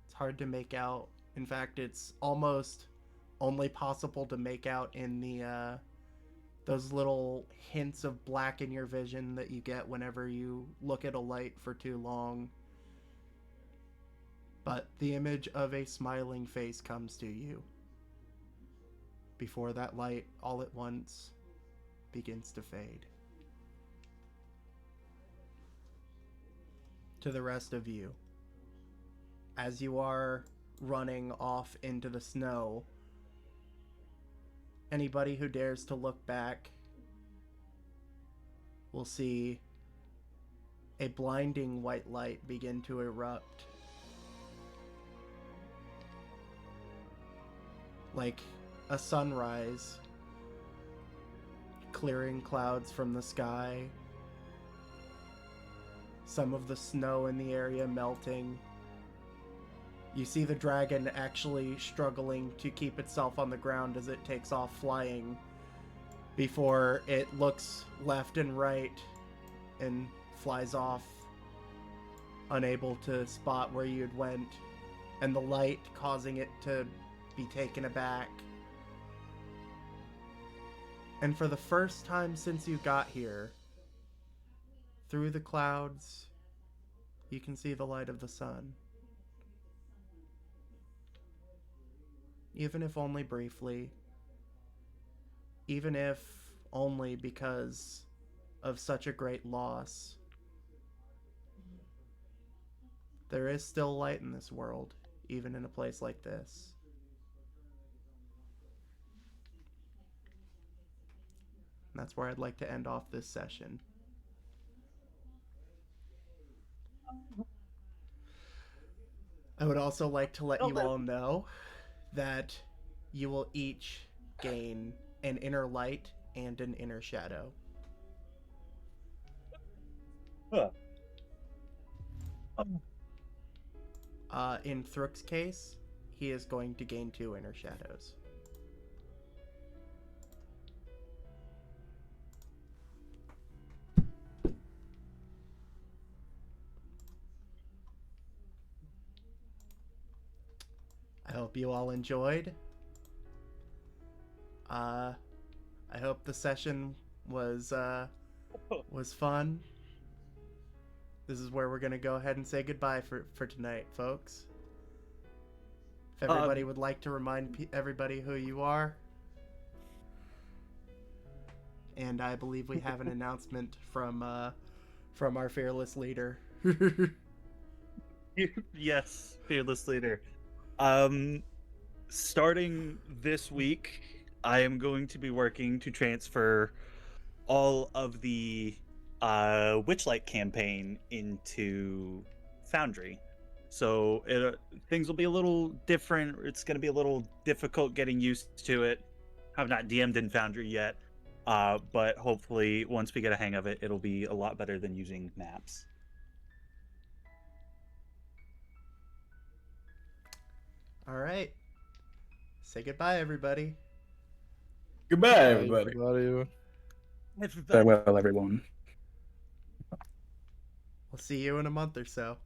Speaker 2: It's hard to make out. In fact, it's almost only possible to make out in the those little hints of black in your vision that you get whenever you look at a light for too long. But the image of a smiling face comes to you before that light all at once begins to fade. To the rest of you, as you are running off into the snow, anybody who dares to look back will see a blinding white light begin to erupt. Like a sunrise, clearing clouds from the sky, some of the snow in the area melting. You see the dragon actually struggling to keep itself on the ground as it takes off flying before it looks left and right and flies off unable to spot where you'd went, and the light causing it to be taken aback. And for the first time since you got here, through the clouds, you can see the light of the sun. Even if only briefly, even if only because of such a great loss, there is still light in this world, even in a place like this. And that's where I'd like to end off this session. I would also like to let you all know that you will each gain an inner light and an inner shadow. In Throok's case, he is going to gain 2 inner shadows. I hope you all enjoyed. I hope the session was fun. This is where we're gonna go ahead and say goodbye for tonight, folks. If everybody would like to remind everybody who you are. And I believe we have an announcement from our fearless leader.
Speaker 7: Yes, fearless leader. Starting this week, I am going to be working to transfer all of the Witchlight campaign into Foundry. So things will be a little different. It's going to be a little difficult getting used to it. I've not DM'd in Foundry yet, but hopefully once we get a hang of it, it'll be a lot better than using maps.
Speaker 2: All right. Say goodbye, everybody.
Speaker 9: Goodbye, everybody.
Speaker 5: Farewell, everyone.
Speaker 2: We'll see you in a month or so.